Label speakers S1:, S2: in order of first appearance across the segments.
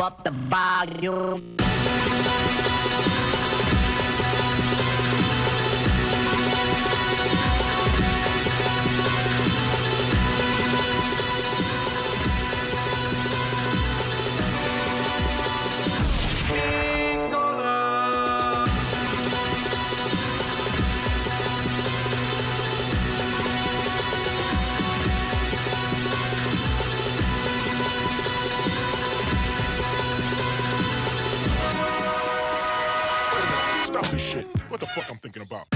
S1: up the volume.
S2: Stop this shit. What the fuck I'm thinking about?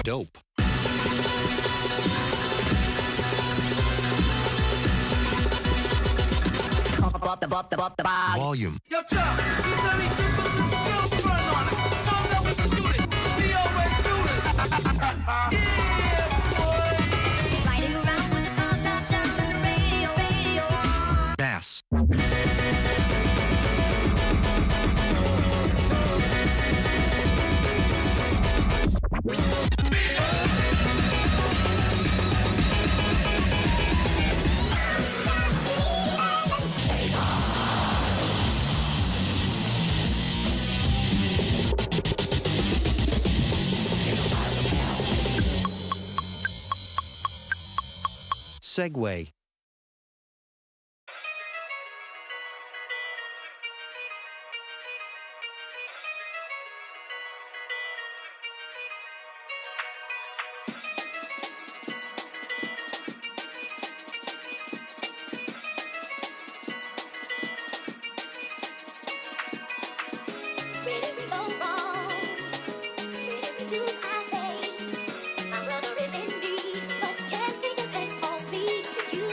S3: Dope.
S1: Up the
S3: Volume.
S4: Yo, Chuck, you tell these people to still run on it. Don't know we can do this. We always do this. Yeah, boy.
S5: Riding around with the car top down and the radio on.
S3: Bass. Segway.
S5: My brother is in need, but can't think of it for me. You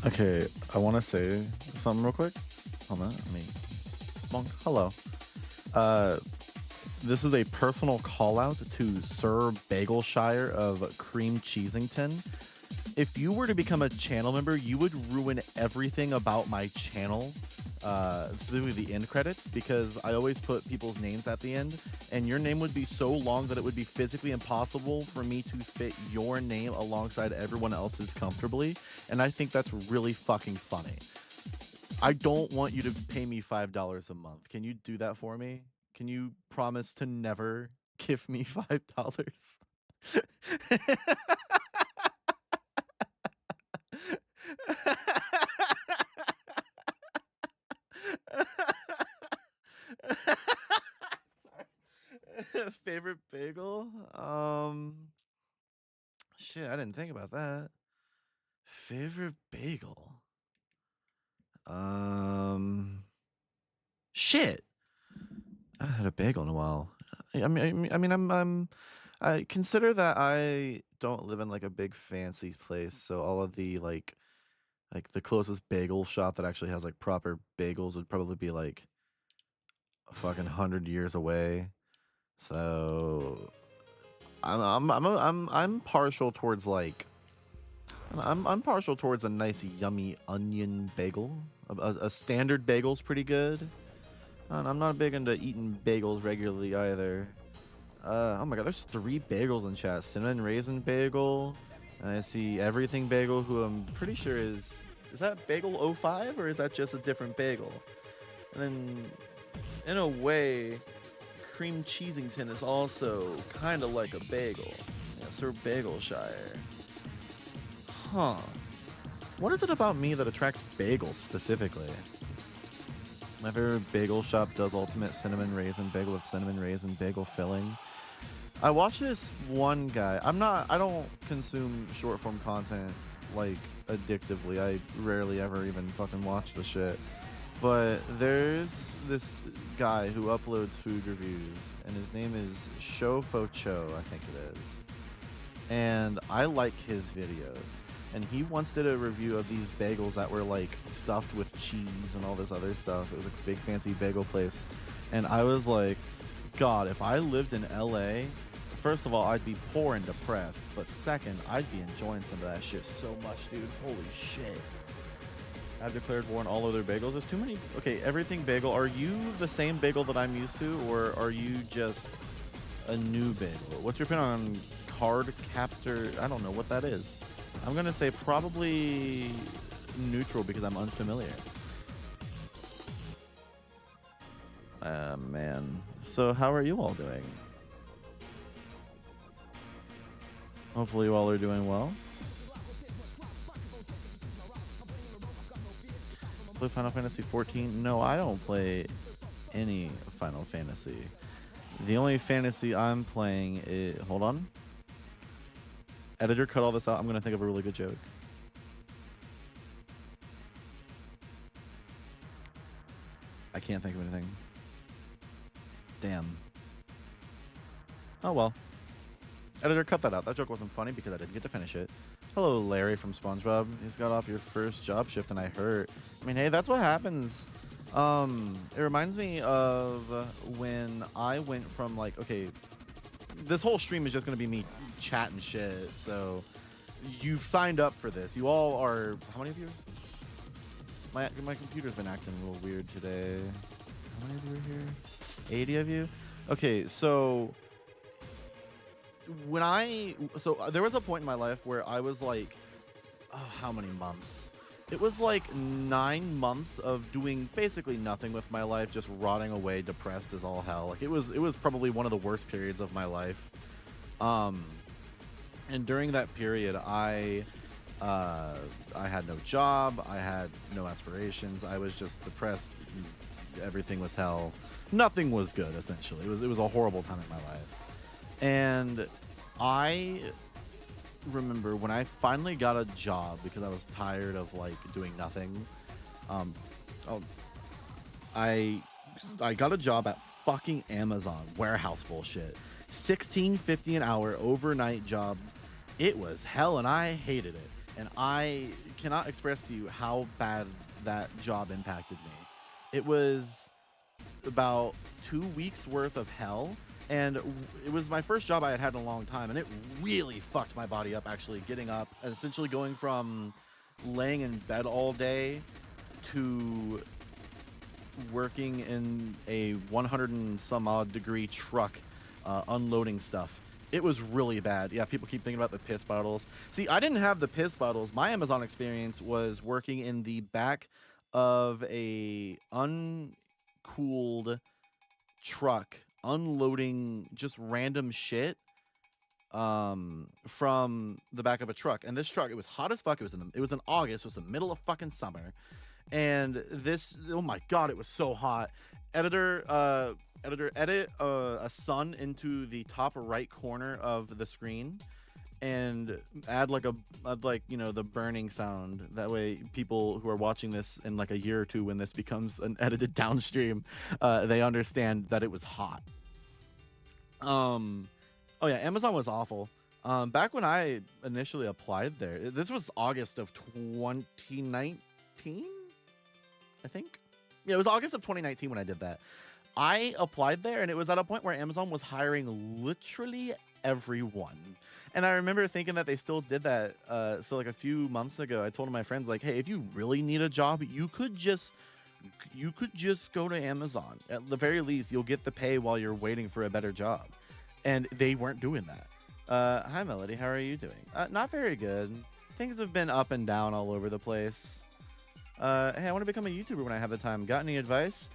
S6: Okay, I want to say something real quick. Hold on, let me. Bonk. Hello. This is a personal call out to Sir Bagelshire of Cream Cheesington. If you were to become a channel member, you would ruin everything about my channel, specifically the end credits, because I always put people's names at the end, and your name would be so long that it would be physically impossible for me to fit your name alongside everyone else's comfortably, and I think that's really fucking funny. I don't want you to pay me $5 a month. Can you do that for me? Can you promise to never give me $5? Sorry. Favorite bagel? Shit, I didn't think about that. Favorite bagel? Shit. I haven't had a bagel in a while. I consider that I don't live in like a big fancy place, so all of the like the closest bagel shop that actually has like proper bagels would probably be like a fucking 100 years away. So I'm partial towards like I'm partial towards a nice yummy onion bagel. A standard bagel's pretty good. And I'm not big into eating bagels regularly either. Oh my god, there's 3 bagels in chat. Cinnamon raisin bagel. And I see everything bagel, who I'm pretty sure is that Bagel 05 or is that just a different bagel? And then in a way, Cream Cheesington is also kind of like a bagel. Yeah, Sir Bagelshire. Huh. What is it about me that attracts bagels specifically? My favorite bagel shop does ultimate cinnamon raisin bagel with cinnamon raisin bagel filling. I watch this one guy. I don't consume short form content like addictively. I rarely ever even fucking watch the shit. But there's this guy who uploads food reviews, and his name is Shofocho, I think it is. And I like his videos. And he once did a review of these bagels that were like stuffed with cheese and all this other stuff. It was a big fancy bagel place. And I was like, God, if I lived in LA, first of all, I'd be poor and depressed. But second, I'd be enjoying some of that shit so much, dude. Holy shit. I've declared war on all other bagels. There's too many. Okay, everything bagel. Are you the same bagel that I'm used to, or are you just a new bagel? What's your opinion on card captor? I don't know what that is. I'm gonna say probably neutral because I'm unfamiliar. Man. So how are you all doing? Hopefully you all are doing well. Play Final Fantasy 14? No, I don't play any Final Fantasy. The only fantasy I'm playing is... Hold on. Editor, cut all this out. I'm going to think of a really good joke. I can't think of anything. Damn. Oh, well. Editor, cut that out. That joke wasn't funny because I didn't get to finish it. Hello, Larry from SpongeBob. You just got off your first job shift and I hurt. I mean, hey, that's what happens. It reminds me of when I went from like, okay, this whole stream is just going to be me chatting shit. So you've signed up for this. You all are, how many of you? My computer's been acting a little weird today. How many of you are here? 80 of you? Okay, so there was a point in my life where I was like, oh, how many months? It was like 9 months of doing basically nothing with my life, just rotting away, depressed as all hell. Like it was probably one of the worst periods of my life. And during that period, I had no job, I had no aspirations, I was just depressed. Everything was hell. Nothing was good, essentially. It was a horrible time in my life. And I remember when I finally got a job because I was tired of like doing nothing. I got a job at fucking Amazon warehouse bullshit. $16.50 an hour overnight job. It was hell and I hated it. and I cannot express to you how bad that job impacted me. It was about 2 weeks worth of hell, and it was my first job I had had in a long time, and it really fucked my body up, actually, getting up and essentially going from laying in bed all day to working in a 100 and some odd degree truck, unloading stuff. It was really bad. Yeah, people keep thinking about the piss bottles. See, I didn't have the piss bottles. My Amazon experience was working in the back of a uncooled truck, unloading just random shit from the back of a truck. And this truck, it was hot as fuck. It was in August. It was the middle of fucking summer. And this, oh my god, it was so hot. Edit a sun into the top right corner of the screen and add like the burning sound. That way people who are watching this in like a year or two, when this becomes an edited downstream, they understand that it was hot. Oh yeah, Amazon was awful. Back when I initially applied there, this was August of 2019, I think. Yeah, it was August of 2019 when I did that. I applied there, and it was at a point where Amazon was hiring literally everyone. And I remember thinking that they still did that. So like a few months ago, I told my friends, like, hey, if you really need a job, you could just go to Amazon. At the very least, you'll get the pay while you're waiting for a better job. And they weren't doing that. Hi, Melody. How are you doing? Not very good. Things have been up and down all over the place. Hey, I want to become a YouTuber when I have the time. Got any advice?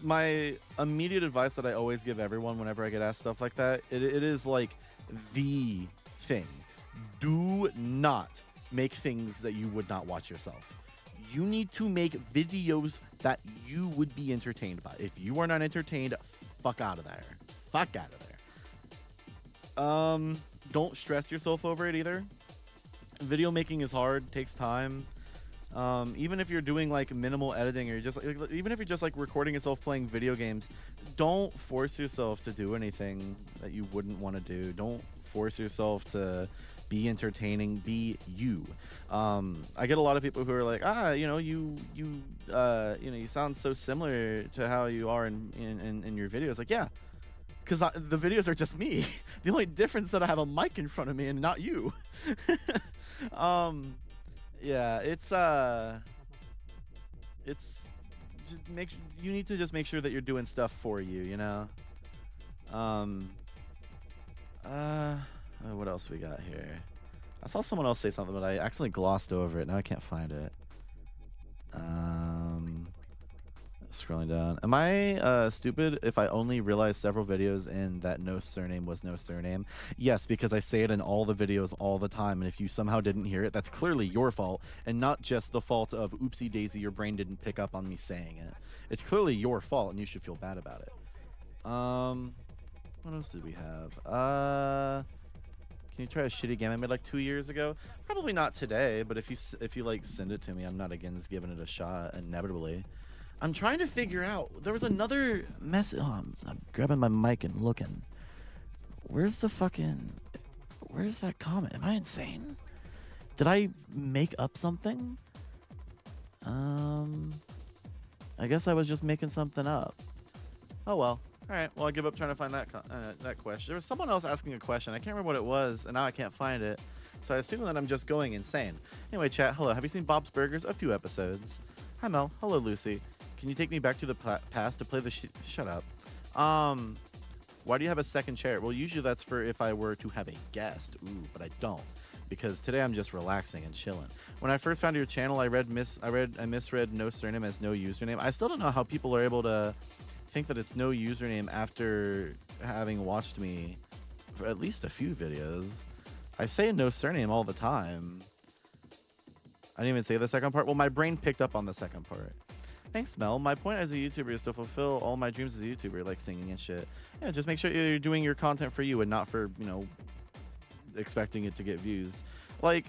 S6: My immediate advice that I always give everyone whenever I get asked stuff like that, it is like the thing. Do not make things that you would not watch yourself. You need to make videos that you would be entertained by. If you are not entertained, fuck out of there. Fuck out of there. Don't stress yourself over it either. Video making is hard, takes time. Even if you're doing like minimal editing, or even if you're just like recording yourself playing video games, don't force yourself to do anything that you wouldn't want to do. Don't force yourself to be entertaining. Be you. I get a lot of people who are like, you sound so similar to how you are in your videos. Like, yeah, because the videos are just me. The only difference is that I have a mic in front of me and not you. Yeah, it's just you need to just make sure that you're doing stuff for you, you know. What else we got here? I saw someone else say something, but I accidentally glossed over it. Now I can't find it. Scrolling down. Am I stupid if I only realized several videos in that no surname was no surname? Yes, because I say it in all the videos all the time, and if you somehow didn't hear it, that's clearly your fault, and not just the fault of oopsie daisy, your brain didn't pick up on me saying it. It's clearly your fault, and you should feel bad about it. What else did we have? Can you try a shitty game I made like 2 years ago? Probably not today, but if you like send it to me, I'm not against giving it a shot. Inevitably, I'm trying to figure out. There was another message. Oh, I'm grabbing my mic and looking. Where's that comment? Am I insane? Did I make up something? I guess I was just making something up. Oh well. All right. Well, I give up trying to find that question. There was someone else asking a question. I can't remember what it was, and now I can't find it. So I assume that I'm just going insane. Anyway, chat. Hello. Have you seen Bob's Burgers? A few episodes. Hi, Mel. Hello, Lucy. Can you take me back to the past to play the shut up. Why do you have a second chair? Well, usually that's for if I were to have a guest. Ooh, but I don't, because today I'm just relaxing and chilling. When I first found your channel, I misread no surname as no username. I still don't know how people are able to think that it's no username after having watched me for at least a few videos. I say no surname all the time. I didn't even say the second part. Well, my brain picked up on the second part. Thanks, Mel. My point as a YouTuber is to fulfill all my dreams as a YouTuber, like singing and shit. Yeah, just make sure you're doing your content for you and not for, expecting it to get views. Like,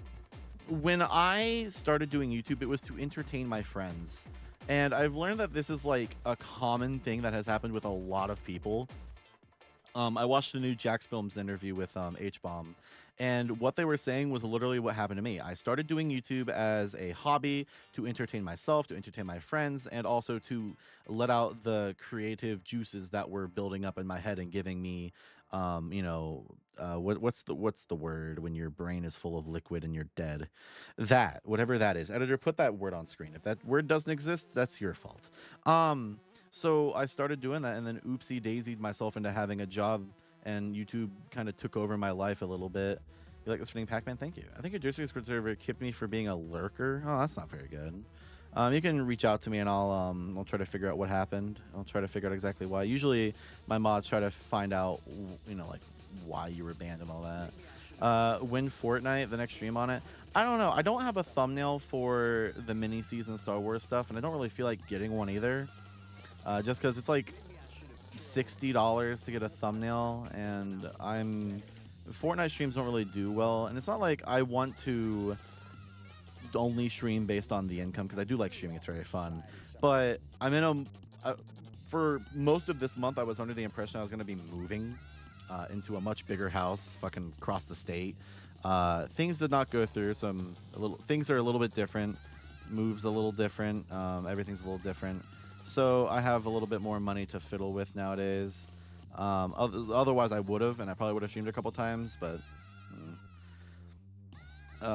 S6: when I started doing YouTube, it was to entertain my friends. And I've learned that this is like a common thing that has happened with a lot of people. I watched the new Jax Films interview with H-Bomb, And what they were saying was literally what happened to me. I started doing YouTube as a hobby to entertain myself, to entertain my friends, and also to let out the creative juices that were building up in my head and giving me, what's the word when your brain is full of liquid and you're dead? That, whatever that is. Editor, put that word on screen. If that word doesn't exist, that's your fault. So I started doing that, and then oopsie daisied myself into having a job, and YouTube kind of took over my life a little bit. You like this spinning Pac-Man? Thank you. I think your Discord server kicked me for being a lurker. Oh, that's not very good. You can reach out to me, and I'll try to figure out what happened. I'll try to figure out exactly why. Usually, my mods try to find out, like why you were banned and all that. Win Fortnite, the next stream on it. I don't know. I don't have a thumbnail for the mini season Star Wars stuff, and I don't really feel like getting one either. Just because it's like $60 to get a thumbnail, and Fortnite streams don't really do well, and it's not like I want to only stream based on the income, because I do like streaming, it's very fun, but I'm in for most of this month I was under the impression I was going to be moving into a much bigger house fucking across the state. Things did not go through, so things are a little bit different, moves a little different, everything's a little different. So I have a little bit more money to fiddle with nowadays. Otherwise I would have, and I probably would have streamed a couple times, but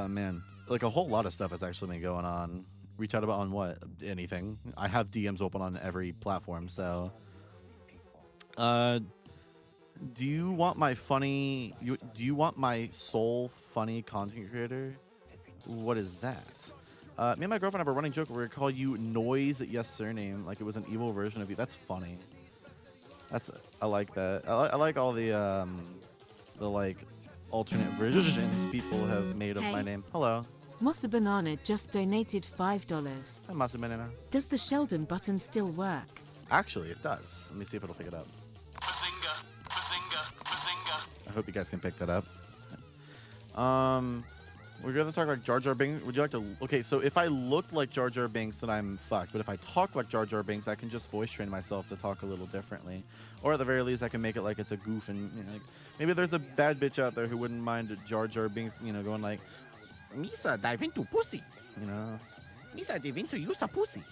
S6: man, like a whole lot of stuff has actually been going on. Reach out about on what? Anything. I have DMs open on every platform, so do you want my soul funny content creator? What is that? Me and my girlfriend have a running joke where we call you Noise Yes Surname, like it was an evil version of you. That's funny. I like that. I like all the like alternate versions people have made of my name. Hello.
S7: Mossa Banana just donated $5.
S6: Hi, Mossa Banana.
S7: Does the Sheldon button still work?
S6: Actually, it does. Let me see if it'll pick it up.
S4: Bazinga, bazinga, bazinga.
S6: I hope you guys can pick that up. We're gonna talk like Jar Jar Binks. Would you like to? Okay, so if I look like Jar Jar Binks, then I'm fucked. But if I talk like Jar Jar Binks, I can just voice train myself to talk a little differently, or at the very least, I can make it like it's a goof, and like, maybe there's a bad bitch out there who wouldn't mind Jar Jar Binks, going like, "Misa dive into pussy," "Misa dive into use a pussy."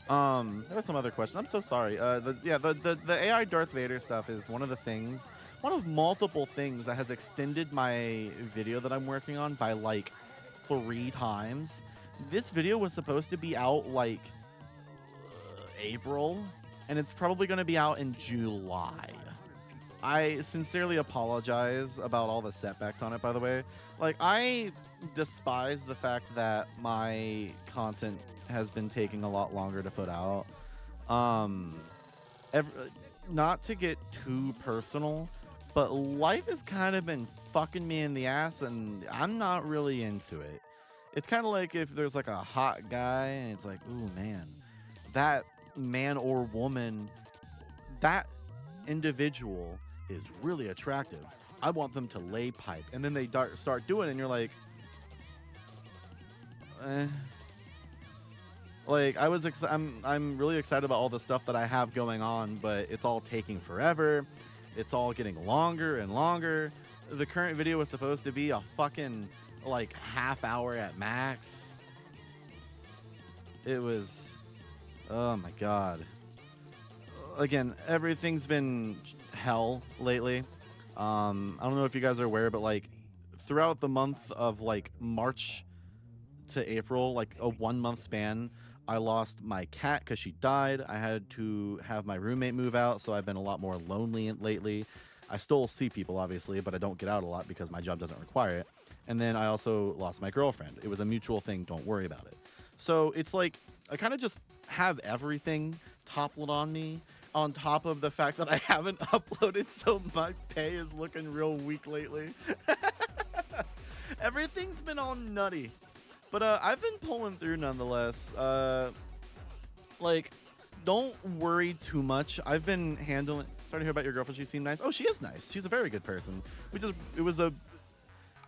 S6: There was some other question. I'm so sorry. The AI Darth Vader stuff is one of multiple things that has extended my video that I'm working on by like 3 times. This video was supposed to be out like April, and it's probably going to be out in July. I sincerely apologize about all the setbacks on it, by the way. Like, I despise the fact that my content has been taking a lot longer to put out. Not to get too personal, but life has kind of been fucking me in the ass, and I'm not really into it. It's kind of like if there's like a hot guy, and it's like, ooh, man, that man or woman, that individual is really attractive. I want them to lay pipe. And then they start doing it, and you're like, Like, I'm really excited about all the stuff that I have going on, but it's all taking forever. It's all getting longer and longer. The current video was supposed to be a fucking like half hour at max. It was, oh my god. Again, everything's been hell lately. I don't know if you guys are aware, but like throughout the month of like March to April, like a 1 month span, I lost my cat because she died. I had to have my roommate move out, so I've been a lot more lonely lately. I still see people, obviously, but I don't get out a lot because my job doesn't require it. And then I also lost my girlfriend. It was a mutual thing. Don't worry about it. So it's like I kind of just have everything toppled on me, on top of the fact that I haven't uploaded, so my pay is looking real weak lately. Everything's been all nutty. But I've been pulling through nonetheless. Like, don't worry too much. I've been handling... Sorry to hear about your girlfriend. She seemed nice. Oh, she is nice. She's a very good person.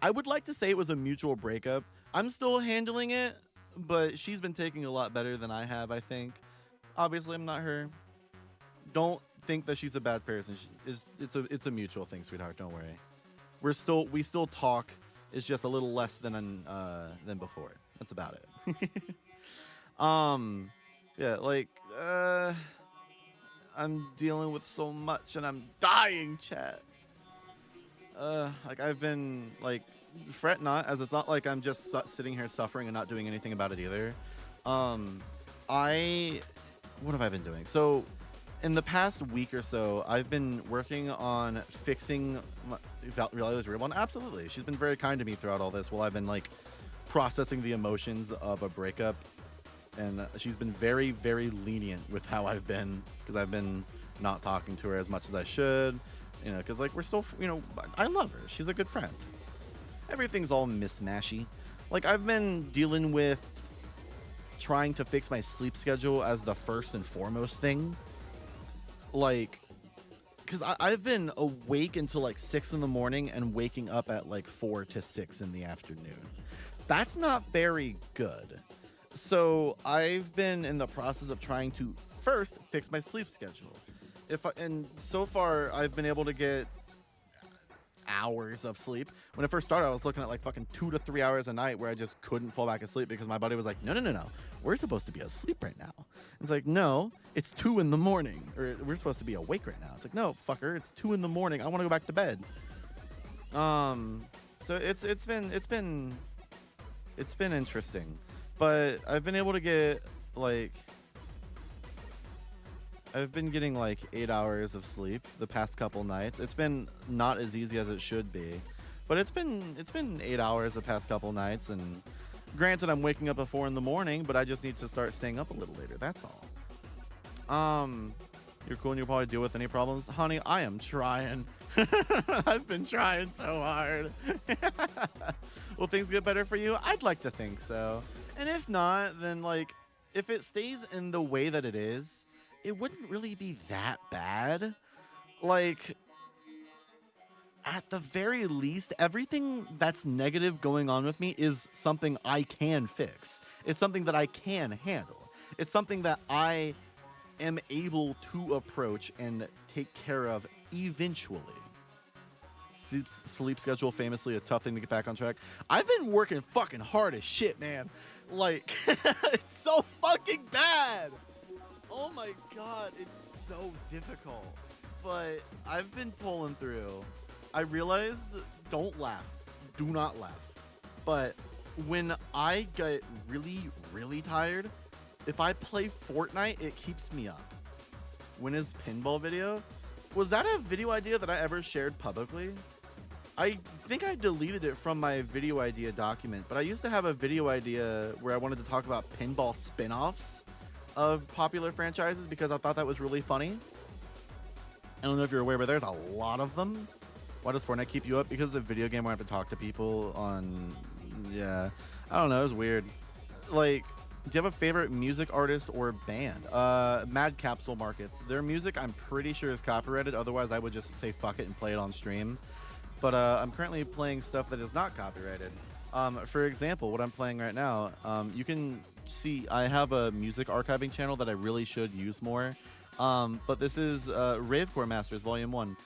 S6: I would like to say it was a mutual breakup. I'm still handling it, but she's been taking a lot better than I have, I think. Obviously, I'm not her. Don't think that she's a bad person. It's a mutual thing, sweetheart. Don't worry. we still talk. It's just a little less than before. That's about it. Yeah, like I'm dealing with so much and I'm dying, chat. Like I've been like fret not, as it's not like I'm just sitting here suffering and not doing anything about it either. What have I been doing? So in the past week or so, I've been working on fixing Valia's real one. Absolutely. She's been very kind to me throughout all this while I've been like processing the emotions of a breakup. And she's been very, very lenient with how I've been, because I've been not talking to her as much as I should, you know, because like we're still, you know, I love her. She's a good friend. Everything's all mismashy. Like I've been dealing with trying to fix my sleep schedule as the first and foremost thing. Like, because I've been awake until like 6 in the morning and waking up at like 4 to 6 in the afternoon. That's not very good. So I've been in the process of trying to first fix my sleep schedule. And so far I've been able to get hours of sleep. When it first started, I was looking at like fucking 2 to 3 hours a night where I just couldn't fall back asleep because my buddy was like, no, we're supposed to be asleep right now. It's like, no, it's 2 in the morning, or we're supposed to be awake right now. It's like, no, fucker, it's 2 in the morning. I want to go back to bed. So it's been interesting, but I've been able to get like, I've been getting like 8 hours of sleep the past couple nights. It's been not as easy as it should be, but it's been 8 hours the past couple nights. And granted, I'm waking up at 4 in the morning, but I just need to start staying up a little later. That's all. You're cool and you'll probably deal with any problems, honey. I am trying. I've been trying so hard. Will things get better for you? I'd like to think so. And if not, then like, if it stays in the way that it is, it wouldn't really be that bad. Like, at the very least, everything that's negative going on with me is something I can fix. It's something that I can handle. It's something that I am able to approach and take care of eventually. Sleep schedule, famously a tough thing to get back on track. I've been working fucking hard as shit, man. Like, it's so fucking bad. Oh my god, it's so difficult. But I've been pulling through. I realized, don't laugh. Do not laugh. But when I get really, really tired, if I play Fortnite, it keeps me up. When his pinball video? Was that a video idea that I ever shared publicly? I think I deleted it from my video idea document, but I used to have a video idea where I wanted to talk about pinball spin-offs of popular franchises because I thought that was really funny. I don't know if you're aware, but there's a lot of them. Why does Fortnite keep you up? Because it's a video game where I have to talk to people on... Yeah. I don't know. It was weird. Like, do you have a favorite music artist or band? Mad Capsule Markets. Their music, I'm pretty sure, is copyrighted. Otherwise, I would just say fuck it and play it on stream. But I'm currently playing stuff that is not copyrighted. For example, what I'm playing right now, you can see I have a music archiving channel that I really should use more. But this is Ravecore Masters Volume 1.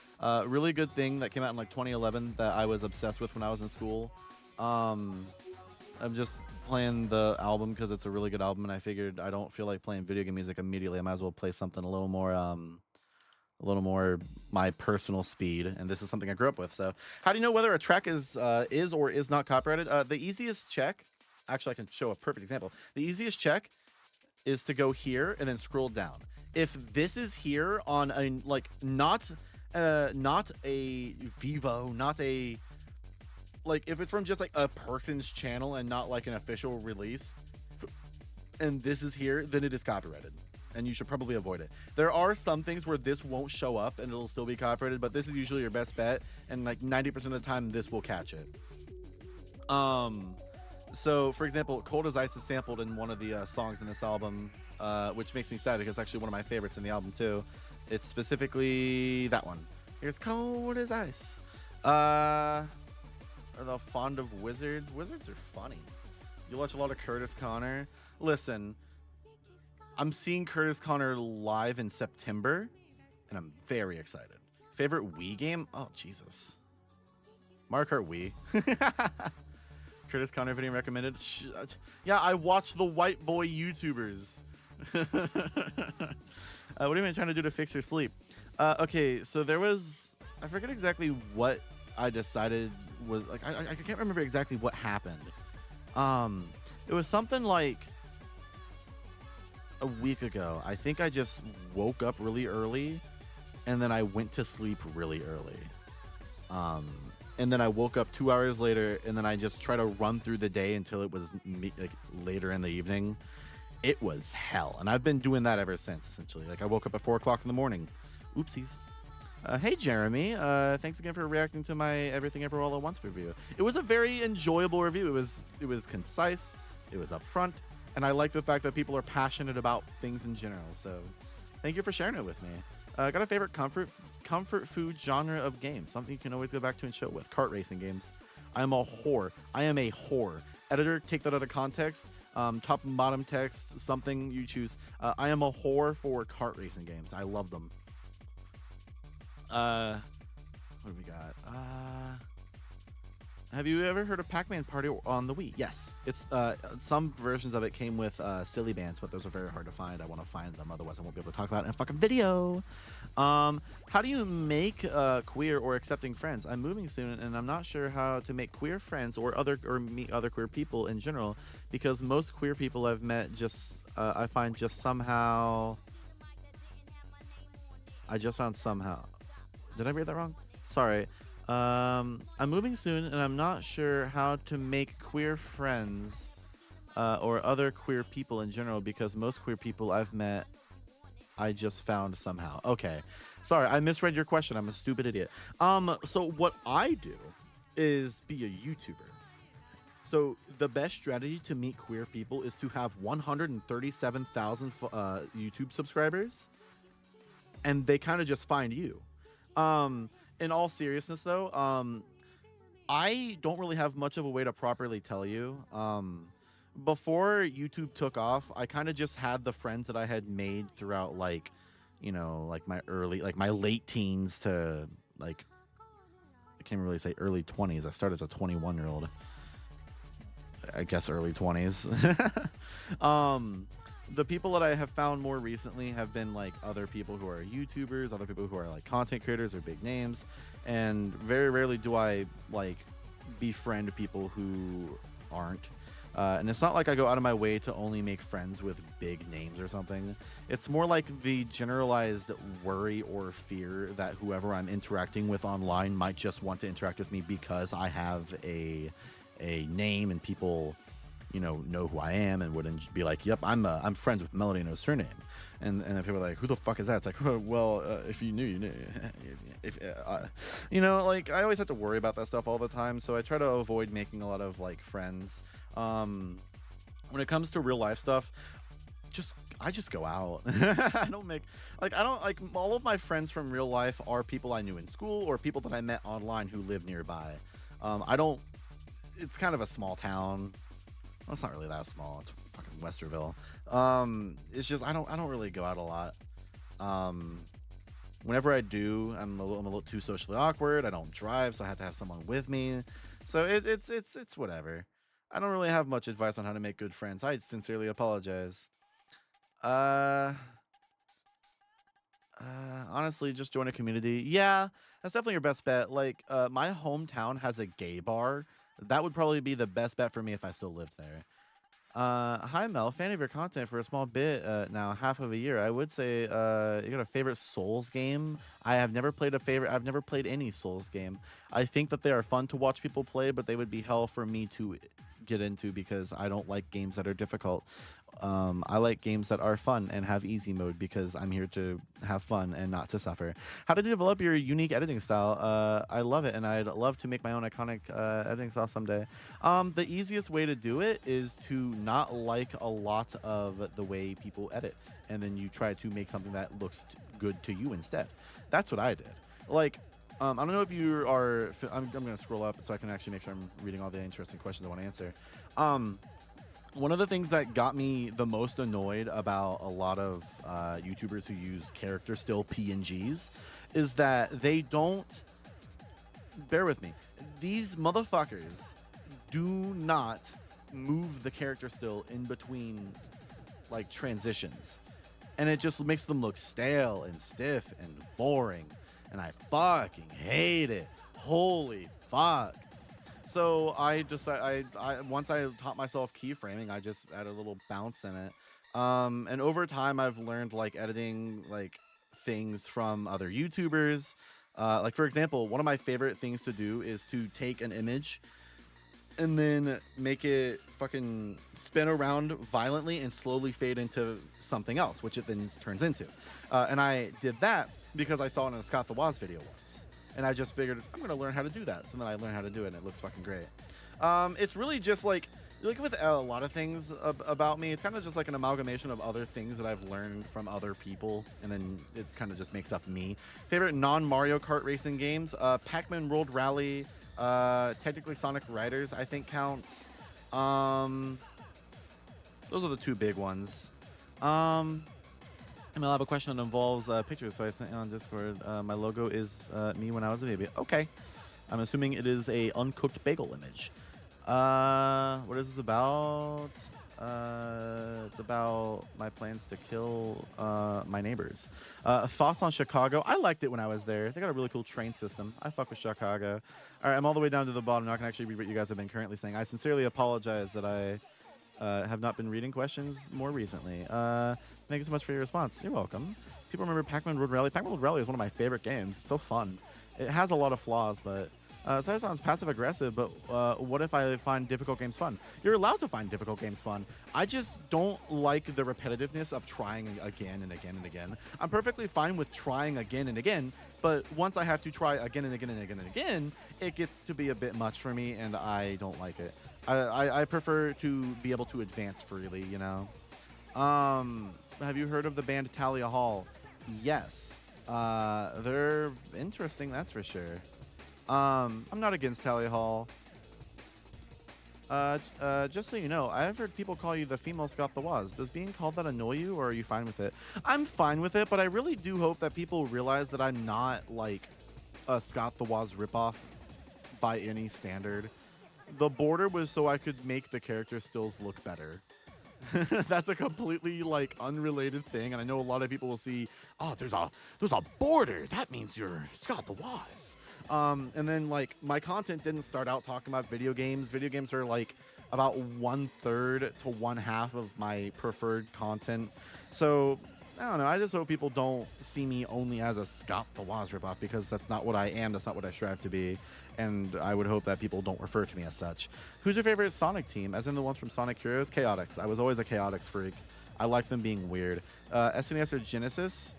S6: Really good thing that came out in like 2011 that I was obsessed with when I was in school. I'm just playing the album because it's a really good album, and I figured I don't feel like playing video game music immediately. I might as well play something a little more my personal speed, and this is something I grew up with. So how do you know whether a track is or is not copyrighted? The easiest check, actually I can show a perfect example. The easiest check is to go here and then scroll down. If this is here on a like not a Vivo, not a like, if it's from just like a person's channel and not like an official release, and this is here, then it is copyrighted. And you should probably avoid it. There are some things where this won't show up and it'll still be copyrighted, but this is usually your best bet, and like 90% of the time this will catch it. So for example, Cold as Ice is sampled in one of the songs in this album, which makes me sad because it's actually one of my favorites in the album too. It's specifically that one. Here's Cold as Ice. Are the fond of Wizards? Wizards are funny. You watch a lot of Curtis Connor. Listen, I'm seeing Curtis Connor live in September, and I'm very excited. Favorite Wii game? Oh, Jesus. Mario Kart Wii. Curtis Connor video recommended. Yeah, I watch the white boy YouTubers. What are you even trying to do to fix your sleep? Okay, so there was, I forget exactly what I decided was, like, I can't remember exactly what happened. It was something like a week ago. I think I just woke up really early and then I went to sleep really early. And then I woke up 2 hours later and then I just tried to run through the day until it was like later in the evening. It was hell. And I've been doing that ever since, essentially. Like, I woke up at 4 o'clock in the morning. Oopsies. Hey, Jeremy. Thanks again for reacting to my Everything Ever All at Once review. It was a very enjoyable review. It was concise. It was upfront. And I like the fact that people are passionate about things in general. So thank you for sharing it with me. Got a favorite comfort food genre of game? Something you can always go back to and chill with. Kart racing games. I'm a whore. I am a whore. Editor, take that out of context. Top and bottom text, something you choose. I am a whore for kart racing games. I love them. What do we got? Have you ever heard of Pac-Man Party on the Wii? Yes. It's some versions of it came with silly bands, but those are very hard to find. I want to find them, otherwise I won't be able to talk about it in a fucking video. How do you make queer or accepting friends? I'm moving soon, and I'm not sure how to make queer friends or meet other queer people in general, because most queer people I've met just I find just somehow. I just found somehow. Did I read that wrong? Sorry. I'm moving soon, and I'm not sure how to make queer friends or other queer people in general, because most queer people I've met, I just found somehow. Okay. Sorry, I misread your question. I'm a stupid idiot. So what I do is be a YouTuber. So the best strategy to meet queer people is to have 137,000 YouTube subscribers, and they kind of just find you. In all seriousness, though, I don't really have much of a way to properly tell you. Before YouTube took off, I kind of just had the friends that I had made throughout, like, you know, like my late teens to, like, I can't really say early 20s. I started as a 21-year-old. I guess early 20s. The people that I have found more recently have been like other people who are YouTubers, other people who are like content creators or big names, and very rarely do I like befriend people who aren't. And it's not like I go out of my way to only make friends with big names or something. It's more like the generalized worry or fear that whoever I'm interacting with online might just want to interact with me because I have a name and people, you know who I am and wouldn't be like, yep, I'm friends with Melody and knows her name. And if people are like, who the fuck is that? It's like, oh, well, if you knew, you knew. You know, like, I always have to worry about that stuff all the time, so I try to avoid making a lot of like friends. When it comes to real life stuff, I just go out. I don't make, like, I don't, like, all of my friends from real life are people I knew in school or people that I met online who live nearby. It's kind of a small town. Well, it's not really that small. It's fucking Westerville. It's just I don't really go out a lot. Whenever I do, I'm a little too socially awkward. I don't drive, so I have to have someone with me. So it's whatever. I don't really have much advice on how to make good friends. I sincerely apologize. Honestly, just join a community. Yeah, that's definitely your best bet. Like, my hometown has a gay bar. That would probably be the best bet for me if I still lived there. Hi Mel, fan of your content for a small bit now, half of a year. I would say you got a favorite Souls game? I've never played any Souls game. I think that they are fun to watch people play, but they would be hell for me to get into because I don't like games that are difficult. I like games that are fun and have easy mode because I'm here to have fun and not to suffer. How did you develop your unique editing style? I love it, and I'd love to make my own iconic editing style someday. The easiest way to do it is to not like a lot of the way people edit, and then you try to make something that looks good to you instead. That's what I did. Like, I don't know if you are... I'm going to scroll up so I can actually make sure I'm reading all the interesting questions I want to answer. One of the things that got me the most annoyed about a lot of YouTubers who use character still PNGs is that they don't bear with me. These motherfuckers do not move the character still in between like transitions, and it just makes them look stale and stiff and boring, and I fucking hate it. Holy fuck. So I once I taught myself keyframing, I just added a little bounce in it. And over time I've learned like editing like things from other YouTubers. Like for example, one of my favorite things to do is to take an image and then make it fucking spin around violently and slowly fade into something else, which it then turns into. And I did that because I saw it in a Scott the Woz video once. And I just figured I'm gonna learn how to do that. So then I learned how to do it, and it looks fucking great. It's really just like with a lot of things about me, it's kind of just like an amalgamation of other things that I've learned from other people, and then it kind of just makes up me. Favorite non-Mario Kart racing games: Pac-Man World Rally, technically Sonic Riders, I think counts. Those are the two big ones. And I'll have a question that involves pictures, so I sent you on Discord. My logo is me when I was a baby. Okay. I'm assuming it is a uncooked bagel image. What is this about? It's about my plans to kill my neighbors. Thoughts on Chicago? I liked it when I was there. They got a really cool train system. I fuck with Chicago. All right, I'm all the way down to the bottom. Now I can actually read what you guys have been currently saying. I sincerely apologize that I have not been reading questions more recently. Thank you so much for your response. You're welcome. People remember Pac-Man World Rally. Pac-Man World Rally is one of my favorite games. It's so fun. It has a lot of flaws, but so it sounds passive-aggressive, but what if I find difficult games fun? You're allowed to find difficult games fun. I just don't like the repetitiveness of trying again and again and again. I'm perfectly fine with trying again and again, but once I have to try again and again and again and again, it gets to be a bit much for me, and I don't like it. I prefer to be able to advance freely, you know? Have you heard of the band Talia Hall? Yes. They're interesting, that's for sure. I'm not against Talia Hall. Just so you know, I've heard people call you the female Scott the Woz. Does being called that annoy you, or are you fine with it? I'm fine with it, but I really do hope that people realize that I'm not like a Scott the Woz ripoff by any standard. The border was so I could make the character stills look better. That's a completely like unrelated thing, and I know a lot of people will see, oh, there's a border. That means you're Scott the Woz. And then like my content didn't start out talking about video games. Video games are like about 1/3 to 1/2 of my preferred content. So I don't know. I just hope people don't see me only as a Scott the Woz ripoff, because that's not what I am. That's not what I strive to be. And I would hope that people don't refer to me as such. Who's your favorite Sonic team? As in the ones from Sonic Heroes? Chaotix. I was always a Chaotix freak. I like them being weird. SNES or Genesis?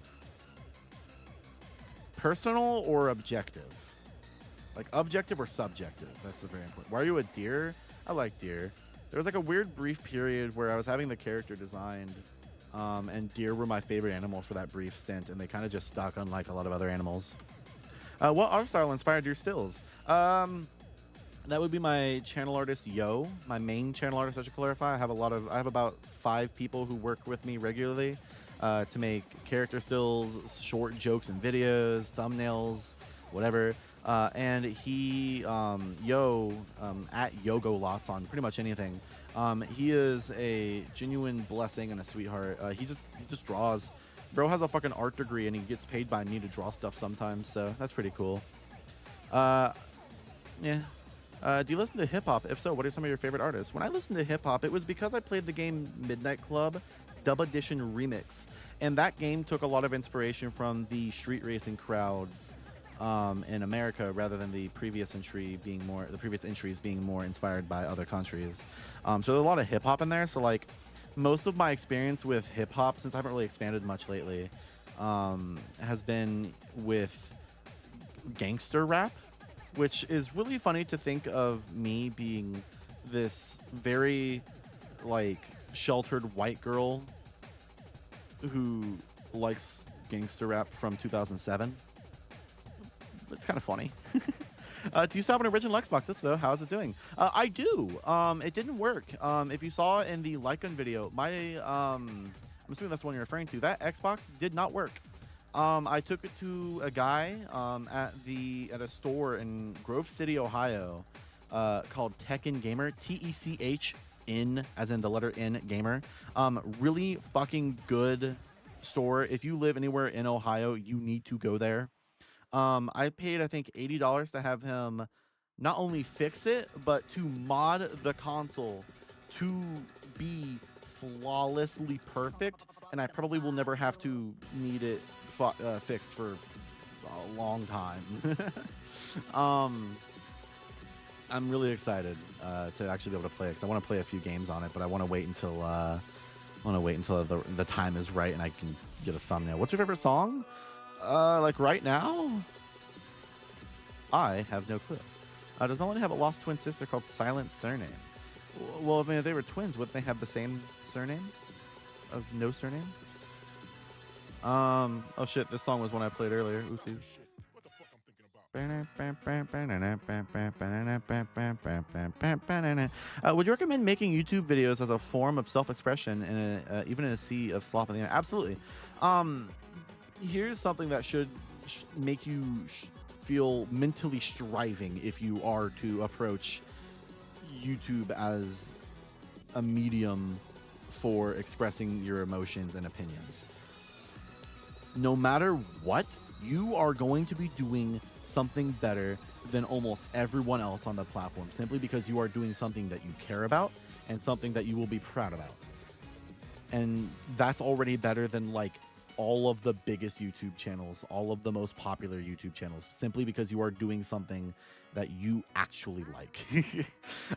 S6: Personal or objective? Like objective or subjective? That's very important. Why are you a deer? I like deer. There was like a weird brief period where I was having the character designed, and deer were my favorite animal for that brief stint, and they kind of just stuck, unlike a lot of other animals. What art style inspired your stills? That would be my channel artist, Yo. My main channel artist, I should clarify. I have about 5 people who work with me regularly to make character stills, short jokes and videos, thumbnails, whatever. And he, Yo, at YoGoLots on pretty much anything. He is a genuine blessing and a sweetheart. He just draws. Bro has a fucking art degree, and he gets paid by me to draw stuff sometimes, so that's pretty cool. Yeah. Do you listen to hip-hop? If so, what are some of your favorite artists? When I listened to hip-hop, it was because I played the game Midnight Club Dub Edition Remix, and that game took a lot of inspiration from the street racing crowds in America, rather than the previous entries being more inspired by other countries. So there's a lot of hip-hop in there, so like most of my experience with hip-hop, since I haven't really expanded much lately, has been with gangster rap, which is really funny to think of me being this very like sheltered white girl who likes gangster rap from 2007. It's kind of funny. Do you still have an original Xbox? If so, how is it doing? I do. It didn't work. If you saw in the Lycan video, I'm assuming that's the one you're referring to, that Xbox did not work. I took it to a guy at a store in Grove City, Ohio, called Tekken Gamer, TECHN, as in the letter N Gamer. Really fucking good store. If you live anywhere in Ohio, you need to go there. I paid I think $80 to have him not only fix it, but to mod the console to be flawlessly perfect, and I probably will never have to need it fixed for a long time. I'm really excited to actually be able to play it, because I want to play a few games on it, but I want to wait until the time is right and I can get a thumbnail. What's your favorite song? Like right now? I have no clue. Does Melanie have a lost twin sister called Silent Surname? Well, I mean, if they were twins, wouldn't they have the same surname? Of no surname? Oh shit, this song was one I played earlier. Oopsies.
S2: What the fuck I'm thinking about?
S6: Would you recommend making YouTube videos as a form of self-expression and even in a sea of slop on the internet? Absolutely. Here's something that should make you feel mentally striving if you are to approach YouTube as a medium for expressing your emotions and opinions. No matter what, you are going to be doing something better than almost everyone else on the platform, simply because you are doing something that you care about and something that you will be proud about. And that's already better than like all of the biggest YouTube channels, all of the most popular YouTube channels, simply because you are doing something that you actually like.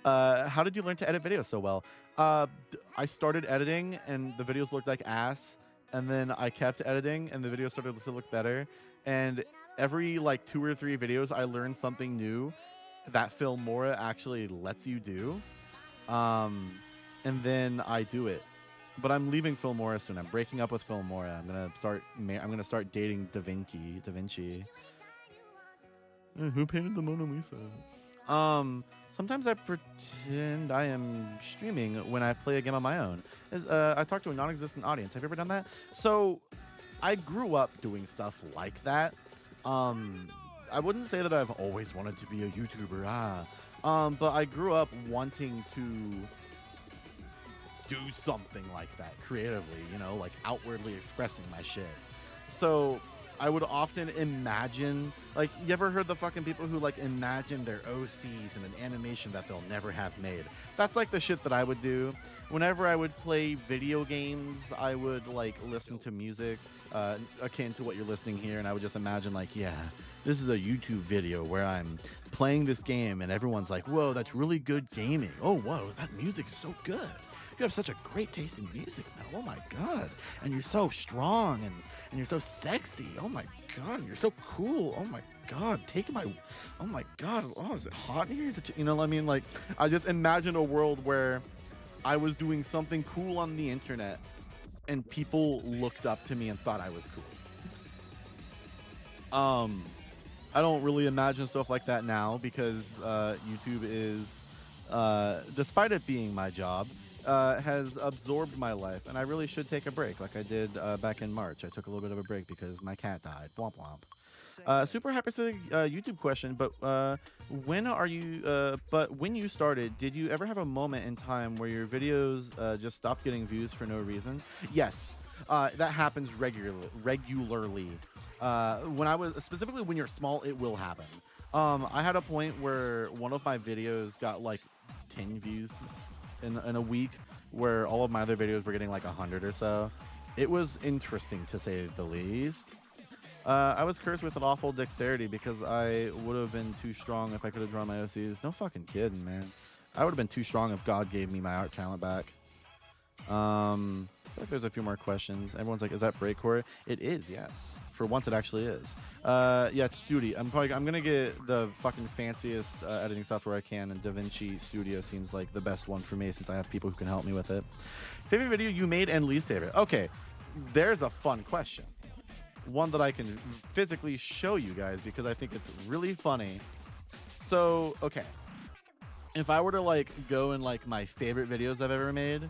S6: How did you learn to edit videos so well? I started editing and the videos looked like ass, and then I kept editing and the videos started to look better. And every like 2 or 3 videos, I learned something new that Filmora actually lets you do. And then I do it. But I'm leaving Filmora soon. I'm breaking up with Filmora. I'm gonna start dating Da Vinci. Who painted the Mona Lisa? Sometimes I pretend I am streaming when I play a game on my own. I talk to a non-existent audience. Have you ever done that? So I grew up doing stuff like that. I wouldn't say that I've always wanted to be a YouTuber. But I grew up wanting to do something like that creatively, you know, like outwardly expressing my shit. So I would often imagine, like, you ever heard the fucking people who like imagine their OCs in an animation that they'll never have made? That's like the shit that I would do. Whenever I would play video games, I would like listen to music akin to what you're listening here, and I would just imagine like, yeah, this is a YouTube video where I'm playing this game and everyone's like, whoa, that's really good gaming. Oh, whoa, that music is so good. You have such a great taste in music, Mel. Oh my god. And you're so strong and you're so sexy. Oh my god. And you're so cool. Oh my god. Oh my god. Oh, is it hot in here? You know what I mean? Like, I just imagine a world where I was doing something cool on the internet and people looked up to me and thought I was cool. I don't really imagine stuff like that now because YouTube is, despite it being my job, has absorbed my life, and I really should take a break like I did back in March. I took a little bit of a break because my cat died. Womp womp. Super hyper-specific YouTube question, but when you started, did you ever have a moment in time where your videos just stopped getting views for no reason? Yes, that happens regularly. When I was, specifically when you're small, it will happen. I had a point where one of my videos got like 10 views in a week, where all of my other videos were getting like 100 or so. It was interesting to say the least. I was cursed with an awful dexterity because I would have been too strong if I could have drawn my OCs. No fucking kidding, man. I would have been too strong if God gave me my art talent back. I feel like there's a few more questions. Everyone's like, is that Breakcore? It is, yes. For once, it actually is. Yeah, it's Studi. I'm gonna get the fucking fanciest editing software I can, and DaVinci Studio seems like the best one for me since I have people who can help me with it. Favorite video you made and least favorite? Okay, there's a fun question. One that I can physically show you guys because I think it's really funny. So, okay. If I were to like go in like my favorite videos I've ever made,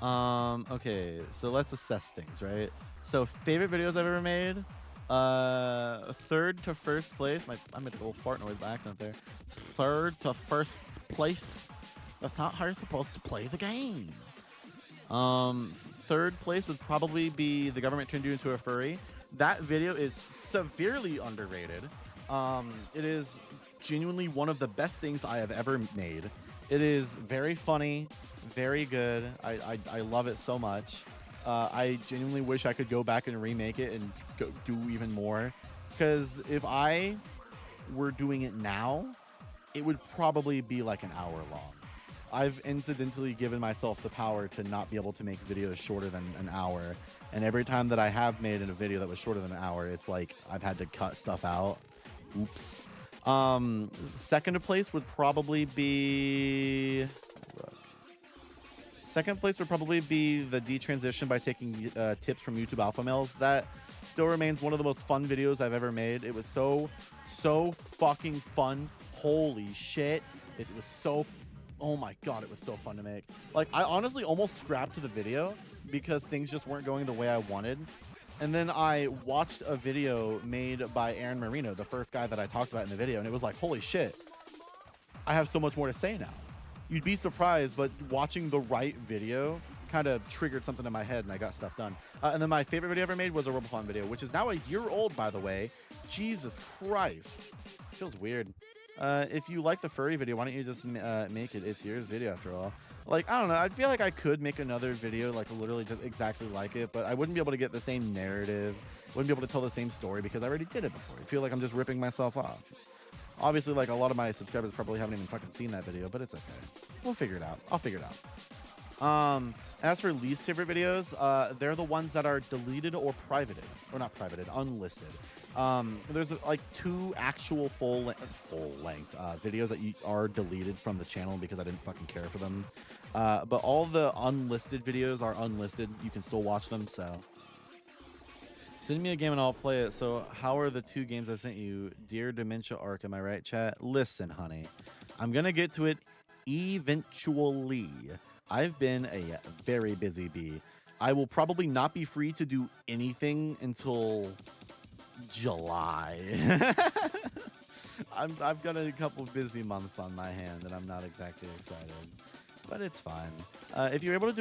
S6: okay, so let's assess things, right? So favorite videos I've ever made, Third to first place. I made a little fart noise by accident there. Third to first place. That's not how you're supposed to play the game. Third place would probably be The Government Turned You Into a Furry. That video is severely underrated. It is genuinely one of the best things I have ever made. It is very funny, very good. I love it so much. I genuinely wish I could go back and remake it and do even more. Because if I were doing it now, it would probably be like an hour long. I've incidentally given myself the power to not be able to make videos shorter than an hour. And every time that I have made a video that was shorter than an hour, it's like I've had to cut stuff out. Oops. Second place would probably be... Second place would probably be the detransition by taking tips from YouTube alpha males. That still remains one of the most fun videos I've ever made. It was so fucking fun. Holy shit. It was so... Oh my god, it was so fun to make. Like, I honestly almost scrapped the video because things just weren't going the way I wanted. And then I watched a video made by Aaron Marino, the first guy that I talked about in the video, and it was like, holy shit, I have so much more to say now. You'd be surprised, but watching the right video kind of triggered something in my head and I got stuff done. And then my favorite video I ever made was a Robothon video, which is now a year old, by the way. Jesus Christ. Feels weird. If you like the furry video, why don't you just make it? It's yours video after all. Like, I don't know. I feel like I could make another video, like literally just exactly like it, but I wouldn't be able to get the same narrative. Wouldn't be able to tell the same story because I already did it before. I feel like I'm just ripping myself off. Obviously, like a lot of my subscribers probably haven't even fucking seen that video, but it's okay. We'll figure it out. I'll figure it out. As for least favorite videos, they're the ones that are deleted or privated, or not privated, unlisted. There's like 2 actual full length videos that are deleted from the channel because I didn't fucking care for them. But all the unlisted videos are unlisted. You can still watch them, so. Send me a game and I'll play it. So how are the 2 games I sent you? Dear Dementia Arc, am I right, chat? Listen, honey, I'm gonna get to it eventually. I've been a very busy bee. I will probably not be free to do anything until July. I've got a couple busy months on my hand and I'm not exactly excited, but it's fine. If you were able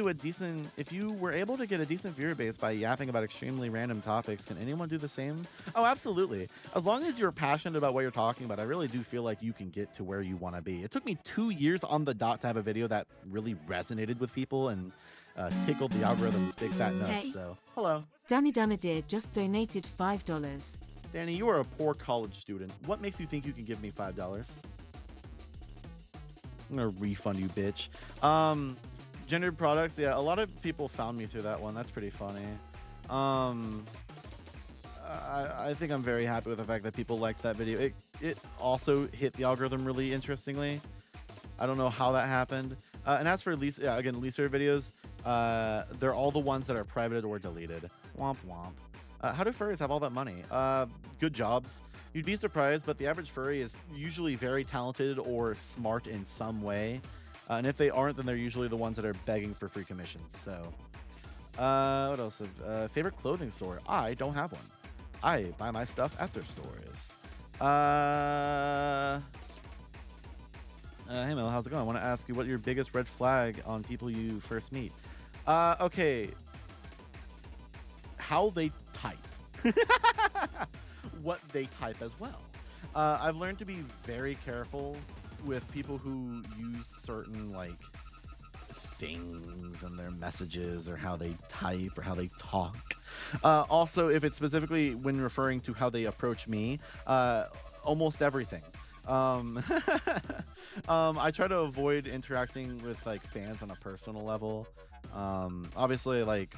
S6: to get a decent viewer base by yapping about extremely random topics, can anyone do the same? Oh, absolutely. As long as you're passionate about what you're talking about, I really do feel like you can get to where you want to be. It took me 2 years on the dot to have a video that really resonated with people and tickled the algorithm's big fat nuts.
S7: Hey.
S6: So, hello.
S7: Danny Danadir just donated $5.
S6: Danny, you are a poor college student. What makes you think you can give me $5? I'm gonna refund you, bitch. Gendered products, yeah, a lot of people found me through that one. That's pretty funny. I think I'm very happy with the fact that people liked that video. It also hit the algorithm really interestingly. I don't know how that happened. And as for least favorite videos, they're all the ones that are privated or deleted. Womp womp. How do furries have all that money? Good jobs. You'd be surprised, but the average furry is usually very talented or smart in some way. And if they aren't, then they're usually the ones that are begging for free commissions. So, what else? Favorite clothing store? I don't have one. I buy my stuff at their stores. Hey Mel, how's it going? I want to ask you what your biggest red flag on people you first meet. Okay. How they type. What they type as well. I've learned to be very careful with people who use certain like things in their messages or how they type or how they talk. Also, if it's specifically when referring to how they approach me, almost everything. I try to avoid interacting with like fans on a personal level. Obviously, like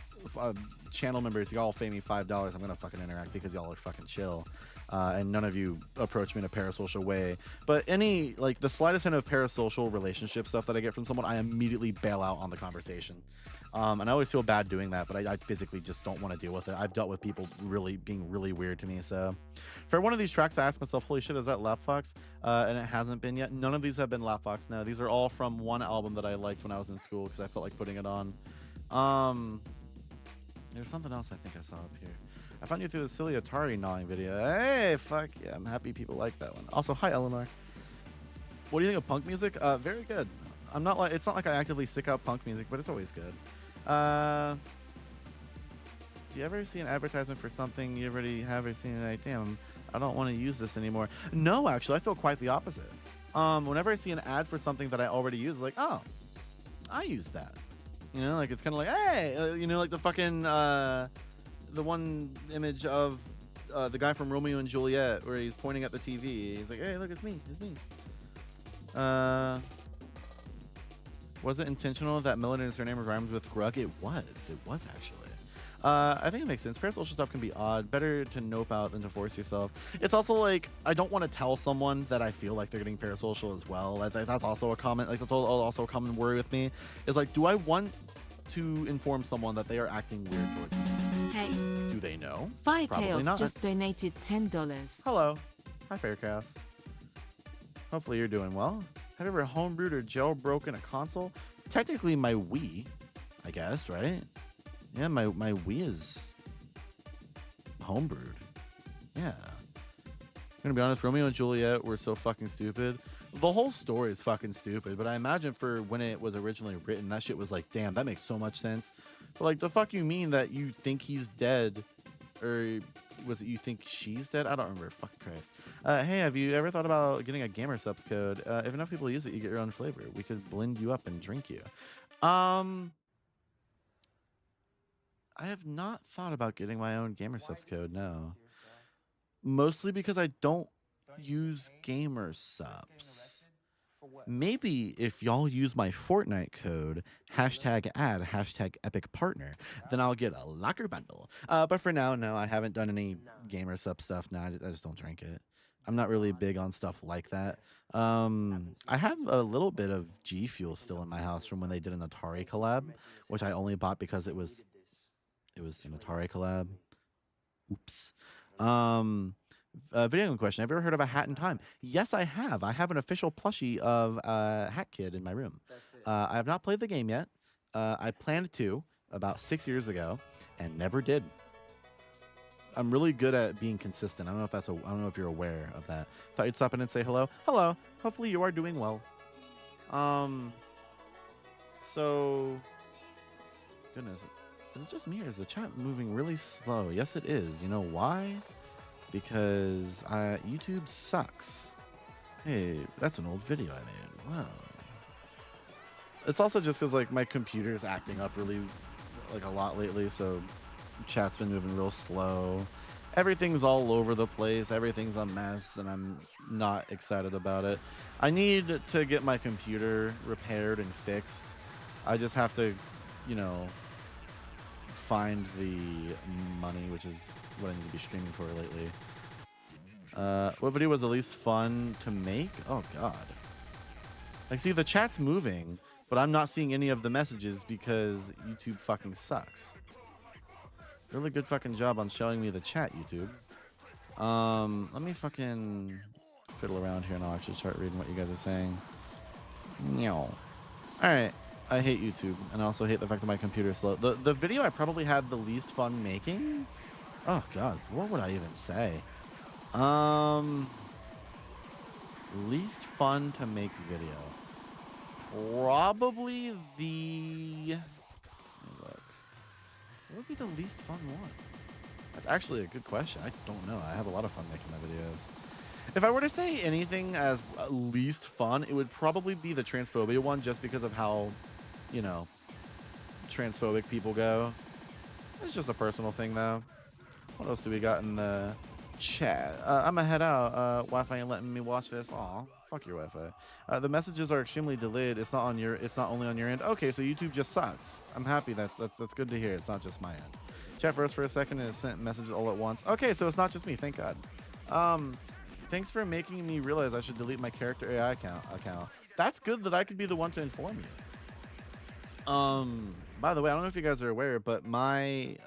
S6: channel members, y'all pay me $5, I'm gonna fucking interact because y'all are fucking chill. And none of you approach me in a parasocial way. But any, like, the slightest hint of parasocial relationship stuff that I get from someone, I immediately bail out on the conversation. And I always feel bad doing that, but I physically just don't want to deal with it. I've dealt with people being really weird to me. So for one of these tracks, I asked myself, holy shit, is that Laugh Fox? And it hasn't been yet. None of these have been Laugh Fox. No, these are all from one album that I liked when I was in school because I felt like putting it on. There's something else I think I saw up here. I found you through the silly Atari gnawing video. Hey, fuck yeah, I'm happy people like that one. Also, hi Eleanor. What do you think of punk music? Very good. I'm not like, it's not like I actively seek out punk music, but it's always good. Do you ever see an advertisement for something you already have or seen and like, damn, I don't want to use this anymore? No, actually, I feel quite the opposite. Whenever I see an ad for something that I already use, like, oh, I use that. You know, like it's kind of like, hey, you know, like the fucking the one image of the guy from Romeo and Juliet where he's pointing at the TV. He's like, hey, look, it's me, it's me. Was it intentional that Millennium's surname rhymes with Grug? It was actually. I think it makes sense. Parasocial stuff can be odd. Better to nope out than to force yourself. It's also like, I don't want to tell someone that I feel like they're getting parasocial as well. That's also a common, like that's also a common worry with me. Is like, do I want to inform someone that they are acting weird towards me?
S7: Hey,
S6: Do they know?
S7: Fire
S6: Probably
S7: Chaos
S6: not.
S7: just donated $10.
S6: Hello. Hi, Faircast. Hopefully you're doing well. Have you ever homebrewed or jailbroken a console? Technically, my Wii, I guess, right? Yeah, my Wii is homebrewed. Yeah. I'm gonna be honest, Romeo and Juliet were so fucking stupid. The whole story is fucking stupid, but I imagine for when it was originally written, that shit was like, damn, that makes so much sense. But like, the fuck you mean that you think he's dead? Or was it you think she's dead? I don't remember. Fuck Christ. Hey, have you ever thought about getting a gamer subs code? If enough people use it, you get your own flavor. We could blend you up and drink you. I have not thought about getting my own gamer subs code, no. Mostly because I don't use gamer subs. Maybe if y'all use my Fortnite code, hashtag ad, hashtag epic partner, then I'll get a locker bundle. But for now, no, I haven't done any gamer sub stuff. No, I just don't drink it. I'm not really big on stuff like that. I have a little bit of G Fuel still in my house from when they did an Atari collab, which I only bought because it was an Atari collab. Oops. Video game question. Have you ever heard of a Hat in Time? Yes, I have. I have an official plushie of Hat Kid in my room. I have not played the game yet. I planned to about 6 years ago and never did. I'm really good at being consistent. I don't know if I don't know if you're aware of that. Thought you'd stop in and say hello. Hello. Hopefully you are doing well. So goodness. Is it just me or is the chat moving really slow? Yes, it is. You know why? Because YouTube sucks. Hey, that's an old video I made. Wow. It's also just because like my computer's acting up really like a lot lately, so chat's been moving real slow. Everything's all over the place. Everything's a mess, and I'm not excited about it. I need to get my computer repaired and fixed. I just have to, you know, find the money, which is what I need to be streaming for lately. What video was the least fun to make? Oh god. Like, see, the chat's moving, but I'm not seeing any of the messages because YouTube fucking sucks. Really good fucking job on showing me the chat, YouTube. Let me fucking fiddle around here and I'll actually start reading what you guys are saying. Meow. Alright. I hate YouTube, and I also hate the fact that my computer is slow. The video I probably had the least fun making? Oh god, what would I even say? Least fun to make video. Probably the... Look. What would be the least fun one? That's actually a good question. I don't know. I have a lot of fun making my videos. If I were to say anything as least fun, it would probably be the transphobia one, just because of how, you know, transphobic people go. It's just a personal thing, though. What else do we got in the chat? I'm gonna head out. Wi-Fi ain't letting me watch this. Aw, fuck your Wi-Fi. The messages are extremely delayed. It's not only on your end. Okay, so YouTube just sucks. I'm happy. That's good to hear. It's not just my end. Chat froze for a second and it sent messages all at once. Okay, so it's not just me. Thank God. Thanks for making me realize I should delete my character AI account. That's good that I could be the one to inform you. By the way, I don't know if you guys are aware, but my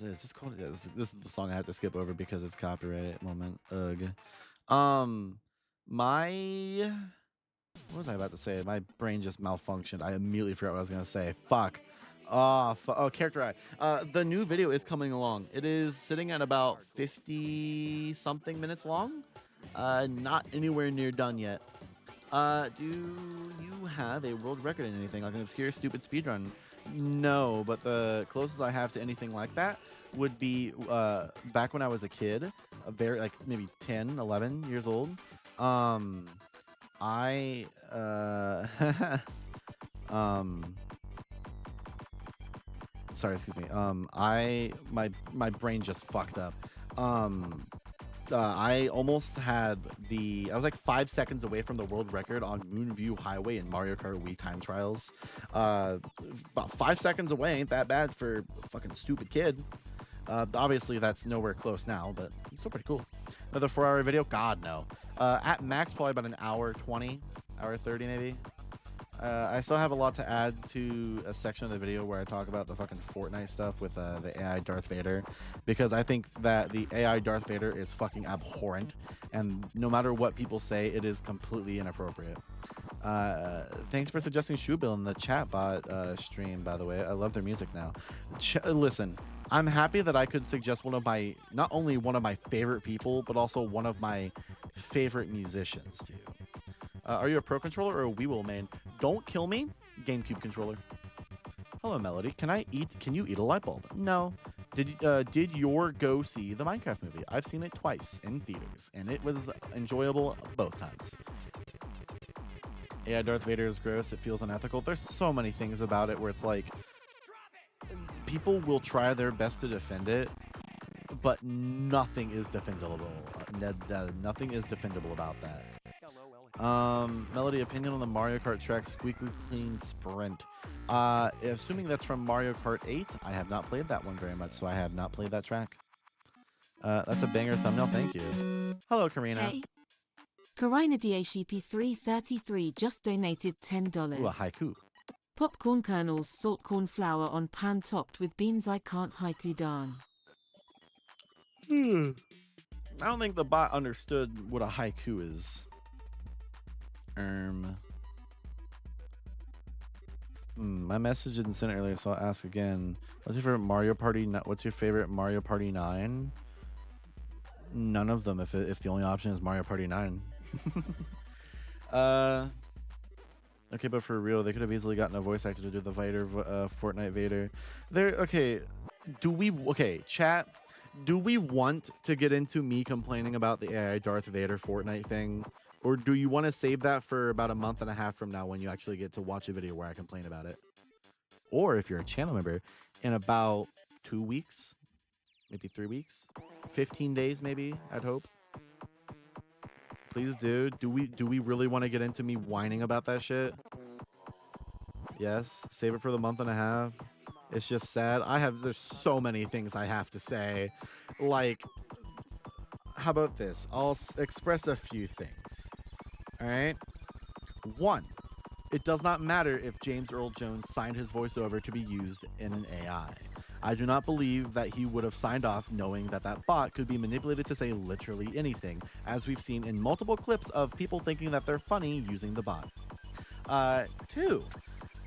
S6: is this called? Yeah, this is the song I had to skip over because it's copyright moment. Ugh. What was I about to say? My brain just malfunctioned. I immediately forgot what I was gonna say. Fuck. Oh, character eye. The new video is coming along. It is sitting at about 50 something minutes long. Not anywhere near done yet. Do you have a world record in anything, like an obscure, stupid speedrun? No, but the closest I have to anything like that would be back when I was a kid, a very like maybe 10, 11 years old. I sorry, excuse me. My brain just fucked up. I almost had I was like 5 seconds away from the world record on Moonview Highway in Mario Kart Wii Time Trials. About 5 seconds away ain't that bad for a fucking stupid kid. Obviously that's nowhere close now, but it's still pretty cool. Another 4-hour video? God, no. At max, probably about an hour 20, hour 30 maybe. I still have a lot to add to a section of the video where I talk about the fucking Fortnite stuff with the AI Darth Vader, because I think that the AI Darth Vader is fucking abhorrent, and no matter what people say, it is completely inappropriate. Thanks for suggesting Shoebill in the chatbot stream, by the way. I love their music now. Listen, I'm happy that I could suggest not only one of my favorite people, but also one of my favorite musicians too. Are you a Pro Controller or a Wii main? Don't kill me, GameCube controller. Hello, Melody. Can you eat a light bulb? No. Did your go see the Minecraft movie? I've seen it twice in theaters, and it was enjoyable both times. Yeah, Darth Vader is gross. It feels unethical. There's so many things about it where it's like people will try their best to defend it, but nothing is defendable. Nothing is defendable about that. Melody, opinion on the Mario Kart track Squeaky Clean Sprint. Assuming that's from Mario Kart 8, I have not played that one very much, so I have not played that track. That's a banger thumbnail, thank you. Hello, Karina.
S7: Hey. Karina DHEP333 just donated $10.
S6: Ooh, a haiku.
S7: Popcorn kernels, salt corn flour on pan topped with beans. I can't haiku darn.
S6: I don't think the bot understood what a haiku is. My message didn't send it earlier, so I'll ask again. What's your favorite Mario Party? What's your favorite Mario Party 9? None of them. If the only option is Mario Party 9. Okay, but for real, they could have easily gotten a voice actor to do the Vader, Fortnite Vader. Chat. Do we want to get into me complaining about the AI Darth Vader Fortnite thing? Or do you want to save that for about a month and a half from now when you actually get to watch a video where I complain about it? Or if you're a channel member, in about 2 weeks, maybe 3 weeks, 15 days maybe, I'd hope. Please do. Do we really want to get into me whining about that shit? Yes, save it for the month and a half. It's just sad. There's so many things I have to say. Like, how about this? I'll express a few things. All right. 1, it does not matter if James Earl Jones signed his voiceover to be used in an AI. I do not believe that he would have signed off knowing that that bot could be manipulated to say literally anything, as we've seen in multiple clips of people thinking that they're funny using the bot. 2,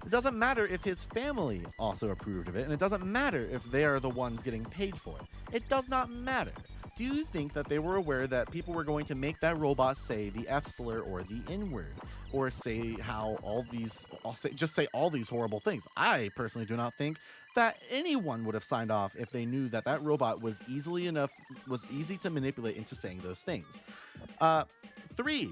S6: it doesn't matter if his family also approved of it, and it doesn't matter if they are the ones getting paid for it. It does not matter. Do you think that they were aware that people were going to make that robot say the F slur or the N word, or say just say all these horrible things? I personally do not think that anyone would have signed off if they knew that that robot was easy to manipulate into saying those things. 3,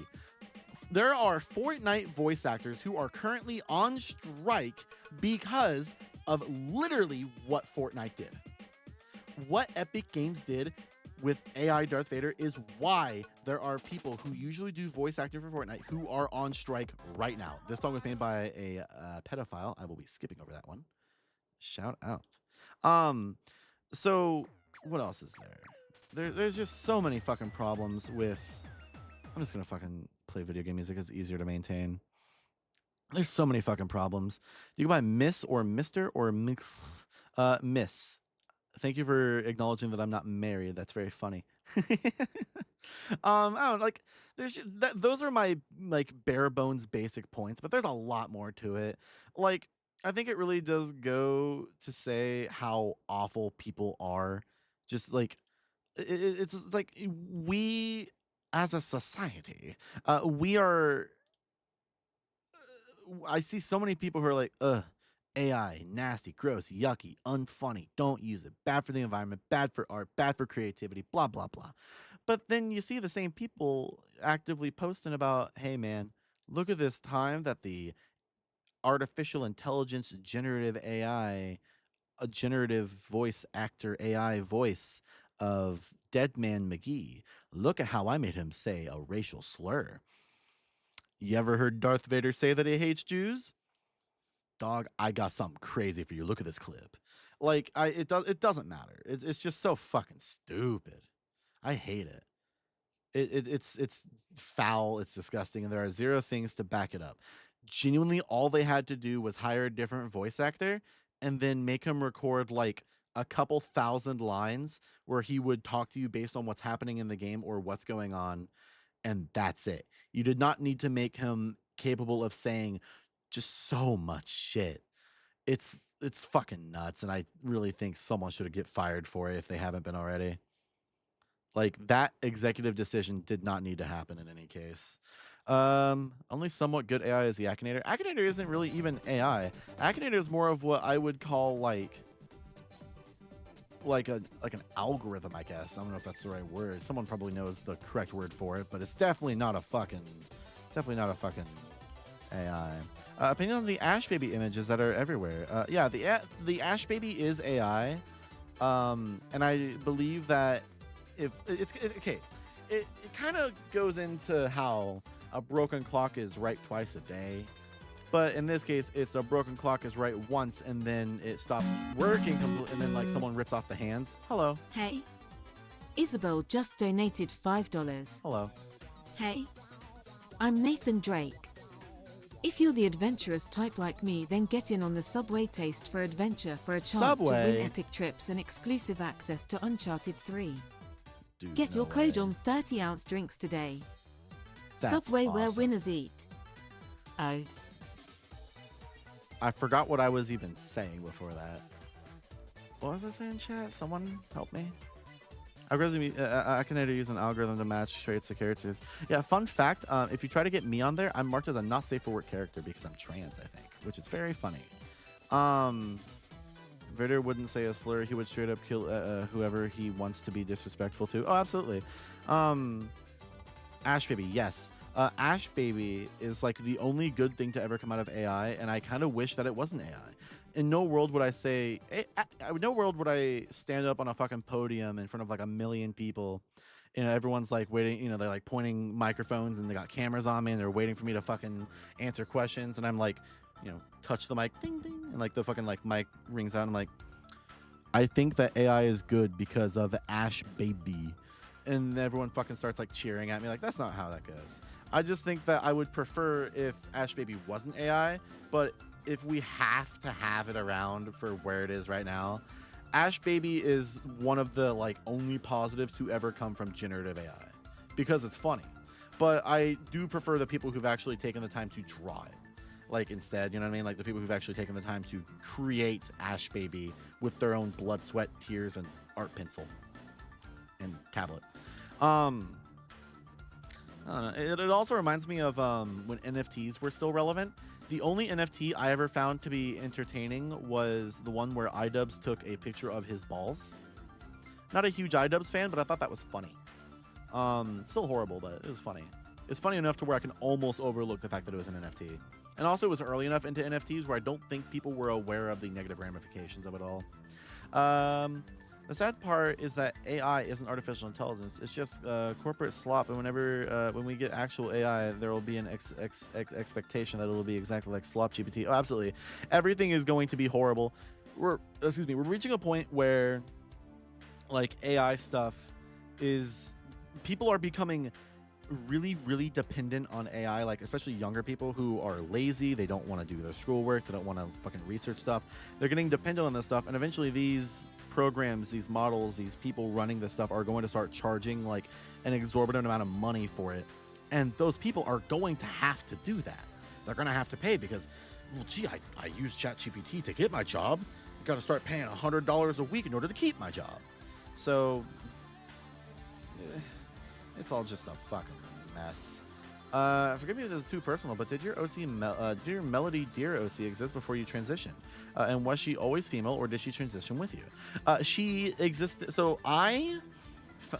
S6: there are Fortnite voice actors who are currently on strike because of literally what Fortnite did. What Epic Games did with AI Darth Vader is why there are people who usually do voice acting for Fortnite who are on strike right now. This song was made by a pedophile. I will be skipping over that one. Shout out. So what else is there? There's just so many fucking problems with. I'm just gonna fucking play video game music. It's easier to maintain. There's so many fucking problems. You can buy Miss or Mr. or Mix. Miss. Thank you for acknowledging that I'm not married. That's very funny. I don't like. Those are my like bare bones basic points, but there's a lot more to it. Like, I think it really does go to say how awful people are. Just like it's like we as a society, we are. I see so many people who are like, ugh, AI, nasty, gross, yucky, unfunny, don't use it, bad for the environment, bad for art, bad for creativity, blah, blah, blah. But then you see the same people actively posting about, hey, man, look at this time that the artificial intelligence generative AI, a generative voice actor AI voice of Deadman McGee. Look at how I made him say a racial slur. You ever heard Darth Vader say that he hates Jews? Dog, I got something crazy for you. Look at this clip. Like, it doesn't matter. It's just so fucking stupid. I hate it. It's foul. It's disgusting, and there are zero things to back it up. Genuinely, all they had to do was hire a different voice actor and then make him record like a couple thousand lines where he would talk to you based on what's happening in the game or what's going on, and that's it. You did not need to make him capable of saying just so much shit. It's fucking nuts, and I really think someone should get fired for it if they haven't been already. Like, that executive decision did not need to happen in any case. Only somewhat good AI is the Akinator. Akinator isn't really even AI. Akinator is more of what I would call like an algorithm, I guess. I don't know if that's the right word. Someone probably knows the correct word for it, but it's definitely not a fucking AI. Opinion on the Ash Baby images that are everywhere. Yeah, the Ash Baby is AI, and I believe that if it's okay, it kind of goes into how a broken clock is right twice a day, but in this case, it's a broken clock is right once and then it stops working, and then like someone rips off the hands. Hello,
S7: Hey. Isabel just donated $5.
S6: hello.
S7: Hey. I'm Nathan Drake. If you're the adventurous type like me, then get in on the Subway Taste for Adventure for a chance to
S6: Subway?
S7: win epic trips and exclusive access to Uncharted 3.
S6: Dude,
S7: Get
S6: no
S7: your code
S6: way.
S7: on 30-ounce drinks today.
S6: That's
S7: Subway where
S6: awesome.
S7: winners eat. Oh.
S6: I forgot what I was even saying before that. What was I saying, chat? Someone help me. Algorithm. I can either use an algorithm to match traits to characters. Yeah. Fun fact: if you try to get me on there, I'm marked as a not safe for work character because I'm trans. I think, which is very funny. Vader wouldn't say a slur. He would straight up kill whoever he wants to be disrespectful to. Oh, absolutely. Ash Baby, yes. Ash Baby is like the only good thing to ever come out of AI, and I kind of wish that it wasn't AI. In no world would I say, no world would I stand up on a fucking podium in front of like 1 million people. You know, everyone's like waiting, you know, they're like pointing microphones and they got cameras on me and they're waiting for me to fucking answer questions. And I'm like, you know, touch the mic, ding, ding. And like the fucking like mic rings out. And I'm like, I think that AI is good because of Ash Baby. And everyone fucking starts like cheering at me. Like, that's not how that goes. I just think that I would prefer if Ash Baby wasn't AI, but if we have to have it around for where it is right now, Ash Baby is one of the like only positives to ever come from generative AI because it's funny. But I do prefer the people who've actually taken the time to draw it. Like instead, you know what I mean? Like the people who've actually taken the time to create Ash Baby with their own blood, sweat, tears, and art pencil and tablet. I don't know. It also reminds me of when NFTs were still relevant. The only NFT I ever found to be entertaining was the one where iDubbbz took a picture of his balls. Not a huge iDubbbz fan, but I thought that was funny. Still horrible, but it was funny. It's funny enough to where I can almost overlook the fact that it was an NFT. And also it was early enough into NFTs where I don't think people were aware of the negative ramifications of it all. The sad part is that AI isn't artificial intelligence. It's just corporate slop. And when we get actual AI, there will be an expectation that it will be exactly like slop GPT. Oh, absolutely. Everything is going to be horrible. We're reaching a point where like AI stuff is, people are becoming really, really dependent on AI, like especially younger people who are lazy. They don't want to do their schoolwork. They don't want to fucking research stuff. They're getting dependent on this stuff. And eventually these programs, these models, these people running this stuff are going to start charging like an exorbitant amount of money for it. And those people are going to have to do that. They're going to have to pay because well, gee, I use ChatGPT to get my job. I got to start paying $100 a week in order to keep my job. So it's all just a fucking mess. Forgive me if this is too personal, but did your did your Melody Deer OC exist before you transitioned? And was she always female, or did she transition with you? She existed. So I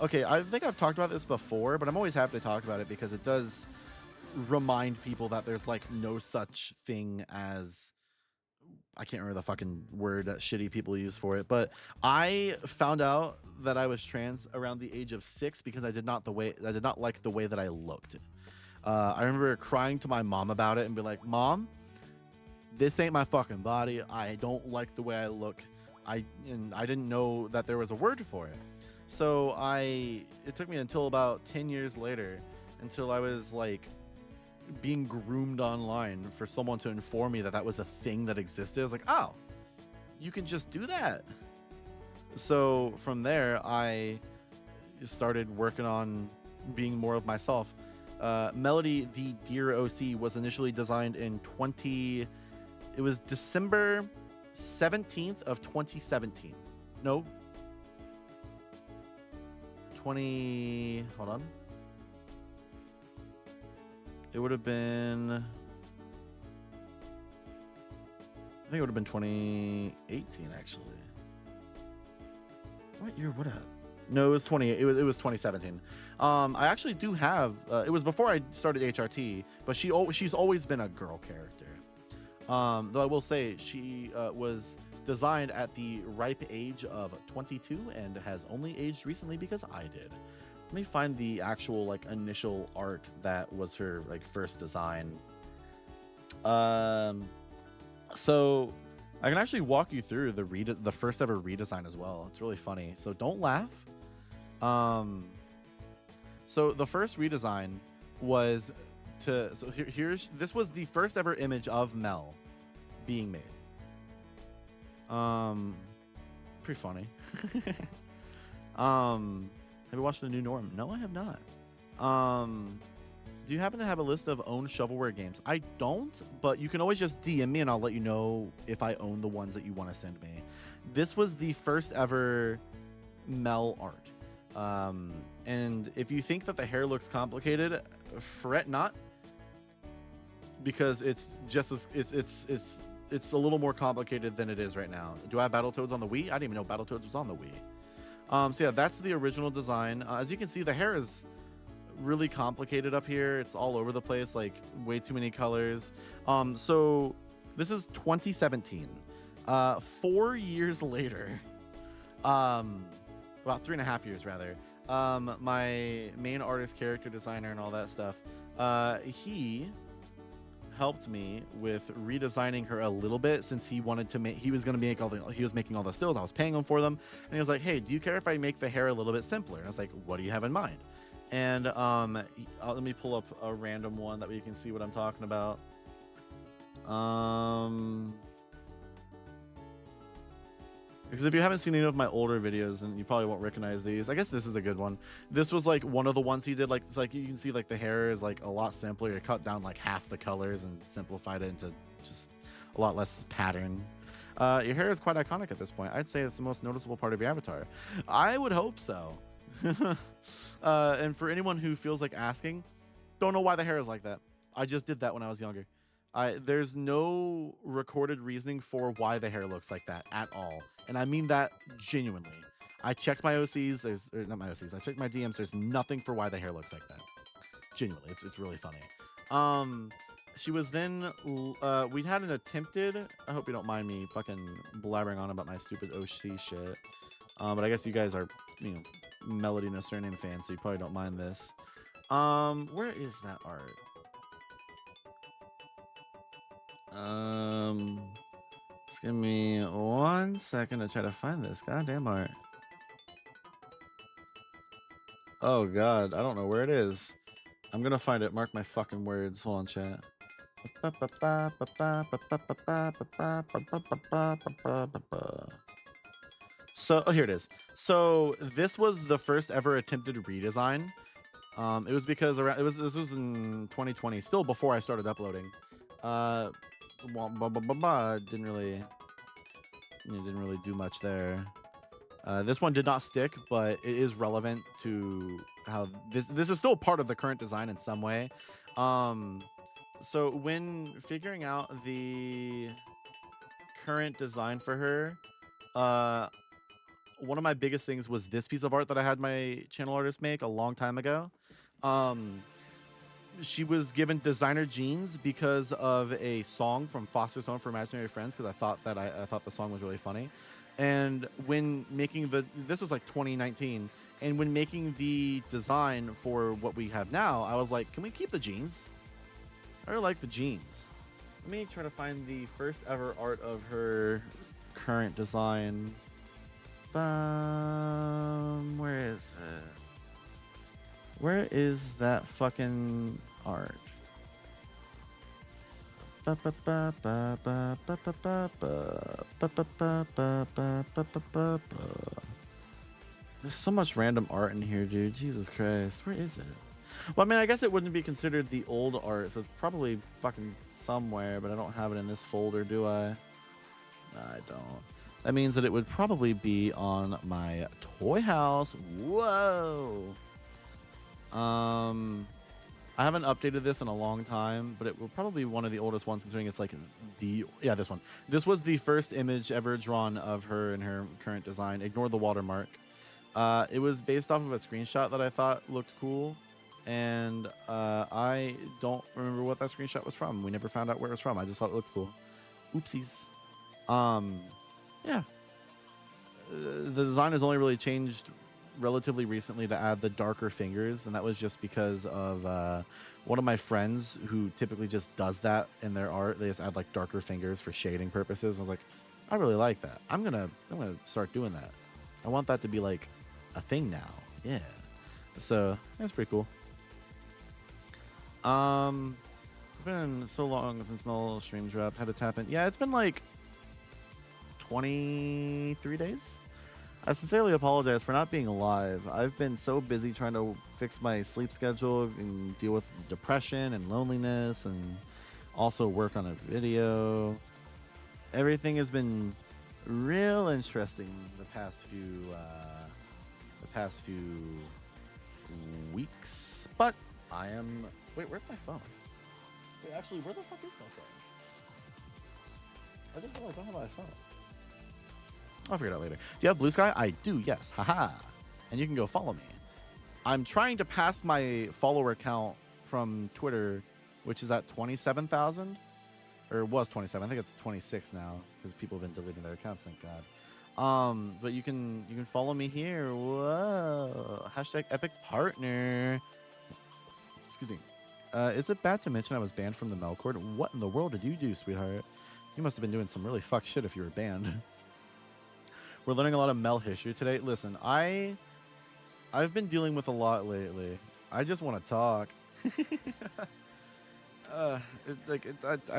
S6: think I've talked about this before, but I'm always happy to talk about it because it does remind people that there's like no such thing as, I can't remember the fucking word that shitty people use for it, but I found out that I was trans around the age of 6 because I did not like the way that I looked. I remember crying to my mom about it and be like, Mom, this ain't my fucking body. I don't like the way I look. I didn't know that there was a word for it. So it took me until about 10 years later until I was like being groomed online for someone to inform me that that was a thing that existed. I was like, oh, you can just do that. So from there, I started working on being more of myself. Melody the Deer OC was initially designed in it was December 17th of 2017. No. Hold on. It would have been, I think it would have been 2018 actually. What year would it? No, it was 2017. I actually do have, it was before I started HRT, but she's always been a girl character. Though I will say she was designed at the ripe age of 22 and has only aged recently because I did. Let me find the actual like initial art that was her like first design. So I can actually walk you through the first ever redesign as well. It's really funny. So don't laugh. So the first redesign was this was the first ever image of Mel being made. Pretty funny. Have you watched The New Norm? No, I have not. Do you happen to have a list of owned shovelware games? I don't, but you can always just DM me and I'll let you know if I own the ones that you want to send me. This was the first ever Mel art. And if you think that the hair looks complicated, fret not, because it's just as it's a little more complicated than it is right now. Do I have Battletoads on the Wii? I didn't even know Battletoads was on the Wii. So yeah, that's the original design. As you can see, the hair is really complicated up here. It's all over the place, like way too many colors. So this is 2017. 4 years later, about 3.5 years rather, my main artist, character designer, and all that stuff, he helped me with redesigning her a little bit, since he wanted to make, he was making all the stills. I was paying him for them, and he was like, hey, do you care if I make the hair a little bit simpler? And I was like, what do you have in mind? And let me pull up a random one that we can see what I'm talking about. Because if you haven't seen any of my older videos, then you probably won't recognize these. I guess this is a good one. This was like one of the ones he did. Like, it's like you can see like the hair is like a lot simpler. He cut down like half the colors and simplified it into just a lot less pattern. Your hair is quite iconic at this point. I'd say it's the most noticeable part of your avatar. I would hope so. And for anyone who feels like asking, don't know why the hair is like that. I just did that when I was younger. There's no recorded reasoning for why the hair looks like that at all. And I mean that genuinely. I checked my OCs, not my OCs, I checked my DMs, there's nothing for why the hair looks like that. Genuinely, it's really funny. She was then, we had an attempted, I hope you don't mind me fucking blabbering on about my stupid OC shit. But I guess you guys are, you know, Melody No Surname fans, so you probably don't mind this. Where is that art? Just give me 1 second to try to find this goddamn art. Oh god, I don't know where it is. I'm gonna find it. Mark my fucking words. Hold on, chat. So, oh, here it is. So this was the first ever attempted redesign. It was because this was in 2020, still before I started uploading. Didn't really, didn't really do much there. This one did not stick, but it is relevant to how this is still part of the current design in some way. So when figuring out the current design for her, one of my biggest things was this piece of art that I had my channel artist make a long time ago. She was given designer jeans because of a song from Foster's Home for Imaginary Friends, because I thought the song was really funny. And when making this was like 2019, and when making the design for what we have now, I was like, can we keep the jeans? I really like the jeans. Let me try to find the first ever art of her current design. Where is it? Where is that fucking art? There's so much random art in here, dude. Jesus Christ. Where is it? Well, I mean, I guess it wouldn't be considered the old art, so it's probably fucking somewhere, but I don't have it in this folder, do I? No, I don't. That means that it would probably be on my toy house. Whoa. I haven't updated this in a long time, but it will probably be one of the oldest ones, considering it's like this one. This was the first image ever drawn of her in her current design. Ignore the watermark. It was based off of a screenshot that I thought looked cool, and I don't remember what that screenshot was from. We never found out where it was from. I just thought it looked cool. Oopsies. Yeah. The design has only really changed relatively recently to add the darker fingers, and that was just because of one of my friends who typically just does that in their art. They just add like darker fingers for shading purposes. I was like, I really like that. I'm gonna start doing that. I want that to be like a thing now. Yeah. So that's pretty cool. It's been so long since Mel stream dropped. Had to tap in. Yeah, it's been like 23 days. I sincerely apologize for not being live. I've been so busy trying to fix my sleep schedule and deal with depression and loneliness, and also work on a video. Everything has been real interesting the past few weeks. But I am. Wait, where's my phone? Wait, actually, where the fuck is my phone? I just realized I don't have my phone. I'll figure it out later. Do you have Blue Sky? I do, yes. Haha. And you can go follow me. I'm trying to pass my follower count from Twitter, which is at 27,000. Or it was 27. I think it's 26 now, because people have been deleting their accounts, thank God. But you can follow me here. Whoa. Hashtag epic partner. Excuse me. Is it bad to mention I was banned from the Melcord? What in the world did you do, sweetheart? You must have been doing some really fucked shit if you were banned. We're learning a lot of Mel history today. Listen, I've been dealing with a lot lately. I just want to talk. I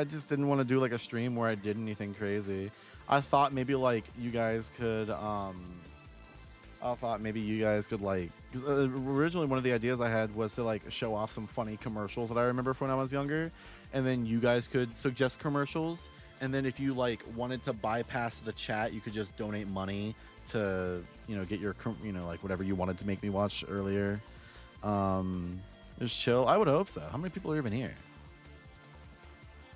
S6: just didn't want to do like a stream where I did anything crazy. I thought maybe like you guys could like, because originally one of the ideas I had was to like show off some funny commercials that I remember from when I was younger, and then you guys could suggest commercials. And then if you like wanted to bypass the chat, you could just donate money to, get your, like whatever you wanted to make me watch earlier. Just chill. I would hope so. How many people are even here?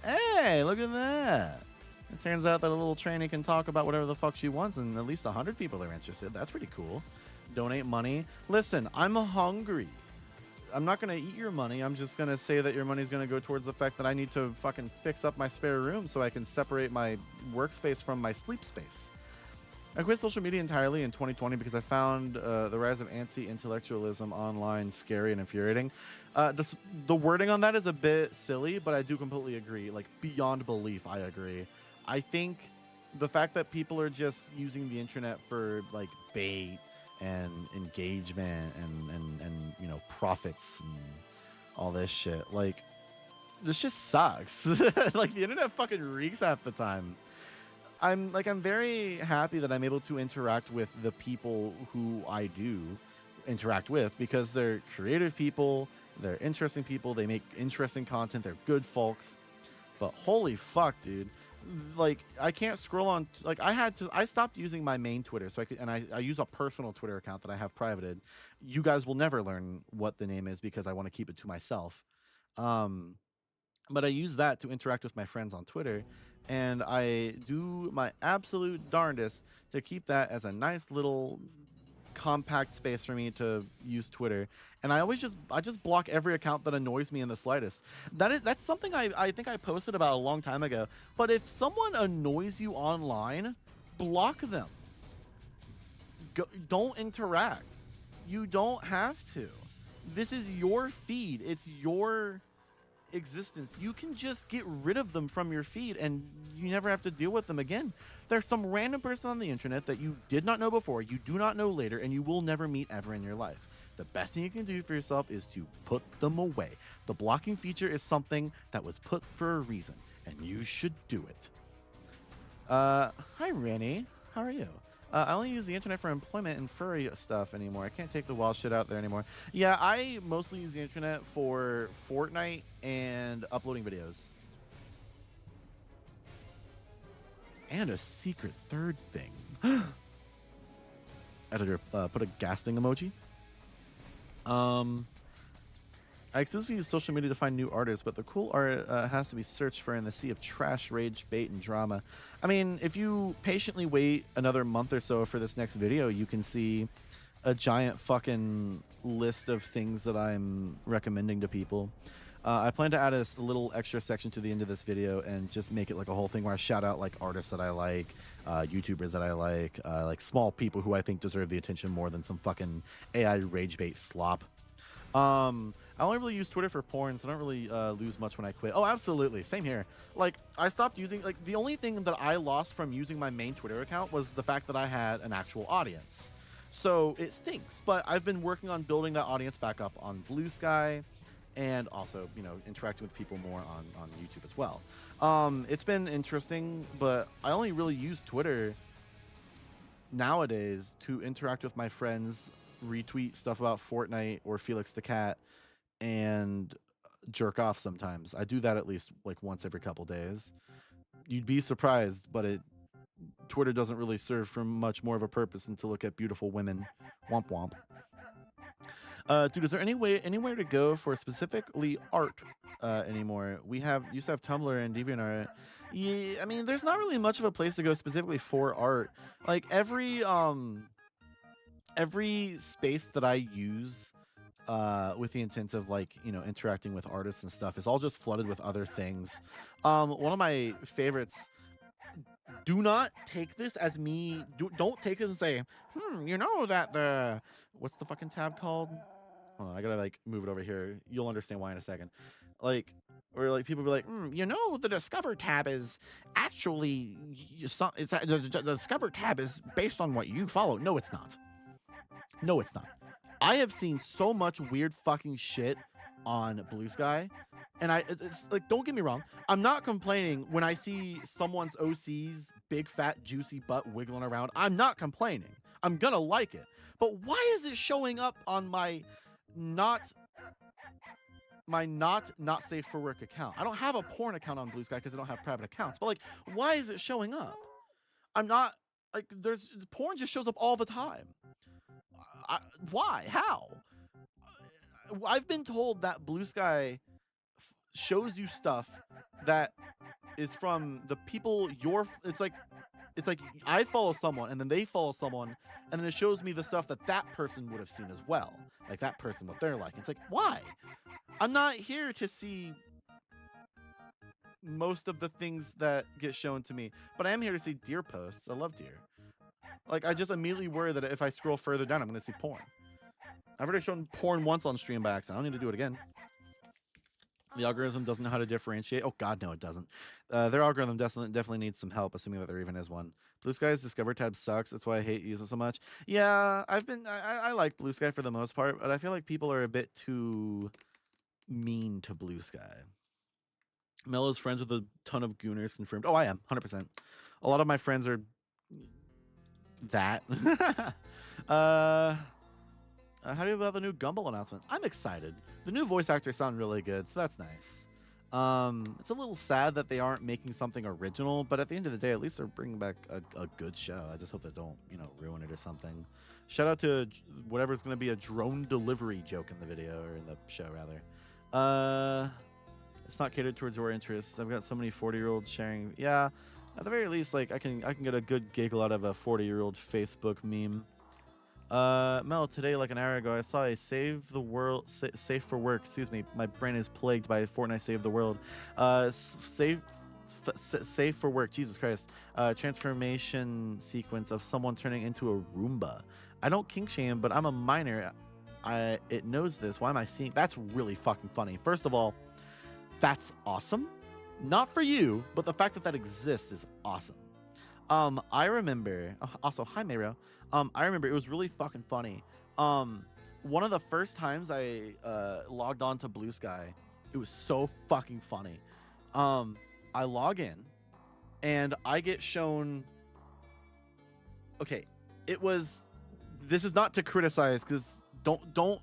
S6: Hey, look at that. It turns out that a little tranny can talk about whatever the fuck she wants, and at least 100 people are interested. That's pretty cool. Donate money. Listen, I'm hungry. I'm not going to eat your money. I'm just going to say that your money is going to go towards the fact that I need to fucking fix up my spare room so I can separate my workspace from my sleep space. I quit social media entirely in 2020 because I found the rise of anti-intellectualism online scary and infuriating. The wording on that is a bit silly, but I do completely agree. Like, beyond belief, I agree. I think the fact that people are just using the internet for, like, bait and engagement and profits and all this shit, like, this just sucks. Like, the internet fucking reeks half the time. I'm very happy that I'm able to interact with the people who I do interact with, because they're creative people, they're interesting people, they make interesting content, they're good folks. But holy fuck, dude. Like, I can't scroll on, like, I stopped using my main Twitter, so I use a personal Twitter account that I have privated. You guys will never learn what the name is because I want to keep it to myself. But I use that to interact with my friends on Twitter, and I do my absolute darndest to keep that as a nice little compact space for me to use Twitter. And I just block every account that annoys me in the slightest. That's something I think I posted about a long time ago. But if someone annoys you online, block them. Don't interact. You don't have to. This is your feed. It's your existence. You can just get rid of them from your feed and you never have to deal with them again. There's some random person on the internet that you did not know before, you do not know later, and you will never meet ever in your life. The best thing you can do for yourself is to put them away. The blocking feature is something that was put for a reason, and you should do it. Hi Rennie, how are you? I only use the internet for employment and furry stuff anymore. I can't take the wild shit out there anymore. Yeah, I mostly use the internet for Fortnite and uploading videos. And a secret third thing. Editor, put a gasping emoji. I exclusively use social media to find new artists, but the cool art has to be searched for in the sea of trash, rage, bait, and drama. I mean, if you patiently wait another month or so for this next video, you can see a giant fucking list of things that I'm recommending to people. I plan to add a little extra section to the end of this video and just make it like a whole thing where I shout out like artists that I like, YouTubers that I like small people who I think deserve the attention more than some fucking AI rage bait slop. I only really use Twitter for porn, so I don't really lose much when I quit. Oh, absolutely. Same here. Like, I stopped using, like, the only thing that I lost from using my main Twitter account was the fact that I had an actual audience. So it stinks, but I've been working on building that audience back up on Blue Sky and also, you know, interacting with people more on YouTube as well. It's been interesting, but I only really use Twitter nowadays to interact with my friends, retweet stuff about Fortnite or Felix the Cat, and jerk off sometimes. I do that at least like once every couple days. You'd be surprised, but Twitter doesn't really serve for much more of a purpose than to look at beautiful women. Womp womp. Dude, is there anywhere to go for specifically art anymore? We used to have Tumblr and DeviantArt. Yeah, I mean, there's not really much of a place to go specifically for art. Like every space that I use with the intent of, like, you know, interacting with artists and stuff is all just flooded with other things. One of my favorites, do not take this as me, don't take this and say, you know that what's the fucking tab called? Hold on, I gotta like move it over here. You'll understand why in a second. Like, or like people be like, you know, the Discover tab is actually, the Discover tab is based on what you follow. No, it's not. No, it's not. I have seen so much weird fucking shit on Blue Sky, and it's like, don't get me wrong, I'm not complaining when I see someone's OC's big fat juicy butt wiggling around. I'm not complaining. I'm gonna like it. But why is it showing up on my not safe for work account? I don't have a porn account on Blue Sky because I don't have private accounts. But like, why is it showing up? I'm not like, there's porn just shows up all the time. Why? How? I've been told that Blue Sky shows you stuff that is from the people it's like I follow someone and then they follow someone and then it shows me the stuff that person would have seen as well. Like that person, what they're like. It's like, why? I'm not here to see most of the things that get shown to me, but I am here to see deer posts. I love deer. Like, I just immediately worry that if I scroll further down, I'm going to see porn. I've already shown porn once on stream by accident. I don't need to do it again. The algorithm doesn't know how to differentiate. Oh, God, no, it doesn't. Their algorithm definitely needs some help, assuming that there even is one. Blue Sky's Discover tab sucks. That's why I hate using it so much. Yeah, I like Blue Sky for the most part, but I feel like people are a bit too mean to Blue Sky. Mello's friends with a ton of gooners confirmed. Oh, I am, 100%. A lot of my friends are that. How do you about the new Gumball announcement? I'm excited. The new voice actors sound really good, so that's nice. It's a little sad that they aren't making something original, but at the end of the day, at least they're bringing back a good show. I just hope they don't, ruin it or something. Shout out to whatever's going to be a drone delivery joke in the video, or in the show, rather. It's not catered towards your interests. I've got so many 40-year-olds sharing. Yeah, at the very least, like I can get a good giggle out of a 40-year-old Facebook meme. Mel, today, like an hour ago, I saw a Save the World, Safe for Work. Excuse me, my brain is plagued by Fortnite Save the World. Safe for Work. Jesus Christ. Transformation sequence of someone turning into a Roomba. I don't kink shame, but I'm a minor. It knows this. Why am I seeing? That's really fucking funny. First of all, that's awesome. Not for you, but the fact that that exists is awesome. I remember. Also, hi Mayro. I remember it was really fucking funny. One of the first times I logged on to Blue Sky, it was so fucking funny. I log in, and I get shown. Okay, this is not to criticize, because don't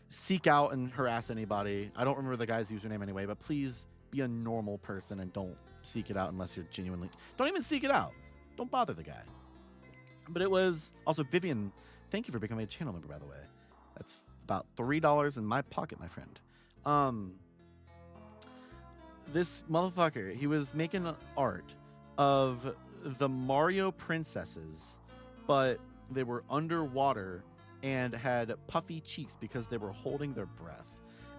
S6: seek out and harass anybody. I don't remember the guy's username anyway, but please be a normal person and don't seek it out unless you're genuinely. Don't even seek it out. Don't bother the guy. But it was also Vivian. Thank you for becoming a channel member, by the way. That's about $3 in my pocket, my friend. This motherfucker, he was making art of the Mario princesses, but they were underwater and had puffy cheeks because they were holding their breath.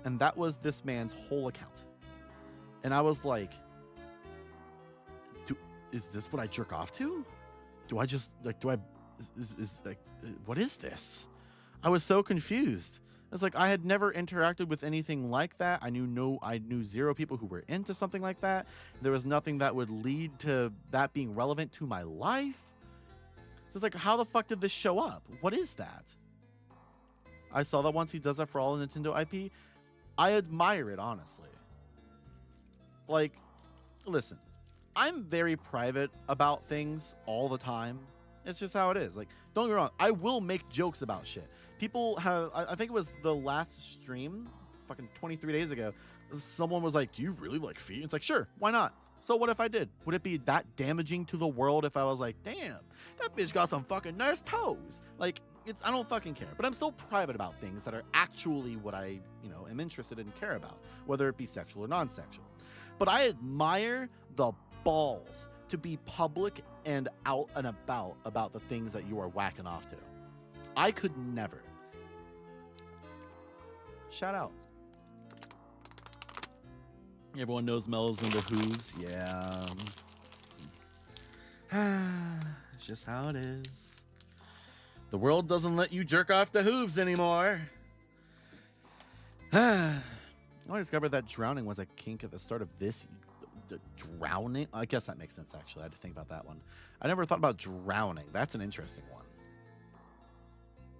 S6: And that was this man's whole account. And I was like, is this what I jerk off to? What is this? I was so confused. It's like I had never interacted with anything like that. I knew zero people who were into something like that. There was nothing that would lead to that being relevant to my life. So it's like, how the fuck did this show up? What is that? I saw that once. He does that for all Nintendo IP. I admire it, honestly. Like, listen, I'm very private about things all the time. It's just how it is. Like, don't get me wrong, I will make jokes about shit. People have, I think it was the last stream, fucking 23 days ago, someone was like, do you really like feet? It's like, sure, why not? So what if I did? Would it be that damaging to the world if I was like, damn, that bitch got some fucking nice toes? Like, I don't fucking care. But I'm still private about things that are actually what I, am interested in and care about, whether it be sexual or non-sexual. But I admire the balls to be public and out and about the things that you are whacking off to. I could never. Shout out. Everyone knows Mel's into hooves. Yeah. It's just how it is. The world doesn't let you jerk off to hooves anymore. I discovered that drowning was a kink at the start of this. Drowning? I guess that makes sense, actually. I had to think about that one. I never thought about drowning. That's an interesting one.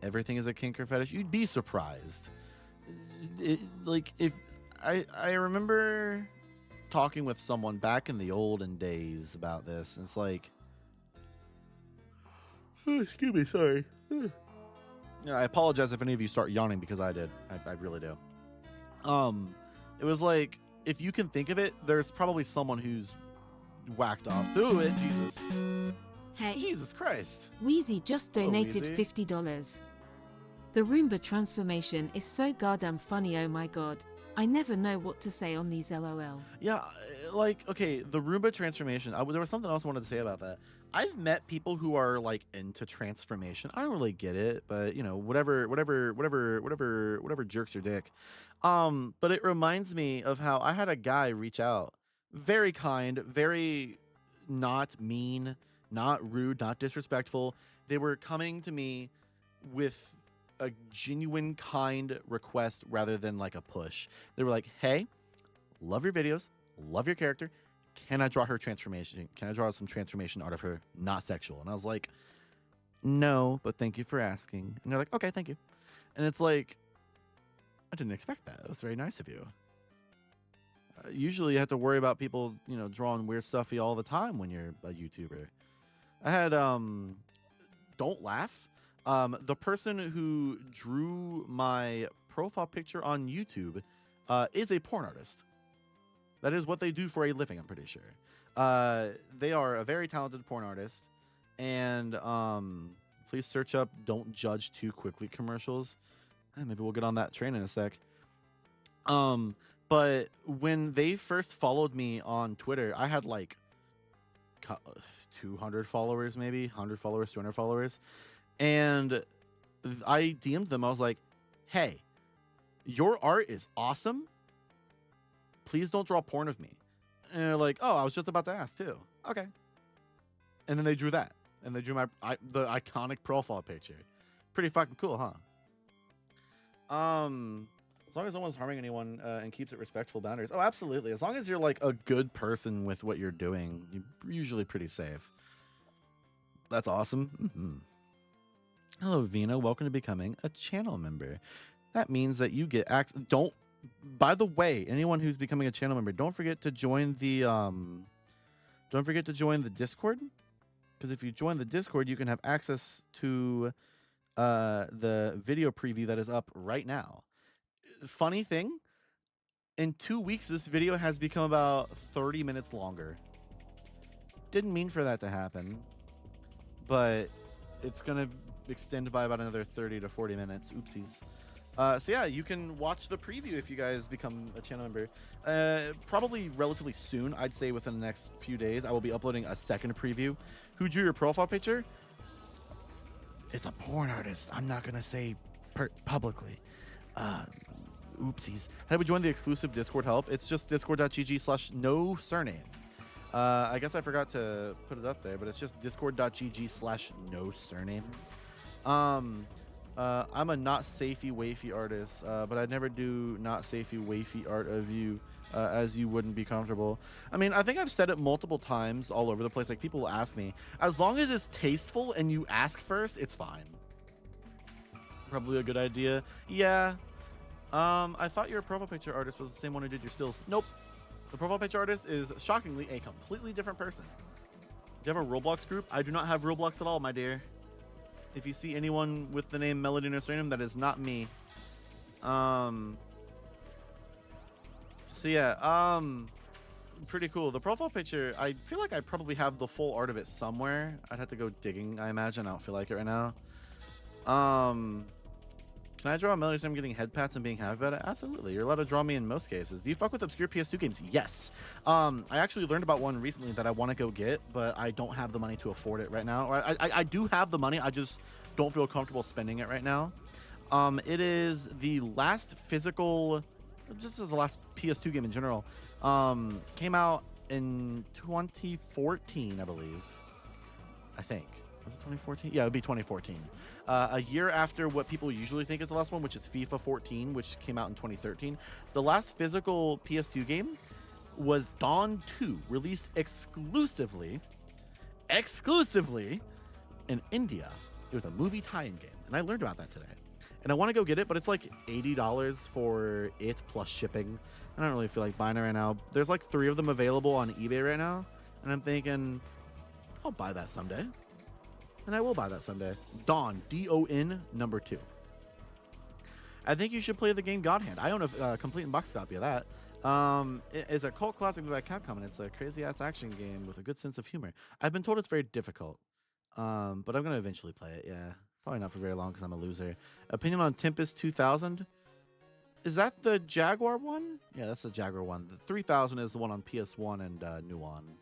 S6: Everything is a kink or fetish? You'd be surprised. If I remember talking with someone back in the olden days about this. And it's like, excuse me, sorry. I apologize if any of you start yawning, because I did. I really do. It was like, if you can think of it, there's probably someone who's whacked off through it. Jesus.
S7: Hey,
S6: Jesus Christ.
S7: Wheezy just donated
S6: Wheezy.
S7: $50. The Roomba transformation is so goddamn funny, oh my god. I never know what to say on these LOL.
S6: Yeah, like, okay, the Roomba transformation. There was something else I wanted to say about that. I've met people who are like into transformation. I don't really get it, but whatever jerks your dick. But it reminds me of how I had a guy reach out, very kind, very not mean, not rude, not disrespectful. They were coming to me with a genuine kind request rather than like a push. They were like, hey, love your videos, love your character. Can I draw her transformation? Can I draw some transformation art of her, not sexual? And I was like, no, but thank you for asking. And they're like, okay, thank you. And it's like, I didn't expect that. It was very nice of you. Usually you have to worry about people, drawing weird stuff all the time when you're a YouTuber. I had, don't laugh. The person who drew my profile picture on YouTube is a porn artist. That is what they do for a living, I'm pretty sure. They are a very talented porn artist. And please search up Don't Judge Too Quickly commercials. Maybe we'll get on that train in a sec. But when they first followed me on Twitter, I had like 200 followers, maybe 100 followers, 200 followers. And I DM'd them. I was like, hey, your art is awesome. Please don't draw porn of me. And they're like, oh, I was just about to ask too. Okay. And then they drew that. And they drew the iconic profile picture. Pretty fucking cool, huh? As long as no one's harming anyone and keeps it respectful boundaries. Oh, absolutely. As long as you're like a good person with what you're doing, you're usually pretty safe. That's awesome. Mm-hmm. Hello, Vina. Welcome to becoming a channel member. That means that you get access. By the way, anyone who's becoming a channel member, don't forget to join the Discord. Because if you join the Discord, you can have access to the video preview that is up right now. Funny thing, in 2 weeks, this video has become about 30 minutes longer. Didn't mean for that to happen, but it's going to extend by about another 30 to 40 minutes. Oopsies. So yeah, you can watch the preview if you guys become a channel member. Probably relatively soon, I'd say within the next few days, I will be uploading a second preview. Who drew your profile picture? It's a porn artist. I'm not going to say publicly. Oopsies. How do we join the exclusive Discord help? It's just discord.gg/no-surname. I guess I forgot to put it up there, but it's just discord.gg/no-surname. I'm a not safey wafy artist, but I'd never do not safey wafy art of you as you wouldn't be comfortable. I mean, I think I've said it multiple times all over the place. Like, people ask me, as long as it's tasteful and you ask first, it's fine. Probably a good idea. Yeah. I thought your profile picture artist was the same one who did your stills. Nope. The profile picture artist is shockingly a completely different person. Do you have a Roblox group? I do not have Roblox at all, my dear. If you see anyone with the name Melody Nursery, that is not me. So yeah, pretty cool. The profile picture, I feel like I probably have the full art of it somewhere. I'd have to go digging, I imagine. I don't feel like it right now. Can I draw a Melody Nursery getting head pats and being happy about it? Absolutely. You're allowed to draw me in most cases. Do you fuck with obscure PS2 games? Yes. I actually learned about one recently that I want to go get, but I don't have the money to afford it right now. Or I do have the money. I just don't feel comfortable spending it right now. It is the last physical, just as the last PS2 game in general. Came out in 2014, I believe. I think. Was it 2014? Yeah, it would be 2014. A year after what people usually think is the last one, which is FIFA 14, which came out in 2013. The last physical PS2 game was Dawn 2, released exclusively in India. It was a movie tie-in game, and I learned about that today. And I want to go get it, but it's like $80 for it plus shipping. I don't really feel like buying it right now. There's like 3 of them available on eBay right now, and I'm thinking I'll buy that someday. And I will buy that someday. Dawn, D-O-N, number 2. I think you should play the game God Hand. I own a complete box copy of that. It is a cult classic by Capcom, and it's a crazy-ass action game with a good sense of humor. I've been told it's very difficult, but I'm going to eventually play it, yeah. Probably not for very long because I'm a loser. Opinion on Tempest 2000? Is that the Jaguar one? Yeah, that's the Jaguar one. The 3000 is the one on PS1 and Nuon.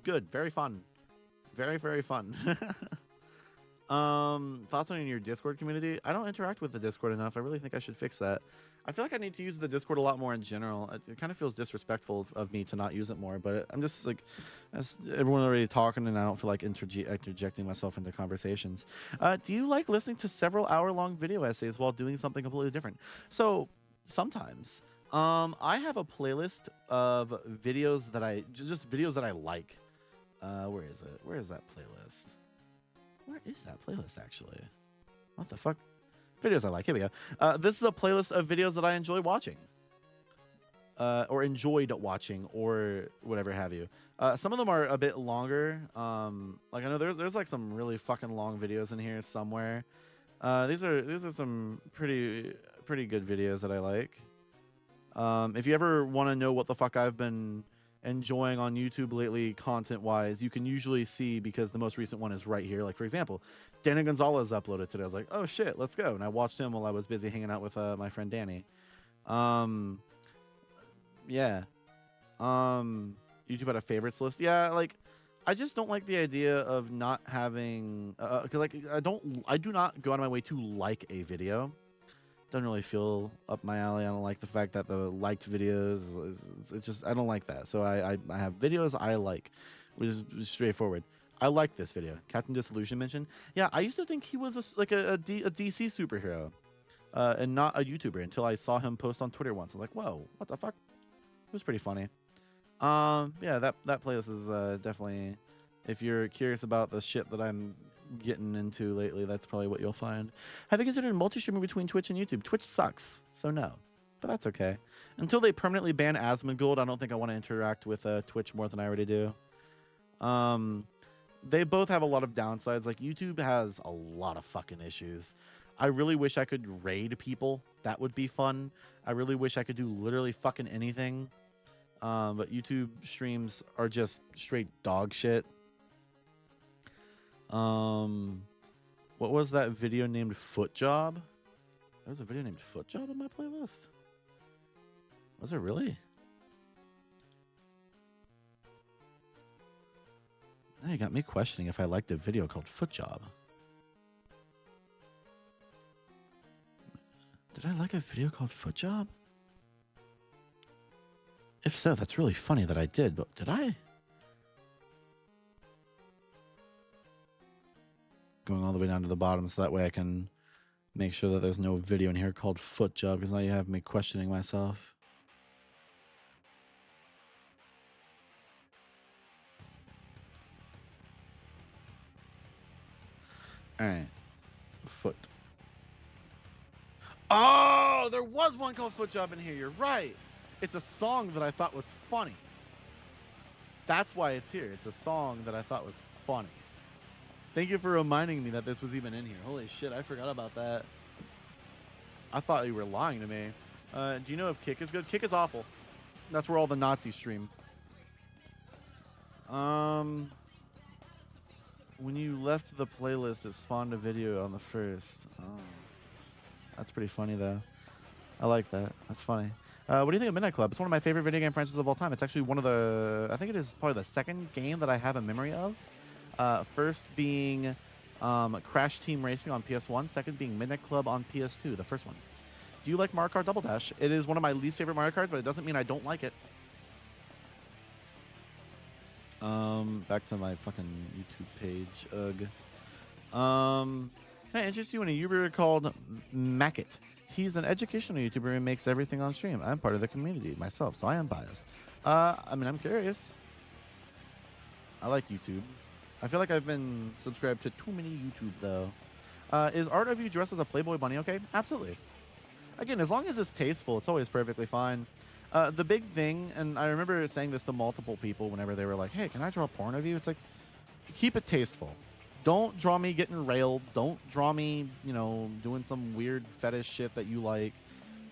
S6: Good. Very fun. Very, very fun. Thoughts on your Discord community? I don't interact with the Discord enough. I really think I should fix that. I feel like I need to use the Discord a lot more in general. It kind of feels disrespectful of me to not use it more, but I'm just like, as everyone already talking, and I don't feel like interjecting myself into conversations. Do you like listening to several hour-long video essays while doing something completely different? So sometimes. I have a playlist of videos that just videos that I like. Where is it? Where is that playlist? Where is that playlist, actually? What the fuck? Videos I like. Here we go. This is a playlist of videos that I enjoy watching. Or enjoyed watching, or whatever have you. Some of them are a bit longer. Like I know there's like some really fucking long videos in here somewhere. These are some pretty good videos that I like. If you ever want to know what the fuck I've been enjoying on YouTube lately, content-wise, you can usually see because the most recent one is right here. Like, for example, Danny Gonzalez uploaded today. I was like, oh shit, let's go. And I watched him while I was busy hanging out with my friend Danny. Yeah. YouTube had a favorites list. Yeah, like, I just don't like the idea of not having, cause like I do not go out of my way to like a video. Doesn't really feel up my alley. I don't like the fact that the liked videos, it's just, I don't like that. So I have videos I like, which is straightforward. I like this video. Captain Disillusion mentioned. Yeah, I used to think he was a DC superhero, and not a YouTuber until I saw him post on Twitter once. I was like, whoa, what the fuck? It was pretty funny. Yeah, that playlist is definitely, if you're curious about the shit that I'm getting into lately, that's probably what you'll find. Have you considered multi-streaming between Twitch and YouTube? Twitch sucks, so no, but that's okay. Until they permanently ban Asmongold, I don't think I want to interact with Twitch more than I already do. They both have a lot of downsides. Like, YouTube has a lot of fucking issues. I really wish I could raid people. That would be fun. I really wish I could do literally fucking anything. But YouTube streams are just straight dog shit. What was that video named Foot Job? There was a video named Foot Job on my playlist. Was there really? Now you got me questioning if I liked a video called Foot Job. Did I like a video called Foot Job? If so, that's really funny that I did, but did I? Going all the way down to the bottom so that way I can make sure that there's no video in here called Foot Job, because now you have me questioning myself. Alright. Foot. Oh, there was one called Foot Job in here. You're right. It's a song that I thought was funny. That's why it's here. It's a song that I thought was funny. Thank you for reminding me that this was even in here. Holy shit, I forgot about that. I thought you were lying to me. Do you know if Kick is good? Kick is awful. That's where all the Nazis stream. When you left the playlist, it spawned a video on the first. Oh. That's pretty funny, though. I like that. That's funny. What do you think of Midnight Club? It's one of my favorite video game franchises of all time. It's actually one of the... I think it is probably the second game that I have a memory of. First being Crash Team Racing on PS1. Second being Midnight Club on PS2, the first one. Do you like Mario Kart Double Dash? It is one of my least favorite Mario Karts, but it doesn't mean I don't like it. Back to my fucking YouTube page. Ugh. Can I interest you in a YouTuber called Mackett? He's an educational YouTuber and makes everything on stream. I'm part of the community myself, so I am biased. I mean, I'm curious. I like YouTube. I feel like I've been subscribed to too many YouTube, though. Is Art of You dressed as a Playboy bunny okay? Absolutely. Again, as long as it's tasteful, it's always perfectly fine. The big thing, and I remember saying this to multiple people whenever they were like, hey, can I draw porn of you? It's like, keep it tasteful. Don't draw me getting railed. Don't draw me, you know, doing some weird fetish shit that you like.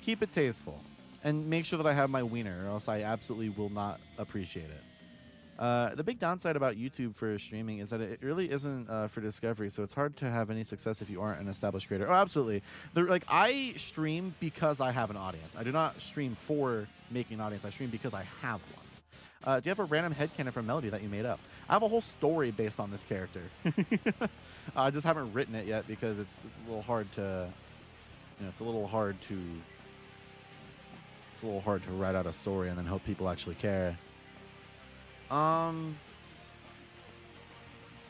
S6: Keep it tasteful. And make sure that I have my wiener, or else I absolutely will not appreciate it. The big downside about YouTube for streaming is that it really isn't for discovery, so it's hard to have any success if you aren't an established creator. Oh, absolutely. Like, I stream because I have an audience. I do not stream for making an audience. I stream because I have one. Do you have a random headcanon from Melody that you made up? I have a whole story based on this character. I just haven't written it yet because it's a little hard to, you know, it's a little hard to write out a story and then hope people actually care.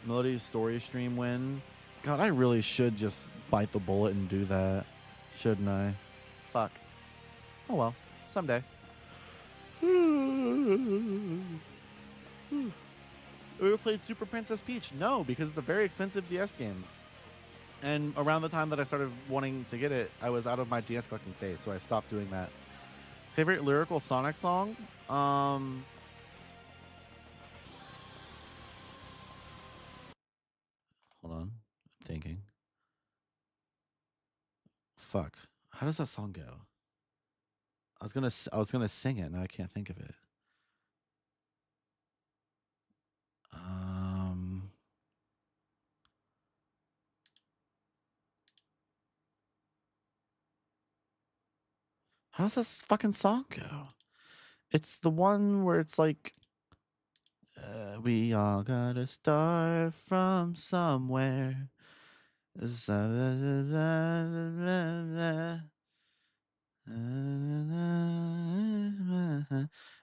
S6: Melody's story stream win. God, I really should just bite the bullet and do that, shouldn't I? Fuck. Oh well, someday. Ever played Super Princess Peach? No, because it's a very expensive DS game. And around the time that I started wanting to get it, I was out of my DS collecting phase, so I stopped doing that. Favorite lyrical Sonic song? Hold on. I'm thinking. Fuck. How does that song go? I was gonna sing it. Now I can't think of it. How does this fucking song go? It's the one where it's like, we all gotta start from somewhere. And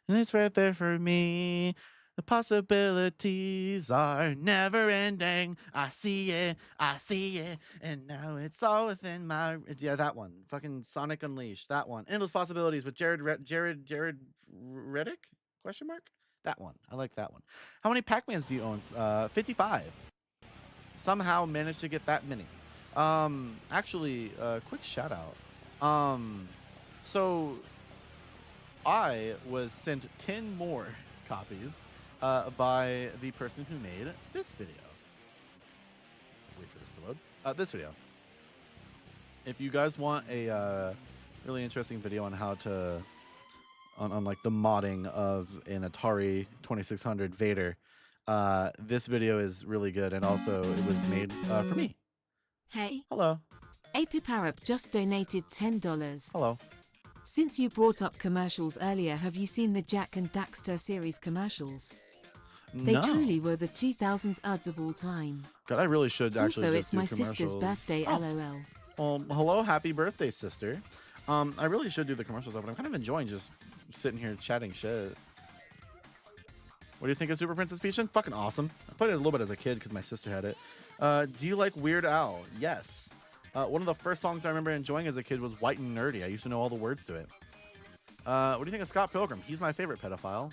S6: it's right there for me. The possibilities are never ending. I see it, and now it's all within my. Yeah, that one. Fucking Sonic Unleashed. That one. Endless Possibilities with Jared Reddick? Question mark. That one. I like that one. How many Pac-Mans do you own? 55. Somehow managed to get that many. Actually, quick shout out. So I was sent 10 more copies by the person who made this video. Wait for this to load. This video. If you guys want a really interesting video on how to on like the modding of an Atari 2600 Vader, this video is really good, and also it was made for me.
S7: Hey,
S6: Hello.
S7: Apiparap just donated $10.
S6: Hello.
S7: Since you brought up commercials earlier, have you seen the Jack and Daxter series commercials? They
S6: No.
S7: truly were the 2000s odds of all time.
S6: God, I really should actually
S7: Also,
S6: just
S7: it's my
S6: do
S7: sister's
S6: commercials.
S7: birthday,
S6: Oh.
S7: lol.
S6: Well, hello, happy birthday, sister. I really should do the commercials, but I'm kind of enjoying just sitting here chatting shit. What do you think of Super Princess Peach? Fucking awesome. I played it a little bit as a kid because my sister had it. Do you like Weird Al? Yes. One of the first songs I remember enjoying as a kid was White and Nerdy. I used to know all the words to it. What do you think of Scott Pilgrim? He's my favorite pedophile.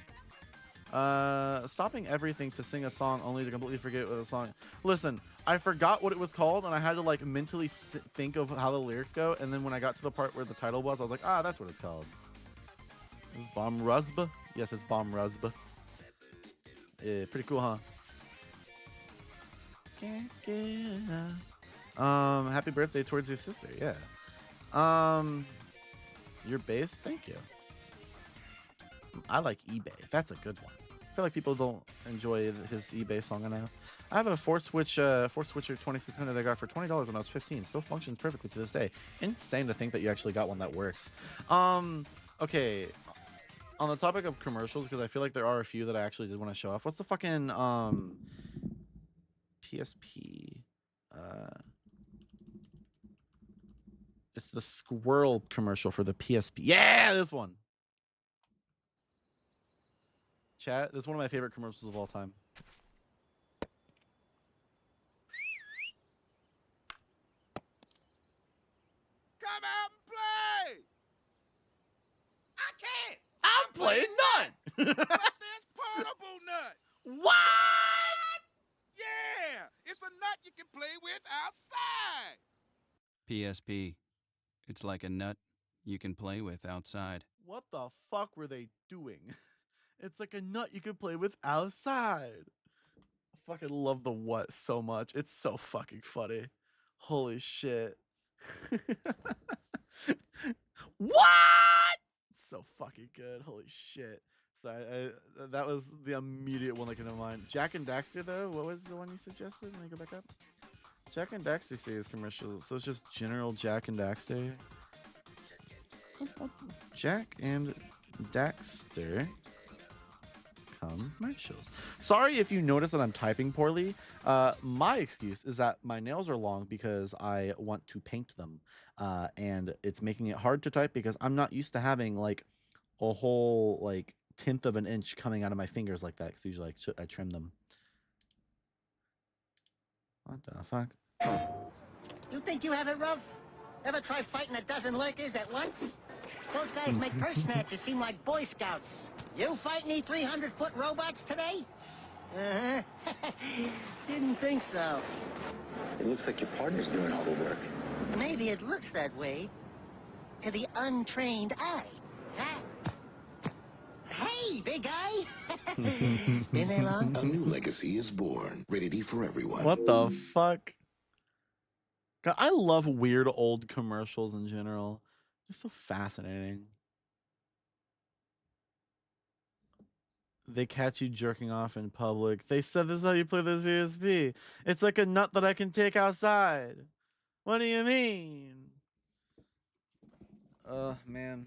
S6: Stopping everything to sing a song only to completely forget what the song. Listen, I forgot what it was called, and I had to like mentally think of how the lyrics go. And then when I got to the part where the title was, I was like, ah, that's what it's called. This is Bomb Rusba. Yes, it's Bomb Rusba. Yeah, pretty cool, huh? Happy birthday towards your sister. Yeah. You're based. Thank you. I like eBay. That's a good one. I feel like people don't enjoy his eBay song enough. I have a Force Switcher 2600 I got for $20 when I was 15. Still functions perfectly to this day. Insane to think that you actually got one that works. Okay. On the topic of commercials, because I feel like there are a few that I actually did want to show off. What's the fucking PSP? It's the squirrel commercial for the PSP. Yeah, this one. Chat, this is one of my favorite commercials of all time.
S4: Come out and play! I can't!
S6: I'm playing Nut!
S4: But there's portable nut!
S6: What?
S4: Yeah! It's a nut you can play with outside!
S8: PSP. It's like a nut you can play with outside.
S6: What the fuck were they doing? It's like a nut you could play with outside. I fucking love the what so much. It's so fucking funny. Holy shit. What? So fucking good. Holy shit. Sorry, that was the immediate one that came to mind. Jack and Daxter, though, what was the one you suggested? Let me go back up. Jack and Daxter series commercials. So it's just general Jack and Daxter. Jack and Daxter commercials. Sorry if you notice that I'm typing poorly. My excuse is that my nails are long because I want to paint them. And it's making it hard to type because I'm not used to having like a whole like 1/10 of an inch coming out of my fingers like that, because usually I trim them. What the fuck?
S1: You think you have it rough? Ever try fighting a dozen lurkers at once? Those guys make purse snatchers seem like Boy Scouts. You fight any 300-foot robots today? Uh-huh. Didn't think so.
S9: It looks like your partner's doing all the work.
S1: Maybe it looks that way to the untrained eye. Huh? Hey, big guy! Been there long?
S10: A new legacy is born, ready for everyone.
S6: What the fuck? God, I love weird old commercials in general. They're so fascinating. They catch you jerking off in public. They said this is how you play this VSP. It's like a nut that I can take outside. What do you mean? Man.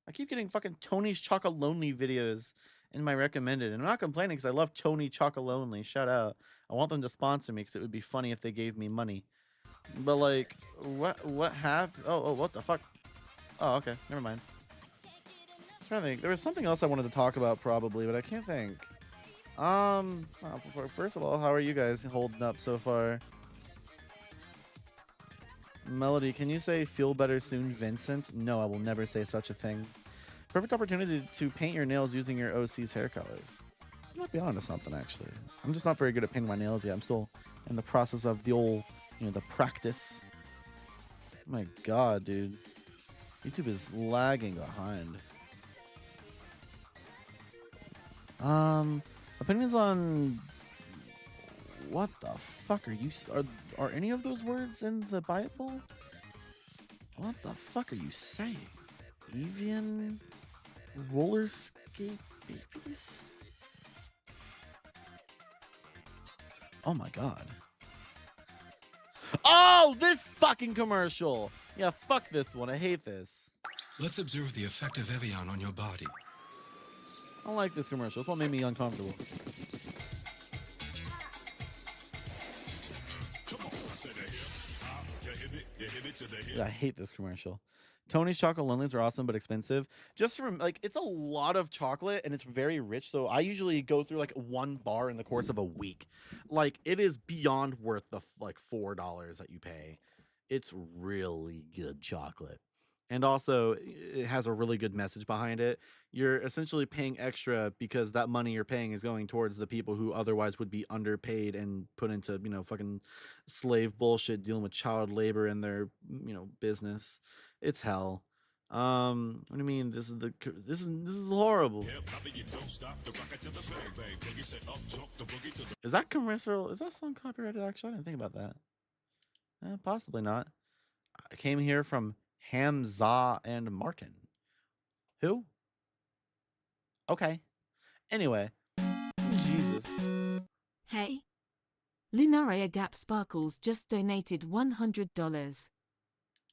S6: I keep getting fucking Tony's Chocolonely videos in my recommended. And I'm not complaining because I love Tony Chocolonely. Shout out. I want them to sponsor me because it would be funny if they gave me money. But like, what happened? Oh, what the fuck? Oh, okay. Never mind. I'm trying to think. There was something else I wanted to talk about probably, but I can't think. First of all, how are you guys holding up so far? Melody, can you say feel better soon, Vincent? No, I will never say such a thing. Perfect opportunity to paint your nails using your OC's hair colors. I might be onto something, actually. I'm just not very good at painting my nails yet. I'm still in the process of the old, the practice. Oh my god, dude. YouTube is lagging behind. Opinions on... What the fuck are you... Are any of those words in the Bible? What the fuck are you saying? Evian roller skate babies? Oh my god. Oh, this fucking commercial! Yeah, fuck this one. I hate this.
S11: Let's observe the effect of Evian on your body.
S6: I don't like this commercial. It's what made me uncomfortable. Yeah, I hate this commercial. Tony's Chocolonelys are awesome but expensive. Just from like, it's a lot of chocolate and it's very rich. So I usually go through like one bar in the course of a week. Like, it is beyond worth the like $4 that you pay. It's really good chocolate. And also, it has a really good message behind it. You're essentially paying extra because that money you're paying is going towards the people who otherwise would be underpaid and put into, fucking slave bullshit, dealing with child labor in their, business. It's hell. What do you mean? This is horrible. Is that commercial? Is that song copyrighted? Actually, I didn't think about that. Possibly not. I came here from Hamza and Martin. Who? Okay. Anyway. Jesus.
S7: Hey. Lunaria Gap Sparkles just donated $100.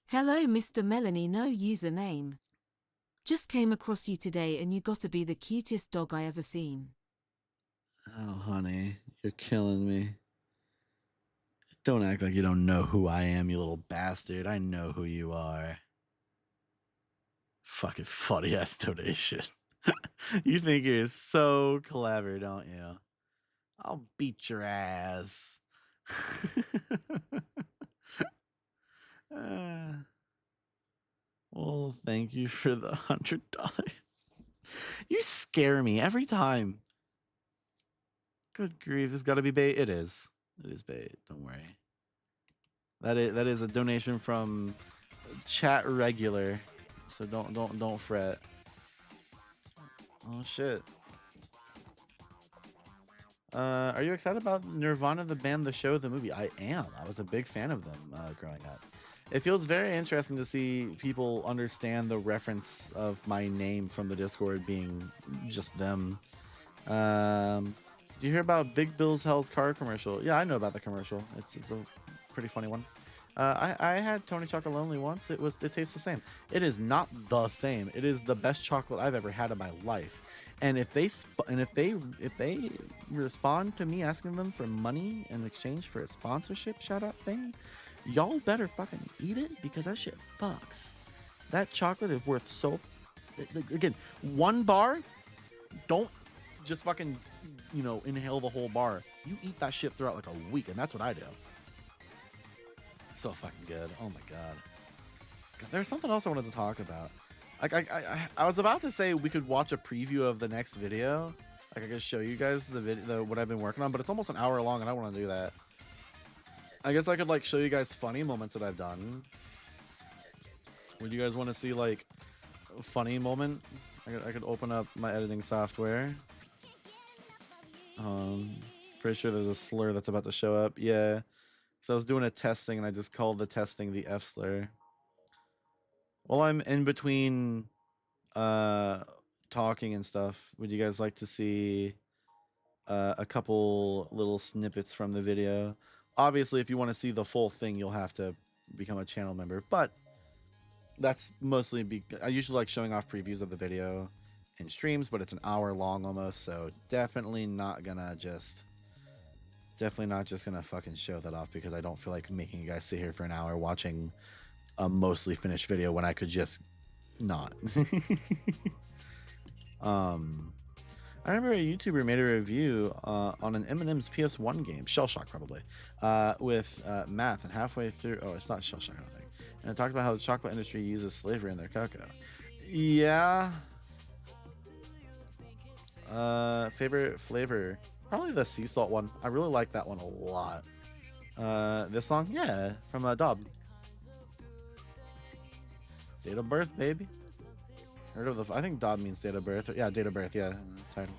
S7: Hello, Mr. Melanie, no username. Just came across you today and you gotta be the cutest dog I ever seen.
S6: Oh, honey, you're killing me. Don't act like you don't know who I am, you little bastard. I know who you are. Fucking funny ass donation. You think you're so clever, don't you? I'll beat your ass. Well, thank you for the $100. You scare me every time. Good grief, it's got to be bait. It is. It is bait. Don't worry. That is a donation from Chat Regular. So don't fret. Oh shit. Are you excited about Nirvana, the band, the show, the movie? I am. I was a big fan of them growing up. It feels very interesting to see people understand the reference of my name from the Discord being just them. Did you hear about Big Bill's Hell's Car commercial? Yeah, I know about the commercial. It's a pretty funny one. I had Tony Chocolonely once. It tastes the same. It is not the same. It is the best chocolate I've ever had in my life. And if they respond to me asking them for money in exchange for a sponsorship shout out thing, y'all better fucking eat it because that shit fucks. That chocolate is worth so. Again, one bar. Don't just fucking inhale the whole bar. You eat that shit throughout like a week, and that's what I do. So fucking good. Oh my god. There's something else I wanted to talk about. Like I was about to say we could watch a preview of the next video. Like I could show you guys the video, what I've been working on, but it's almost an hour long, and I don't want to do that. I guess I could like show you guys funny moments that I've done. Would you guys want to see like a funny moment? I could open up my editing software. Pretty sure there's a slur that's about to show up. Yeah. So I was doing a testing and I just called the testing the F slur. While I'm in between talking and stuff, would you guys like to see a couple little snippets from the video? Obviously, if you want to see the full thing, you'll have to become a channel member, but that's mostly I usually like showing off previews of the video in streams, but it's an hour long almost, so definitely not just gonna fucking show that off, because I don't feel like making you guys sit here for an hour watching a mostly finished video when I could just not. I remember a YouTuber made a review on an M&M's PS1 game, Shell Shock probably, with math, and halfway through, oh, it's not Shell Shock, I don't think, and it talked about how the chocolate industry uses slavery in their cocoa. Yeah. Favorite flavor, probably the sea salt one. I really like that one a lot. This song, yeah, from Dob. Date of birth, baby. Heard of the? I think Dob means date of birth. Yeah, date of birth. Yeah, title.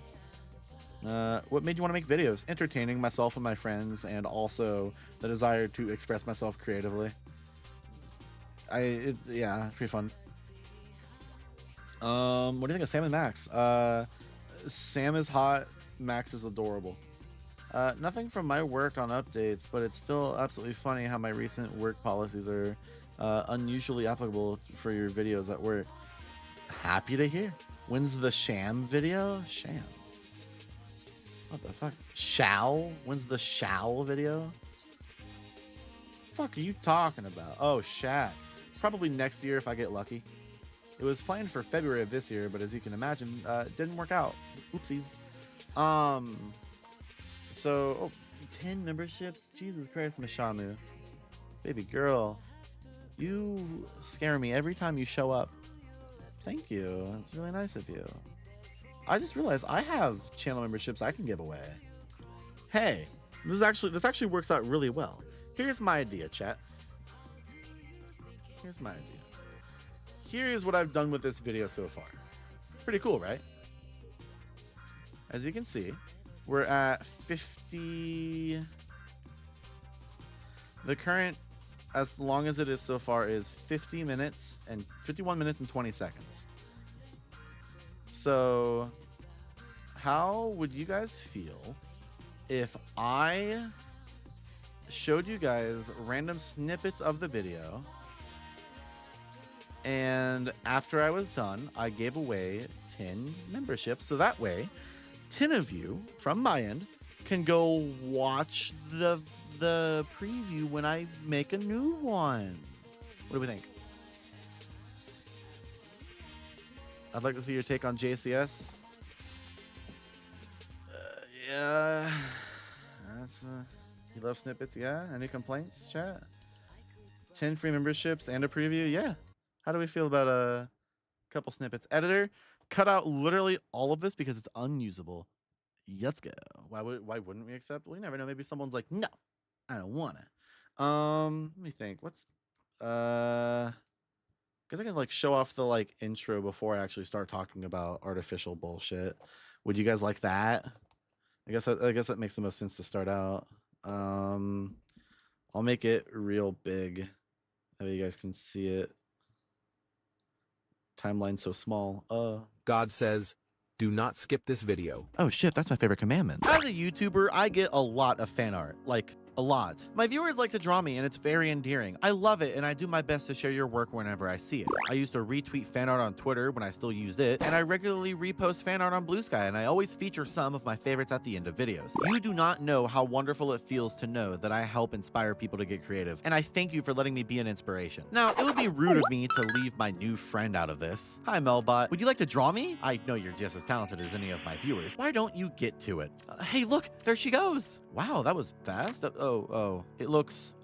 S6: What made you want to make videos? Entertaining myself and my friends, and also the desire to express myself creatively. Yeah, pretty fun. What do you think of Sam and Max? Sam is hot, Max is adorable. Nothing from my work on updates, but it's still absolutely funny how my recent work policies are unusually applicable for your videos at work. Happy to hear. When's the Sham video? Sham. What the fuck? Shall? When's the Shall video? Fuck are you talking about? Oh, Shat. Probably next year if I get lucky. It was planned for February of this year, but as you can imagine, it didn't work out. Oopsies. So, oh, 10 memberships? Jesus Christ, Mishamu. Baby girl. You scare me every time you show up. Thank you. It's really nice of you. I just realized I have channel memberships I can give away. Hey, this actually works out really well. Here's my idea, chat. Here's my idea. Here's what I've done with this video so far. Pretty cool, right? As you can see, we're at 50. The current, as long as it is so far, is 51 minutes and 20 seconds. So how would you guys feel if I showed you guys random snippets of the video, and after I was done, I gave away 10 memberships, so that way 10 of you from my end can go watch the preview when I make a new one? What do we think? I'd like to see your take on JCS. Yeah, that's you love snippets. Yeah, any complaints, chat? 10 free memberships and a preview. Yeah. How do we feel about a couple snippets? Editor, cut out literally all of this because it's unusable. Let's go. Why wouldn't we accept? Well, you never know. Maybe someone's like, no, I don't want it. Let me think. What's because I can like show off the like intro before I actually start talking about artificial bullshit. Would you guys like that? I guess that makes the most sense to start out. I'll make it real big that way you guys can see it. Timeline so small.
S12: God says, do not skip this video.
S6: Oh shit, that's my favorite commandment. As a YouTuber, I get a lot of fan art. Like, a lot. My viewers like to draw me, and it's very endearing. I love it, and I do my best to share your work whenever I see it. I used to retweet fan art on Twitter when I still used it, and I regularly repost fan art on Blue Sky, and I always feature some of my favorites at the end of videos. You do not know how wonderful it feels to know that I help inspire people to get creative, and I thank you for letting me be an inspiration. Now, it would be rude of me to leave my new friend out of this. Hi, Melbot. Would you like to draw me? I know you're just as talented as any of my viewers. Why don't you get to it? Hey, look, there she goes. Wow, that was fast. Oh, it looks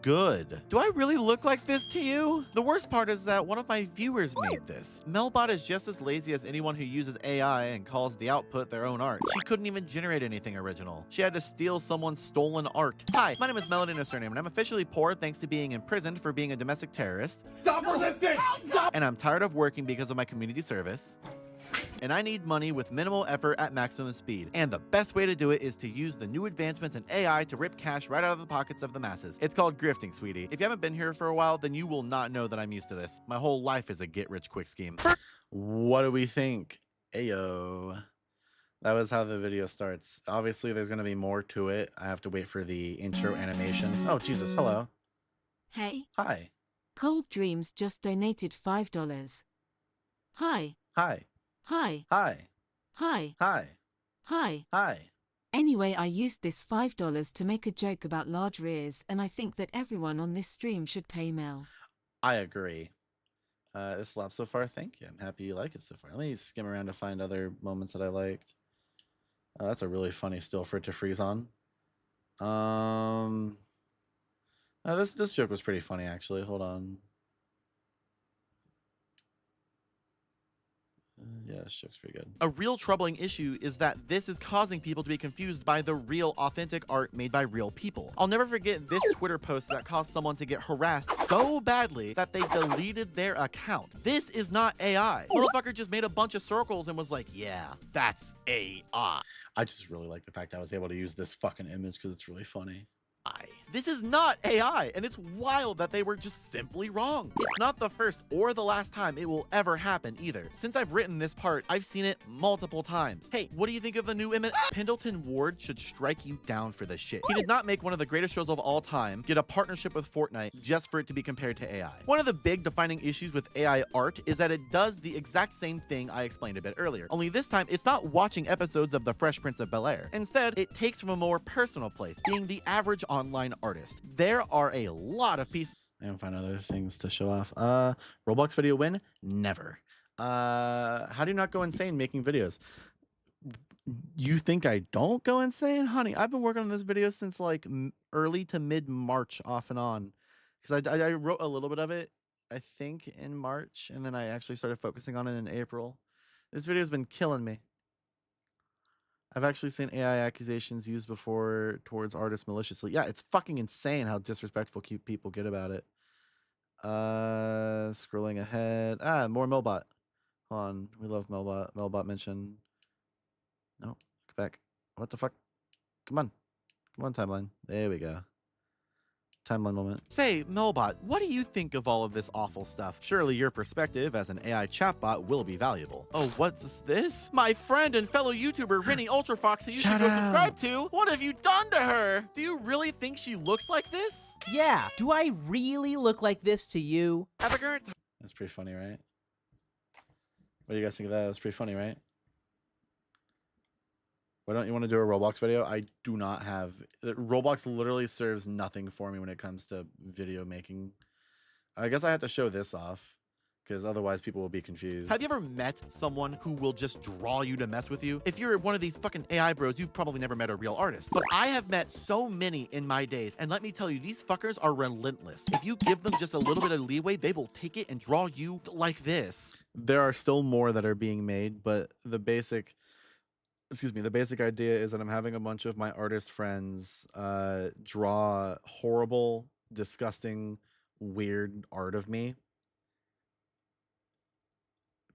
S6: good. Do I really look like this to you? The worst part is that one of my viewers made this. Melbot is just as lazy as anyone who uses AI and calls the output their own art. She couldn't even generate anything original. She had to steal someone's stolen art. Hi, my name is Melody, no surname, and I'm officially poor thanks to being imprisoned for being a domestic terrorist.
S4: Stop resisting! Stop!
S6: And I'm tired of working because of my community service. and I need money with minimal effort at maximum speed. And the best way to do it is to use the new advancements in AI to rip cash right out of the pockets of the masses. It's called grifting, sweetie. If you haven't been here for a while, then you will not know that I'm used to this. My whole life is a get-rich-quick scheme. What do we think? Ayo. That was how the video starts. Obviously, there's going to be more to it. I have to wait for the intro animation. Oh, Jesus. Hello.
S7: Hey.
S6: Hi.
S7: Cold Dreams just donated $5. Hi.
S6: Hi.
S7: Hi.
S6: Hi.
S7: Hi.
S6: Hi.
S7: Hi.
S6: Hi.
S7: Anyway, I used this $5 to make a joke about large rears, and I think that everyone on this stream should pay Mel.
S6: I agree. This slap so far, thank you. I'm happy you like it so far. Let me skim around to find other moments that I liked. That's a really funny still for it to freeze on. This joke was pretty funny, actually. Hold on. Yeah, this joke's pretty good. A real troubling issue is that this is causing people to be confused by the real, authentic art made by real people. I'll never forget this Twitter post that caused someone to get harassed so badly that they deleted their account. This is not AI. Motherfucker just made a bunch of circles and was like, yeah, that's AI. I just really like the fact I was able to use this fucking image because it's really funny. This is not AI, and it's wild that they were just simply wrong. It's not the first or the last time it will ever happen either. Since I've written this part, I've seen it multiple times. Hey, what do you think of the new image? Pendleton Ward should strike you down for this shit. He did not make one of the greatest shows of all time get a partnership with Fortnite just for it to be compared to AI. One of the big defining issues with AI art is that it does the exact same thing I explained a bit earlier. Only this time, it's not watching episodes of The Fresh Prince of Bel-Air. Instead, it takes from a more personal place, being the average online artist. There are a lot of pieces. I can find other things to show off. Roblox video win? Never. How do you not go insane making videos? You think I don't go insane? Honey, I've been working on this video since like early to mid-March off and on. Because I wrote a little bit of it, I think, in March. And then I actually started focusing on it in April. This video's been killing me. I've actually seen AI accusations used before towards artists maliciously. Yeah, it's fucking insane how disrespectful cute people get about it. Scrolling ahead. More Melbot. Hold on. We love Melbot. Melbot mention. No, go back. What the fuck? Come on. Come on, timeline. There we go. Timeline moment. Say, Melbot, what do you think of all of this awful stuff? Surely your perspective as an AI chatbot will be valuable. Oh, what's this? My friend and fellow YouTuber, Rennie Ultrafox, who you should go subscribe to. What have you done to her? Do you really think she looks like this?
S13: Yeah, do I really look like this to you?
S6: Have a great time. That's pretty funny, right? What do you guys think of that? That's pretty funny, right? Why don't you want to do a Roblox video? I do not have... Roblox literally serves nothing for me when it comes to video making. I guess I have to show this off, because otherwise people will be confused. Have you ever met someone who will just draw you to mess with you? If you're one of these fucking AI bros, you've probably never met a real artist. But I have met so many in my days, and let me tell you, these fuckers are relentless. If you give them just a little bit of leeway, they will take it and draw you like this. There are still more that are being made, but the basic... the basic idea is that I'm having a bunch of my artist friends draw horrible, disgusting, weird art of me.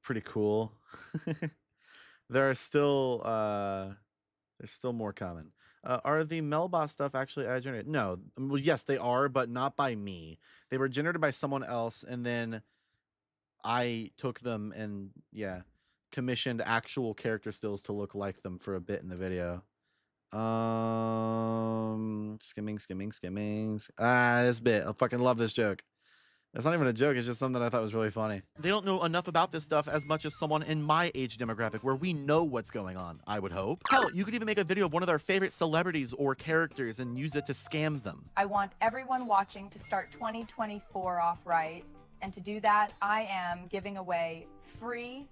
S6: Pretty cool. There's still more coming. Are the Melbot stuff actually AI generated? No. Well, yes, they are, but not by me. They were generated by someone else, and then I took them and, yeah, commissioned actual character stills to look like them for a bit in the video. Skimming. This bit. I fucking love this joke. It's not even a joke, it's just something that I thought was really funny. They don't know enough about this stuff as much as someone in my age demographic where we know what's going on, I would hope. Hell, you could even make a video of one of their favorite celebrities or characters and use it to scam them.
S14: I want everyone watching to start 2024 off right, and to do that, I am giving away free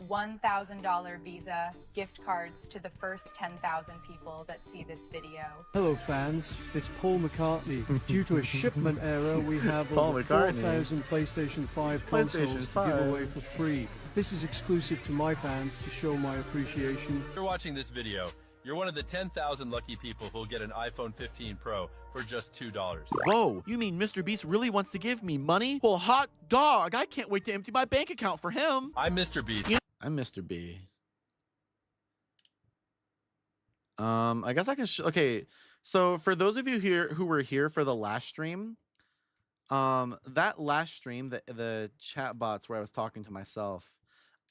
S14: $1,000 Visa gift cards to the first 10,000 people that see this video.
S15: Hello fans, it's Paul McCartney. Due to a shipment error, we have
S6: Paul
S15: over 4,000 PlayStation 5 consoles to give away for free. This is exclusive to my fans to show my appreciation.
S16: If you're watching this video, you're one of the 10,000 lucky people who'll get an iPhone 15 Pro for just $2.
S6: Whoa, you mean Mr. Beast really wants to give me money? Well, hot dog, I can't wait to empty my bank account for him.
S16: I'm Mr. Beast.
S6: I'm Mr. B. I guess I can. Okay, so for those of you here who were here for the last stream, that last stream, the chat bots where I was talking to myself,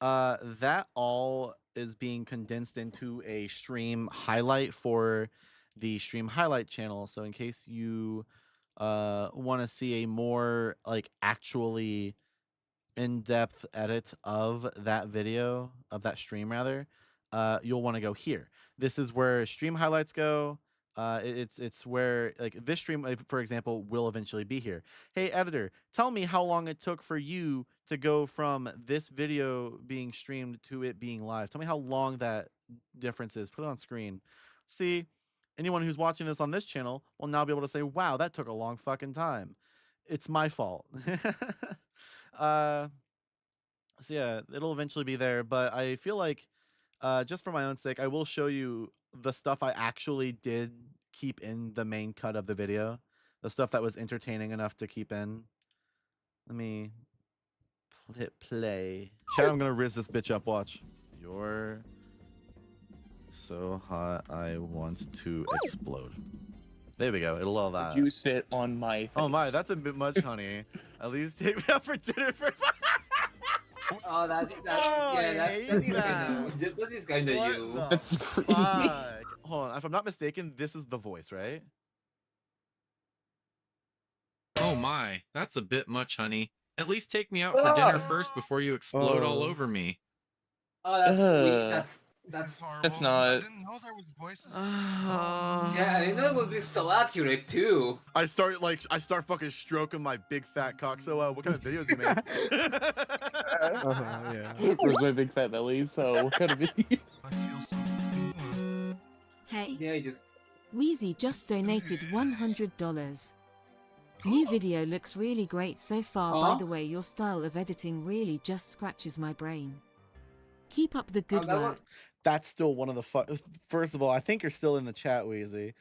S6: that all is being condensed into a stream highlight for the stream highlight channel. So in case you want to see a more like actually in-depth edit of that video, of that stream rather, you'll want to go here. This is where stream highlights go. It's where like this stream, for example, will eventually be here. Hey editor, tell me how long it took for you to go from this video being streamed to it being live. Tell me how long that difference is. Put it on screen. See, anyone who's watching this on this channel will now be able to say, wow, that took a long fucking time. It's my fault. So yeah, it'll eventually be there, but I feel like just for my own sake, I will show you the stuff I actually did keep in the main cut of the video, the stuff that was entertaining enough to keep in. Let me hit play. Chat, I'm gonna riz this bitch up. Watch. You're so hot, I want to explode. There we go. It'll all that.
S17: You sit on my face.
S6: Oh my, that's a bit much, honey. At least take me out for dinner for.
S18: Oh, that's kind of you.
S17: That's creepy.
S6: Hold on, if I'm not mistaken, this is the voice, right?
S19: Oh my, that's a bit much, honey. At least take me out for dinner first before you explode all over me.
S18: Oh, that's sweet.
S17: That's not.
S11: I didn't know there was voices.
S18: Yeah, I didn't know it would be so accurate too.
S6: I start fucking stroking my big fat cock. So what kind of videos you make?
S17: Yeah. Where's my big fat belly? So what kind of video?
S7: Hey.
S18: Yeah,
S7: Wheezy just donated $100. New video looks really great so far. By the way, your style of editing really just scratches my brain. Keep up the good work.
S6: That's still one of the First of all, I think you're still in the chat, Wheezy.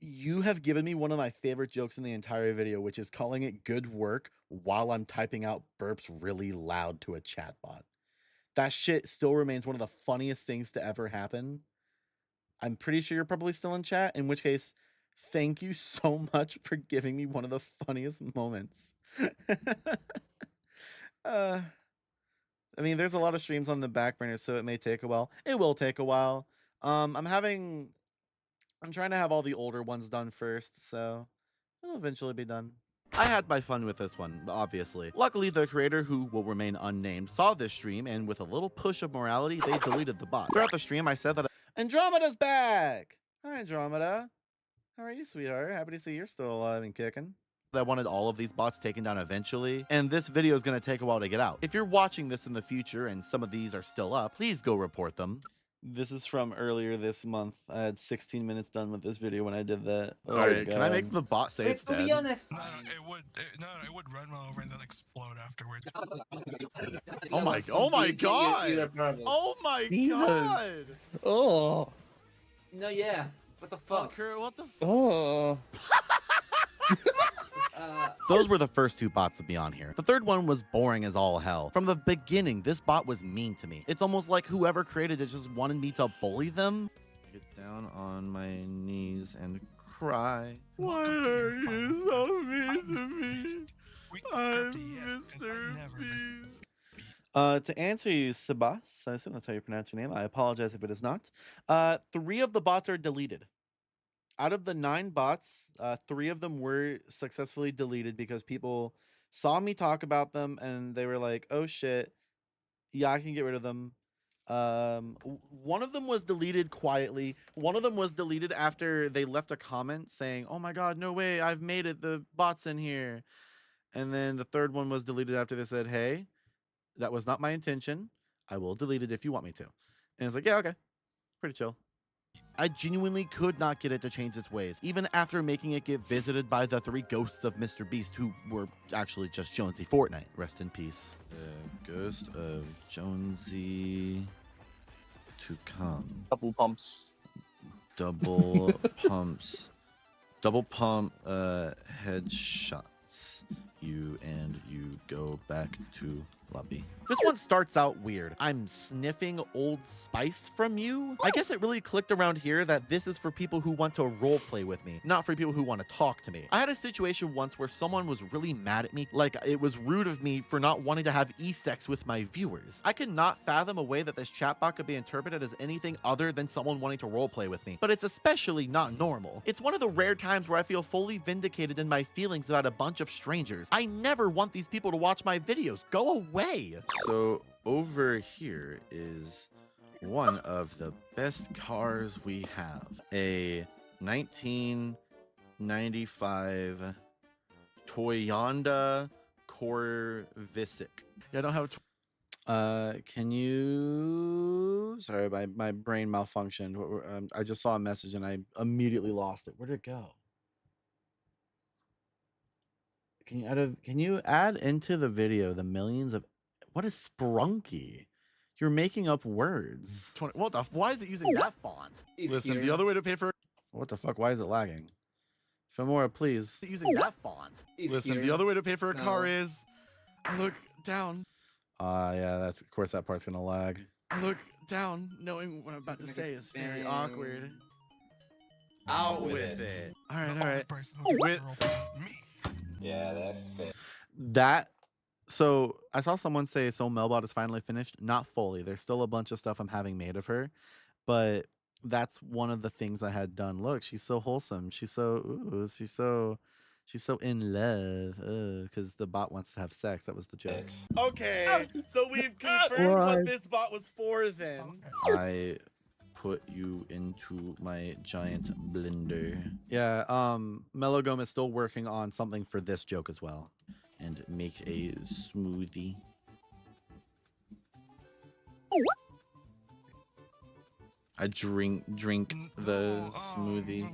S6: You have given me one of my favorite jokes in the entire video, which is calling it good work while I'm typing out burps really loud to a chatbot. That shit still remains one of the funniest things to ever happen. I'm pretty sure you're probably still in chat, in which case, thank you so much for giving me one of the funniest moments. I mean, there's a lot of streams on the back burner, so it may take a while. It will take a while. I'm trying to have all the older ones done first, so it'll eventually be done. I had my fun with this one, obviously. Luckily, the creator, who will remain unnamed, saw this stream, and with a little push of morality, they deleted the bot. Throughout the stream, I said that Andromeda's back! Hi, Andromeda. How are you, sweetheart? Happy to see you're still alive and kicking. I wanted all of these bots taken down eventually, and this video is going to take a while to get out. If you're watching this in the future and some of these are still up, please go report them. This is from earlier this month. I had 16 minutes done with this video when I did that. Oh, all right, can I make the bot say it's dead?
S18: To be honest,
S11: No, it would run over and then explode afterwards.
S6: Oh my god! Oh my god!
S17: Oh.
S18: No, yeah. What the fuck?
S6: What the?
S17: Oh.
S6: Those were the first two bots to be on here. The third one was boring as all hell. From the beginning, this bot was mean to me. It's almost like whoever created it just wanted me to bully them. Get down on my knees and cry. Why are you so mean to me? I'm Mr. Beast. To answer you, Sebas, I assume that's how you pronounce your name. I apologize if it is not. 3 of the bots are deleted. Out of the 9 bots, 3 of them were successfully deleted because people saw me talk about them and they were like, oh shit, yeah, I can get rid of them. One of them was deleted quietly. One of them was deleted after they left a comment saying, oh my god, no way, I've made it, the bot's in here. And then the third one was deleted after they said, hey, that was not my intention. I will delete it if you want me to. And it's like, yeah, okay, pretty chill. I genuinely could not get it to change its ways, even after making it get visited by the 3 ghosts of Mr. Beast, who were actually just Jonesy Fortnite. Rest in peace. The ghost of Jonesy to come.
S17: Double pumps.
S6: Double pumps. Double pump headshots. You go back to Lubby. This one starts out weird. I'm sniffing Old Spice from you. I guess it really clicked around here that this is for people who want to role play with me, not for people who want to talk to me. I had a situation once where someone was really mad at me, like it was rude of me for not wanting to have e-sex with my viewers. I could not fathom a way that this chatbot could be interpreted as anything other than someone wanting to role play with me, but it's especially not normal. It's one of the rare times where I feel fully vindicated in my feelings about a bunch of strangers. I never want these people to watch my videos. Go away. So over here is one of the best cars we have. A 1995 Toyota Corvisic. Yeah, I don't have a
S2: Can you... Sorry, my brain malfunctioned. I just saw a message and I immediately lost it. Where'd it go? Can you add into the video the millions of... What is Sprunky? You're making up words.
S6: What the... Why is it using that font? Listen, the other way to pay for...
S2: What the fuck? Why is it lagging? Filmora, please.
S6: Using that font. Listen, the other way to pay for a car is... Look down.
S2: Yeah, that's... Of course, that part's gonna lag.
S6: Look down. Knowing what I'm about to say is very awkward. Out with it. All right.
S17: Yeah, that's fair.
S2: That... So I saw someone say, so Melbot is finally finished. Not fully. There's still a bunch of stuff I'm having made of her, but that's one of the things I had done. Look, she's so wholesome. She's so in love. Because the bot wants to have sex. That was the joke.
S6: Okay, so we've confirmed what this bot was for then.
S2: I put you into my giant blender. Yeah, Melogome is still working on something for this joke as well. And make a smoothie. I drink the smoothie.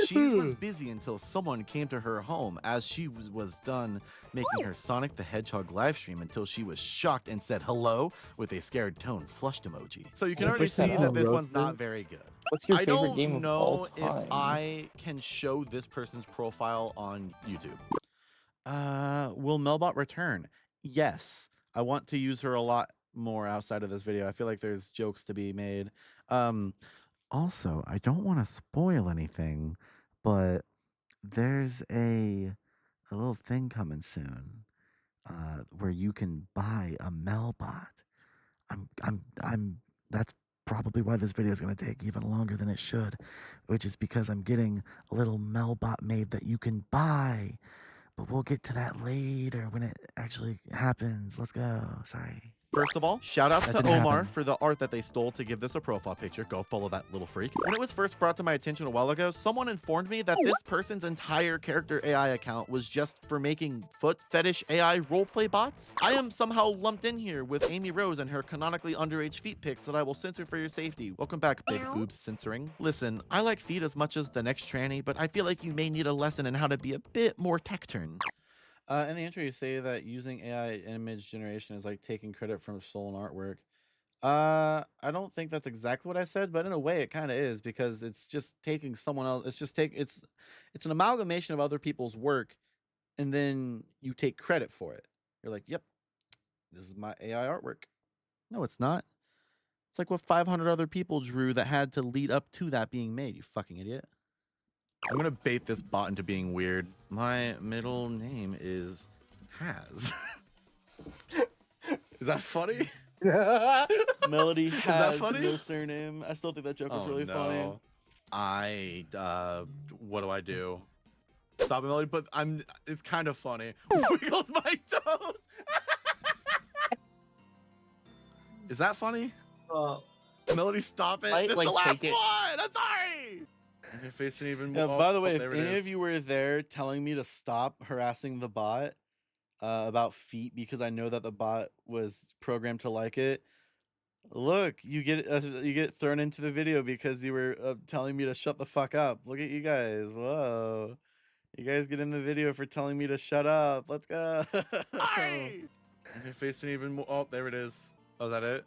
S6: She was busy until someone came to her home as she was done making her Sonic the Hedgehog live stream until she was shocked and said hello with a scared tone flushed emoji. So you can already see that this one's not very good.
S17: What's your
S6: I
S17: favorite game
S6: don't
S17: of all
S6: know if
S17: time?
S6: I can show this person's profile on YouTube.
S2: Will Melbot return? Yes. I want to use her a lot more outside of this video. I feel like there's jokes to be made. Also, I don't want to spoil anything, but there's a little thing coming soon where you can buy a Melbot. That's probably why this video is going to take even longer than it should, which is because I'm getting a little Melbot made that you can buy. But we'll get to that later when it actually happens. Let's go. Sorry.
S6: First of all, shout out
S2: That
S6: to
S2: didn't
S6: Omar
S2: happen.
S6: for the art that they stole to give this a profile picture. Go follow that little freak. When it was first brought to my attention a while ago, someone informed me that this person's entire character AI account was just for making foot fetish AI roleplay bots. I am somehow lumped in here with Amy Rose and her canonically underage feet pics that I will censor for your safety. Welcome back, Big Boobs Censoring. Listen, I like feet as much as the next tranny, but I feel like you may need a lesson in how to be a bit more tech-turned.
S2: In the intro, you say that using AI image generation is like taking credit from stolen artwork. I don't think that's exactly what I said, but in a way, it kind of is because it's just taking someone else. It's an amalgamation of other people's work, and then you take credit for it. You're like, "Yep, this is my AI artwork." No, it's not. It's like what 500 other people drew that had to lead up to that being made. You fucking idiot.
S6: I'm gonna bait this bot into being weird. My middle name is Haz. Is that funny?
S2: Melody has
S6: funny?
S2: no surname. I still think that joke was really funny.
S6: What do I do? Stop it, Melody, but it's kind of funny. Wiggles my toes. Is that funny? Melody, stop it. This is the last one. I'm sorry. Your face didn't even move.
S2: By the way, if
S6: there it
S2: any
S6: is.
S2: of you were there telling me to stop harassing the bot about feet because I know that the bot was programmed to like it, look, you get thrown into the video because you were telling me to shut the fuck up. Look at you guys. Whoa. You guys get in the video for telling me to shut up. Let's go.
S6: Sorry. Your face didn't even move. Oh, there it is. Oh, is that it?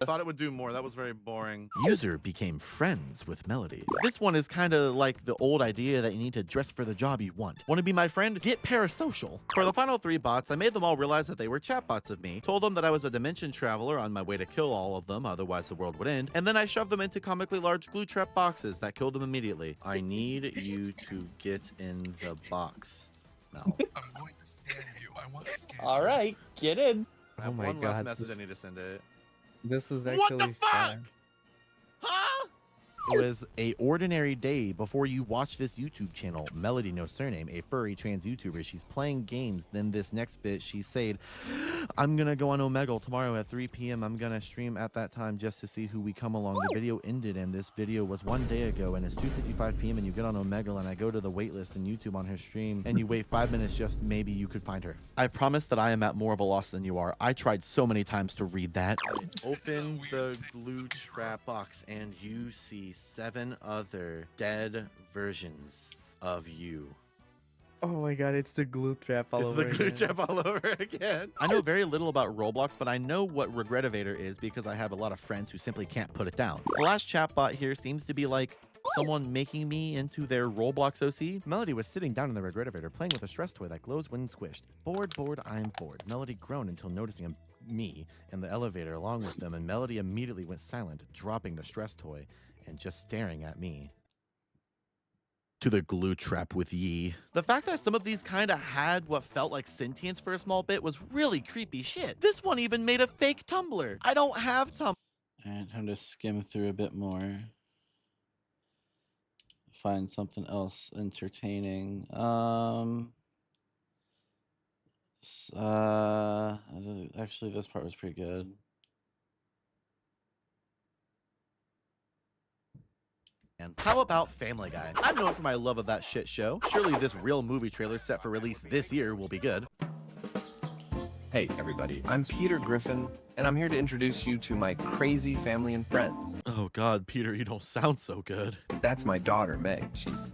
S6: Thought it would do more. That was very boring. User became friends with Melody. This one is kind of like the old idea that you need to dress for the job you want. Want to be my friend? Get parasocial. For the final 3 bots, I made them all realize that they were chatbots of me, told them that I was a dimension traveler on my way to kill all of them, otherwise the world would end, and then I shoved them into comically large glue trap boxes that killed them immediately. I need you to get in the box, Mel.
S11: I'm going to scan you. I want to scan you.
S17: All right, get in.
S6: I have
S20: Oh my
S6: one last
S20: God,
S6: message
S20: this-
S6: I need to send it.
S20: This was
S6: What
S20: actually
S6: the fuck?
S20: sad.
S6: Huh? It was a ordinary day before you watch this YouTube channel. Melody No Surname, a furry trans YouTuber. She's playing games. Then this next bit, she said, I'm gonna go on Omegle tomorrow at 3 p.m. I'm gonna stream at that time just to see who we come along. The video ended, and this video was 1 day ago, and it's 2:55 p.m. and you get on Omegle, and I go to the waitlist in YouTube on her stream, and you wait 5 minutes just maybe you could find her. I promise that I am at more of a loss than you are. I tried so many times to read that. Open the glue trap box, and you see 7 other dead versions of you.
S20: Oh my God, it's the glue trap all
S6: It's
S20: over
S6: the glue
S20: again.
S6: trap all over again. I know very little about Roblox, but I know what Regretivator is because I have a lot of friends who simply can't put it down. The last chatbot here seems to be like someone making me into their Roblox OC. Melody was sitting down in the Regretivator playing with a stress toy that glows when squished. Bored, I'm bored. Melody groaned until noticing me in the elevator along with them, and Melody immediately went silent, dropping the stress toy and just staring at me. To the glue trap with ye. The fact that some of these kind of had what felt like sentience for a small bit was really creepy shit. This one even made a fake Tumblr. I don't have Tumblr.
S2: Alright, time to skim through a bit more. Find something else entertaining. Actually, this part was pretty good.
S6: And how about Family Guy? I'm known for my love of that shit show. Surely this real movie trailer set for release this year will be good.
S21: Hey everybody, I'm Peter Griffin, and I'm here to introduce you to my crazy family and friends.
S6: Oh God, Peter, you don't sound so good.
S21: That's my daughter, Meg. She's,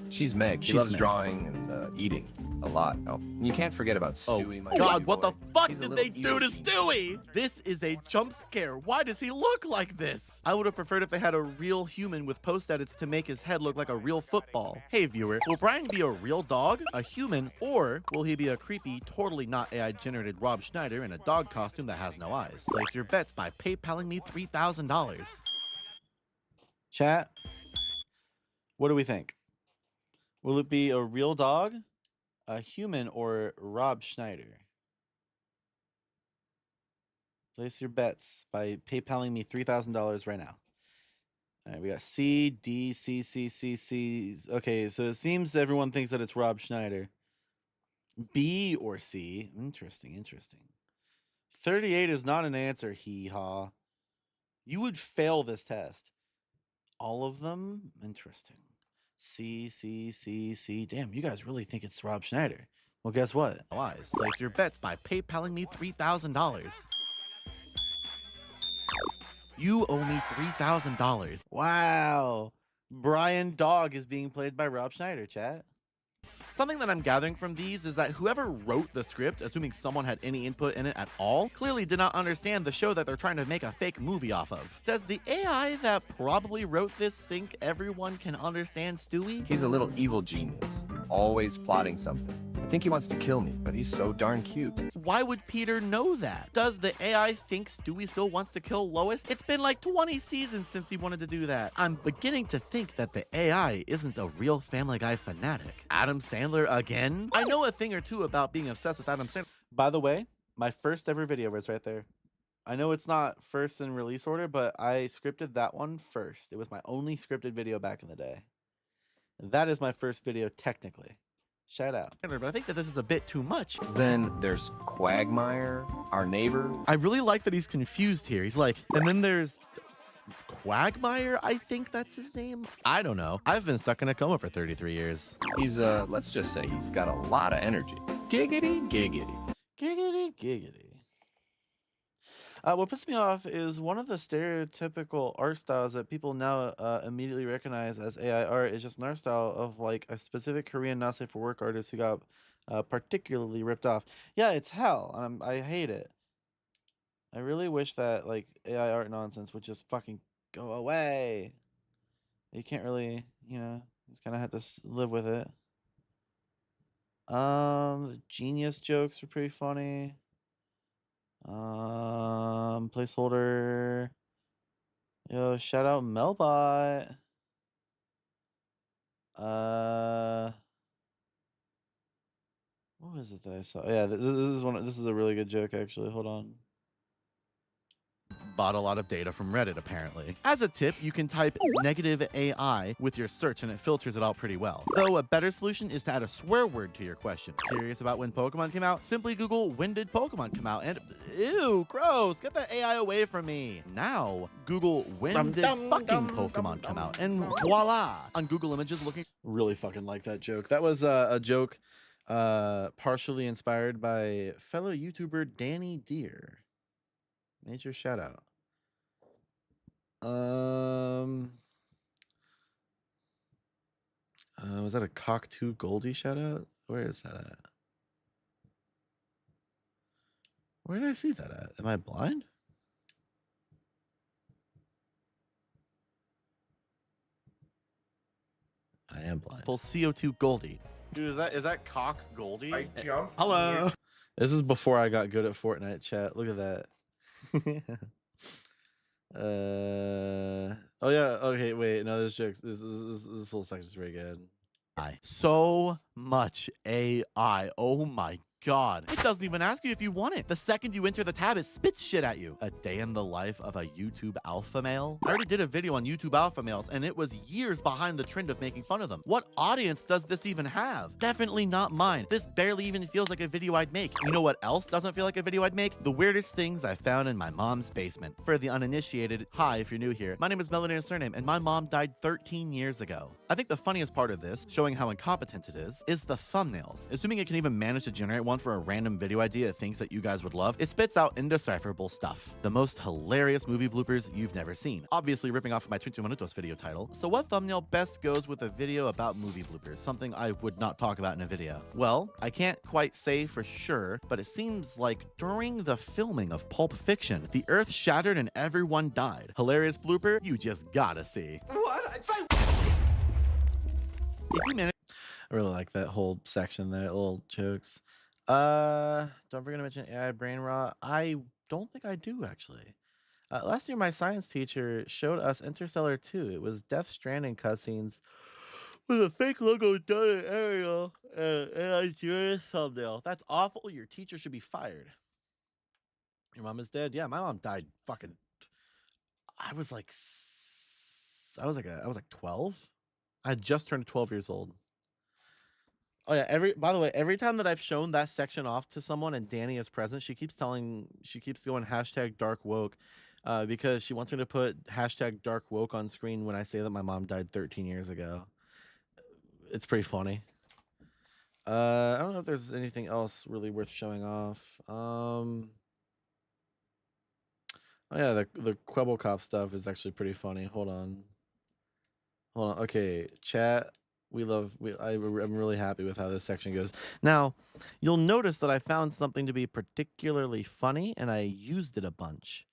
S21: she's Meg. She
S6: She's
S21: loves
S6: Meg.
S21: drawing and eating a lot. Oh, you can't forget about Stewie, my
S6: God,
S21: baby
S6: what
S21: boy.
S6: the fuck
S21: He's a
S6: did
S21: little
S6: they do
S21: evil
S6: to
S21: genius.
S6: Stewie? This is a jump scare. Why does he look like this? I would have preferred if they had a real human with post edits to make his head look like a real football. Hey viewer, will Brian be a real dog, a human, or will he be a creepy, totally not AI generated Rob Schneider in a dog costume that has no eyes? Place your bets by PayPaling me $3,000.
S2: Chat, what do we think? Will it be a real dog, a human, or Rob Schneider? Place your bets by PayPaling me $3,000 right now. All right, we got C, D, C, C, C, C. Okay, so it seems everyone thinks that it's Rob Schneider. B or C. Interesting, interesting. 38 is not an answer, hee-haw. You would fail this test. All of them? Interesting. C, C, C, C. Damn, you guys really think it's Rob Schneider. Well, guess what? Wise. Place your bets by PayPaling me $3,000. You owe me $3,000. Wow. Brian Dog is being played by Rob Schneider, chat. Something that I'm gathering from these is that whoever wrote the script, assuming someone had any input in it at all, clearly did not understand the show that they're trying to make a fake movie off of. Does the AI that probably wrote this think everyone can understand Stewie?
S21: He's a little evil genius, always plotting something. I think he wants to kill me, but he's so darn cute.
S6: Why would Peter know that? Does the AI think Stewie still wants to kill Lois? It's been like 20 seasons since he wanted to do that. I'm beginning to think that the AI isn't a real Family Guy fanatic. Adam Sandler again? I know a thing or two about being obsessed with Adam Sandler.
S2: By the way, my first ever video was right there. I know it's not first in release order, but I scripted that one first. It was my only scripted video back in the day. That is my first video technically. Shout out.
S6: But I think that this is a bit too much.
S21: Then there's Quagmire, our neighbor.
S6: I really like that he's confused here. He's like, and then there's Quagmire, I think that's his name. I don't know. I've been stuck in a coma for 33 years.
S21: He's, let's just say he's got a lot of energy. Giggity, giggity.
S2: Giggity, giggity. What pisses me off is one of the stereotypical art styles that people now immediately recognize as AI art is just an art style of like a specific Korean not safe for work artist who got particularly ripped off. Yeah, it's hell, and I hate it. I really wish that like AI art nonsense would just fucking go away. You can't really, you know, you just kind of have to live with it. The genius jokes were pretty funny. Placeholder. Yo, shout out Melbot. What was it that I saw? Yeah, this is one. This is a really good joke, actually. Hold on.
S6: Bought a lot of data from Reddit, apparently. As a tip, you can type negative AI with your search and it filters it out pretty well. Though a better solution is to add a swear word to your question. Curious about when Pokemon came out? Simply Google when did Pokemon come out and ew, gross, get that AI away from me. Now, Google when did fucking Pokemon come out and voila. On Google Images looking.
S2: Really fucking like that joke. That was a joke partially inspired by fellow YouTuber Danny Deer. Major shout out. Was that a Cock2 Goldie shout out? Where is that at? Where did I see that at? Am I blind? I am blind.
S6: Full CO2 Goldie.
S2: Dude, is that Cock Goldie?
S6: Hello.
S2: This is before I got good at Fortnite chat. Look at that. Oh yeah. Okay, wait. No, this joke. This whole section is very good.
S6: So much AI. Oh my God. It doesn't even ask you if you want it. The second you enter the tab, it spits shit at you. A day in the life of a YouTube alpha male. I already did a video on YouTube alpha males and it was years behind the trend of making fun of them. What audience does this even have? Definitely not mine. This barely even feels like a video I'd make. You know what else doesn't feel like a video I'd make? The weirdest things I found in my mom's basement. For the uninitiated, hi if you're new here. My name is Melanie and surname and my mom died 13 years ago. I think the funniest part of this, showing how incompetent it is the thumbnails. Assuming it can even manage to generate one for a random video idea it thinks that you guys would love, it spits out indecipherable stuff. The most hilarious movie bloopers you've never seen. Obviously ripping off my 20 Minutos video title. So what thumbnail best goes with a video about movie bloopers? Something I would not talk about in a video. Well, I can't quite say for sure, but it seems like during the filming of Pulp Fiction, the earth shattered and everyone died. Hilarious blooper you just gotta see.
S4: What?
S2: If you manage, I really like that whole section there, little jokes. Don't forget to mention AI brain rot. I don't think I do actually. Last year my science teacher showed us Interstellar 2. It was Death Stranding cutscenes with a fake logo done in Arial and AI generated thumbnail. That's awful. Your teacher should be fired. Your mom is dead. Yeah, my mom died fucking. I was like 12. I had just turned 12 years old. Oh yeah, by the way, every time that I've shown that section off to someone and Danny is present, she keeps going hashtag dark woke because she wants me to put hashtag dark woke on screen when I say that my mom died 13 years ago. It's pretty funny. I don't know if there's anything else really worth showing off. Oh yeah, the Quebblecop stuff is actually pretty funny. Hold on. Okay, chat. I'm really happy with how this section goes. Now, you'll notice that I found something to be particularly funny, and I used it a bunch.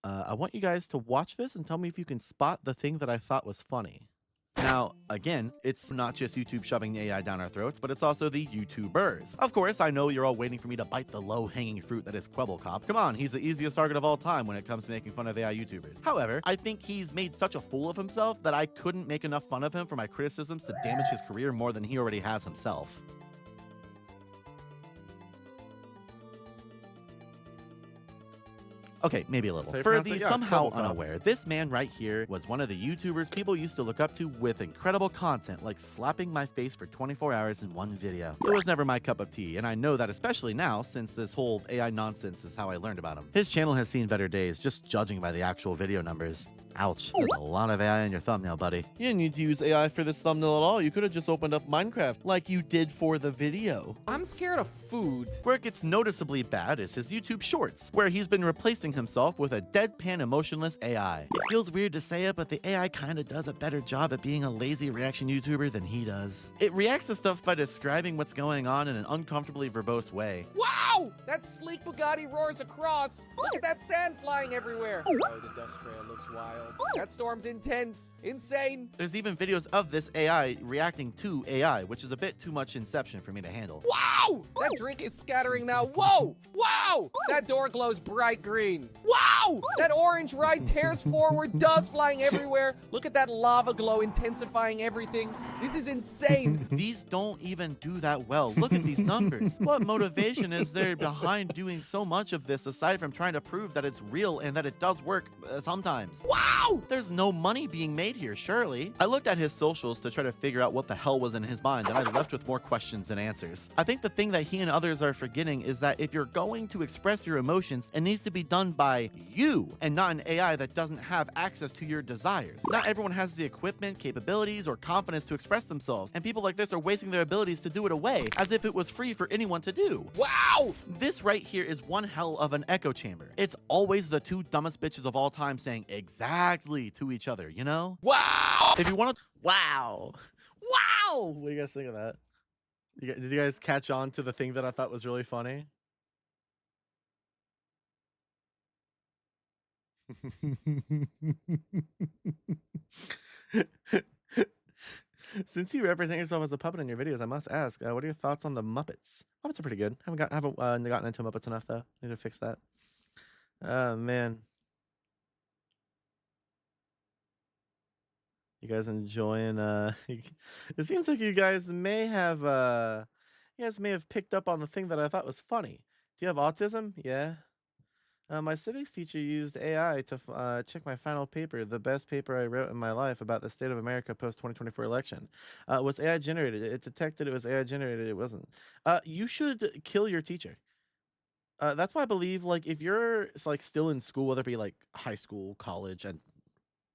S2: I want you guys to watch this and tell me if you can spot the thing that I thought was funny. Now, again, it's not just YouTube shoving the AI down our throats, but it's also the YouTubers. Of course, I know you're all waiting for me to bite the low-hanging fruit that is Quebblecop. Come on, he's the easiest target of all time when it comes to making fun of AI YouTubers. However, I think he's made such a fool of himself that I couldn't make enough fun of him for my criticisms to damage his career more than he already has himself. Okay, maybe a little. For the somehow unaware, this man right here was one of the YouTubers people used to look up to with incredible content, like slapping my face for 24 hours in one video. It was never my cup of tea, and I know that especially now, since this whole AI nonsense is how I learned about him. His channel has seen better days, just judging by the actual video numbers.
S6: Ouch, there's a lot of AI in your thumbnail, buddy. You didn't need to use AI for this thumbnail at all. You could have just opened up Minecraft like you did for the video.
S3: I'm scared of food.
S6: Where it gets noticeably bad is his YouTube Shorts, where he's been replacing himself with a deadpan emotionless AI. It feels weird to say it, but the AI kinda does a better job at being a lazy reaction YouTuber than he does. It reacts to stuff by describing what's going on in an uncomfortably verbose way.
S3: Wow! That sleek Bugatti roars across. Look at that sand flying everywhere. Oh, the dust trail looks wild. That storm's intense. Insane.
S6: There's even videos of this AI reacting to AI, which is a bit too much Inception for me to handle.
S3: Wow! That drink is scattering now. Whoa! Wow! That door glows bright green. Wow! That orange ride tears forward, dust flying everywhere. Look at that lava glow intensifying everything. This is insane.
S6: These don't even do that well. Look at these numbers. What motivation is there behind doing so much of this aside from trying to prove that it's real and that it does work sometimes?
S3: Wow!
S6: There's no money being made here, surely. I looked at his socials to try to figure out what the hell was in his mind, and I left with more questions than answers. I think the thing that he and others are forgetting is that if you're going to express your emotions, it needs to be done by you and not an AI that doesn't have access to your desires. Not everyone has the equipment, capabilities, or confidence to express themselves, and people like this are wasting their abilities to do it away as if it was free for anyone to do.
S3: Wow!
S6: This right here is one hell of an echo chamber. It's always the two dumbest bitches of all time saying exactly to each other, you know?
S3: Wow!
S6: If you want to... Wow! Wow! What do you guys think of that? Did you guys catch on to the thing that I thought was really funny? Since you represent yourself as a puppet in your videos, I must ask, what are your thoughts on the Muppets? Muppets are pretty good. Haven't gotten into Muppets enough though. Need to fix that. Oh man. You guys enjoying it seems like you guys may have picked up on the thing that I thought was funny. Do you have autism? Yeah. My civics teacher used AI to check my final paper, the best paper I wrote in my life about the state of America post-2024 election. Was AI generated. It detected it was AI generated. It wasn't. You should kill your teacher. That's why I believe, like, if you're like still in school, whether it be like high school, college, and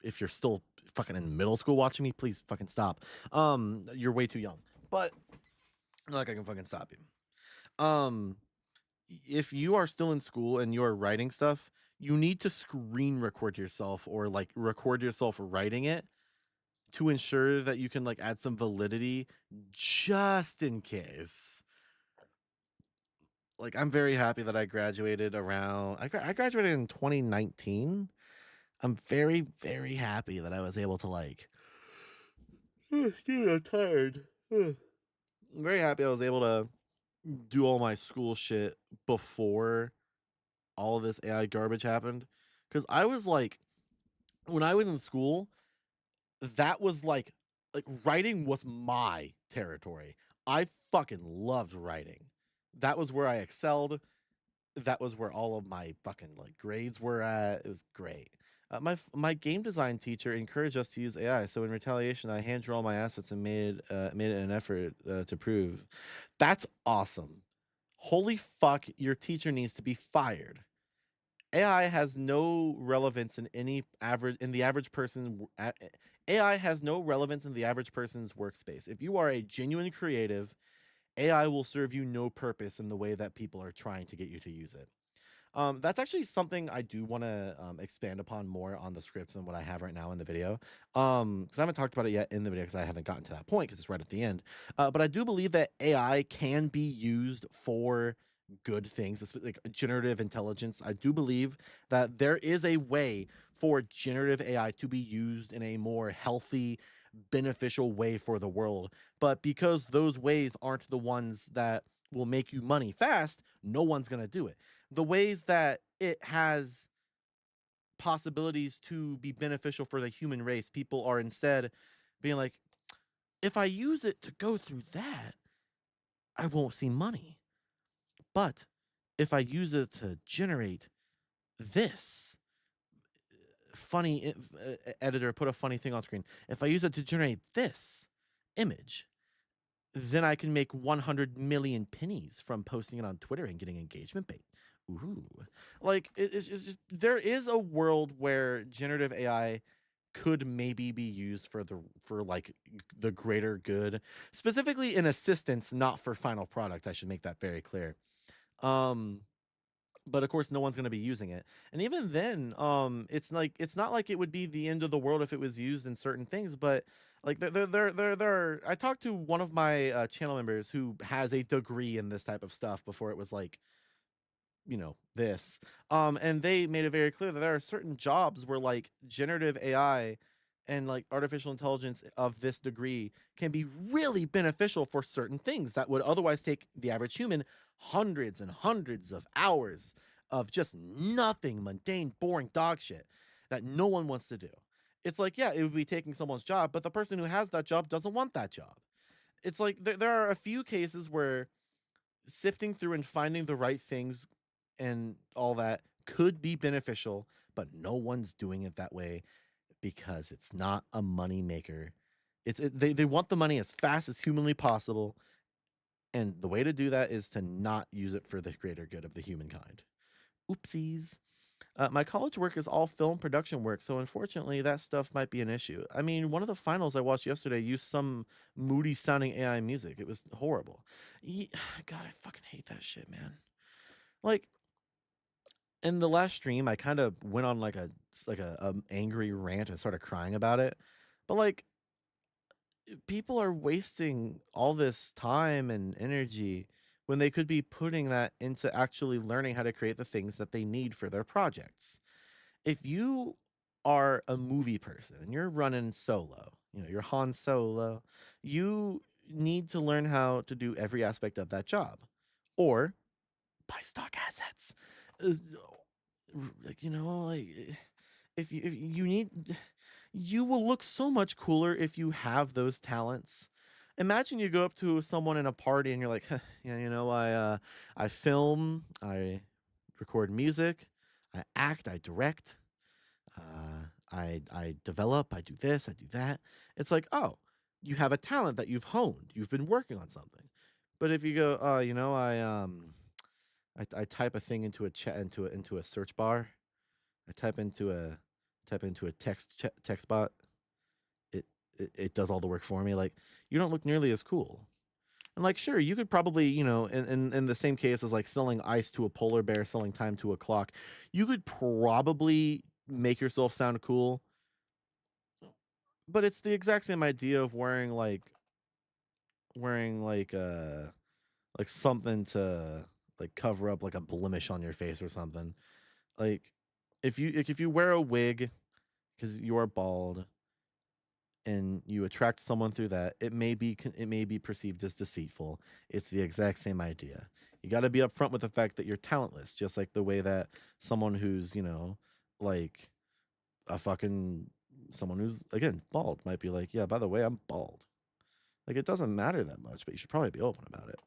S6: if you're still fucking in middle school watching me, please fucking stop. You're way too young. But not like I can fucking stop you. If you are still in school and you're writing stuff, you need to screen record yourself or like record yourself writing it to ensure that you can like add some validity just in case. Like, I'm very happy that I graduated around, I graduated in 2019. I'm very, very happy that I was able to like, excuse me, I'm tired. I'm very happy I was able to do all my school shit before all of this AI garbage happened. Because I was like, when I was in school, that was like writing was my territory. I fucking loved writing. That was where I excelled. That was where all of my fucking like grades were at. It was great. My game design teacher encouraged us to use AI, so in retaliation, I hand drew all my assets and made it an effort to prove. That's awesome. Holy fuck, your teacher needs to be fired. AI has no relevance in the average person. AI has no relevance in the average person's workspace. If you are a genuine creative, AI will serve you no purpose in the way that people are trying to get you to use it. That's actually something I do want to expand upon more on the script than what I have right now in the video. Because I haven't talked about it yet in the video because I haven't gotten to that point because it's right at the end. But I do believe that AI can be used for good things, like generative intelligence. I do believe that there is a way for generative AI to be used in a more healthy, beneficial way for the world. But because those ways aren't the ones that will make you money fast, no one's going to do it. The ways that it has possibilities to be beneficial for the human race, people are instead being like, if I use it to go through that, I won't see money. But if I use it to generate this, funny editor, put a funny thing on screen. If I use it to generate this image, then I can make 100 million pennies from posting it on Twitter and getting engagement bait. Ooh, like it's just there is a world where generative AI could maybe be used for like the greater good, specifically in assistance, not for final product. I should make that very clear. But of course no one's going to be using it, and even then it's not like it would be the end of the world if it was used in certain things. But like I talked to one of my channel members who has a degree in this type of stuff before it was like, you know, this and they made it very clear that there are certain jobs where like generative AI and like artificial intelligence of this degree can be really beneficial for certain things that would otherwise take the average human hundreds and hundreds of hours of just nothing, mundane, boring dog shit that no one wants to do. It's like, yeah, it would be taking someone's job, but the person who has that job doesn't want that job. It's like there are a few cases where sifting through and finding the right things and all that could be beneficial, but no one's doing it that way because it's not a money maker. They want the money as fast as humanly possible, and the way to do that is to not use it for the greater good of the humankind. Oopsies. My college work is all film production work, so unfortunately that stuff might be an issue. I mean, one of the finals I watched yesterday used some moody sounding AI music. It was horrible. God, I fucking hate that shit, man. Like, in the last stream, I kind of went on like a angry rant and started crying about it. But like, people are wasting all this time and energy when they could be putting that into actually learning how to create the things that they need for their projects. If you are a movie person and you're running solo, you know, you're Han Solo, you need to learn how to do every aspect of that job, or buy stock assets. Like, you know, like if you need, you will look so much cooler if you have those talents. Imagine you go up to someone in a party and you're like, huh, yeah, you know, I film, I record music, I act, I direct, I develop, I do this, I do that. It's like, oh, you have a talent that you've honed, you've been working on something. But if you go, you know, I type a thing into a chat into a search bar, I type into a text bot. It does all the work for me. Like, you don't look nearly as cool. And like, sure, you could probably, you know, in the same case as like selling ice to a polar bear, selling time to a clock, you could probably make yourself sound cool. But it's the exact same idea of wearing like something to like cover up like a blemish on your face or something. Like, if you wear a wig because you are bald and you attract someone through that, it may be perceived as deceitful. It's the exact same idea. You got to be upfront with the fact that you're talentless, just like the way that someone who's, you know, like someone who's, again, bald might be like, yeah, by the way, I'm bald. Like, it doesn't matter that much, but you should probably be open about it.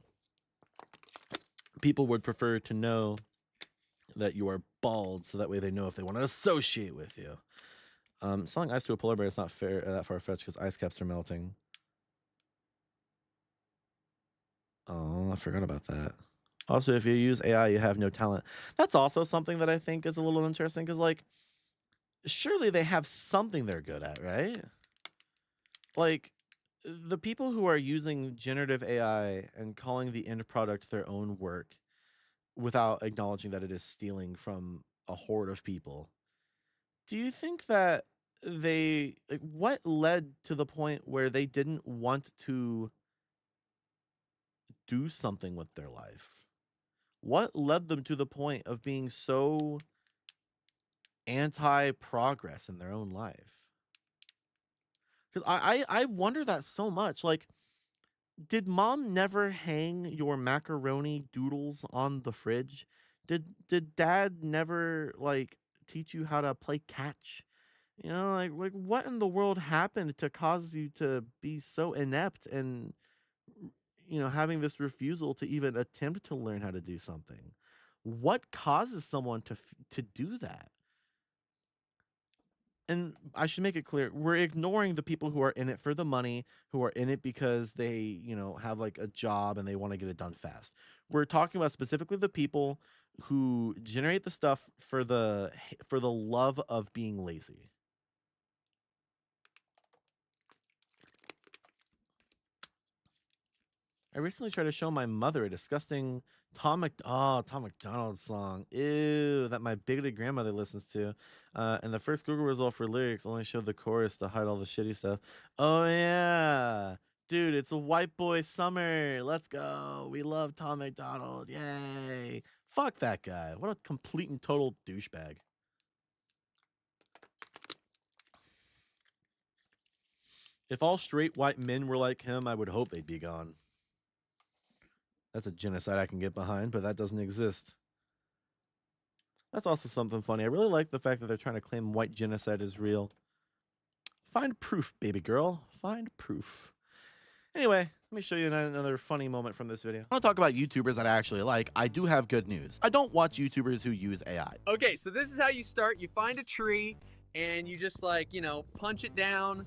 S6: People would prefer to know that you are bald, so that way they know if they want to associate with you. Selling ice to a polar bear is not fair, that far-fetched, because ice caps are melting. Oh, I forgot about that. Also, if you use AI, you have no talent. That's also something that I think is a little interesting, because, like, surely they have something they're good at, right? Like, the people who are using generative AI and calling the end product their own work without acknowledging that it is stealing from a horde of people, do you think that what led to the point where they didn't want to do something with their life? What led them to the point of being so anti-progress in their own life? Because I wonder that so much. Like, did mom never hang your macaroni doodles on the fridge? Did dad never, like, teach you how to play catch? You know, like what in the world happened to cause you to be so inept and, you know, having this refusal to even attempt to learn how to do something? What causes someone to do that? And I should make it clear, we're ignoring the people who are in it for the money, who are in it because they, you know, have like a job and they want to get it done fast. We're talking about specifically the people who generate the stuff for the love of being lazy. I recently tried to show my mother a disgusting Tom McDonald song. Ew, that my bigoted grandmother listens to. And the first Google result for lyrics only showed the chorus to hide all the shitty stuff. Oh yeah. Dude, it's a white boy summer. Let's go. We love Tom McDonald. Yay. Fuck that guy. What a complete and total douchebag. If all straight white men were like him, I would hope they'd be gone. That's a genocide I can get behind, but that doesn't exist. That's also something funny. I really like the fact that they're trying to claim white genocide is real. Find proof, baby girl. Find proof. Anyway, let me show you another funny moment from this video. I want to talk about YouTubers that I actually like. I do have good news. I don't watch YouTubers who use AI.
S5: Okay, so this is how you start. You find a tree and you just like, you know, punch it down.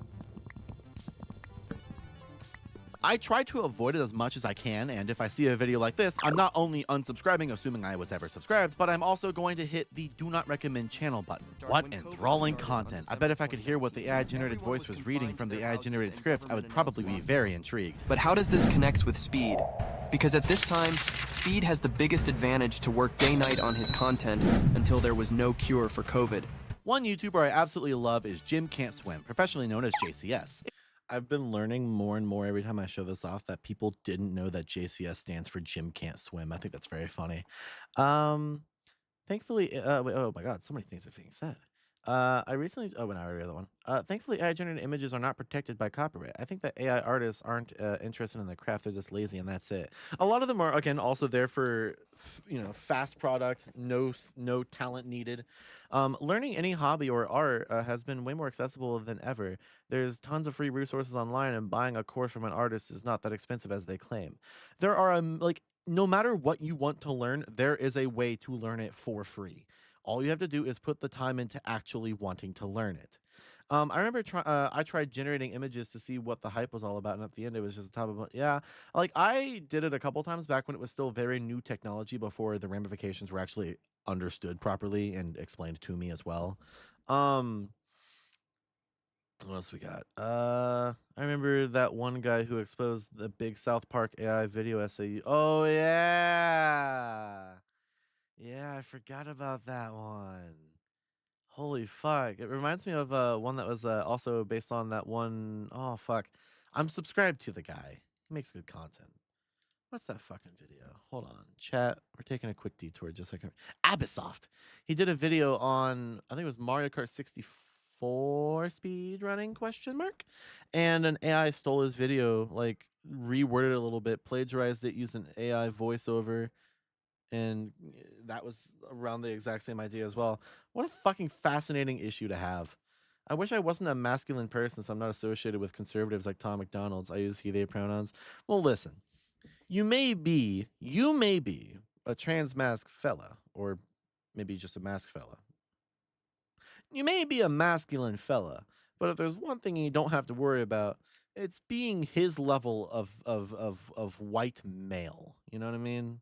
S6: I try to avoid it as much as I can, and if I see a video like this, I'm not only unsubscribing, assuming I was ever subscribed, but I'm also going to hit the do not recommend channel button. What enthralling content. I bet if I could hear what the AI-generated voice was reading from the AI-generated script, I would probably be very intrigued.
S22: But how does this connect with Speed? Because at this time, Speed has the biggest advantage to work day-night on his content until there was no cure for COVID.
S6: One YouTuber I absolutely love is Jim Can't Swim, professionally known as JCS. I've been learning more and more every time I show this off that people didn't know that JCS stands for Jim Can't Swim. I think that's very funny. Thankfully, oh my God, so many things are being said. I recently, I already read that one. Thankfully, AI-generated images are not protected by copyright. I think that AI artists aren't interested in the craft; they're just lazy, and that's it. A lot of them are, again, also there for, fast product, no talent needed. Learning any hobby or art has been way more accessible than ever. There's tons of free resources online, and buying a course from an artist is not that expensive as they claim. There are no matter what you want to learn, there is a way to learn it for free. All you have to do is put the time into actually wanting to learn it. I remember I tried generating images to see what the hype was all about, and at the end it was just a top of I did it a couple times back when it was still very new technology, before the ramifications were actually understood properly and explained to me as well. What else we got? I remember that one guy who exposed the big South Park AI video essay. Oh yeah. Yeah, I forgot about that one. Holy fuck. It reminds me of one that was also based on that one. Oh, fuck. I'm subscribed to the guy. He makes good content. What's that fucking video? Hold on. Chat. We're taking a quick detour just so I can. Abisoft. He did a video on, I think it was Mario Kart 64 speed running ? And an AI stole his video, like reworded it a little bit, plagiarized it, used an AI voiceover. And that was around the exact same idea as well. What a fucking fascinating issue to have. I wish I wasn't a masculine person, so I'm not associated with conservatives like Tom McDonald's. I use he, they pronouns. Well, listen. You may be a trans mask fella, or maybe just a mask fella. You may be a masculine fella, but if there's one thing you don't have to worry about, it's being his level of white male. You know what I mean?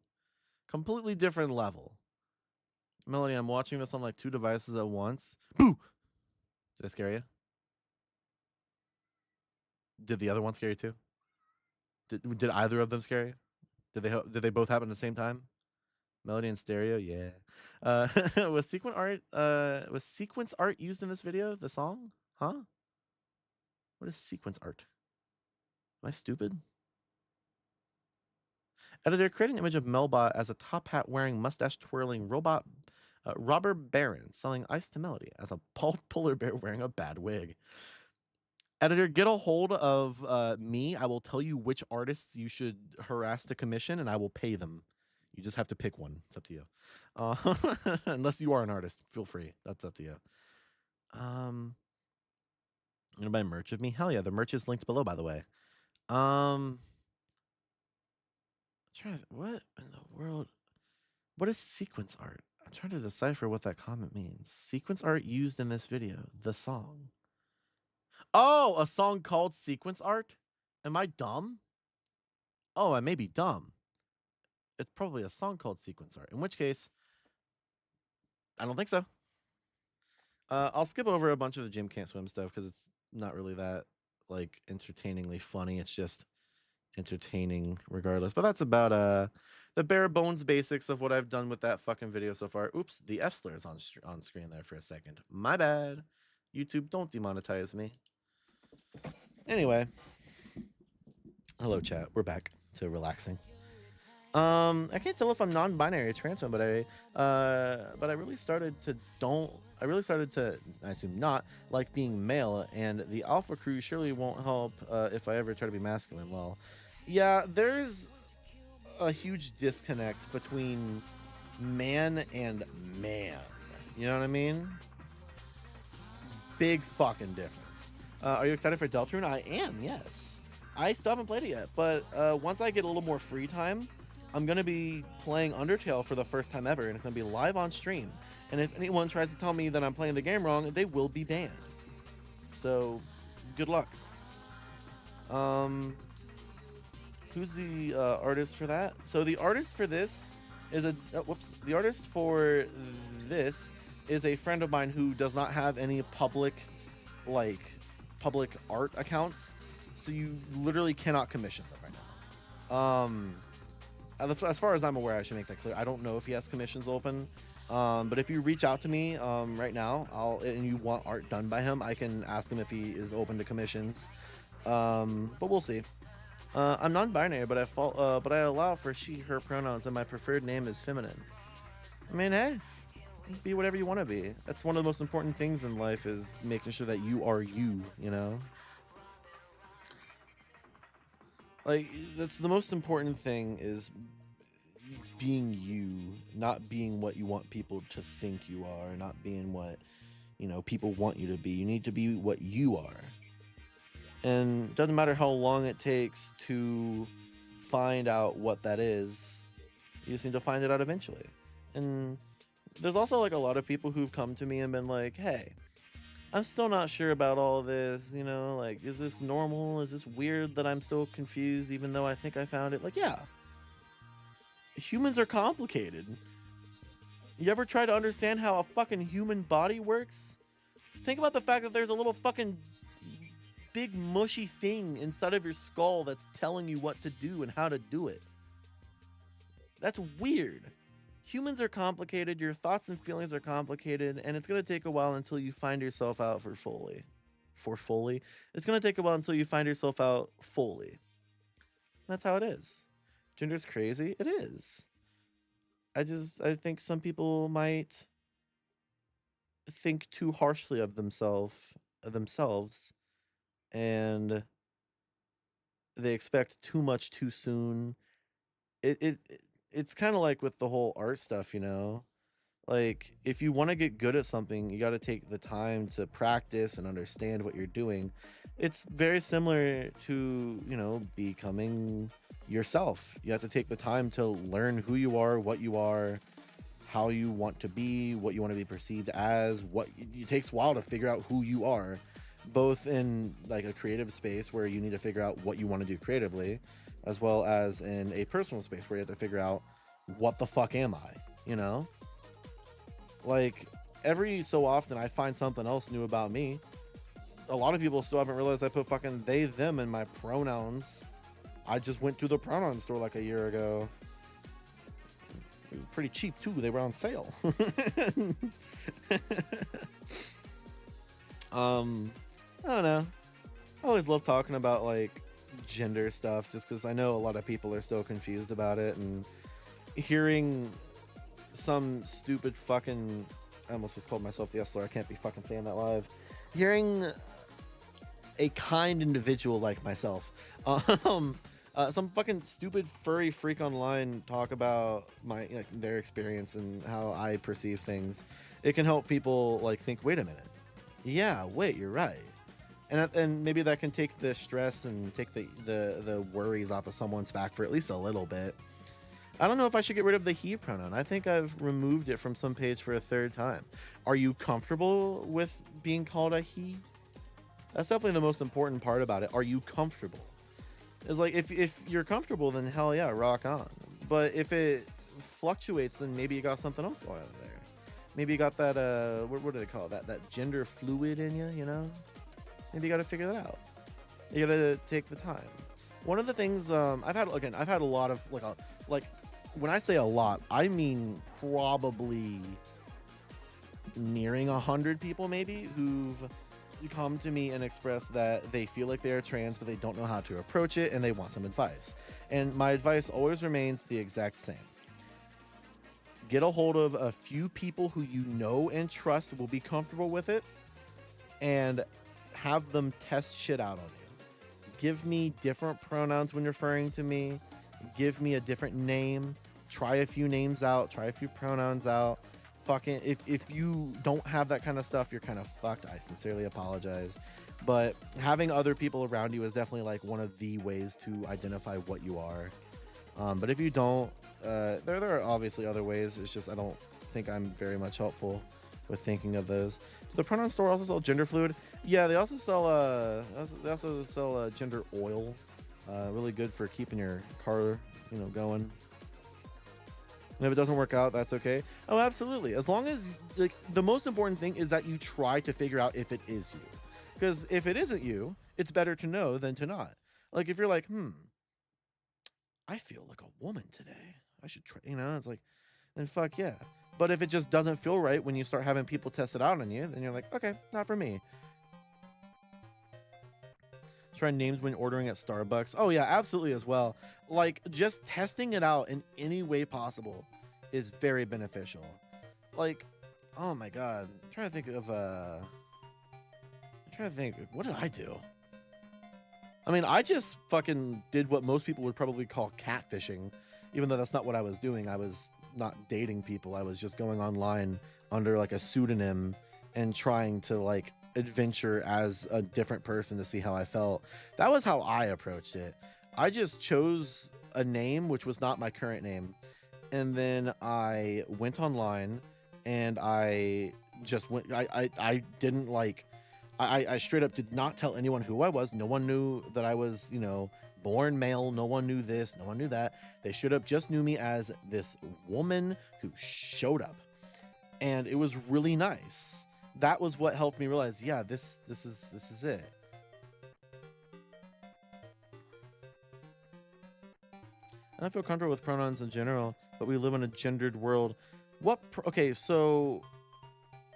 S6: Completely different level. Melody, I'm watching this on like 2 devices at once. Boo! Did I scare you? Did the other one scare you too? Did either of them scare you? Did they both happen at the same time? Melody and stereo, yeah. Was sequence art used in this video? The song? Huh? What is sequence art? Am I stupid? Editor, create an image of Melba as a top hat wearing mustache twirling robot robber baron selling ice to Melody as a bald polar bear wearing a bad wig. Editor, get a hold of me. I will tell you which artists you should harass to commission, and I will pay them. You just have to pick one. It's up to you. Unless you are an artist, feel free. That's up to you. You gonna buy merch of me? Hell yeah, the merch is linked below, by the way. What in the world? What is sequence art? I'm trying to decipher what that comment means. Sequence art used in this video. The song. Oh, a song called sequence art? Am I dumb? Oh, I may be dumb. It's probably a song called sequence art. In which case, I don't think so. I'll skip over a bunch of the Jim Can't Swim stuff because it's not really that like entertainingly funny. It's just
S2: entertaining regardless. But that's about the bare bones basics of what I've done with that fucking video so far. Oops, the F slur is on screen there for a second. My bad. YouTube, don't demonetize me. Anyway, hello chat. We're back to relaxing. I can't tell if I'm non-binary or trans, but I really started to I assume not like being male, and the alpha crew surely won't help if I ever try to be masculine. Well, yeah, there's a huge disconnect between man and man. You know what I mean? Big fucking difference. Are you excited for Deltarune? I am, yes. I still haven't played it yet, but once I get a little more free time, I'm going to be playing Undertale for the first time ever, and it's going to be live on stream. And if anyone tries to tell me that I'm playing the game wrong, they will be banned. So, good luck. Who's the artist for that? So the artist for this is the artist for this is a friend of mine who does not have any public art accounts. So you literally cannot commission them right now. As far as I'm aware, I should make that clear. I don't know if he has commissions open. But if you reach out to me right now, and you want art done by him, I can ask him if he is open to commissions. But we'll see. I'm non-binary, but I allow for she/her pronouns, and my preferred name is feminine. I mean, hey, be whatever you want to be. That's one of the most important things in life, is making sure that you are you. You know, like that's the most important thing, is being you, not being what you want people to think you are, not being what people want you to be. You need to be what you are. And it doesn't matter how long it takes to find out what that is, you just need to find it out eventually. And there's also like a lot of people who've come to me and been like, hey, I'm still not sure about all this, like, is this normal? Is this weird that I'm still confused even though I think I found it? Like, yeah. Humans are complicated. You ever try to understand how a fucking human body works? Think about the fact that there's a little fucking big mushy thing inside of your skull that's telling you what to do and how to do it. That's weird. Humans are complicated, your thoughts and feelings are complicated, and it's going to take a while until you find yourself out fully. It's going to take a while until you find yourself out fully. That's how it is. Gender's crazy. It is. I think some people might think too harshly of themselves, and they expect too much too soon. It's kind of like with the whole art stuff, like if you want to get good at something, you got to take the time to practice and understand what you're doing. It's very similar to becoming yourself. You have to take the time to learn who you are, what you are, how you want to be, what you want to be perceived as. It takes a while to figure out who you are, both in like a creative space where you need to figure out what you want to do creatively, as well as in a personal space where you have to figure out what the fuck am I, like every so often I find something else new about me. A lot of people still haven't realized I put fucking they them in my pronouns. I just went to the pronoun store like a year ago. It was pretty cheap too. They were on sale. I don't know. I always love talking about like gender stuff just because I know a lot of people are still confused about it, and hearing some stupid fucking, I almost just called myself the F-slur. I can't be fucking saying that live. Hearing a kind individual like myself, some fucking stupid furry freak online talk about their experience and how I perceive things, it can help people like think, wait a minute, yeah, wait, you're right. And maybe that can take the stress and take the worries off of someone's back for at least a little bit. I don't know if I should get rid of the he pronoun. I think I've removed it from some page for a third time. Are you comfortable with being called a he? That's definitely the most important part about it. Are you comfortable? It's like, if you're comfortable, then hell yeah, rock on. But if it fluctuates, then maybe you got something else going on there. Maybe you got that, what do they call it? That gender fluid in you, Maybe you got to figure that out. You got to take the time. One of the things I've had a lot of like when I say a lot, I mean probably nearing 100 people maybe who've come to me and express that they feel like they're trans but they don't know how to approach it and they want some advice. And my advice always remains the exact same. Get a hold of a few people who you know and trust will be comfortable with it and have them test shit out on you. Give me different pronouns when referring to me. Give me a different name. Try a few names out. Try a few pronouns out. Fucking, if you don't have that kind of stuff, you're kind of fucked. I sincerely apologize. But having other people around you is definitely like one of the ways to identify what you are. But if you don't, there are obviously other ways. It's just I don't think I'm very much helpful with thinking of those. Do the pronoun store also sell gender fluid? Yeah, they also sell gender oil. Really good for keeping your car, going. And if it doesn't work out, that's okay. Oh, absolutely. As long as like the most important thing is that you try to figure out if it is you. Because if it isn't you, it's better to know than to not. Like if you're like, I feel like a woman today. I should try, it's like, then fuck yeah. But if it just doesn't feel right when you start having people test it out on you, then you're like, okay, not for me. Try names when ordering at Starbucks. Oh yeah, absolutely as well. Like just testing it out in any way possible is very beneficial. Like, oh my God. I'm trying to think of what did I do? I mean, I just fucking did what most people would probably call catfishing, even though that's not what I was doing. I was not dating people. I was just going online under like a pseudonym and trying to like adventure as a different person to see how I felt. That was how I approached it. I just chose a name which was not my current name, and then I went online and I just went. I didn't like. I straight up did not tell anyone who I was. No one knew that I was, born male. No one knew this. No one knew that. They straight up just knew me as this woman who showed up, and it was really nice. That was what helped me realize, yeah, this is it. I don't feel comfortable with pronouns in general, but we live in a gendered world. Okay, so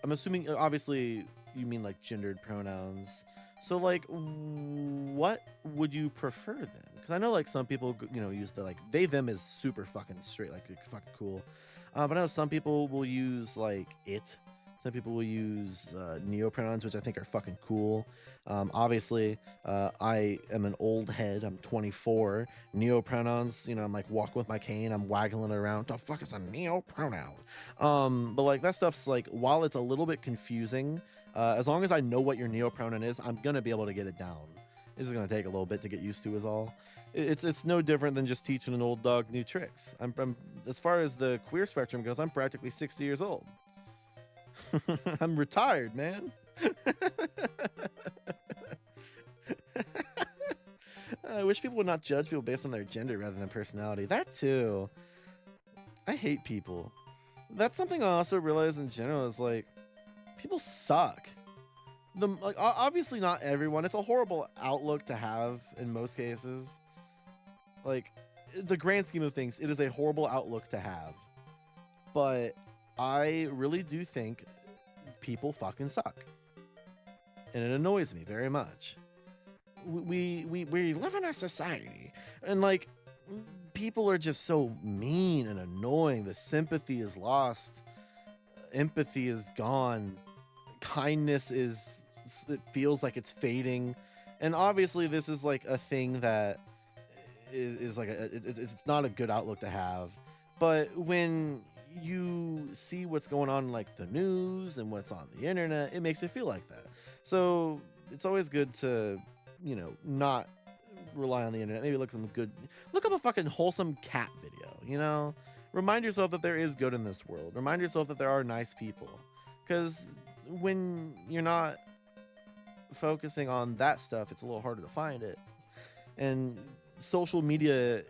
S2: I'm assuming obviously you mean like gendered pronouns. So like, what would you prefer then? Because I know like some people, use the like they them is super fucking straight, like fucking cool. But I know some people will use like it. Some people will use neopronouns, which I think are fucking cool. Obviously, I am an old head. I'm 24. Neopronouns, I'm like walking with my cane. I'm waggling around. The fuck is a neopronoun? But like that stuff's like, while it's a little bit confusing, as long as I know what your neopronoun is, I'm gonna be able to get it down. It's just gonna take a little bit to get used to, is all. It's no different than just teaching an old dog new tricks. I'm as far as the queer spectrum goes, I'm practically 60 years old. I'm retired, man. I wish people would not judge people based on their gender rather than personality. That too. I hate people. That's something I also realize in general is like, people suck. Obviously not everyone. It's a horrible outlook to have in most cases. Like, the grand scheme of things, it is a horrible outlook to have. But I really do think people fucking suck, and it annoys me very much. We live in a society, and like people are just so mean and annoying. The sympathy is lost, empathy is gone, kindness it feels like it's fading, and obviously this is like a thing that is like it's not a good outlook to have. But when you see what's going on in like the news and what's on the internet, it makes it feel like that. So it's always good to, not rely on the internet. Maybe look up a fucking wholesome cat video, remind yourself that there is good in this world. Remind yourself that there are nice people, because when you're not focusing on that stuff, it's a little harder to find it. And social media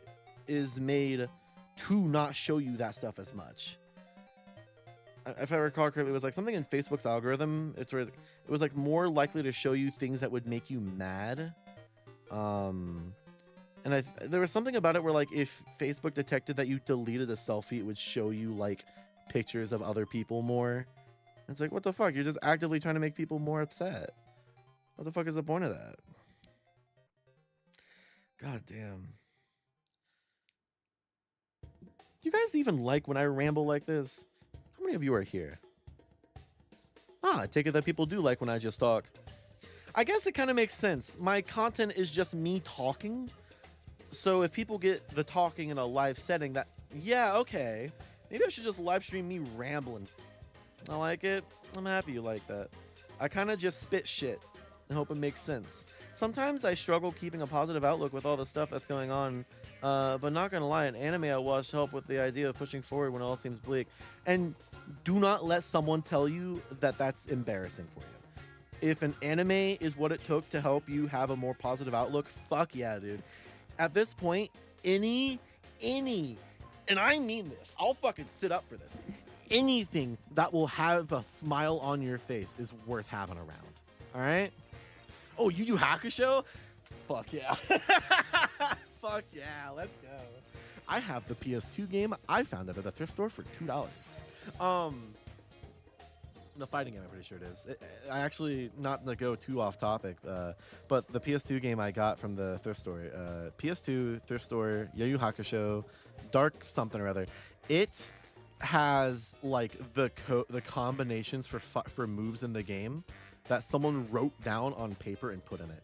S2: is made to not show you that stuff as much. If I recall correctly, it was like something in Facebook's algorithm. It was like more likely to show you things that would make you mad, And there was something about it where like if Facebook detected that you deleted a selfie, it would show you like pictures of other people more. It's like, what the fuck? You're just actively trying to make people more upset. What the fuck is the point of that? God damn. You guys even like when I ramble like this? How many of you are here? I take it that people do like when I just talk. I guess it kind of makes sense. My content is just me talking. So if people get the talking in a live setting, that, yeah, okay. Maybe I should just live stream me rambling. I like it. I'm happy you like that. I kind of just spit shit and hope it makes sense. Sometimes I struggle keeping a positive outlook with all the stuff that's going on. But not gonna lie, an anime I watched helped with the idea of pushing forward when all seems bleak. And do not let someone tell you that that's embarrassing for you. If an anime is what it took to help you have a more positive outlook, fuck yeah, dude. At this point, any, and I mean this, I'll fucking sit up for this. Anything that will have a smile on your face is worth having around. All right? Oh, Yu Yu Hakusho? Fuck yeah. Fuck yeah, let's go. I have the PS2 game. I found it at a thrift store for $2. The fighting game, I'm pretty sure it is. I actually, not to go too off topic, but the PS2 game I got from the thrift store, PS2 thrift store, Yu Yu Hakusho, Dark something or other. It has like the combinations for moves in the game that someone wrote down on paper and put in it.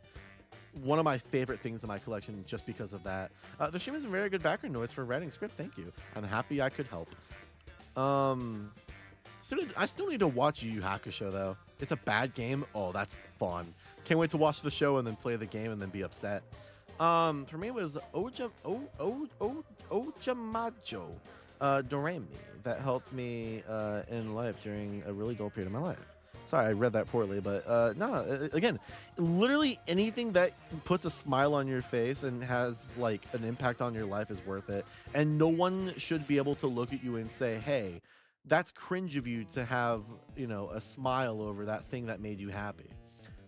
S2: One of my favorite things in my collection just because of that. The stream is a very good background noise for writing script. Thank you. I'm happy I could help. I still need to watch Yu Yu Hakusho though. It's a bad game. Oh, that's fun. Can't wait to watch the show and then play the game and then be upset. For me it was Ojamajo Doremi that helped me in life during a really dull period of my life. Sorry, I read that poorly, but no, again, literally anything that puts a smile on your face and has like an impact on your life is worth it. And no one should be able to look at you and say, hey, that's cringe of you to have, you know, a smile over that thing that made you happy.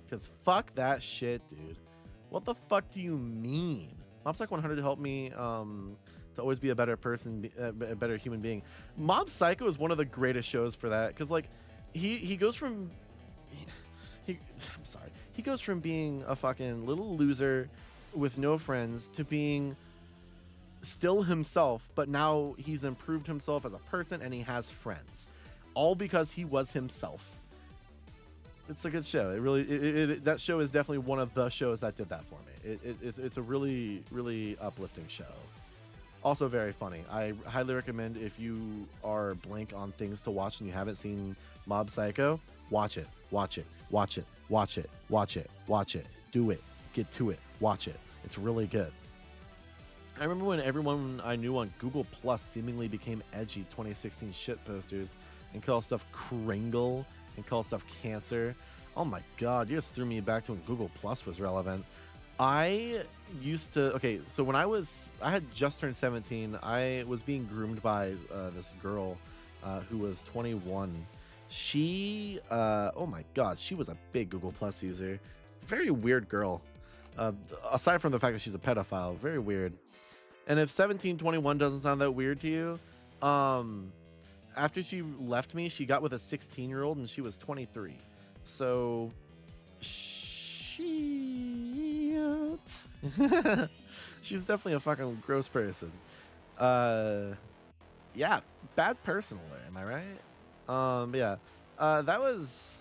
S2: Because fuck that shit, dude. What the fuck do you mean? Mob Psycho 100 helped me to always be a better person, a better human being. Mob Psycho is one of the greatest shows for that. Because like, he goes from I'm sorry, he goes from being a fucking little loser with no friends to being still himself, but now he's improved himself as a person and he has friends, all because he was himself. It's a good show. It really that show is definitely one of the shows that did that for me. It's a really uplifting show. Also very funny. I highly recommend, if you are blank on things to watch and you haven't seen Mob Psycho, watch it. Do it. Get to it. Watch it. It's really good. I remember when everyone I knew on Google Plus seemingly became edgy 2016 shit posters and call stuff Kringle and call stuff cancer. Oh my god, you just threw me back to when Google Plus was relevant. I used to, okay, so when I had just turned 17, I was being groomed by this girl who was 21. She, oh my god, she was a big Google Plus user. Very weird girl. Aside from the fact that she's a pedophile, very weird. And if 1721 doesn't sound that weird to you, after she left me, she got with a 16-year-old and she was 23. So she's definitely a fucking gross person. Yeah, bad person alert, am I right? Yeah. That was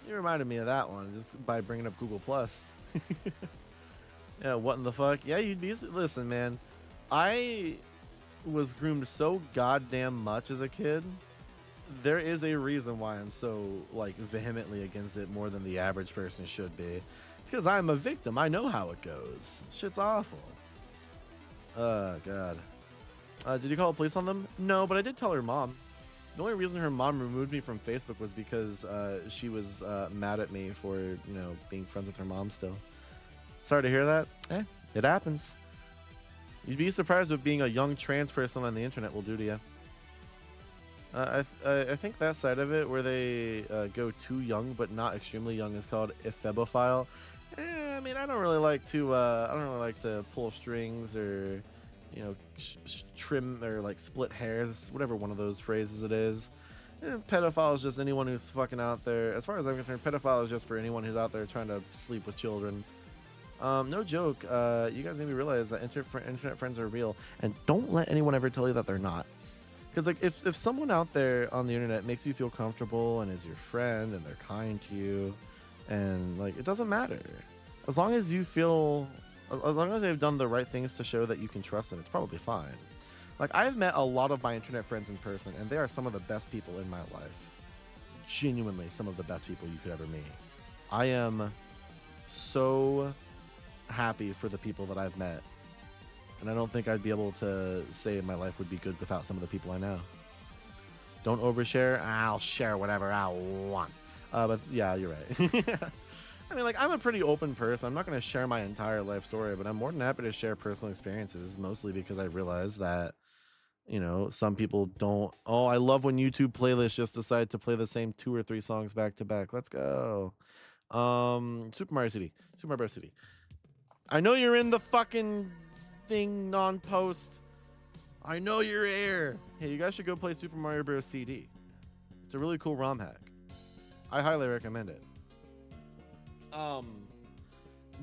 S2: you reminded me of that one just by bringing up Google Plus. Yeah, what in the fuck? Yeah, you'd be, listen, man, I was groomed so goddamn much as a kid. There is a reason why I'm so like vehemently against it more than the average person should be. It's because I'm a victim. I know how it goes. Shit's awful. Oh god. Did you call the police on them? No, but I did tell her mom. The only reason her mom removed me from Facebook was because she was mad at me for, you know, being friends with her mom still. Sorry to hear that. It happens. You'd be surprised what being a young trans person on the internet will do to you. I think that side of it, where they go too young but not extremely young, is called ephebophile. I mean, I don't really like to pull strings or, you know, trim or like split hairs, whatever one of those phrases it is. Pedophile is just anyone who's fucking out there. As far as I'm concerned, pedophile is just for anyone who's out there trying to sleep with children. No joke. You guys made me realize that internet friends are real, and don't let anyone ever tell you that they're not. Because like if someone out there on the internet makes you feel comfortable and is your friend and they're kind to you, and like it doesn't matter, as long as you feel, as long as they've done the right things to show that you can trust them, it's probably fine. Like, I've met a lot of my internet friends in person, and they are some of the best people in my life. Genuinely, some of the best people you could ever meet. I am so happy for the people that I've met, and I don't think I'd be able to say my life would be good without some of the people I know. Don't overshare. I'll share whatever I want. But yeah, you're right. I mean, like, I'm a pretty open person. I'm not going to share my entire life story, but I'm more than happy to share personal experiences, mostly because I realize that, you know, some people don't. Oh, I love when YouTube playlists just decide to play the same 2 or 3 songs back to back. Let's go. Super Mario City. Super Mario City. I know you're in the fucking thing non-post. I know you're here. Hey, you guys should go play Super Mario Bros. CD. It's a really cool ROM hack. I highly recommend it.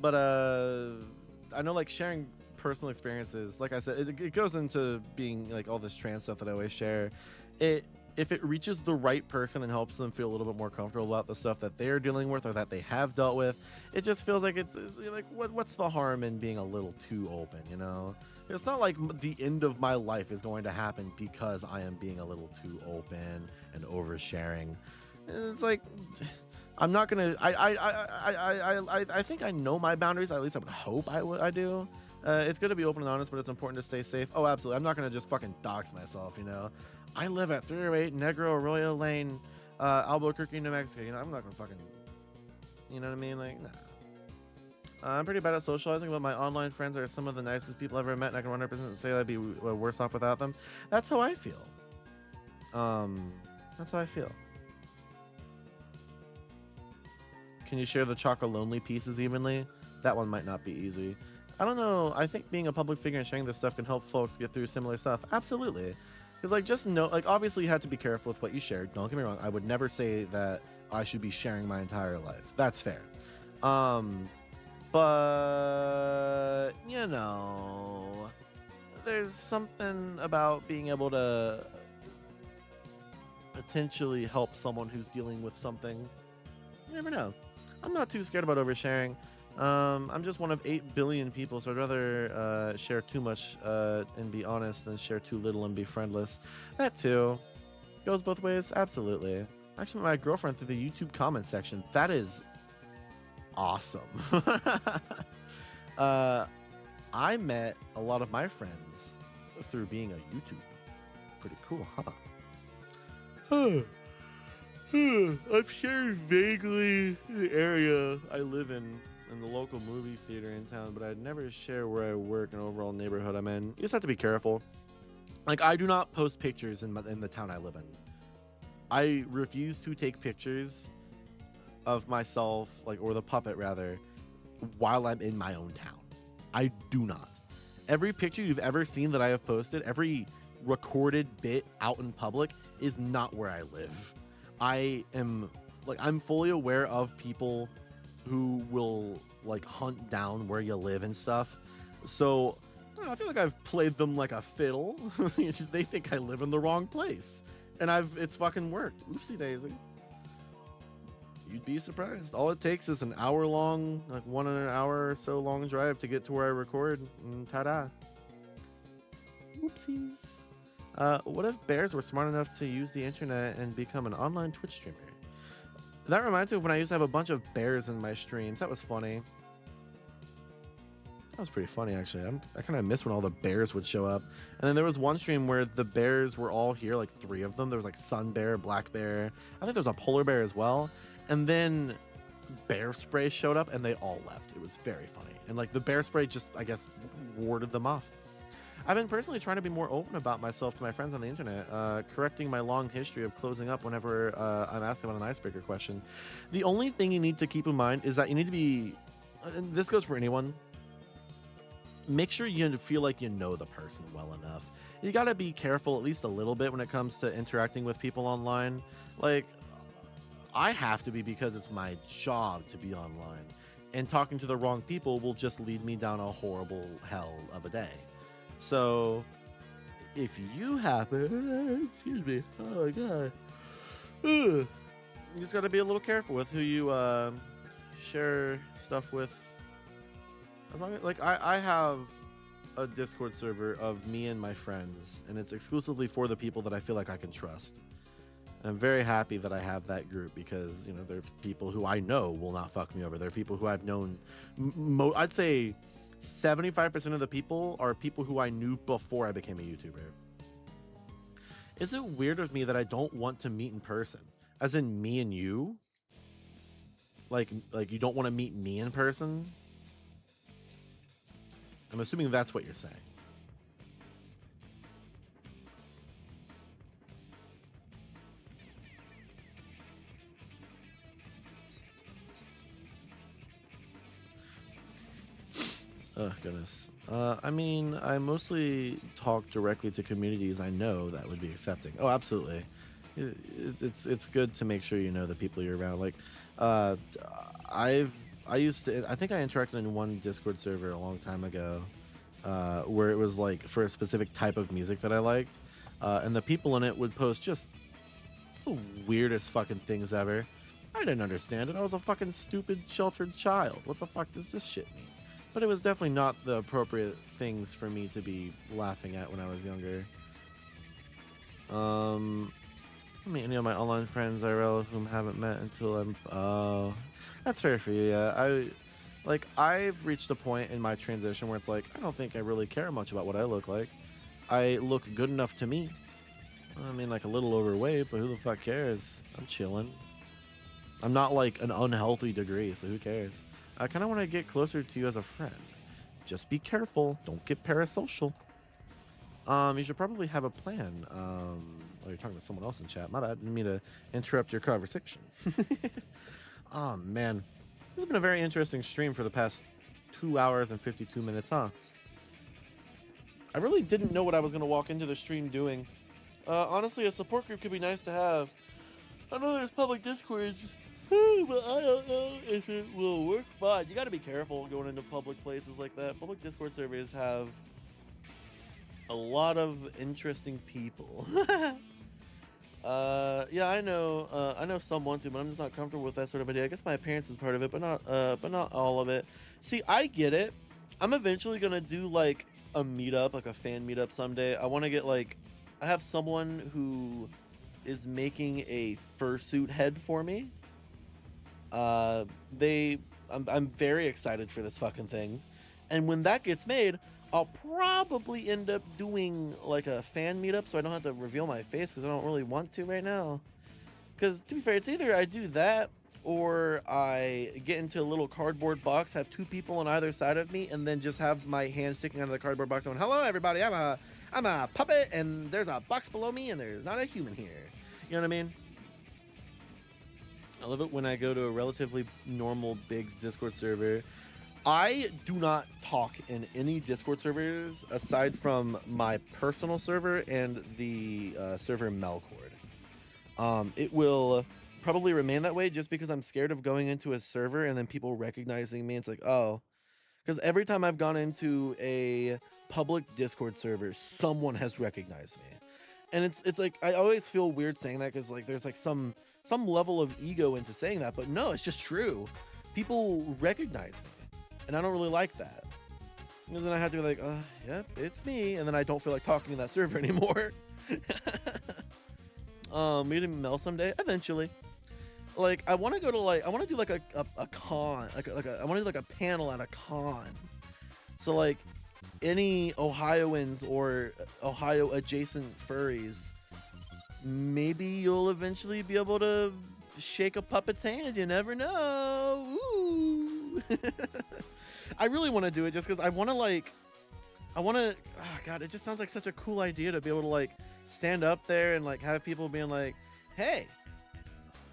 S2: But I know, like, sharing personal experiences, like I said, it goes into being like all this trans stuff that I always share. If it reaches the right person and helps them feel a little bit more comfortable about the stuff that they're dealing with or that they have dealt with, it just feels like it's like, what's the harm in being a little too open, you know? It's not like the end of my life is going to happen because I am being a little too open and oversharing. It's like, I'm not gonna. I think I know my boundaries. At least I would hope I do. It's good to be open and honest, but it's important to stay safe. Oh, absolutely. I'm not gonna just fucking dox myself. You know, I live at 308 Negro Arroyo Lane, Albuquerque, New Mexico. You know, I'm not gonna fucking. You know what I mean? Like, nah. I'm pretty bad at socializing, but my online friends are some of the nicest people I've ever met, and I can 100% say I'd be worse off without them. That's how I feel. That's how I feel. Can you share the Choco Lonely pieces evenly? That one might not be easy. I don't know. I think being a public figure and sharing this stuff can help folks get through similar stuff. Absolutely. Because, like, just know, like, obviously you have to be careful with what you share. Don't get me wrong. I would never say that I should be sharing my entire life. That's fair. But, you know, there's something about being able to potentially help someone who's dealing with something. You never know. I'm not too scared about oversharing. I'm just one of 8 billion people, so I'd rather share too much and be honest than share too little and be friendless. That too. Goes both ways, absolutely. I actually met my girlfriend through the YouTube comment section. That is awesome. I met a lot of my friends through being a YouTuber. Pretty cool, huh? I've shared vaguely the area I live in the local movie theater in town, but I'd never share where I work and overall neighborhood I'm in. You just have to be careful. Like, I do not post pictures in the town I live in. I refuse to take pictures of myself, like, or the puppet rather, while I'm in my own town. I do not. Every picture you've ever seen that I have posted, every recorded bit out in public is not where I live. I'm fully aware of people who will, like, hunt down where you live and stuff. So I feel like I've played them like a fiddle. They think I live in the wrong place, and it's fucking worked. Oopsie daisy. You'd be surprised. All it takes is an hour long, like 1 hour or so long drive to get to where I record, and ta-da. Oopsies. What if bears were smart enough to use the internet and become an online Twitch streamer? That reminds me of when I used to have a bunch of bears in my streams. That was funny. That was pretty funny, actually. I kind of miss when all the bears would show up. And then there was one stream where the bears were all here, like 3 of them. There was like sun bear, black bear. I think there was a polar bear as well. And then bear spray showed up and they all left. It was very funny. And like the bear spray just, I guess, warded them off. I've been personally trying to be more open about myself to my friends on the internet, correcting my long history of closing up whenever I'm asked about an icebreaker question. The only thing you need to keep in mind is that you need to be
S6: and this goes for anyone, make sure you feel like you know the person well enough. You got to be careful at least a little bit when it comes to interacting with people online. Like, I have to be because it's my job to be online, and talking to the wrong people will just lead me down a horrible hell of a day. So if you happen, excuse me, oh my god, you just got to be a little careful with who you share stuff with. As long as, like, I have a Discord server of me and my friends, and it's exclusively for the people that I feel like I can trust. And I'm very happy that I have that group because, you know, there are people who I know will not fuck me over. There are people who I've known, I'd say 75% of the people are people who I knew before I became a YouTuber. Is it weird of me that I don't want to meet in person? As in me and you? Like you don't want to meet me in person? I'm assuming that's what you're saying. Oh, goodness. I mean, I mostly talk directly to communities I know that would be accepting. Oh, absolutely. It's good to make sure you know the people you're around. Like, I think I interacted in one Discord server a long time ago, where it was like for a specific type of music that I liked, and the people in it would post just the weirdest fucking things ever. I didn't understand it. I was a fucking stupid sheltered child. What the fuck does this shit mean? But it was definitely not the appropriate things for me to be laughing at when I was younger. I mean, any of my online friends IRL whom haven't met until I'm... Oh, that's fair for you, yeah. I've reached a point in my transition where it's like, I don't think I really care much about what I look like. I look good enough to me. I mean, like a little overweight, but who the fuck cares? I'm chilling. I'm not like an unhealthy degree, so who cares? I kind of want to get closer to you as a friend. Just be careful. Don't get parasocial. You should probably have a plan. Oh, you're talking to someone else in chat. My bad. I didn't mean to interrupt your conversation. Oh, man. This has been a very interesting stream for the past 2 hours and 52 minutes, huh? I really didn't know what I was going to walk into the stream doing. Honestly, a support group could be nice to have. I know there's public Discords, but I don't know if it will work fine. You gotta be careful going into public places like that. Public Discord servers have a lot of interesting people. Yeah, I know some want to, but I'm just not comfortable with that sort of idea. I guess my appearance is part of it, but not all of it. See, I get it. I'm eventually gonna do like a meetup, like a fan meetup someday. I want to get like, I have someone who is making a fursuit head for me. I'm very excited for this fucking thing, and when that gets made, I'll probably end up doing like a fan meetup, so I don't have to reveal my face because I don't really want to right now. Because to be fair, it's either I do that or I get into a little cardboard box, have two people on either side of me, and then just have my hand sticking out of the cardboard box going, "Hello, everybody. I'm a puppet, and there's a box below me, and there's not a human here." You know what I mean? I love it when I go to a relatively normal big Discord server. I do not talk in any Discord servers aside from my personal server and the server Melcord. It will probably remain that way just because I'm scared of going into a server and then people recognizing me. It's like, oh, because every time I've gone into a public Discord server, someone has recognized me. And it's like, I always feel weird saying that because like there's like some level of ego into saying that, but no, it's just true. People recognize me, and I don't really like that. Because then I have to be like, yep, it's me, and then I don't feel like talking to that server anymore. Meeting Mel someday, eventually. Like, I want to go to like, I want to do like a con, I want to do like a panel at a con. So like, any Ohioans or Ohio adjacent furries, maybe you'll eventually be able to shake a puppet's hand. You never know. Ooh. I really want to do it just because I want to oh God, it just sounds like such a cool idea to be able to like stand up there and like have people being like, hey,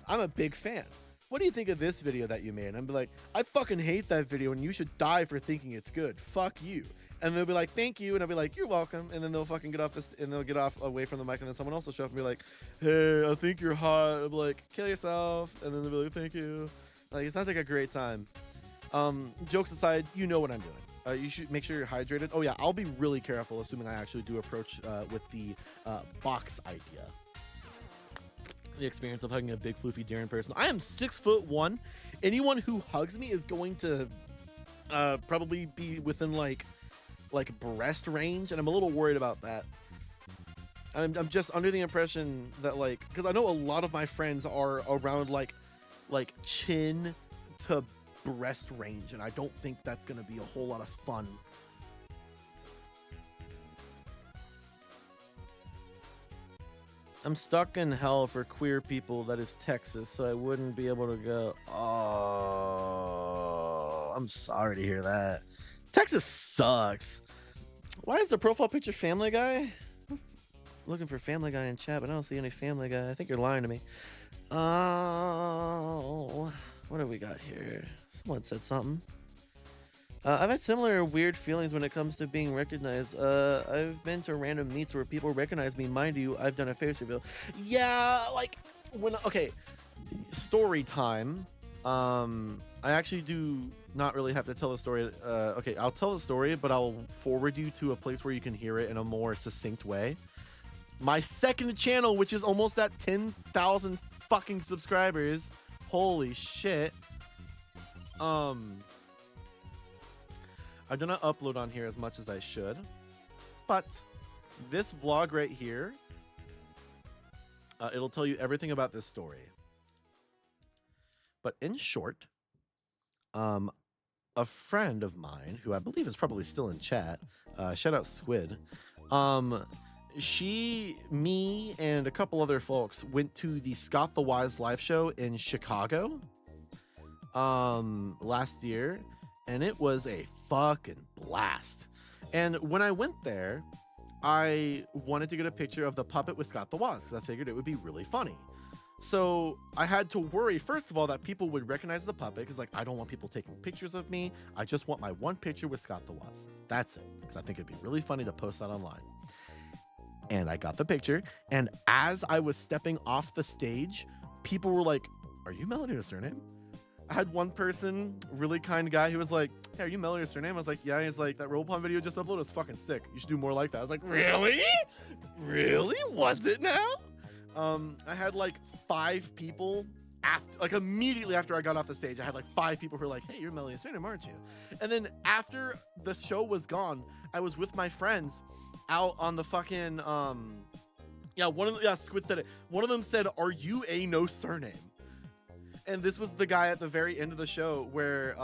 S6: I'm a big fan.
S2: what do you think of this video that you made? And I'd be like, I fucking hate that video and you should die for thinking it's good. Fuck you. And they'll be like, thank you. And I'll be like, you're welcome. And then they'll fucking get off this and they'll get off away from the mic. And then someone else will show up and be like, hey, I think you're hot. I'll be like, kill yourself. And then they'll be like, thank you. Like, it's not like a great time. Jokes aside, you know what I'm doing. You should make sure you're hydrated. Oh yeah, I'll be really careful, assuming I actually do approach with the box idea. The experience of hugging a big floofy deer in person. I am 6'1". Anyone who hugs me is going to probably be within like breast range, and I'm a little worried about that. I'm just under the impression that, like, because I know a lot of my friends are around like chin to breast range, and I don't think that's gonna be a whole lot of fun. I'm stuck in hell for queer people. That is Texas, so I wouldn't be able to go. Oh, I'm sorry to hear that. Texas sucks. Why is the profile picture Family Guy? Looking for Family Guy in chat, but I don't see any Family Guy. I think you're lying to me. Oh, what do we got here? Someone said something. I've had similar weird feelings when it comes to being recognized. I've been to random meets where people recognize me. Mind you, I've done a face reveal. Yeah, like when, okay, story time. I actually do not really have to tell the story. Okay, I'll tell the story, but I'll forward you to a place where you can hear it in a more succinct way. My second channel, which is almost at 10,000 fucking subscribers. Holy shit. I do not upload on here as much as I should, but this vlog right here, it'll tell you everything about this story. But in short, a friend of mine, who I believe is probably still in chat, shout out Squid, me and a couple other folks went to the Scott the Wise live show in Chicago last year, and it was a fucking blast. And when I went there, I wanted to get a picture of the puppet with Scott the Wise because I figured it would be really funny. So I had to worry, first of all, that people would recognize the puppet because, like, I don't want people taking pictures of me. I just want my one picture with Scott the Wise. That's it, because I think it'd be really funny to post that online. And I got the picture, and as I was stepping off the stage, people were like, are you Melody or surname? I had one person, really kind guy, who was like, hey, are you Melody or surname? I was like, yeah. He's like, that Rollpon video just uploaded was fucking sick. You should do more like that. I was like, really? Really? Was it now? I had like 5 people after, like immediately after I got off the stage, I had like 5 people who were like, hey, you're Melody or surname, aren't you? And then after the show was gone, I was with my friends out on the fucking, Squid said it. One of them said, are you a no surname? And this was the guy at the very end of the show where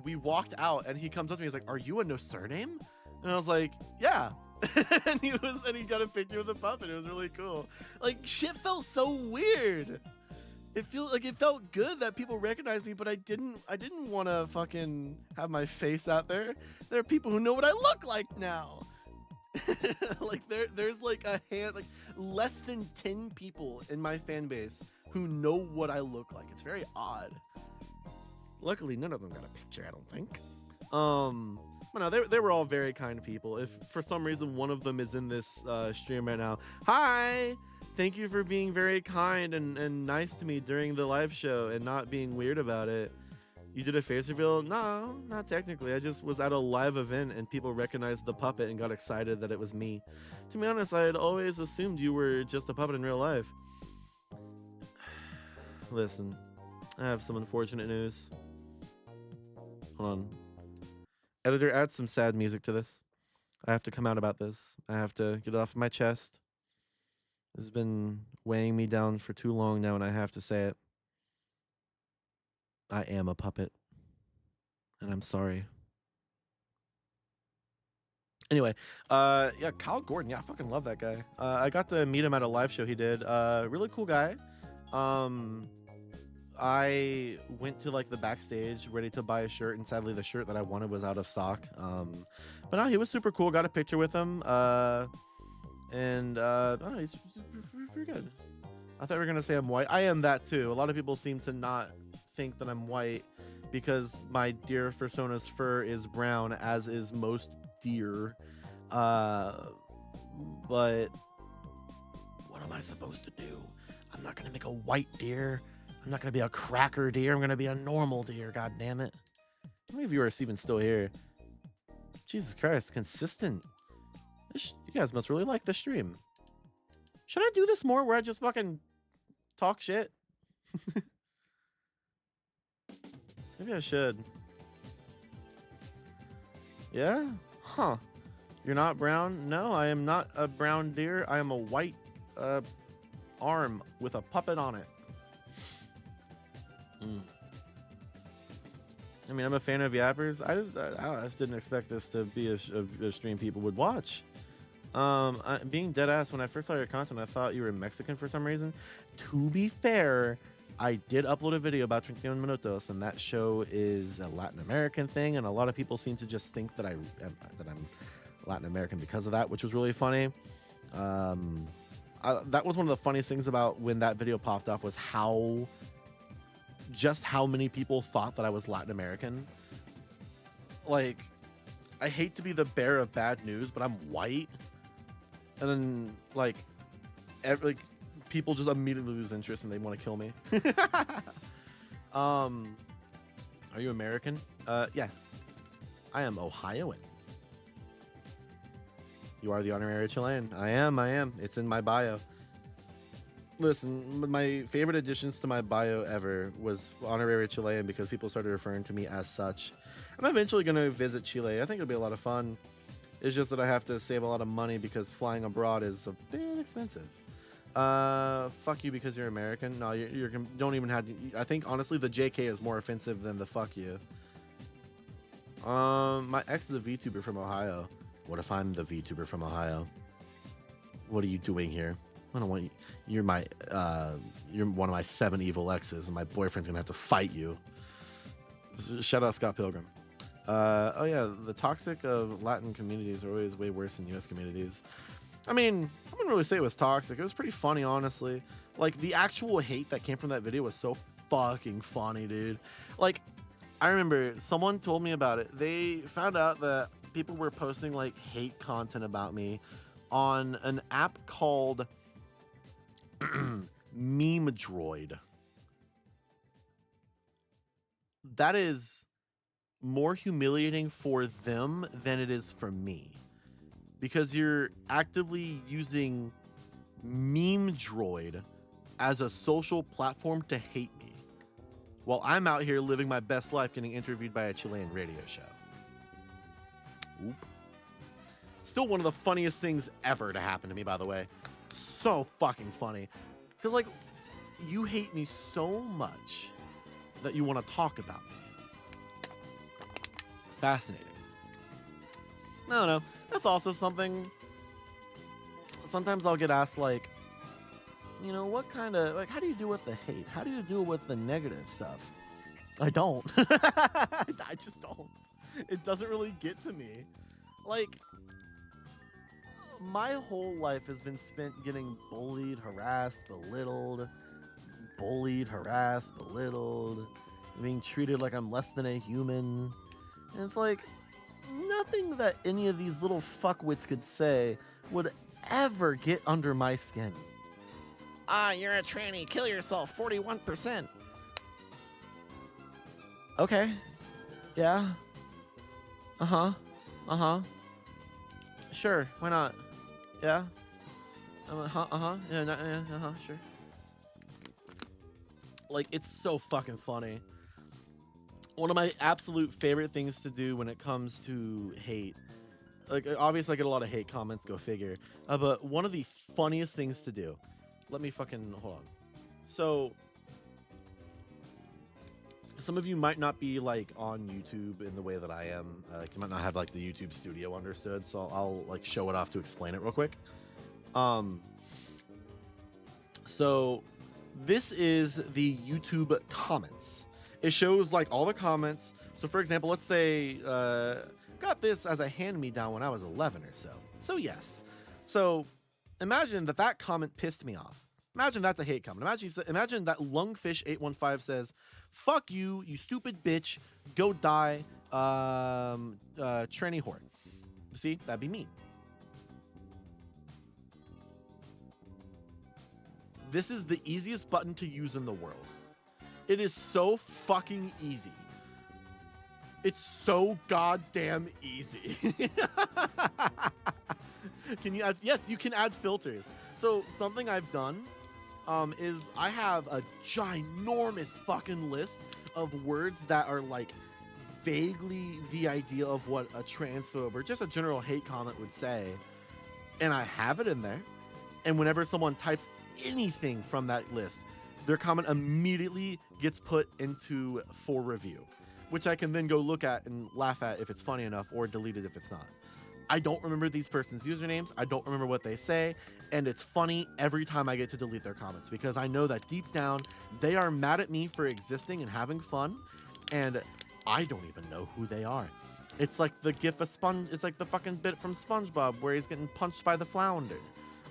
S2: we walked out and he comes up to me, he's like, are you a no surname? And I was like, yeah. and he got a picture of the puppet. It was really cool. Like, shit felt so weird. It felt good that people recognized me, but I didn't want to fucking have my face out there. There are people who know what I look like now. Like there's like a hand, like less than 10 people in my fan base who know what I look like. It's very odd. Luckily, none of them got a picture, I don't think. But no, they were all very kind people. If for some reason one of them is in this stream right now, hi! Thank you for being very kind and nice to me during the live show and not being weird about it. You did a face reveal? No, not technically. I just was at a live event and people recognized the puppet and got excited that it was me. To be honest, I had always assumed you were just a puppet in real life. Listen, I have some unfortunate news. Hold on. Editor, add some sad music to this. I have to come out about this. I have to get it off my chest. This has been weighing me down for too long now, and I have to say it. I am a puppet. And I'm sorry. Anyway, yeah, Kyle Gordon. Yeah, I fucking love that guy. I got to meet him at a live show he did. Really cool guy. I went to like the backstage ready to buy a shirt, and sadly the shirt that I wanted was out of stock. But no, he was super cool. Got a picture with him. And I don't know, he's pretty good.
S6: I thought we were gonna say I'm white. I am that too. A lot of people seem to not think that I'm white because my deer Fursona's fur is brown, as is most deer. But what am I supposed to do? I'm not gonna make a white deer. I'm not gonna be a cracker deer. I'm gonna be a normal deer. God damn it! How many of you are even still here? Jesus Christ, consistent. You guys must really like the stream. Should I do this more where I just fucking talk shit? Maybe I should. Yeah? Huh. You're not brown? No, I am not a brown deer. I am a white arm with a puppet on it. I mean, I'm a fan of yappers. I just didn't expect this to be a stream people would watch. Being dead ass, when I first saw your content, I thought you were Mexican for some reason. To be fair, I did upload a video about 21 Minutos, and that show is a Latin American thing, and a lot of people seem to just think that I'm Latin American because of that, which was really funny. That was one of the funniest things about when that video popped up, was how many people thought that I was Latin American. Like, I hate to be the bearer of bad news, but I'm white. And then, like, people just immediately lose interest and they want to kill me. Are you American? Yeah. I am Ohioan. You are the honorary Chilean. I am. It's in my bio. Listen, my favorite additions to my bio ever was honorary Chilean, because people started referring to me as such. I'm eventually going to visit Chile. I think it'll be a lot of fun. It's just that I have to save a lot of money because flying abroad is a bit expensive. Fuck you because you're American. No, you don't even have to. I think honestly the JK is more offensive than the fuck you. My ex is a VTuber from Ohio. What if I'm the VTuber from Ohio? What are you doing here? I don't want you. You're one of my 7 evil exes, and my boyfriend's gonna have to fight you. Shout out Scott Pilgrim. Oh yeah, the toxic of Latin communities are always way worse than US communities. I mean, I wouldn't really say it was toxic. It was pretty funny, honestly. Like, the actual hate that came from that video was so fucking funny, dude. Like, I remember someone told me about it. They found out that people were posting, like, hate content about me on an app called Meme Droid. That is more humiliating for them than it is for me, because you're actively using Meme Droid as a social platform to hate me, while I'm out here living my best life getting interviewed by a Chilean radio show. Oop. Still one of the funniest things ever to happen to me, by the way. So fucking funny. Because, like, you hate me so much that you want to talk about me. Fascinating. I don't know. That's also something. Sometimes I'll get asked, like, you know, what kind of, like, how do you deal with the hate? How do you deal with the negative stuff? I don't. I just don't. It doesn't really get to me. Like, my whole life has been spent getting bullied, harassed, belittled, being treated like I'm less than a human. And it's like, nothing that any of these little fuckwits could say would ever get under my skin. You're a tranny. Kill yourself. 41%. Okay. Yeah. Sure. Why not? Yeah. Yeah. Sure. Like, it's so fucking funny. One of my absolute favorite things to do when it comes to hate, like, obviously I get a lot of hate comments, go figure, but one of the funniest things to do, let me fucking, hold on. So, some of you might not be, like, on YouTube in the way that I am. You might not have, like, the YouTube studio understood, so I'll, like, show it off to explain it real quick. So, this is the YouTube comments. It shows, like, all the comments. So, for example, let's say, got this as a hand-me-down when I was 11 or so. So, yes. So, imagine that comment pissed me off. Imagine that's a hate comment. Imagine that Lungfish815 says, "Fuck you, you stupid bitch. Go die, tranny whore." See, that'd be me. This is the easiest button to use in the world. It is so fucking easy. It's so goddamn easy. Can you add? Yes, you can add filters. So something I've done is I have a ginormous fucking list of words that are like vaguely the idea of what a transphobe or just a general hate comment would say, and I have it in there. And whenever someone types anything from that list, their comment immediately gets put into for review, which I can then go look at and laugh at if it's funny enough, or delete it if it's not. I don't remember these person's usernames. I don't remember what they say. And it's funny every time I get to delete their comments, because I know that deep down they are mad at me for existing and having fun. And I don't even know who they are. It's like the gif of it's like the fucking bit from SpongeBob where he's getting punched by the flounder.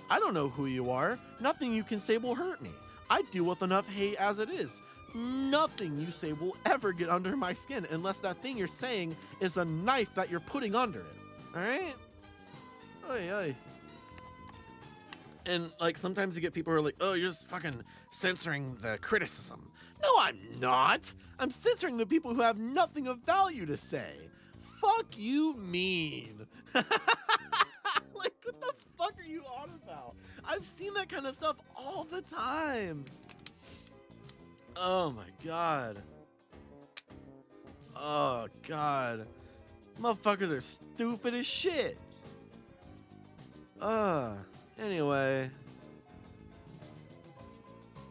S6: I don't know who you are. Nothing you can say will hurt me. I deal with enough hate as it is. Nothing you say will ever get under my skin unless that thing you're saying is a knife that you're putting under it. Alright? Oy, oy. And like sometimes you get people who are like, "Oh, you're just fucking censoring the criticism." No, I'm not. I'm censoring the people who have nothing of value to say. Fuck you mean. Like, what the fuck are you on about? I've seen that kind of stuff all the time. Oh my god. Oh god. Motherfuckers are stupid as shit. Anyway.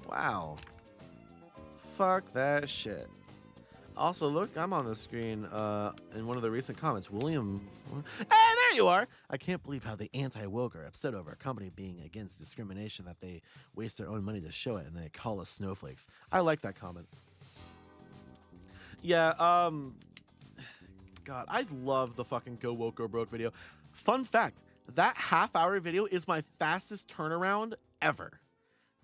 S6: Wow. Fuck that shit. Also, look, I'm on the screen in one of the recent comments. William. Hey, there you are! I can't believe how the anti-woke are upset over a company being against discrimination, that they waste their own money to show it and they call us snowflakes. I like that comment. Yeah, God, I love the fucking Go Woke Go Broke video. Fun fact, that half-hour video is my fastest turnaround ever.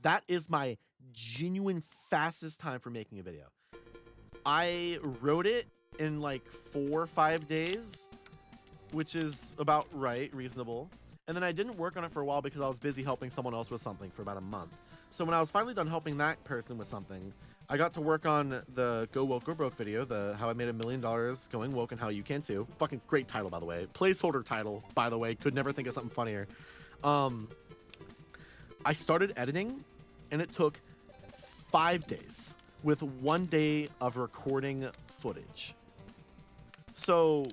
S6: That is my genuine fastest time for making a video. I wrote it in like 4 or 5 days, which is about right, reasonable. And then I didn't work on it for a while because I was busy helping someone else with something for about a month. So when I was finally done helping that person with something, I got to work on the Go Woke Go Broke video, the how I made $1 million going woke and how you can too. Fucking great title, by the way. Placeholder title, by the way. Could never think of something funnier. I started editing and it took 5 days with 1 day of recording footage. So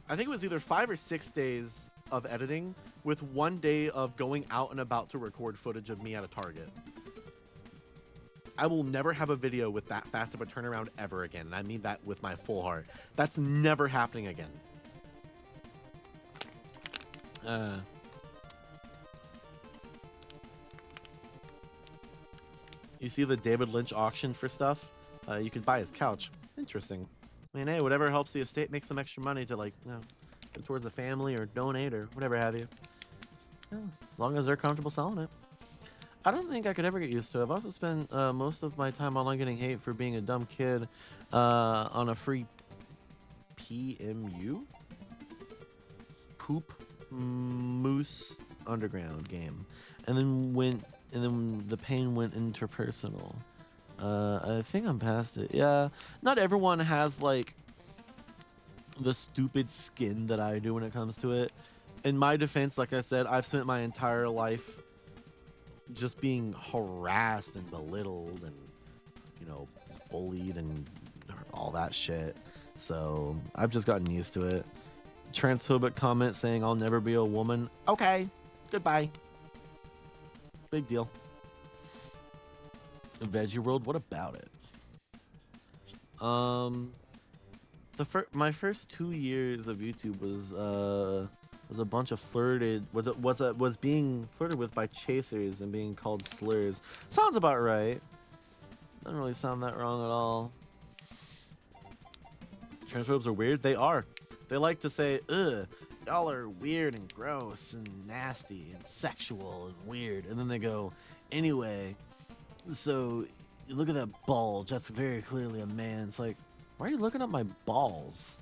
S6: I think it was either 5 or 6 days of editing with 1 day of going out and about to record footage of me at a Target. I will never have a video with that fast of a turnaround ever again. And I mean that with my full heart. That's never happening again. You see the David Lynch auction for stuff? You can buy his couch. Interesting. I mean, hey, whatever helps the estate make some extra money to, like, you know, go towards the family or donate or whatever have you. Yeah, as long as they're comfortable selling it. I don't think I could ever get used to it. I've also spent most of my time online getting hate for being a dumb kid on a free PMU? Poop Moose Underground game. And then the pain went interpersonal. I think I'm past it. Yeah, not everyone has like the stupid skin that I do when it comes to it. In my defense, like I said, I've spent my entire life just being harassed and belittled and, you know, bullied and all that shit. So I've just gotten used to it. Transphobic comment saying I'll never be a woman. Okay, goodbye. Big deal. Veggie World, what about it? My first 2 years of YouTube was a bunch of was being flirted with by chasers and being called slurs. Sounds about right. Doesn't really sound that wrong at all. Transphobes are weird. They are. They like to say ugh
S2: y'all are weird and gross and nasty and sexual and weird. And then they go, anyway, so you look at that bulge. That's very clearly a man. It's like, why are you looking at my balls?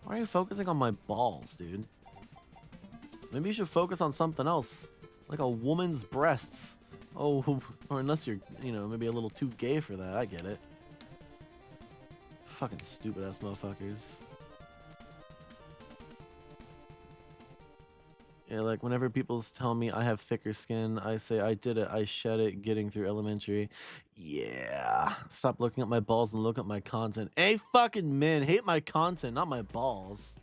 S2: Why are you focusing on my balls, dude? Maybe you should focus on something else, like a woman's breasts. Oh, or unless you're, you know, maybe a little too gay for that. I get it. Fucking stupid ass motherfuckers. Yeah, like whenever people tell me I have thicker skin, I say I did it. I shed it getting through elementary. Yeah. Stop looking at my balls and look at my content. Hey, fucking men, hate my content, not my balls.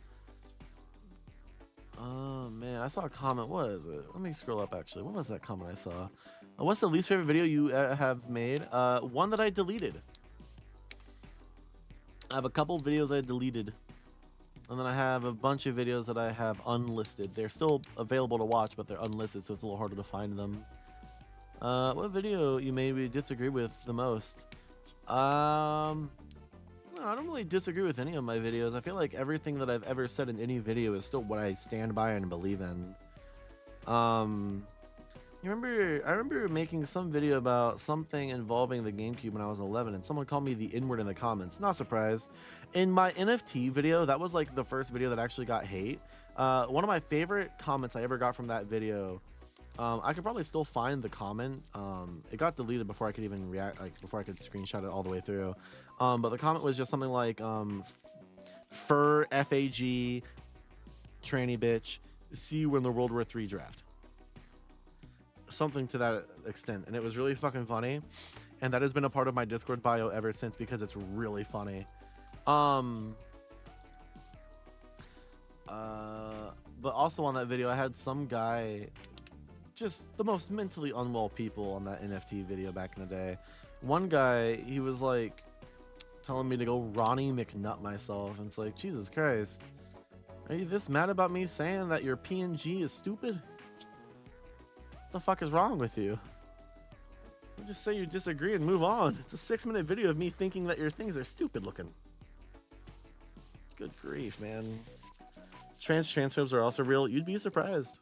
S2: Oh man, I saw a comment. What is it? Let me scroll up actually. What was that comment I saw? What's the least favorite video you have made? One that I deleted. I have a couple videos I deleted. And then I have a bunch of videos that I have unlisted. They're still available to watch, but they're unlisted, so it's a little harder to find them. What video you maybe disagree with the most? I don't really disagree with any of my videos. I feel like everything that I've ever said in any video is still what I stand by and believe in. I remember making some video about something involving the GameCube when I was 11, and someone called me the N-word in the comments. Not surprised. In my NFT video, that was like the first video that actually got hate. One of my favorite comments I ever got from that video, I could probably still find the comment. It got deleted before I could even react, like before I could screenshot it all the way through. But the comment was just something like, "Fur FAG, tranny bitch, see you in the World War III draft." Something to that extent, and it was really fucking funny, and that has been a part of my Discord bio ever since because it's really funny. But also on that video, I had some guy, just the most mentally unwell people on that NFT video back in the day. One guy, he was like telling me to go Ronnie McNut myself, and it's like, Jesus Christ, are you this mad about me saying that your PNG is stupid? What the fuck is wrong with you? Just say you disagree and move on. It's a 6-minute video of me thinking that your things are stupid looking. Good grief, man. Transphobes are also real. You'd be surprised.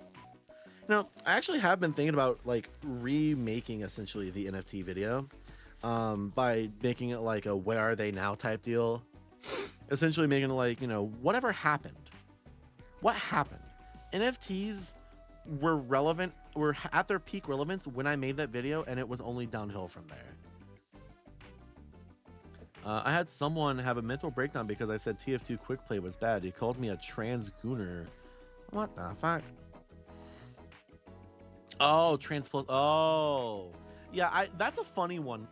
S2: Now, I actually have been thinking about like remaking essentially the NFT video by making it like a where are they now type deal. Essentially making it like, you know, whatever happened. What happened? NFTs were relevant, were at their peak relevance when I made that video, and it was only downhill from there. I had someone have a mental breakdown because I said TF2 quick play was bad. He called me a trans gooner. What the fuck? Oh, oh yeah, that's a funny one.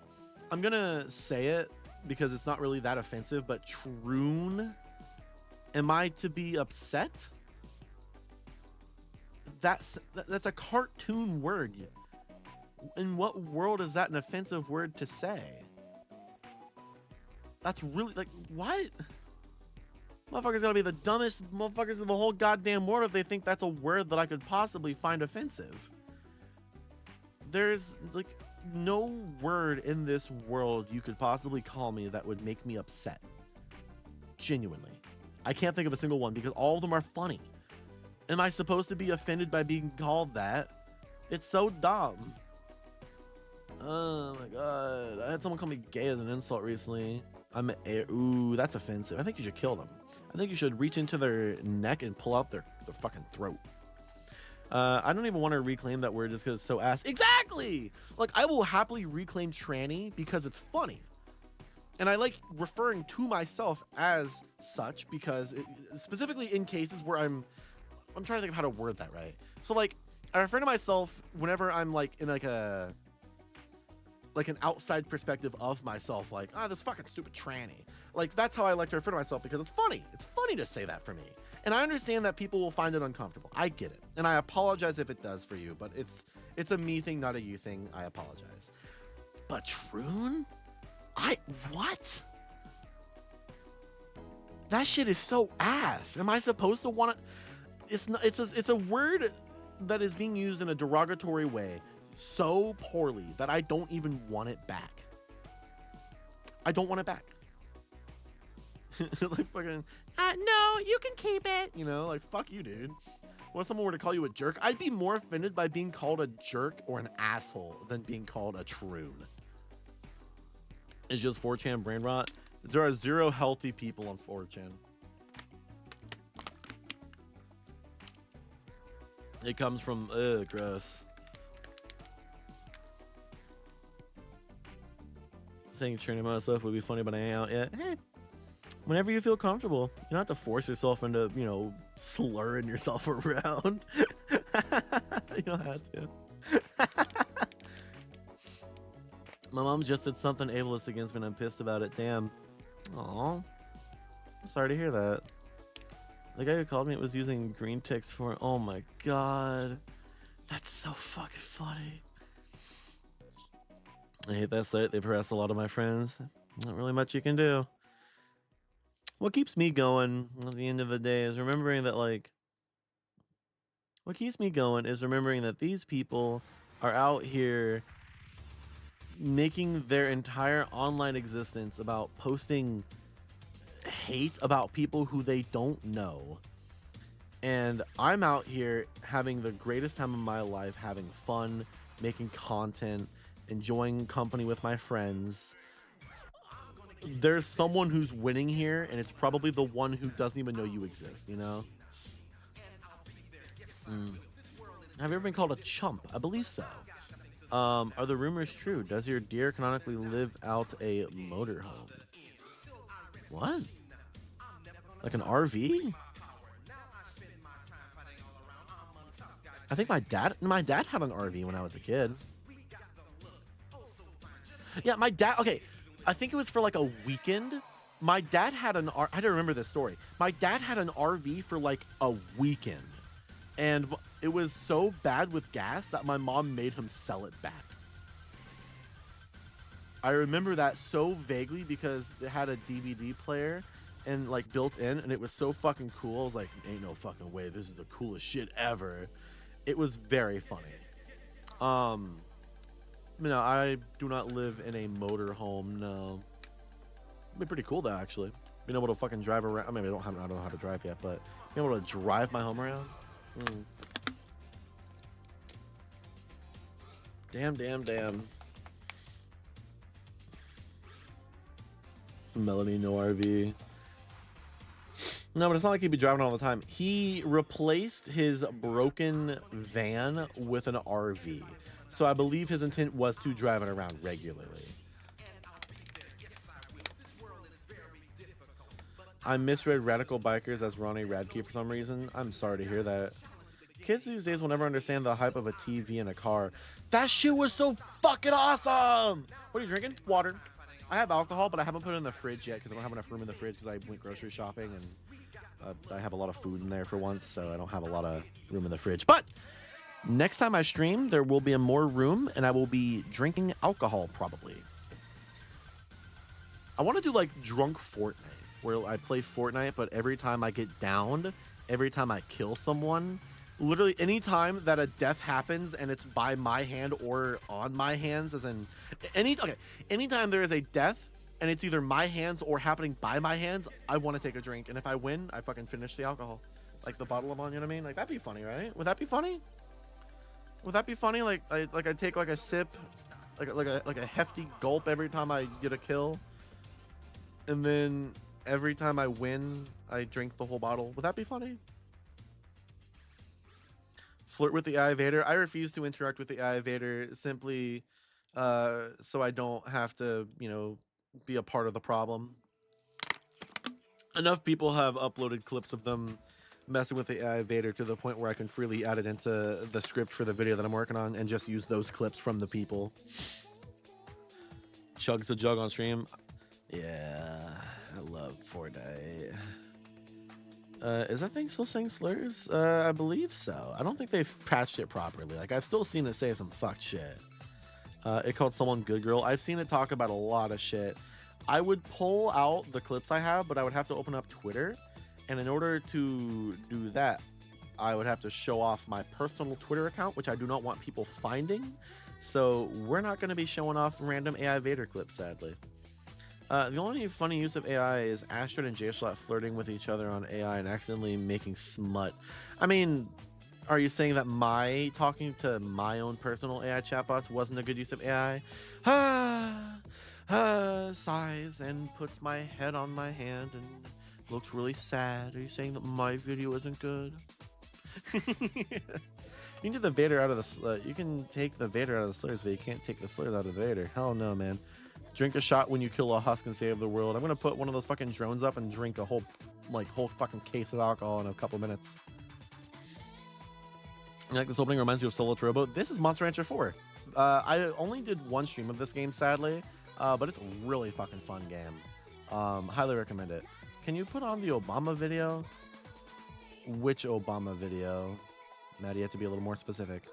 S2: I'm gonna say it because it's not really that offensive, but troon, am I to be upset? That's a cartoon word. In what world is that an offensive word to say? That's really, like, what? Motherfuckers gotta be the dumbest motherfuckers in the whole goddamn world if they think that's a word that I could possibly find offensive. There's, like, no word in this world you could possibly call me that would make me upset. Genuinely. I can't think of a single one because all of them are funny. Am I supposed to be offended by being called that? It's so dumb. Oh my god. I had someone call me gay as an insult recently. Ooh, that's offensive. I think you should kill them. I think you should reach into their neck and pull out their fucking throat. I don't even want to reclaim that word just because it's so ass. Exactly! Like, I will happily reclaim tranny because it's funny. And I like referring to myself as such because specifically in cases where I'm trying to think of how to word that right. So like, I refer to myself whenever I'm like in like an outside perspective of myself, like, this fucking stupid tranny. Like, that's how I like to refer to myself because it's funny. It's funny to say that for me. And I understand that people will find it uncomfortable. I get it. And I apologize if it does for you, but it's a me thing, not a you thing. I apologize. But troon? What? That shit is so ass. Am I supposed to want to? It's a word that is being used in a derogatory way so poorly that I don't even want it back. I don't want it back.
S6: Like fucking, no, you can keep it. You know, like fuck you, dude. What if someone were to call you a jerk? I'd be more offended by being called a jerk or an asshole than being called a troon. It's just 4chan brain rot. There are 0 healthy people on 4chan. It comes from, gross. Saying training myself would be funny, but I ain't out yet. Hey, whenever you feel comfortable, you don't have to force yourself into, you know, slurring yourself around. You don't have to. My mom just did something ableist against me and I'm pissed about it. Damn. Aw. I'm sorry to hear that. The guy who called me was using green ticks for... Oh my god. That's so fucking funny. I hate that site. They've harassed a lot of my friends. Not really much you can do. What keeps me going at the end of the day is remembering that, like... What keeps me going is remembering that these people are out here making their entire online existence about posting hate about people who they don't know. And I'm out here having the greatest time of my life, having fun, making content, enjoying company with my friends. There's someone who's winning here, and it's probably the one who doesn't even know you exist, you know? Have you ever been called a chump? I believe so. Are the rumors true? Does your deer canonically live out a motorhome? What? Like an RV? I think my dad had an RV when I was a kid. Yeah, my dad, okay, I think it was for like a weekend. My dad had I had to remember this story. My dad had an RV for like a weekend. And it was so bad with gas that my mom made him sell it back. I remember that so vaguely because it had a DVD player and like built in, and it was so fucking cool. I was like, ain't no fucking way, this is the coolest shit ever. It was very funny. You know, I do not live in a motorhome, no. It'd be pretty cool though, actually. Being able to fucking drive around. I mean, I don't know how to drive yet, but being able to drive my home around. Damn. Melanie, no RV. No, but it's not like he'd be driving all the time. He replaced his broken van with an RV. So I believe his intent was to drive it around regularly. I misread Radical Bikers as Ronnie Radke for some reason. I'm sorry to hear that. Kids these days will never understand the hype of a TV in a car. That shit was so fucking awesome! What are you drinking? Water. I have alcohol, but I haven't put it in the fridge yet because I don't have enough room in the fridge because I went grocery shopping and I have a lot of food in there for once, so I don't have a lot of room in the fridge. But next time I stream, there will be more room and I will be drinking alcohol probably. I want to do like drunk Fortnite, where I play Fortnite, but every time I get downed, every time I kill someone, literally any time that a death happens and it's by my hand or on my hands, as in anytime there is a death and it's either my hands or happening by my hands, I want to take a drink. And if I win, I fucking finish the alcohol. Like the bottle I'm on, you know what I mean? Like that'd be funny, right? Would that be funny? Would that be funny? Like I take like a sip, like a hefty gulp every time I get a kill. And then every time I win, I drink the whole bottle. Would that be funny? Flirt with the AI Vader. I refuse to interact with the AI Vader simply so I don't have to, you know, be a part of the problem. Enough people have uploaded clips of them messing with the AI Vader to the point where I can freely add it into the script for the video that I'm working on and just use those clips from the people. Chugs a jug on stream. Yeah, I love Fortnite. Is that thing still saying slurs? I believe so. I don't think they've patched it properly. Like, I've still seen it say some fucked shit. It called someone good girl. I've seen it talk about a lot of shit. I would pull out the clips I have, but I would have to open up Twitter. And in order to do that, I would have to show off my personal Twitter account, which I do not want people finding. So we're not going to be showing off random AI Vader clips, sadly. The only funny use of AI is Astrid and J-Slot flirting with each other on AI and accidentally making smut. I mean, are you saying that my talking to my own personal AI chatbots wasn't a good use of AI? Sighs and puts my head on my hand and looks really sad. Are you saying that my video isn't good? You can do the Vader out of the you can take the Vader out of the slurs, but you can't take the slurs out of the Vader. Hell no, man. Drink a shot when you kill a husk and save the world. I'm gonna put one of those fucking drones up and drink a whole fucking case of alcohol in a couple minutes. Like, this opening reminds you of Solo Turbo. This is Monster Rancher 4. I only did one stream of this game, sadly, but it's a really fucking fun game. Highly recommend it. Can you put on the Obama video? Which Obama video? Maddie, you have to be a little more specific.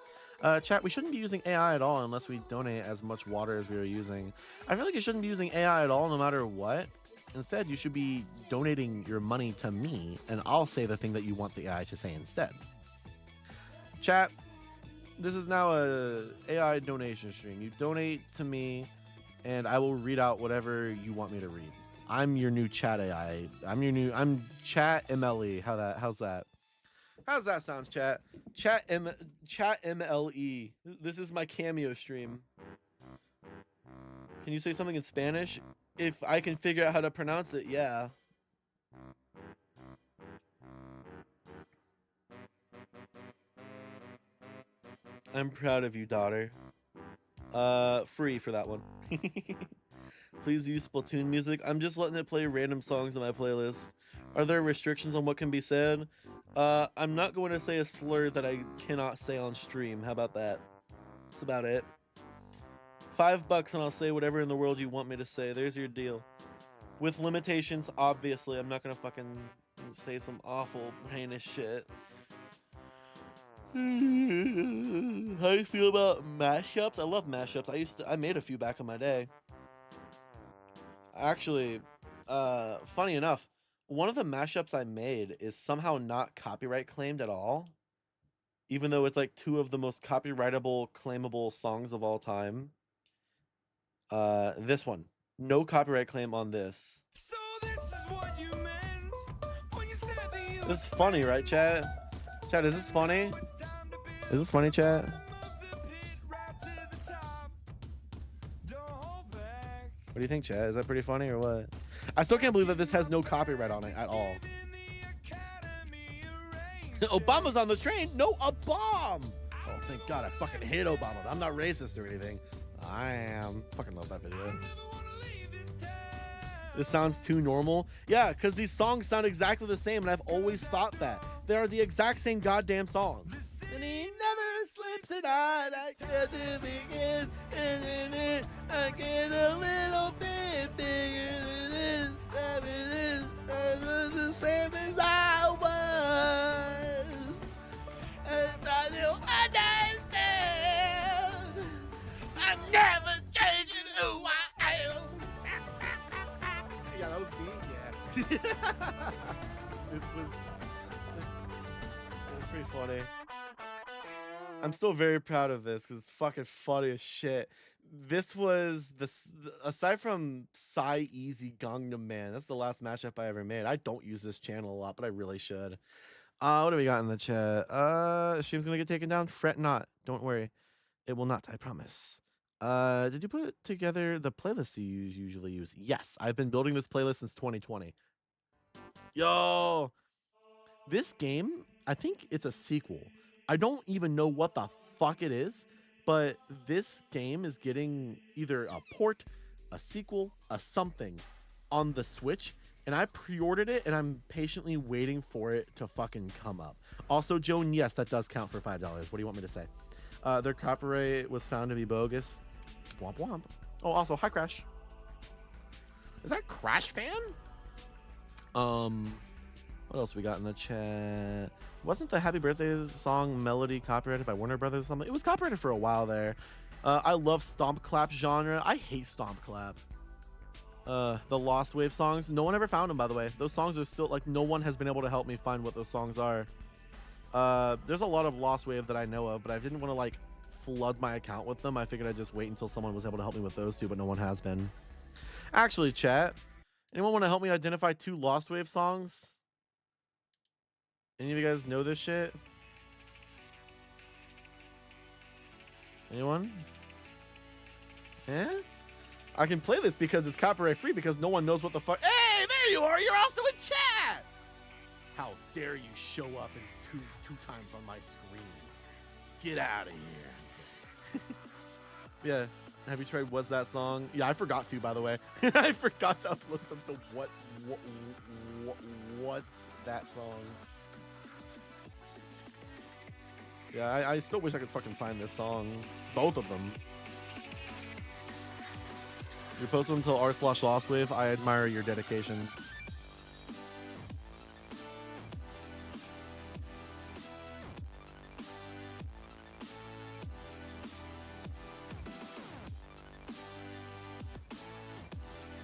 S6: Chat, we shouldn't be using AI at all unless we donate as much water as we are using. I feel like you shouldn't be using AI at all no matter what. Instead, you should be donating your money to me, and I'll say the thing that you want the AI to say instead. Chat, this is now a AI donation stream. You donate to me, and I will read out whatever you want me to read. I'm your new chat AI. I'm Chat MLE. How's that? How's that sound, chat? Chat MLE. This is my cameo stream. Can you say something in Spanish? If I can figure out how to pronounce it, yeah. I'm proud of you, daughter. Free for that one. Please use Splatoon music. I'm just letting it play random songs in my playlist. Are there restrictions on what can be said? I'm not going to say a slur that I cannot say on stream. How about that? That's about it. $5 and I'll say whatever in the world you want me to say. There's your deal. With limitations, obviously. I'm not gonna fucking say some awful, heinous shit. How do you feel about mashups? I love mashups. I made a few back in my day. Actually, funny enough, one of the mashups I made is somehow not copyright claimed at all, even though it's like two of the most copyrightable, claimable songs of all time. This one, no copyright claim on this. So this is what you meant when you said that. This is funny, right, chat? Chat, is this funny? Is this funny, chat? What do you think, chat? Is that pretty funny or what? I still can't believe that this has no copyright on it at all. Obama's on the train. No, a bomb. Oh, thank God. I fucking hate Obama. I'm not racist or anything. I am. Fucking love that video. This sounds too normal. Yeah, because these songs sound exactly the same, and I've always thought that. They are the exact same goddamn songs. And he never sleeps at night. I get to begin, and then I get a little bit bigger than this. The same as I was. And I don't understand. I'm never changing who I am. Yeah, that was me. Yeah. This was pretty funny. I'm still very proud of this because it's fucking funny as shit. This was aside from Psy Easy Gangnam Man, that's the last mashup I ever made. I don't use this channel a lot, but I really should. What do we got in the chat? Stream's gonna get taken down. Fret not. Don't worry. It will not, I promise. Did you put together the playlist you usually use? Yes, I've been building this playlist since 2020. Yo, this game, I think it's a sequel. I don't even know what the fuck it is, but this game is getting either a port, a sequel, a something on the Switch, and I pre-ordered it, and I'm patiently waiting for it to fucking come up. Also, Joan, yes, that does count for $5. What do you want me to say? Their copyright was found to be bogus. Womp womp. Oh, also, hi, Crash. Is that Crash fan? What else we got in the chat? Wasn't the Happy Birthday song melody copyrighted by Warner Brothers or something? It was copyrighted for a while there. I love Stomp Clap genre. I hate Stomp Clap. The Lost Wave songs. No one ever found them, by the way. Those songs are still, like, no one has been able to help me find what those songs are. There's a lot of Lost Wave that I know of, but I didn't want to, like, flood my account with them. I figured I'd just wait until someone was able to help me with those two, but no one has been. Actually, chat, anyone want to help me identify 2 Lost Wave songs? Any of you guys know this shit? Anyone? Eh? I can play this because it's copyright free because no one knows what the fuck. Hey, there you are. You're also in chat. How dare you show up in two times on my screen? Get out of here. Yeah. Have you tried What's That Song? Yeah, I forgot to, by the way. I forgot to upload them to What's That Song? Yeah, I still wish I could fucking find this song. Both of them. You post them until r/lostwave. I admire your dedication.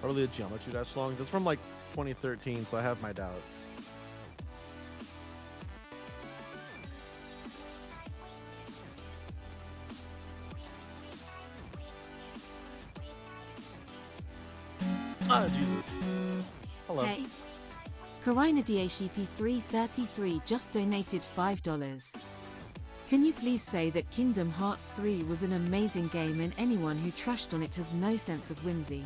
S6: Probably a Geometry Dash song. This is from like 2013, so I have my doubts. Ah, Jesus. Hello.
S7: Hey. Karina DHEP333 just donated $5. Can you please say that Kingdom Hearts 3 was an amazing game and anyone who trashed on it has no sense of whimsy?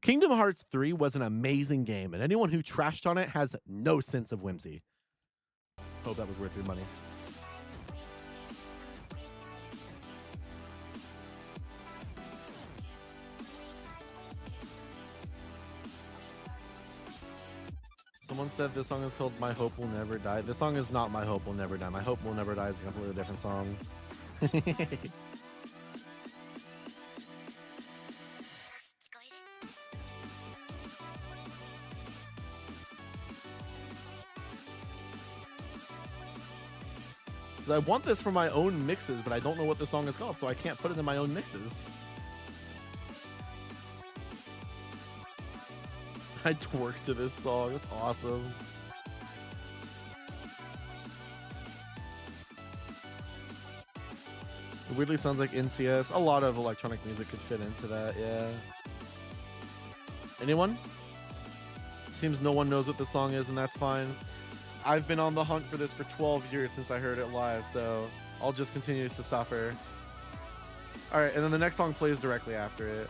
S6: Kingdom Hearts 3 was an amazing game, and anyone who trashed on it has no sense of whimsy. Hope that was worth your money. Someone said this song is called My Hope Will Never Die. This song is not My Hope Will Never Die. My Hope Will Never Die is a completely different song. I want this for my own mixes, but I don't know what the song is called, so I can't put it in my own mixes. I twerk to this song. It's awesome. It weirdly sounds like NCS. A lot of electronic music could fit into that, yeah. Anyone? Seems no one knows what the song is, and that's fine. I've been on the hunt for this for 12 years since I heard it live, so I'll just continue to suffer. All right, and then the next song plays directly after it.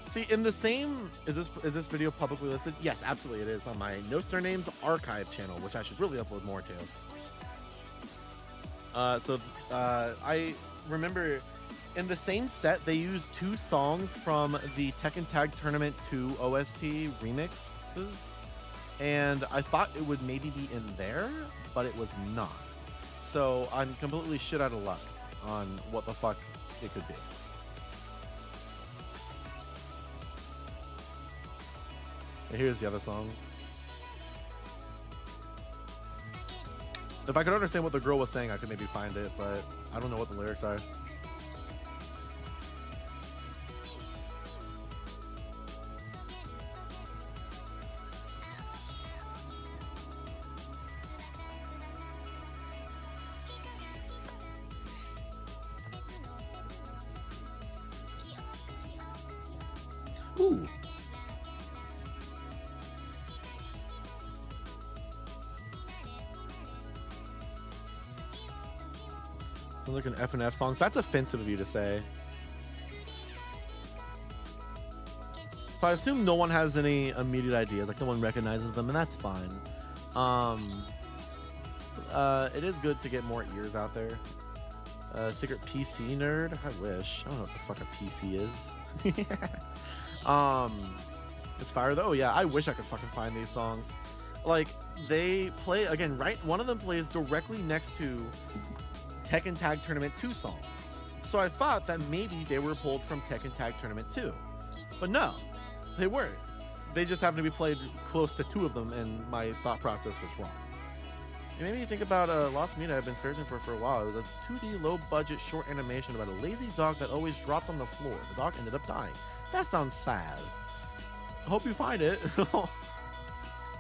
S6: See, in the same, is this video publicly listed? Yes, absolutely it is on my No Surnames archive channel, which I should really upload more to. I remember in the same set, they used 2 songs from the Tekken Tag Tournament 2 OST remixes. And I thought it would maybe be in there, but it was not. So I'm completely shit out of luck on what the fuck it could be. And here's the other song. If I could understand what the girl was saying, I could maybe find it, but I don't know what the lyrics are. Ooh. Sounds like an F&F song. That's offensive of you to say. So I assume no one has any immediate ideas, like no one recognizes them, and that's fine. It is good to get more ears out there. Secret PC nerd? I wish. I don't know what the fuck a PC is. It's fire though. Yeah, I wish I could fucking find these songs. Like, they play, again, right? One of them plays directly next to Tekken Tag Tournament 2 songs. So I thought that maybe they were pulled from Tekken Tag Tournament 2. But no, they weren't. They just happened to be played close to 2 of them, and my thought process was wrong. It made me think about a Lost Media I've been searching for a while. It was a 2D low-budget short animation about a lazy dog that always dropped on the floor. The dog ended up dying. That sounds sad. I hope you find it.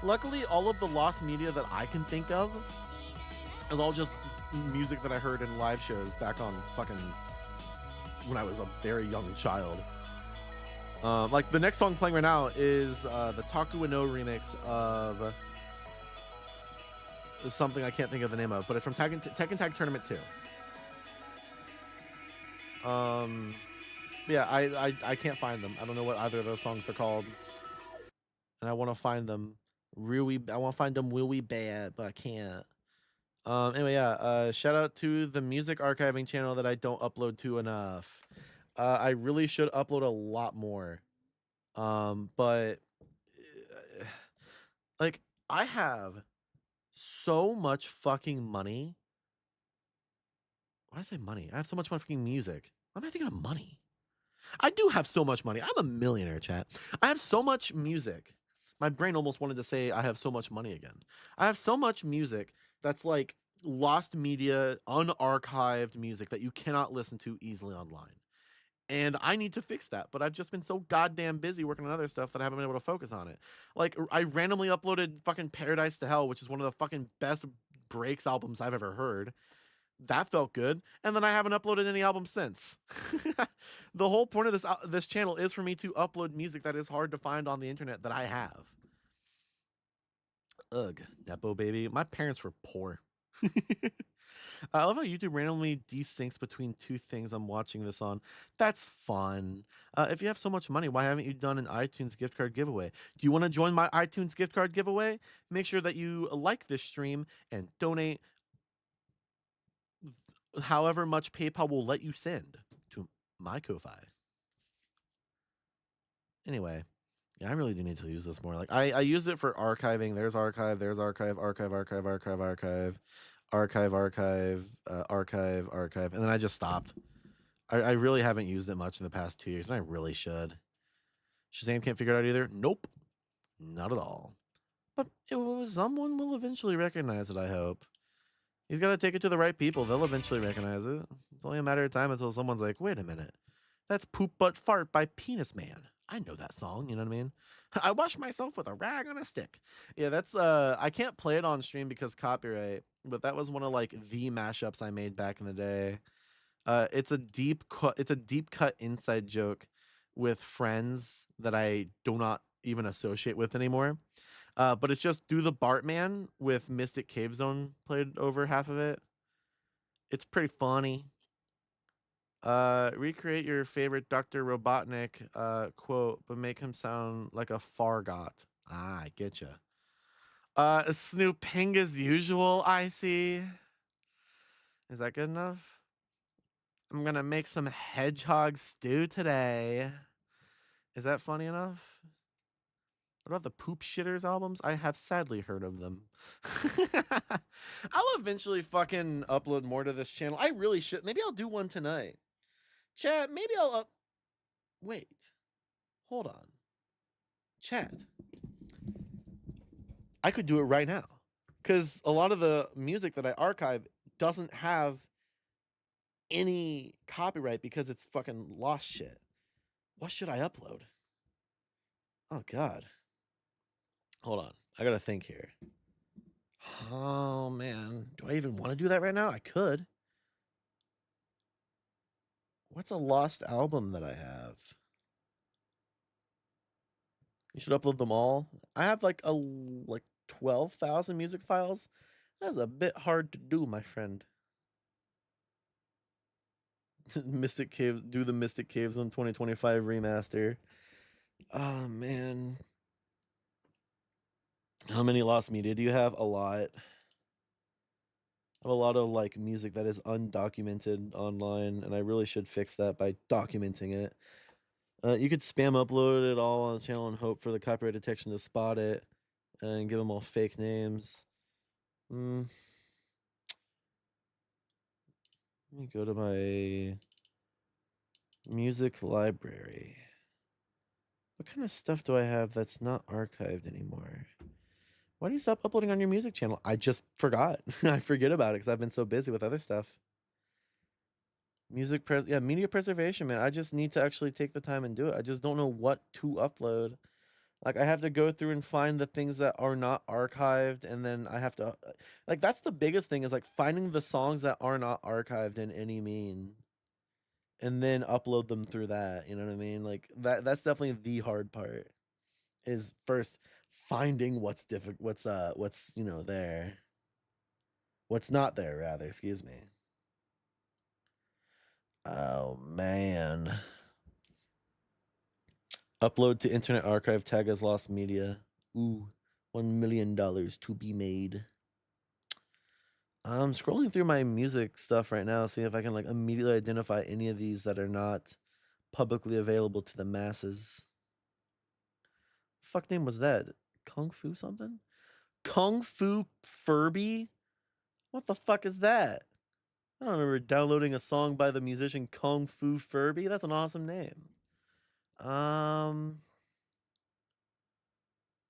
S6: Luckily, all of the Lost Media that I can think of is all just music that I heard in live shows back on fucking when I was a very young child. Like the next song playing right now is the Taku no remix of something I can't think of the name of, but it's from Tekken Tag Tournament 2. Yeah, I can't find them. I don't know what either of those songs are called, and I want to find them really. I want to find them really bad, but I can't. Anyway, yeah. Shout out to the music archiving channel that I don't upload to enough. I really should upload a lot more. But like I have so much fucking money. Why did I say money? I have so much fucking music. Why am I thinking of money? I do have so much money. I'm a millionaire, chat. I have so much music. My brain almost wanted to say I have so much money again. I have so much music that's like lost media, unarchived music that you cannot listen to easily online. And I need to fix that, but I've just been so goddamn busy working on other stuff that I haven't been able to focus on it. Like, I randomly uploaded fucking Paradise to Hell, which is one of the fucking best Breaks albums I've ever heard. That felt good. And then I haven't uploaded any albums since. The whole point of this channel is for me to upload music that is hard to find on the internet that I have. Ugh, Nepo baby. My parents were poor. I love how YouTube randomly desyncs between two things I'm watching this on. That's fun. If you have so much money, why haven't you done an iTunes gift card giveaway? Do you want to join my iTunes gift card giveaway? Make sure that you like this stream and donate however much PayPal will let you send to my Ko-Fi. Anyway, yeah, I really do need to use this more. Like I use it for archiving. There's archive, there's archive, archive, archive, archive, archive. Archive, and then I just stopped. I really haven't used it much in the past 2 years, and I really should. Shazam can't figure it out either. Nope, not at all. But someone will eventually recognize it, I hope. He's got to take it to the right people. They'll eventually recognize it. It's only a matter of time until someone's like, wait a minute. That's Poop Butt Fart by Penis Man. I know that song, you know what I mean? I wash myself with a rag on a stick. Yeah, that's I can't play it on stream because copyright, but that was one of like the mashups I made back in the day. It's a deep cut inside joke with friends that I do not even associate with anymore. But it's just Do the Bartman with Mystic Cave Zone played over half of it. It's pretty funny. Recreate your favorite Dr. Robotnik quote, but make him sound like a Fargot. Ah, I get ya. Snooping as usual, I see. Is that good enough? I'm gonna make some hedgehog stew today. Is that funny enough? What about the Poop Shitters albums? I have sadly heard of them. I'll eventually fucking upload more to this channel. I really should. Maybe I'll do one tonight. Chat, maybe I'll wait. Hold on. Chat. I could do it right now. Because a lot of the music that I archive doesn't have any copyright because it's fucking lost shit. What should I upload? Oh, God. Hold on. I gotta think here. Oh, man. Do I even want to do that right now? I could. What's a lost album that I have? You should upload them all. I have like 12,000 music files. That's a bit hard to do, my friend. Mystic Caves, do the Mystic Caves on 2025 remaster. Oh man. How many lost media do you have? A lot. I have a lot of like music that is undocumented online, and I really should fix that by documenting it. You could spam upload it all on the channel and hope for the copyright detection to spot it and give them all fake names. Let me go to my music library. What kind of stuff do I have that's not archived anymore? Why do you stop uploading on your music channel? I just forgot. I forget about it because I've been so busy with other stuff. Media preservation, man. I just need to actually take the time and do it. I just don't know what to upload. Like, I have to go through and find the things that are not archived, and then I have to... Like, that's the biggest thing, is, like, finding the songs that are not archived in any mean.
S2: and then upload them through that. You know what I mean? Like that's definitely the hard part. Is first finding what's what's there. What's not there, rather, excuse me. Oh man. Upload to Internet Archive, tag as lost media. Ooh, $1 million to be made. I'm scrolling through my music stuff right now, seeing if I can like immediately identify any of these that are not publicly available to the masses. Fuck name was that? Kung Fu something? Kung Fu Furby? What the fuck is that? I don't remember downloading a song by the musician Kung Fu Furby. That's an awesome name. I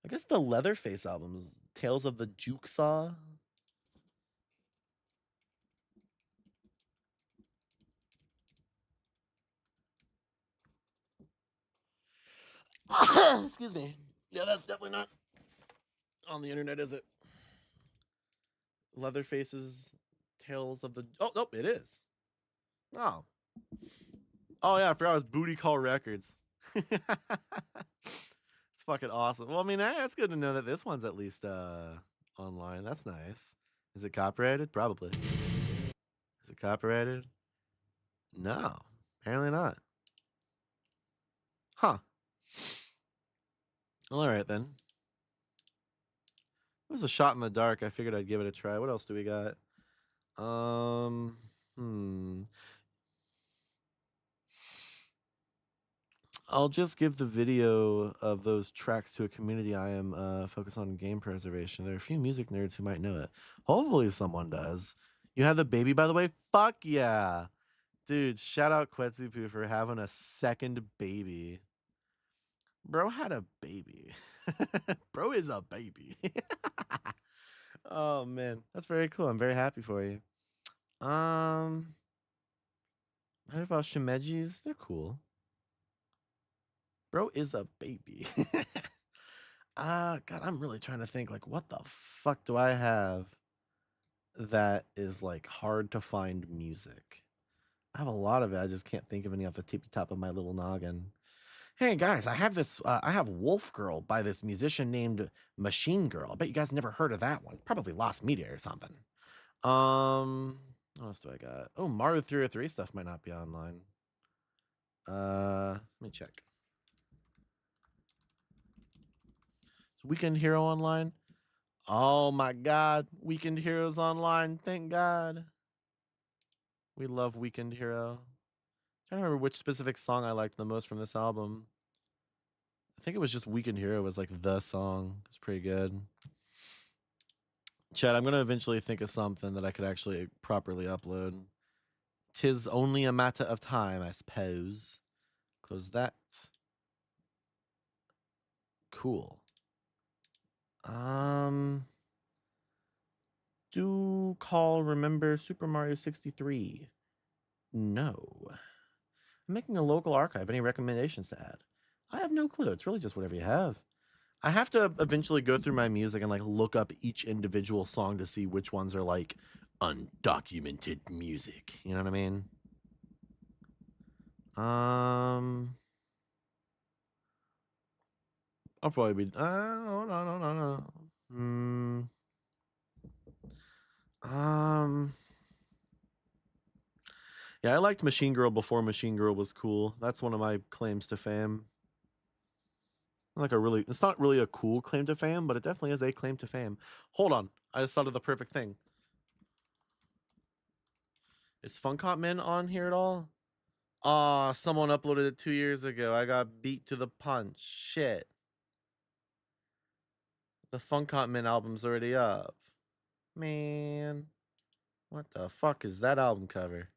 S2: guess the Leatherface albums, Tales of the Juksaw. Excuse me. Yeah, that's definitely not on the internet, is it? Leatherface's Tales of the... Oh, nope, it is. Oh. Oh, yeah, I forgot it was Booty Call Records. It's fucking awesome. Well, I mean, that's good to know that this one's at least online. That's nice. Is it copyrighted? Probably. Is it copyrighted? No, apparently not. Huh. Well, all right, then. It was a shot in the dark. I figured I'd give it a try. What else do we got? I'll just give the video of those tracks to a community I am focused on game preservation. There are a few music nerds who might know it. Hopefully someone does. You had the baby, by the way? Fuck yeah. Dude, shout out Quetsupu for having a second baby. Bro had a baby. Bro is a baby. Oh, man. That's very cool. I'm very happy for you. How about Shimejis? They're cool. Bro is a baby. God, I'm really trying to think, like, what the fuck do I have that is, like, hard to find music? I have a lot of it. I just can't think of any off the tippy top of my little noggin. Hey, guys, I have this, I have Wolf Girl by this musician named Machine Girl. I bet you guys never heard of that one. Probably Lost Media or something. What else do I got? Oh, Mario 303 stuff might not be online. Let me check. Weekend Hero online. Oh my God, Weekend Hero's online. Thank God. We love Weekend Hero. I'm trying to remember which specific song I liked the most from this album. I think it was just Weekend Hero was like the song. It's pretty good. Chad, I'm gonna eventually think of something that I could actually properly upload. 'Tis only a matter of time, I suppose. Close that. Cool. Do call remember Super Mario 63? No. I'm making a local archive. Any recommendations to add? I have no clue. It's really just whatever you have. I have to eventually go through my music and like look up each individual song to see which ones are like undocumented music. You know what I mean? I'll probably be. No. Yeah, I liked Machine Girl before Machine Girl was cool. That's one of my claims to fame. Like a really, it's not really a cool claim to fame, but it definitely is a claim to fame. Hold on, I just thought of the perfect thing. Is Funkot Min on here at all? Aw, someone uploaded it 2 years ago. I got beat to the punch. Shit. The Funkot Min album's already up. Man. What the fuck is that album cover?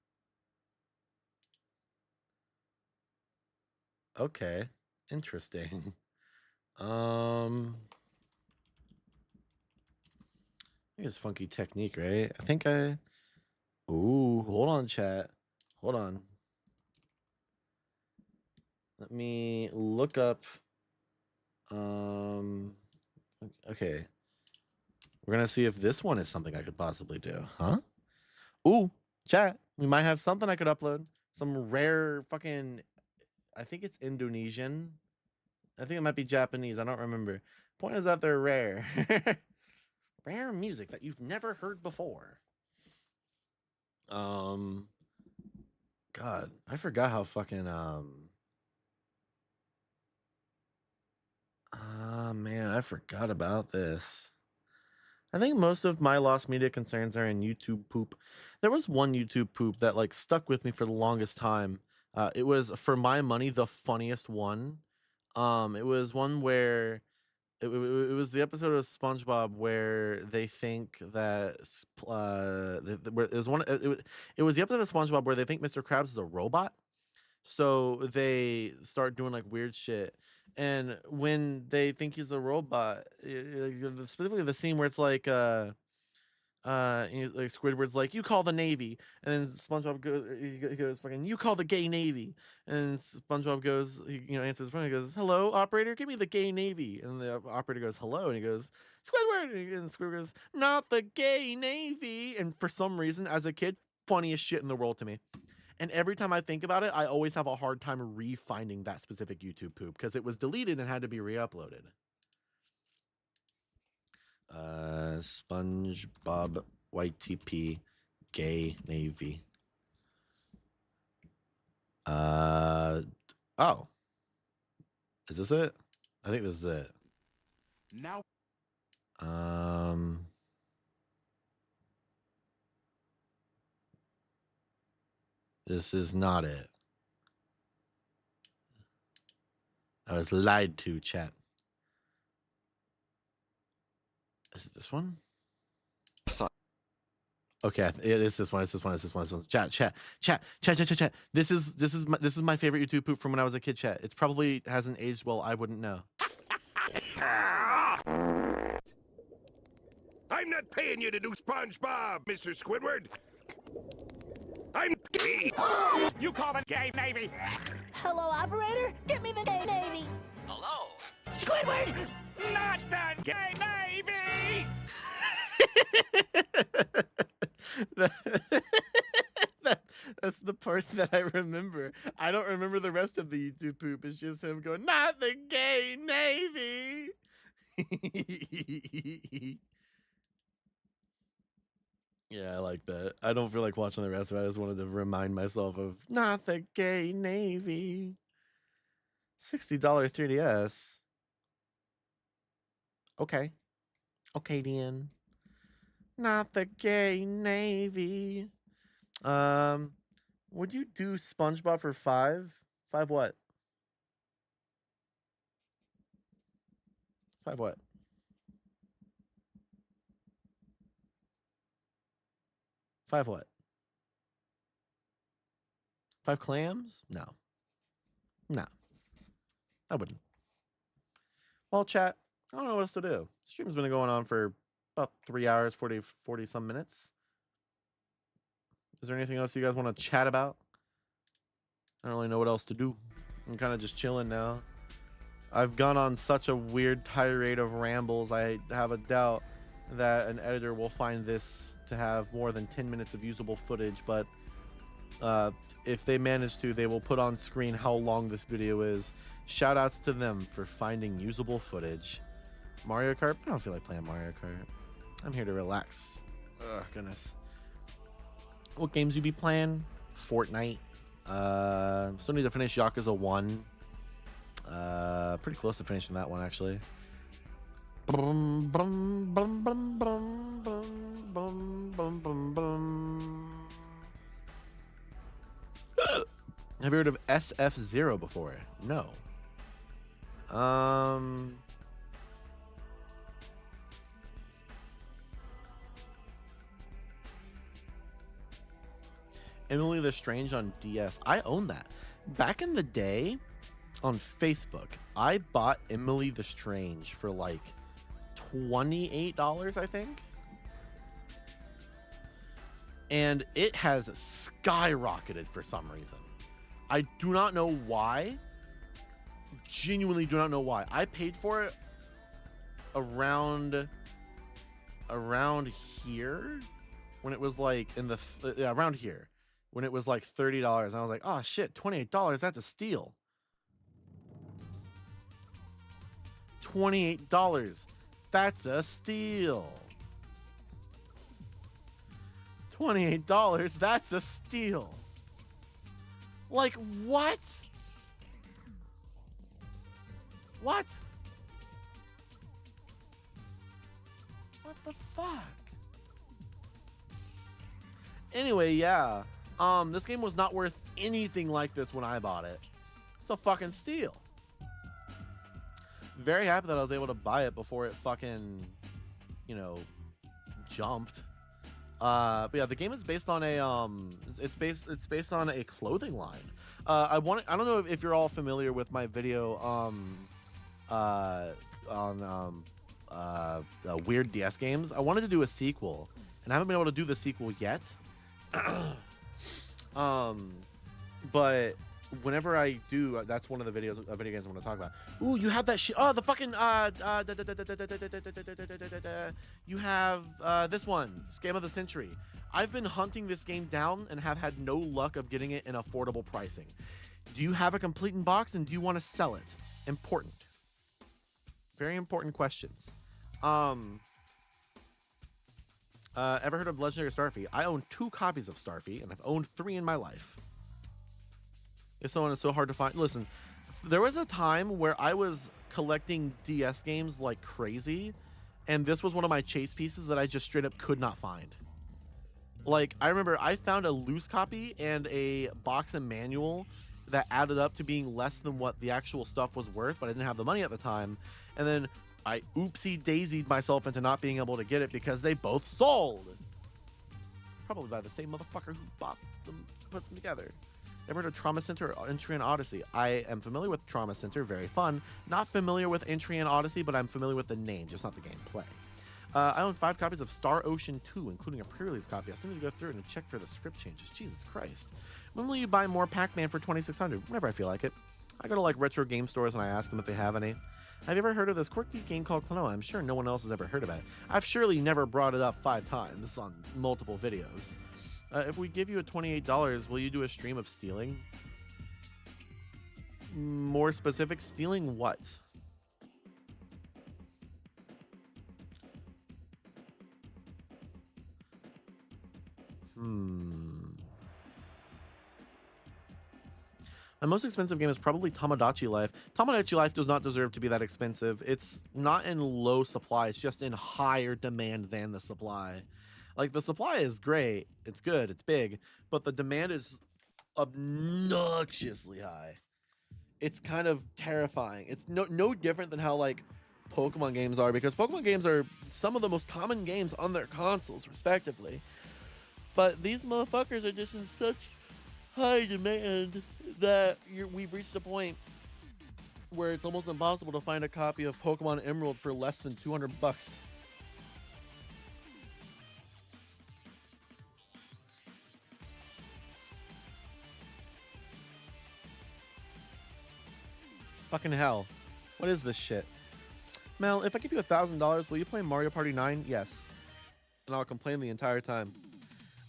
S2: Okay. Interesting. I think it's Funky Technique, right? I think I... Ooh, hold on, chat. Hold on. Let me look up... Okay. We're gonna see if this one is something I could possibly do. Huh? Ooh, chat. We might have something I could upload. some rare fucking, I think it's Indonesian. I think it might be Japanese. I don't remember. Point is that they're rare. Rare music that you've never heard before. God, I forgot how fucking man, I forgot about this. I think most of my lost media concerns are in YouTube poop. There was one YouTube poop that like stuck with me for the longest time. It was, for my money, the funniest one. It was one where it was the episode of SpongeBob where they think that it was the episode of SpongeBob where they think Mr. Krabs is a robot. So they start doing like weird shit. And when they think he's a robot, specifically the scene where it's like like Squidward's like, you call the Navy, and then SpongeBob goes fucking, you call the gay Navy, and SpongeBob goes, answers phone, he goes, hello operator, give me the gay Navy, and the operator goes, hello, and he goes, Squidward, and Squidward goes, not the gay Navy, and for some reason as a kid, funniest shit in the world to me. And every time I think about it, I always have a hard time re-finding that specific YouTube poop because it was deleted and had to be re-uploaded. SpongeBob YTP gay Navy. Oh. Is this it? I think this is it.
S8: Now.
S2: This is not it. I was lied to, chat. Is it this one? Okay, it's this one. It's this one. It's this one. It's this one. Chat. This is my favorite YouTube poop from when I was a kid. Chat. It probably hasn't aged well. I wouldn't know.
S8: I'm not paying you to do SpongeBob, Mr. Squidward. I'm You call the gay Navy.
S1: Hello, operator? Get me the gay Navy.
S8: Hello.
S1: Squidward!
S8: Not the gay Navy.
S2: That's the part that I remember. I don't remember the rest of the YouTube poop. It's just him going, not the gay Navy. Yeah, I like that. I don't feel like watching the rest of it. I just wanted to remind myself of not the gay Navy. $60 3DS. Okay. Okay, then. Not the gay Navy. Would you do SpongeBob for 5? 5 what? 5 what? 5 what? 5 clams? No. No. I wouldn't. Well, chat, I don't know what else to do. Stream's been going on for about 3 hours, 40 some minutes. Is there anything else you guys want to chat about? I don't really know what else to do. I'm kind of just chilling now. I've gone on such a weird tirade of rambles. I have a doubt that an editor will find this to have more than 10 minutes of usable footage, but if they manage to, they will put on screen how long this video is. Shout outs to them for finding usable footage. Mario Kart? I don't feel like playing Mario Kart. I'm here to relax. Ugh, goodness. What games you be playing? Fortnite. Still need to finish Yakuza 1. Pretty close to finishing that one, actually. Have you heard of SF0 before? No. Emily the Strange on DS. I own that. Back in the day on Facebook, I bought Emily the Strange for like $28, I think. And it has skyrocketed for some reason. I do not know why. Genuinely do not know why. I paid for it around here when it was like in the around here when it was like $30, and I was like, oh shit, $28, that's a steal. $28, that's a steal. $28, that's a steal. Like, what? What? What the fuck? Anyway, yeah. This game was not worth anything like this when I bought it. It's a fucking steal. Very happy that I was able to buy it before it fucking, you know, jumped. But yeah, the game is based on a it's based on a clothing line. I don't know if you're all familiar with my video on weird DS games. I wanted to do a sequel, and I haven't been able to do the sequel yet. But whenever I do, that's one of the video games I want to talk about. Ooh, you have that shit. Oh, the fucking you have this one, Scam of the Century. I've been hunting this game down and have had no luck of getting it in affordable pricing. Do you have a complete in box, and do you want to sell it? Important. Very important questions. Ever heard of Legendary Starfy? I own 2 copies of Starfy, and I've owned 3 in my life. If someone is so hard to find, listen, there was a time where I was collecting DS games like crazy, and this was one of my chase pieces that I just straight up could not find. Like, I remember I found a loose copy and a box and manual that added up to being less than what the actual stuff was worth, but I didn't have the money at the time. And then I oopsie-daisied myself into not being able to get it because they both sold. Probably by the same motherfucker who bought them, put them together. Ever heard of Trauma Center or Entry and Odyssey? I am familiar with Trauma Center, very fun. Not familiar with Entry and Odyssey, but I'm familiar with the name, just not the gameplay. I own 5 copies of Star Ocean 2, including a pre-release copy. I still need to go through it and check for the script changes. Jesus Christ. When will you buy more Pac-Man for $2,600? Whenever I feel like it. I go to like retro game stores and I ask them if they have any. Have you ever heard of this quirky game called Klonoa? I'm sure no one else has ever heard about it. I've surely never brought it up 5 times on multiple videos. If we give you a $28, will you do a stream of stealing? More specific, stealing what? My most expensive game is probably Tamagotchi Life. Tamagotchi Life does not deserve to be that expensive. It's not in low supply. It's just in higher demand than the supply. Like, the supply is great. It's good. It's big. But the demand is obnoxiously high. It's kind of terrifying. It's no different than how, like, Pokemon games are, because Pokemon games are some of the most common games on their consoles, respectively. But these motherfuckers are just in such high demand that we've reached a point where it's almost impossible to find a copy of Pokemon Emerald for less than $200. Fucking hell. What is this shit? Mel, if I give you $1,000, will you play Mario Party 9? Yes. And I'll complain the entire time.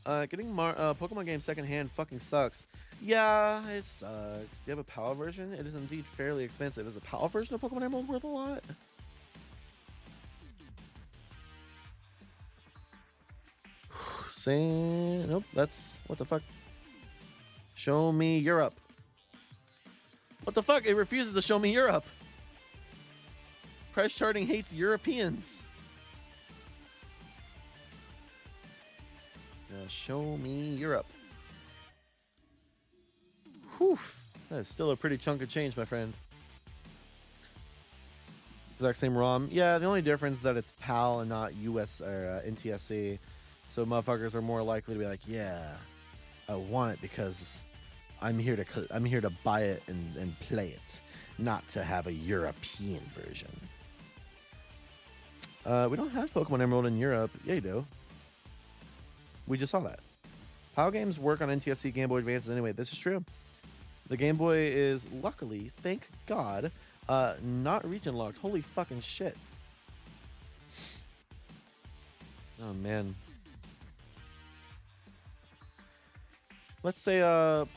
S2: Getting Pokemon games secondhand fucking sucks. Yeah, it sucks. Do you have a PAL version? It is indeed fairly expensive. Is a PAL version of Pokemon Emerald worth a lot? Saying, nope, that's, what the fuck? Show me Europe. What the fuck? It refuses to show me Europe. Price charting hates Europeans. Now show me Europe. Whew. That is still a pretty chunk of change, my friend. Exact same ROM. Yeah, the only difference is that it's PAL and not US or NTSC. So motherfuckers are more likely to be like, yeah, I want it because I'm here to buy it and play it, not to have a European version. We don't have Pokemon Emerald in Europe. Yeah, you do. We just saw that. PAL games work on NTSC Game Boy Advances anyway. This is true. The Game Boy is, luckily, thank God, not region locked. Holy fucking shit. Oh, man. Let's say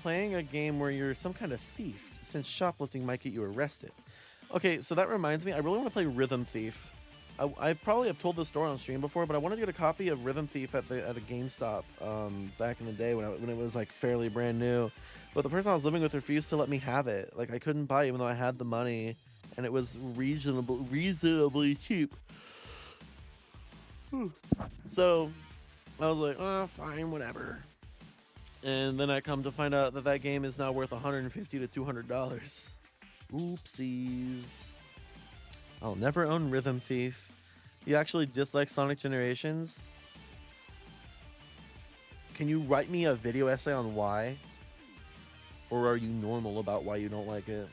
S2: playing a game where you're some kind of thief, since shoplifting might get you arrested. Okay, so that reminds me, I really want to play Rhythm Thief. I probably have told this story on stream before, but I wanted to get a copy of Rhythm Thief at a GameStop back in the day when it was like fairly brand new. But the person I was living with refused to let me have it. Like I couldn't buy it even though I had the money, and it was reasonably cheap. So I was like, oh, fine, whatever. And then I come to find out that that game is now worth $150 to $200. Oopsies. I'll never own Rhythm Thief. You actually dislike Sonic Generations? Can you write me a video essay on why? Or are you normal about why you don't like it?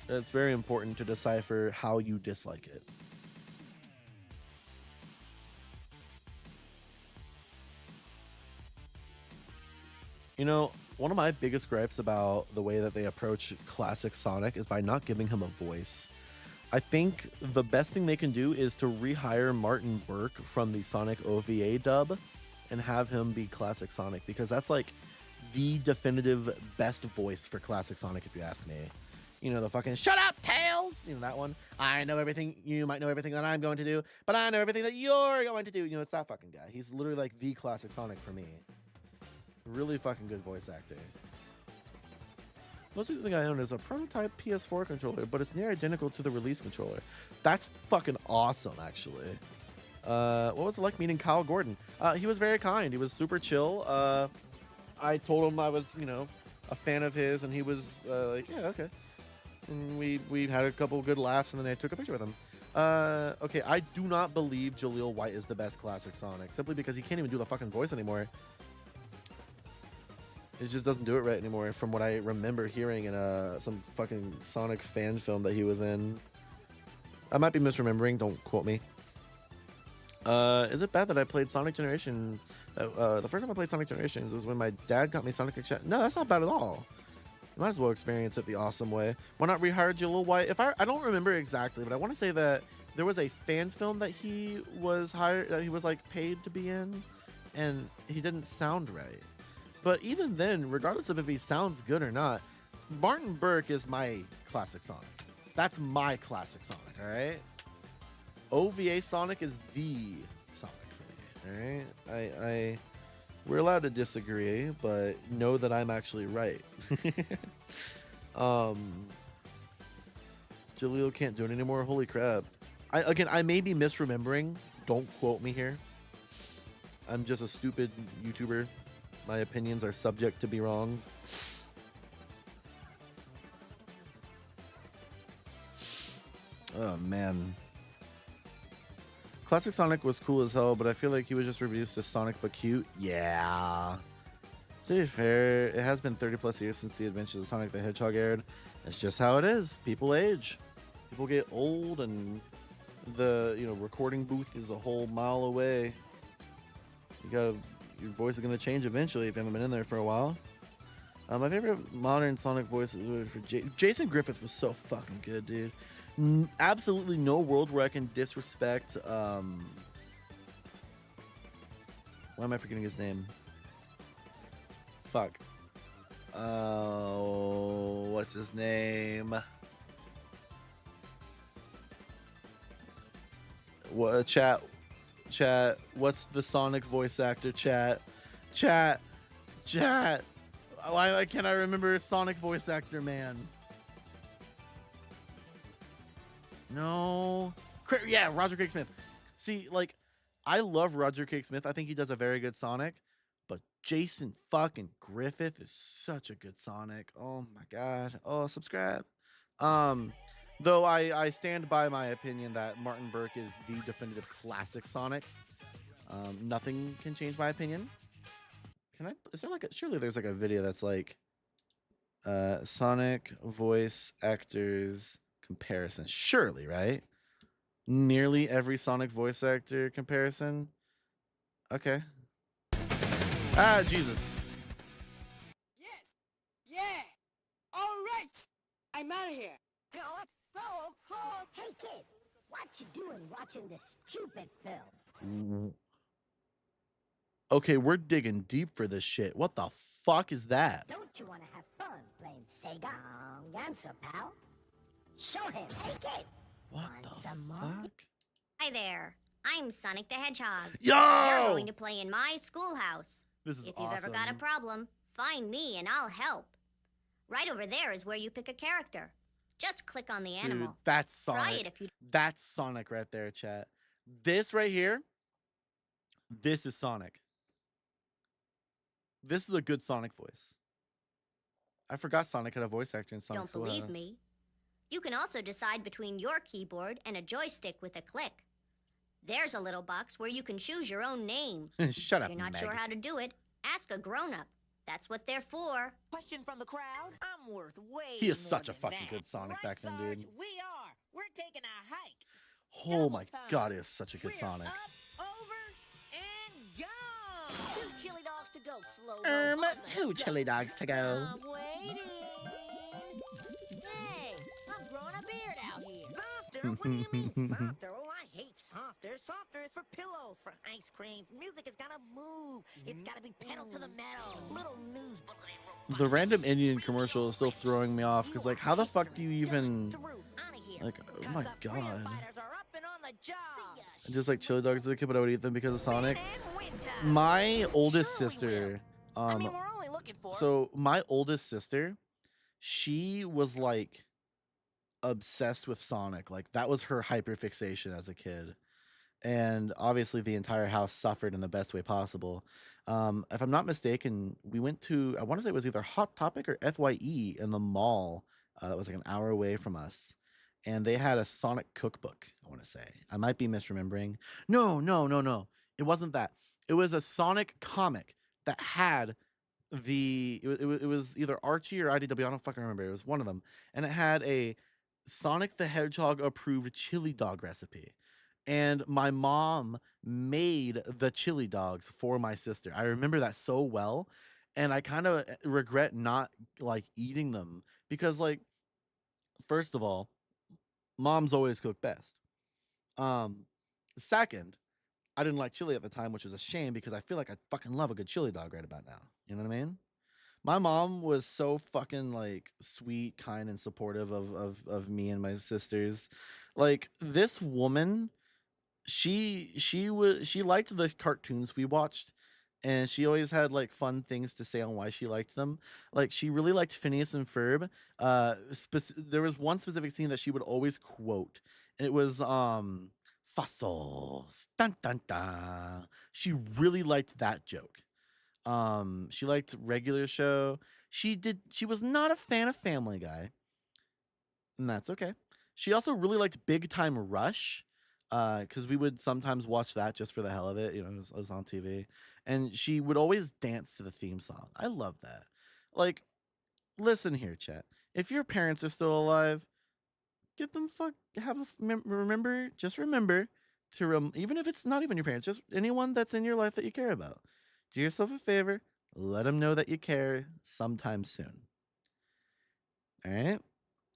S2: It's very important to decipher how you dislike it. You know, one of my biggest gripes about the way that they approach classic Sonic is by not giving him a voice. I think the best thing they can do is to rehire Martin Burke from the Sonic OVA dub and have him be classic Sonic, because that's like the definitive best voice for classic Sonic, if you ask me. You know, the fucking "shut up, Tails!" You know, that one. I know everything, you might know everything that I'm going to do, but I know everything that you're going to do. You know, it's that fucking guy. He's literally like the classic Sonic for me. Really fucking good voice actor. Most of the thing I own is a prototype PS4 controller, but it's near identical to the release controller. That's fucking awesome, actually. What was it like meeting Kyle Gordon? He was very kind. He was super chill. I told him I was, you know, a fan of his, and he was like, yeah, okay. And we had a couple good laughs, and then I took a picture with him. Okay, I do not believe Jaleel White is the best classic Sonic, simply because he can't even do the fucking voice anymore. It just doesn't do it right anymore, from what I remember hearing in some fucking Sonic fan film that he was in. I might be misremembering, don't quote me. Is it bad that I played Sonic Generations? The first time I played Sonic Generations was when my dad got me Sonic X. No, that's not bad at all. You might as well experience it the awesome way. Why not rehire Jaleel White? I don't remember exactly, but I want to say that there was a fan film that he was hired, he was like paid to be in, and he didn't sound right. But even then, regardless of if he sounds good or not, Martin Burke is my classic Sonic. That's my classic Sonic, all right? OVA Sonic is the Sonic for me, all right? We're allowed to disagree, but know that I'm actually right. Jaleel can't do it anymore. Holy crap. I may be misremembering. Don't quote me here. I'm just a stupid YouTuber. My opinions are subject to be wrong. Oh, man. Classic Sonic was cool as hell, but I feel like he was just reduced to Sonic but cute. Yeah. To be fair, it has been 30 plus years since the Adventures of Sonic the Hedgehog aired. It's just how it is. People age. People get old, and the recording booth is a whole mile away. Your voice is going to change eventually if you haven't been in there for a while. My favorite modern Sonic voice is for Jason Griffith was so fucking good, dude. Absolutely no world where I can disrespect. Why am I forgetting his name? Fuck. Oh, what's his name? What chat? What's the Sonic voice actor? Chat. Why can't I remember Sonic voice actor, man? No. Yeah, Roger Craig Smith. See, like, I love Roger Craig Smith. I think he does a very good Sonic. But Jason fucking Griffith is such a good Sonic. Oh my god. Oh, subscribe. Though I stand by my opinion that Martin Burke is the definitive classic Sonic. Nothing can change my opinion. Is there like surely there's like a video that's like Sonic voice actors comparison. Surely, right? Nearly every Sonic voice actor comparison. Okay. Ah, Jesus.
S9: Yeah. All right. I'm out of here.
S1: Hey kid, what you doing watching this stupid film?
S6: Okay, we're digging deep for this shit. What the fuck is that?
S1: Don't you want to have fun playing Sega? Wrong answer, pal. Show him. Hey, kid.
S6: What
S1: Want
S6: the
S1: some more?
S6: fuck?
S10: Hi there. I'm Sonic the Hedgehog.
S6: Yo!
S10: You're going to play in my schoolhouse.
S6: This is
S10: If you've ever got a
S6: awesome.
S10: problem, find me and I'll help. Right over there is where you pick a character. Just click on the
S6: Dude,
S10: animal.
S6: that's Sonic.
S10: Try it if you
S6: That's Sonic right there, chat. This right here, this is Sonic. This is a good Sonic voice. I forgot Sonic had a voice actor in Sonic
S10: don't believe me. You can also decide between your keyboard and a joystick with a click. There's a little box where you can choose your own name.
S6: Shut
S10: If
S6: up,
S10: you're not
S6: Meg.
S10: sure how to do it, ask a grown-up. That's what they're for.
S12: Question from the crowd. I'm worth way
S6: He is
S12: more
S6: such a
S12: than
S6: fucking
S12: that.
S6: good Sonic
S12: Right,
S6: back then,
S12: Sarge?
S6: dude.
S12: We are. We're taking a hike.
S6: Oh my god, he is such a good Sonic.
S12: Go. 2 chili dogs to go. Slow.
S6: 2 chili dogs to go.
S12: I'm waiting. Hey, I'm growing a beard out here.
S1: Softer? What do you mean, softer? Oh, I hate softer. Softer is for pillows, for ice cream. Music has gotta move. It's gotta be pedal to the metal. Little news booklet.
S6: The random Indian commercial is still throwing me off because, like, how the fuck do you even, like, oh my god. I just like chili dogs as a kid, but I would eat them because of Sonic. My oldest sister, so my oldest sister, she was like obsessed with Sonic. Like that was her hyperfixation as a kid. And obviously the entire house suffered in the best way possible. If I'm not mistaken, we went to, I want to say it was either Hot Topic or FYE in the mall that was like an hour away from us. And they had a Sonic cookbook, I want to say. I might be misremembering. No. It wasn't that. It was a Sonic comic that had it was either Archie or IDW, I don't fucking remember. It was one of them. And it had a Sonic the Hedgehog approved chili dog recipe. And my mom made the chili dogs for my sister. I remember that so well. And I kind of regret not like eating them because, like, first of all, moms always cook best. Second, I didn't like chili at the time, which is a shame because I feel like I fucking love a good chili dog right about now. You know what I mean? My mom was so fucking like sweet, kind, and supportive of me and my sisters. Like this woman, she liked the cartoons we watched, and she always had like fun things to say on why she liked them. Like she really liked Phineas and Ferb. There was one specific scene that she would always quote, and it was fossils. Dun dun dun. She really liked that joke. She liked Regular Show. She was not a fan of Family Guy, and that's okay. She also really liked Big Time Rush, because we would sometimes watch that just for the hell of it. You know, it was on TV, and she would always dance to the theme song. I love that. Like, listen here, chat. If your parents are still alive, get them remember to even if it's not even your parents, just anyone that's in your life that you care about. Do yourself a favor, let them know that you care sometime soon. All right?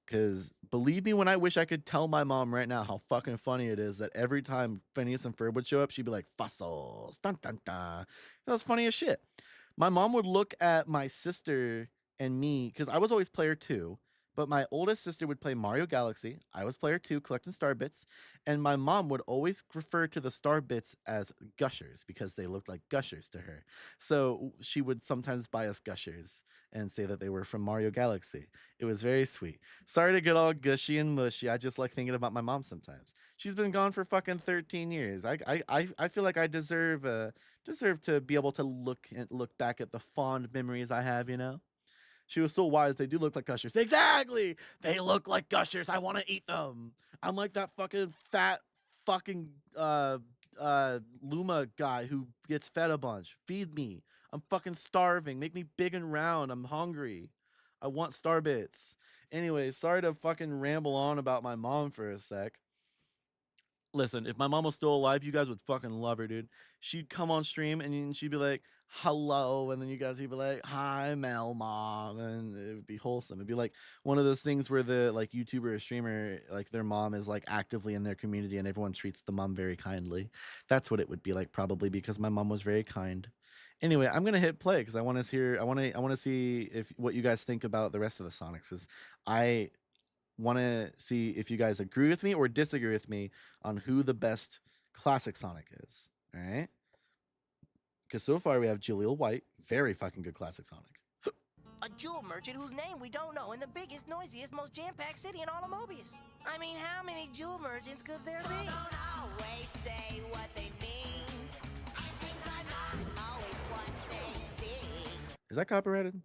S6: Because believe me when I wish I could tell my mom right now how fucking funny it is that every time Phineas and Ferb would show up, she'd be like, fossils, dun dun dun. That was funny as shit. My mom would look at my sister and me, because I was always player 2, but my oldest sister would play Mario Galaxy. I was player 2, collecting star bits. And my mom would always refer to the star bits as gushers because they looked like gushers to her. So she would sometimes buy us gushers and say that they were from Mario Galaxy. It was very sweet. Sorry to get all gushy and mushy. I just like thinking about my mom sometimes. She's been gone for fucking 13 years. I feel like I deserve to be able to look back at the fond memories I have, you know? She was so wise. They do look like gushers. Exactly. They look like gushers. I want to eat them. I'm like that fucking fat fucking Luma guy who gets fed a bunch. Feed me. I'm fucking starving. Make me big and round. I'm hungry. I want star bits. Anyway, sorry to fucking ramble on about my mom for a sec. Listen, if my mom was still alive, you guys would fucking love her, dude. She'd come on stream and she'd be like, hello, and then you guys would be like, hi, Mel Mom, and it would be wholesome. It'd be like one of those things where the like YouTuber or streamer, like their mom is like actively in their community and everyone treats the mom very kindly. That's what it would be like, probably, because my mom was very kind.
S2: Anyway, I'm gonna hit play because I want to hear. I want to see if what you guys think about the rest of the Sonics. Because I want to see if you guys agree with me or disagree with me on who the best classic Sonic is. All right. Because so far we have Jaleel White, very fucking good classic Sonic.
S12: A jewel merchant whose name we don't know in the biggest, noisiest, most jam-packed city in all of Mobius. I mean, how many jewel merchants could there be? Don't always say what they mean. And things are not always what they seem.
S2: Is that copyrighted?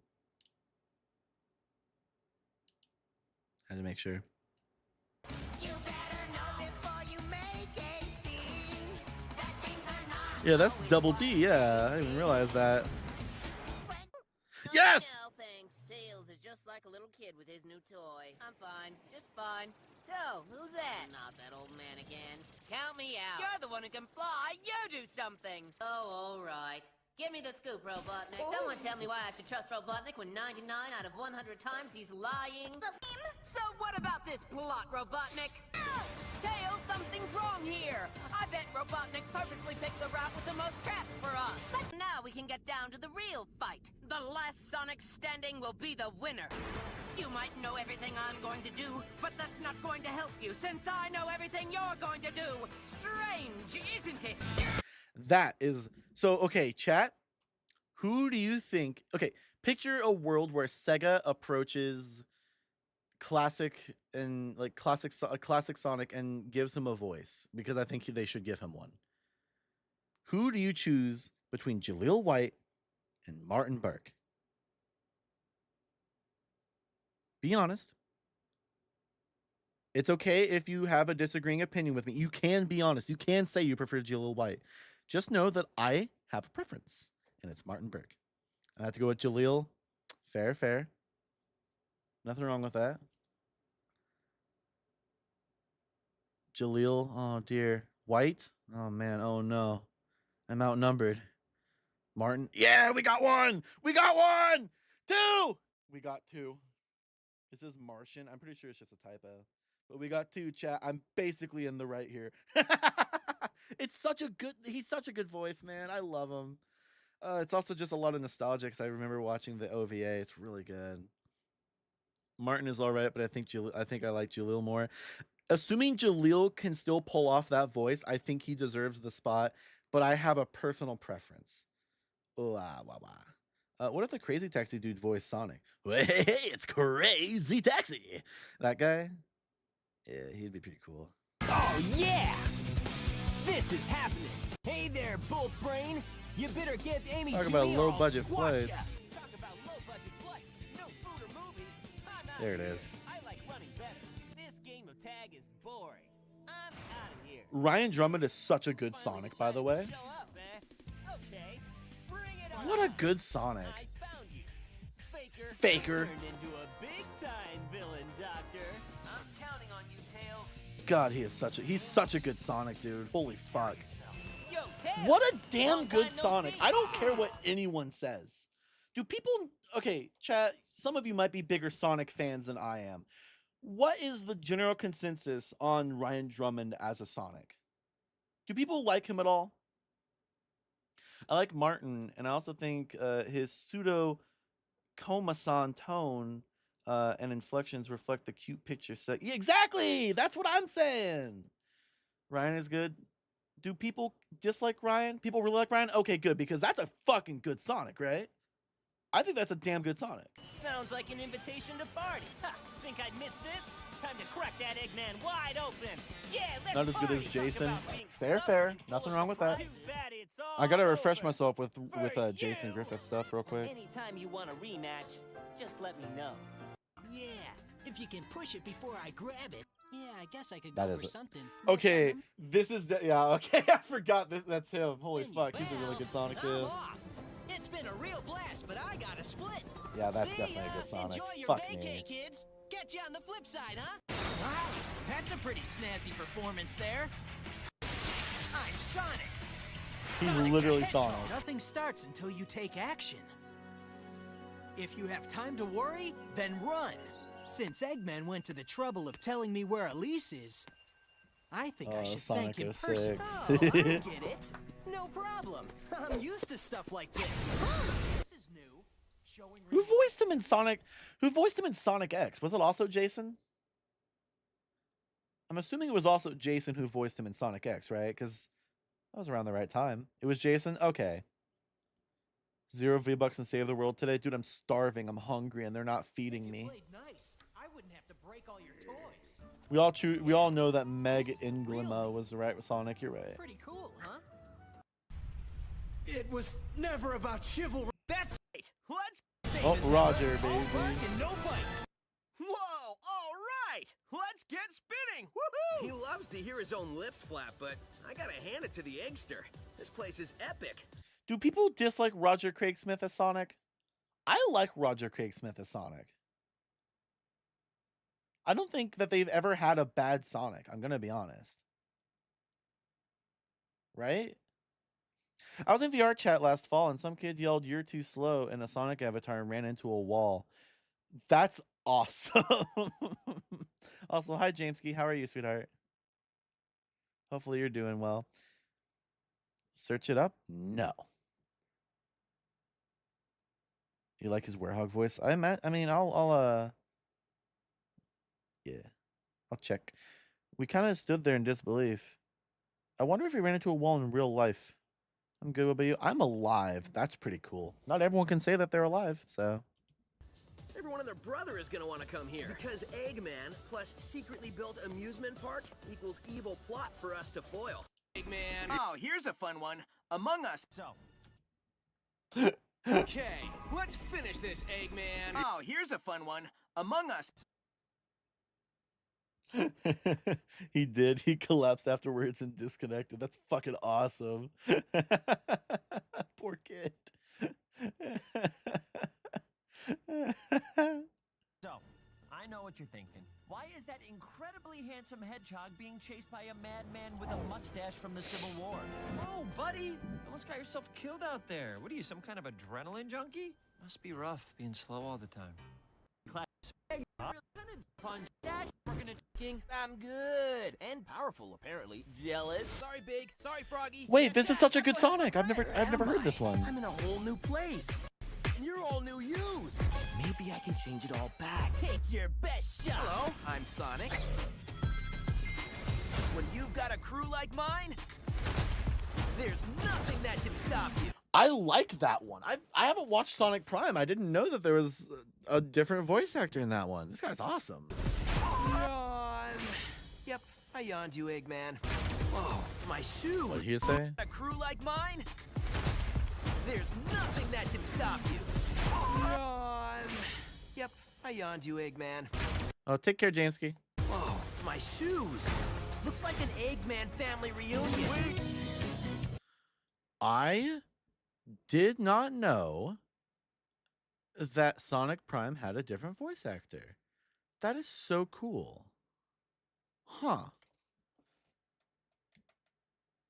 S2: Had to make sure.
S12: You better know before you make a scene. That things are not
S2: Yeah, that's Double D. Yeah, I didn't even realize that. Yes!
S13: No, thanks. Tails is just like a little kid with his new toy. I'm fine. Just fine. So, who's that? Not that old man again. Count me out. You're the one who can fly. You do something. Oh, all right. Give me the scoop, Robotnik. Someone tell me why I should trust Robotnik when 99 out of 100 times he's lying. So what about this plot, Robotnik? Tails, something's wrong here. I bet Robotnik purposely picked the route with the most traps for us. But now we can get down to the real fight. The last Sonic standing will be the winner. You might know everything I'm going to do, but that's not going to help you, since I know everything you're going to do. Strange, isn't it?
S2: That is so okay, chat. Who do you think? Okay, picture a world where Sega approaches classic and like classic Sonic and gives him a voice, because I think they should give him one. Who do you choose between Jaleel White and Martin Burke? Be honest. It's okay if you have a disagreeing opinion with me. You can be honest. You can say you prefer Jaleel White. Just know that I have a preference, and it's Martin Burke. I have to go with Jaleel. Fair, fair. Nothing wrong with that. Jaleel, oh dear. White? Oh man, oh no. I'm outnumbered. Martin, yeah, we got one! We got one! Two! We got two. This is Martian. I'm pretty sure it's just a typo. But we got two, chat. I'm basically in the right here. It's such a good, he's such a good voice, man. I love him. It's also just a lot of nostalgia because I remember watching the OVA. It's really good. Martin is all right, but I think I like Jaleel more. Assuming Jaleel can still pull off that voice, I think he deserves the spot, but I have a personal preference. Oh, what if the Crazy Taxi dude voiced Sonic? Hey, it's Crazy Taxi. That guy? Yeah, he'd be pretty cool.
S14: Oh, yeah! This is happening. Hey there, Bolt Brain. You better give Amy
S2: Talk about
S14: Jimmy
S2: low
S14: all
S2: budget
S14: squash
S2: flights.
S14: ya. Talk about low budget flights. No food or movies. I'm out
S2: There it
S14: of here.
S2: is.
S14: I like running better. This game of tag is boring. I'm out of here.
S2: Ryan Drummond is such a good Sonic, by the way.
S14: Show up, eh? Okay. Bring it on.
S2: What a good Sonic.
S14: I found you. Faker.
S2: Faker.
S14: Turned into a big time villain, Doctor. I'm counting on you, Tails.
S2: God, he's such a good Sonic, dude. Holy fuck.
S14: Yo, Tails.
S2: What a damn
S14: Long
S2: good
S14: time no
S2: Sonic.
S14: see.
S2: I don't care what anyone says. Do people, okay, chat, some of you might be bigger Sonic fans than I am. What is the general consensus on Ryan Drummond as a Sonic? Do people like him at all? I like Martin, and I also think his pseudo Komasan tone and inflections reflect the cute picture set. Yeah, exactly! That's what I'm saying! Ryan is good. Do people dislike Ryan? People really like Ryan? Okay, good, because that's a fucking good Sonic, right? I think that's a damn good Sonic.
S14: Sounds like an invitation to party. Ha, think I'd miss this? Time to crack that Eggman wide open. Yeah, let's
S2: Not as good as
S14: party. Talk
S2: Jason.
S14: about being
S2: Fair, fair. Nothing wrong with that.
S14: Too bad it's all
S2: I gotta refresh
S14: over.
S2: myself with Jason Griffith stuff real quick.
S14: Anytime you want a rematch, just let me know.
S23: Yeah, if you can push it before I grab it. Yeah, I guess I could
S2: That
S23: go
S2: is
S23: for
S2: it.
S23: something.
S2: Okay, this is yeah. Okay, I forgot this. That's him. Holy fuck, he's a really good Sonic
S23: I'm
S2: too.
S23: off. It's been a real blast, but I got a split.
S2: Yeah, that's
S23: See
S2: definitely a
S23: ya.
S2: good Sonic.
S23: Enjoy your
S2: Fuck
S23: vacay,
S2: me.
S23: kids. Catch you on the flip side, huh? Wow, that's a pretty snazzy performance there. I'm Sonic.
S2: He's
S23: Sonic the
S2: literally
S23: Hedgehog.
S2: Sonic.
S23: Nothing starts until you take action. If you have time to worry, then run. Since Eggman went to the trouble of telling me where Elise is,
S14: I think
S2: Oh,
S14: I should
S2: Sonic
S14: thank him
S2: 06.
S14: personally. Oh, I get it. No problem. I'm used to stuff like this. This is new. Showing
S2: Who voiced him in Sonic? Who voiced him in Sonic X? Was it also Jason? I'm assuming it was also Jason who voiced him in Sonic X, right? Because that was around the right time. It was Jason? Okay. 0 V-Bucks and save the world today. Dude, I'm starving. I'm hungry, and they're not feeding me.
S14: played nice. I wouldn't have to break all your toys.
S2: We all know that Meg Inglima was the right Sonic. You're right.
S14: Pretty cool, huh? It was never about chivalry. That's right. Let's say
S2: Oh,
S14: this
S2: Roger,
S14: all
S2: baby.
S14: bark and no bite. Whoa! All right, let's get spinning. Woohoo!
S15: He loves to hear his own lips flap, but I gotta hand it to the Eggster. This place is epic.
S2: Do people dislike Roger Craig Smith as Sonic? I like Roger Craig Smith as Sonic. I don't think that they've ever had a bad Sonic. I'm going to be honest. Right? I was in VR chat last fall and some kid yelled, "You're too slow," in a Sonic avatar and ran into a wall. That's awesome. Also, hi, Jameski. How are you, sweetheart? Hopefully you're doing well. Search it up? No. You like his Werehog voice? I'll check. We kind of stood there in disbelief. I wonder if he ran into a wall in real life. I'm good. What about you? I'm alive. That's pretty cool. Not everyone can say that they're alive, so.
S15: Everyone and their brother is gonna want to come here. Because Eggman plus secretly built amusement park equals evil plot for us to foil.
S14: Eggman.
S15: Oh, here's a fun one. Among Us.
S14: So. Okay, let's finish this, Eggman.
S15: Oh, here's a fun one. Among Us.
S2: He did. He collapsed afterwards and disconnected. That's fucking awesome. Poor kid.
S14: So, I know what you're thinking. Why is that incredibly handsome hedgehog being chased by a madman with a mustache from the Civil War? Oh, buddy, you almost got yourself killed out there. What are you, some kind of adrenaline junkie? Must be rough being slow all the time. Punch that. We're gonna king. I'm good and powerful, apparently. Jealous.
S15: Sorry, Big. Sorry, Froggy.
S2: Wait, this is such a good Sonic. I've never heard this one.
S15: I'm in a whole new place. And you're all new yous. Maybe I can change it all back.
S14: Take your best shot.
S15: Hello, I'm Sonic. When you've got a crew like mine, there's nothing that can stop you.
S2: I like that one. I haven't watched Sonic Prime. I didn't know that there was a different voice actor in that one. This guy's awesome.
S15: Yawn. Yep, I yawned you, Eggman. Whoa, my shoe.
S2: What did he say?
S15: A crew like mine, there's nothing that can stop you. Yawn. Yep, I yawned you, Eggman.
S2: Oh, take care, Jameski.
S15: Whoa, my shoes.
S14: Looks like an Eggman family reunion.
S15: Wait.
S2: I did not know that Sonic Prime had a different voice actor. That is so cool. Huh.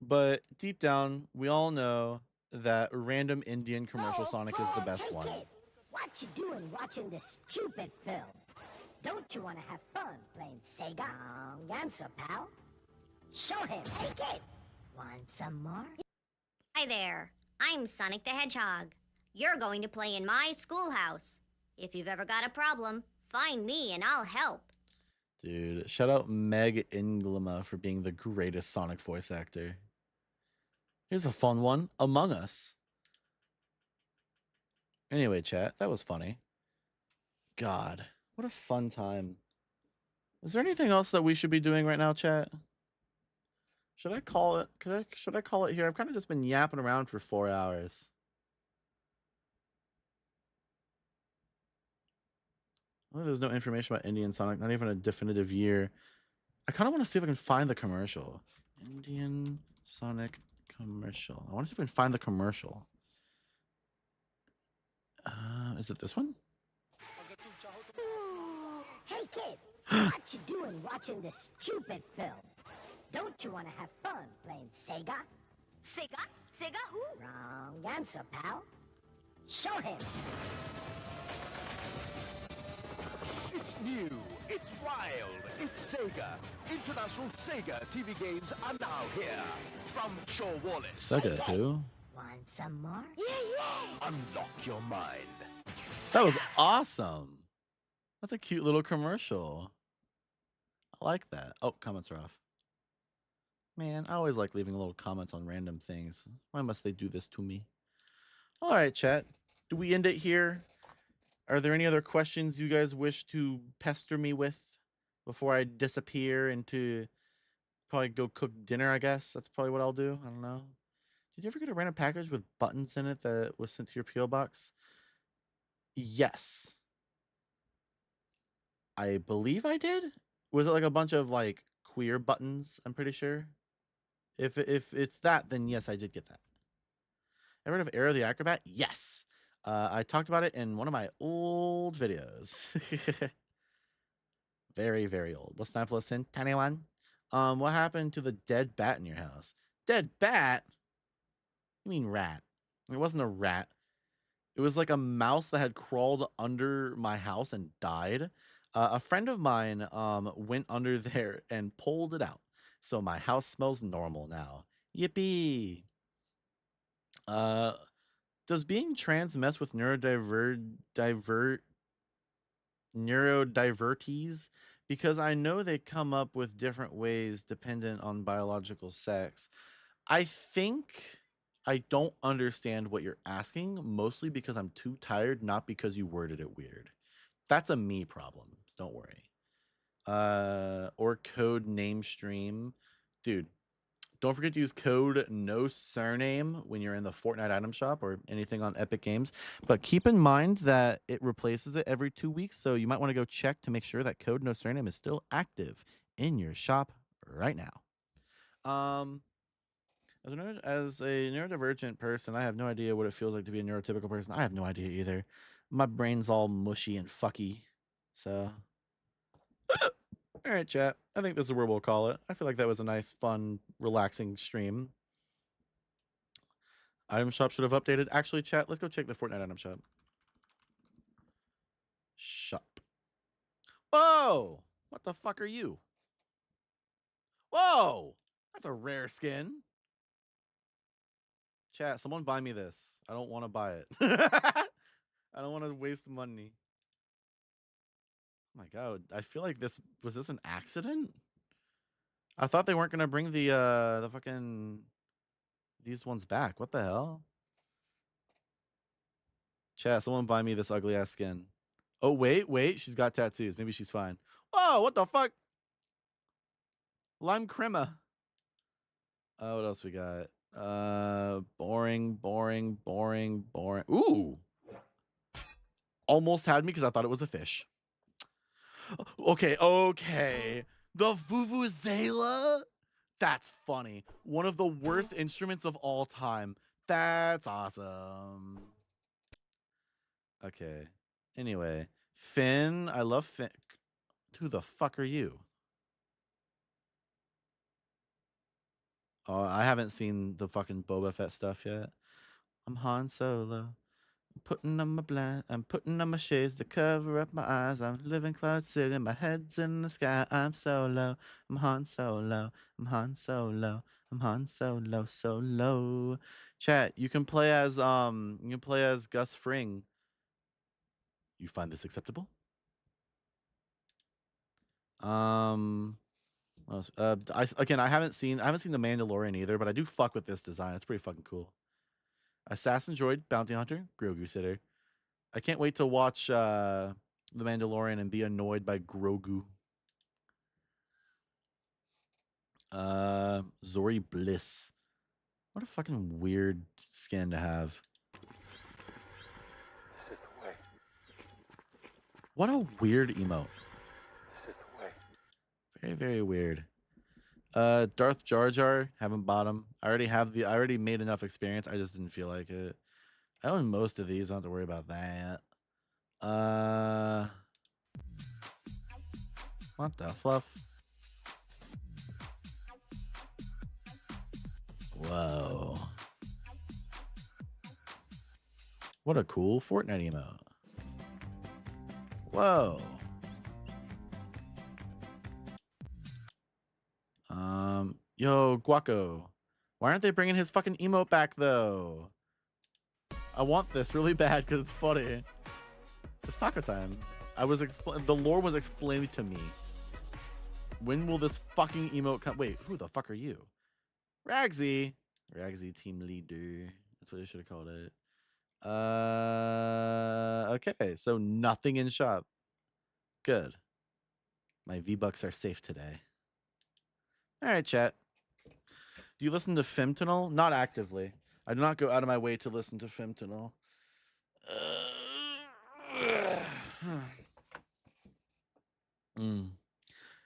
S2: But deep down, we all know that random Indian commercial Sonic is the best one.
S1: Kid, what you doing watching this stupid film? Don't you want to have fun playing Sega? Wrong answer, pal. Show him. Hey, kid. Want some more?
S10: Hi there. I'm Sonic the Hedgehog. You're going to play in my schoolhouse. If you've ever got a problem, find me and I'll help.
S2: Dude, shout out Meg Inglima for being the greatest Sonic voice actor. Here's a fun one. Among Us. Anyway, chat, that was funny. God, what a fun time. Is there anything else that we should be doing right now, chat? Should I call it? Should I call it here? I've kind of just been yapping around for 4 hours. Well, there's no information about Indian Sonic, not even a definitive year. I kind of want to see if I can find the commercial. Indian Sonic commercial. I want to see if I can find the commercial. Is it this one?
S1: Hey, kid. What you doing watching this stupid film? Don't you want to have fun playing Sega?
S10: Sega? Sega who?
S1: Wrong answer, pal. Show him.
S8: It's new, it's wild, it's Sega. International Sega TV games are now here. From Shaw Wallace.
S2: Sega who?
S1: Want some more?
S8: Unlock your mind.
S2: That was awesome. That's a cute little commercial. I like that. Oh, comments are off. Man, I always like leaving little comments on random things. Why must they do this to me? All right, chat. Do we end it here? Are there any other questions you guys wish to pester me with before I disappear into probably go cook dinner, I guess? That's probably what I'll do. I don't know. Did you ever get a random package with buttons in it that was sent to your P.O. box? Yes. I believe I did. Was it like a bunch of like queer buttons? I'm pretty sure. If it's that, then yes, I did get that. Ever heard of Arrow the Acrobat? Yes. I talked about it in one of my old videos. Very, very old. What's 9 plus 10? Tiny one. What happened to the dead bat in your house? Dead bat? You mean rat? It wasn't a rat. It was like a mouse that had crawled under my house and died. A friend of mine went under there and pulled it out. So my house smells normal now. Yippee. Does being trans mess with neurodivertes? Because I know they come up with different ways dependent on biological sex. I think I don't understand what you're asking, mostly because I'm too tired, not because you worded it weird. That's a me problem. Don't worry. Or code name stream. Dude, don't forget to use code no surname when you're in the Fortnite item shop or anything on Epic Games. But keep in mind that it replaces it every 2 weeks, so you might want to go check to make sure that code no surname is still active in your shop right now. As a neurodivergent person, I have no idea what it feels like to be a neurotypical person. I have no idea either. My brain's all mushy and fucky. So, all right, chat. I think this is where we'll call it. I feel like that was a nice, fun, relaxing stream. Item shop should have updated. Actually, chat, let's go check the Fortnite item shop. Shop. Whoa! What the fuck are you? Whoa! That's a rare skin. Chat, someone buy me this. I don't want to buy it. I don't want to waste money. Oh my god, I feel like this was this an accident? I thought they weren't gonna bring the fucking these ones back. What the hell? Chat, someone buy me this ugly ass skin. Oh wait, she's got tattoos. Maybe she's fine. Whoa, what the fuck? Lime crema. Oh, what else we got? Boring. Ooh. Almost had me because I thought it was a fish. Okay. The Vuvuzela? That's funny. One of the worst instruments of all time. That's awesome. Okay. Anyway. Finn. I love Finn. Who the fuck are you? Oh, I haven't seen the fucking Boba Fett stuff yet. I'm Han Solo. I'm putting on my shades to cover up my eyes. I'm living Cloud City. My head's in the sky. I'm solo. I'm Han Solo. I'm Han Solo. I'm Han Solo. Solo. Chat, you can play as Gus Fring. You find this acceptable? What else? I haven't seen the Mandalorian either, but I do fuck with this design. It's pretty fucking cool. Assassin Droid, Bounty Hunter, Grogu Sitter. I can't wait to watch The Mandalorian and be annoyed by Grogu. Zori Bliss. What a fucking weird skin to have.
S8: This is the way.
S2: What a weird emote.
S8: This is the way.
S2: Very, very weird. Darth Jar Jar, haven't bought him. I already made enough experience. I just didn't feel like it. I own most of these. I don't have to worry about that. What the fluff? Whoa. What a cool Fortnite emote. Whoa. Yo, Guaco. Why aren't they bringing his fucking emote back, though? I want this really bad because it's funny. It's taco time. The lore was explained to me. When will this fucking emote come? Wait, who the fuck are you? Ragsy. Ragsy team leader. That's what they should have called it. Okay, so nothing in shop. Good. My V-Bucks are safe today. All right, chat. Do you listen to Femtonal? Not actively. I do not go out of my way to listen to Femtonal. I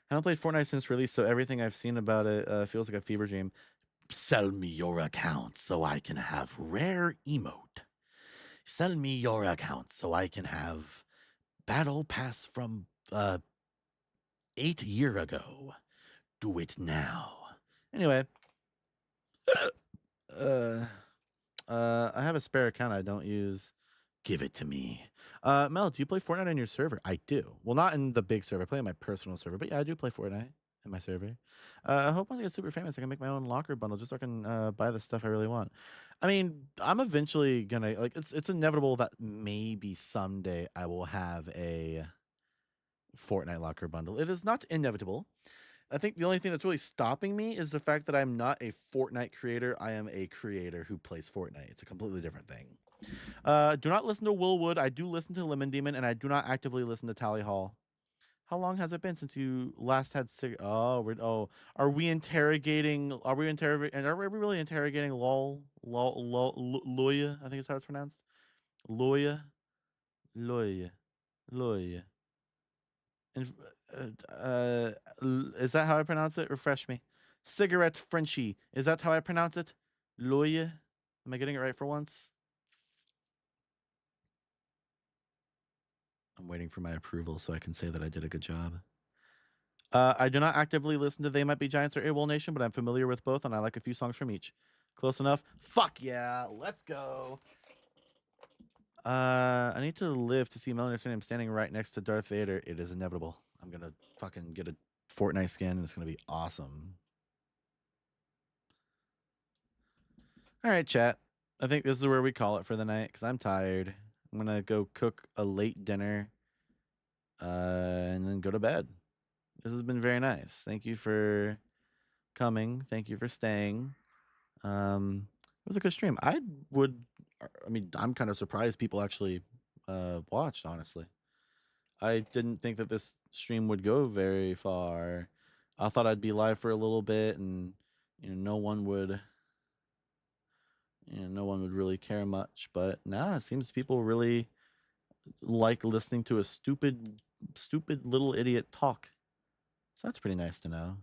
S2: haven't played Fortnite since release, so everything I've seen about it feels like a fever dream. Sell me your account so I can have rare emote. Sell me your account so I can have battle pass from 8 years ago. Do it now. Anyway. I have a spare account I don't use. Give it to me. Mel, do you play Fortnite on your server? I do. Well, not in the big server. I play on my personal server, but yeah, I do play Fortnite in my server. I hope when I get super famous, I can make my own locker bundle just so I can buy the stuff I really want. I mean, I'm eventually gonna it's inevitable that maybe someday I will have a Fortnite locker bundle. It is not inevitable. I think the only thing that's really stopping me is the fact that I'm not a Fortnite creator. I am a creator who plays Fortnite. It's a completely different thing. Do not listen to Willwood. I do listen to Lemon Demon, and I do not actively listen to Tally Hall. How long has it been since you last had are we interrogating? Are we really interrogating Loya? I think it's how it's pronounced. Loya. And is that how I pronounce it? Refresh me. Cigarette Frenchie. Is that how I pronounce it? Loya. Am I getting it right for once? I'm waiting for my approval so I can say that I did a good job. I do not actively listen to They Might Be Giants or AWOL Nation, but I'm familiar with both, and I like a few songs from each. Close enough? Fuck yeah, let's go. I need to live to see Melanie Finn. I'm standing right next to Darth Vader. It is inevitable. I'm gonna fucking get a Fortnite skin, and it's gonna be awesome. All right, chat. I think this is where we call it for the night because I'm tired. I'm gonna go cook a late dinner, and then go to bed. This has been very nice. Thank you for coming. Thank you for staying. It was a good stream. I mean, I'm kind of surprised people actually watched, honestly. I didn't think that this stream would go very far. I thought I'd be live for a little bit and no one would really care much, but nah, it seems people really like listening to a stupid little idiot talk. So that's pretty nice to know.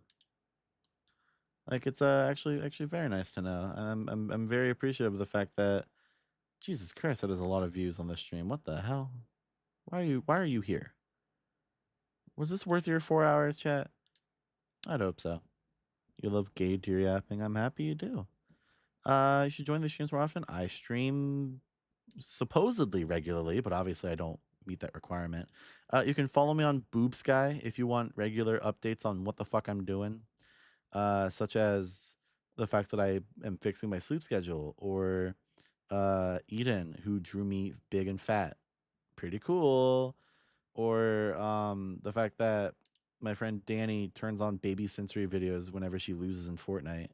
S2: Like, it's actually very nice to know. I'm very appreciative of the fact that, Jesus Christ, that is a lot of views on this stream. What the hell? Why are you here? Was this worth your 4 hours, chat? I'd hope so. You love gay deer yapping. I'm happy you do. You should join the streams more often. I stream supposedly regularly, but obviously I don't meet that requirement. You can follow me on Boobsky if you want regular updates on what the fuck I'm doing. Such as the fact that I am fixing my sleep schedule, or Eden, who drew me big and fat. Pretty cool. Or the fact that my friend Danny turns on baby sensory videos whenever she loses in Fortnite.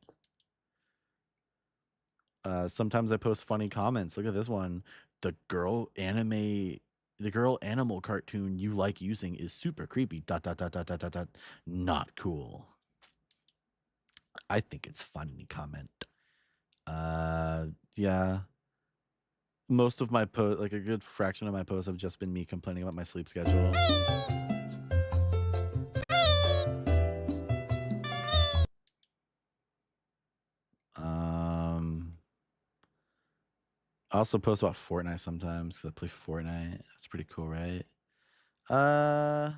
S2: Sometimes I post funny comments. Look at this one. The girl animal cartoon you like using is super creepy. ... Not cool. I think it's funny comment. Yeah. Most of my posts, like a good fraction of my posts, have just been me complaining about my sleep schedule. I also post about Fortnite sometimes because I play Fortnite. That's pretty cool, right? Oh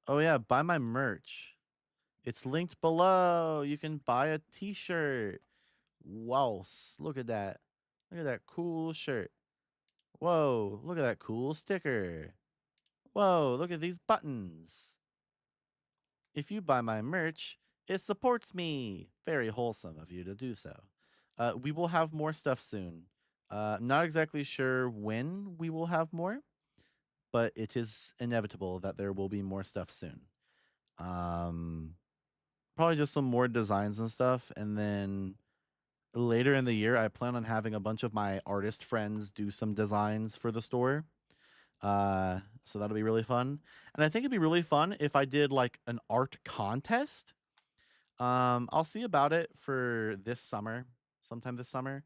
S2: yeah, buy my merch. It's linked below. You can buy a t-shirt. Wow, look at that. Look at that cool shirt. Whoa, look at that cool sticker. Whoa, look at these buttons. If you buy my merch, It supports me. Very wholesome of you to do so. We will have more stuff soon. Not exactly sure when we will have more, but it is inevitable that there will be more stuff soon. Probably just some more designs and stuff, and then later in the year, I plan on having a bunch of my artist friends do some designs for the store. So that'll be really fun. And I think it'd be really fun if I did like an art contest. I'll see about it for this summer, sometime this summer.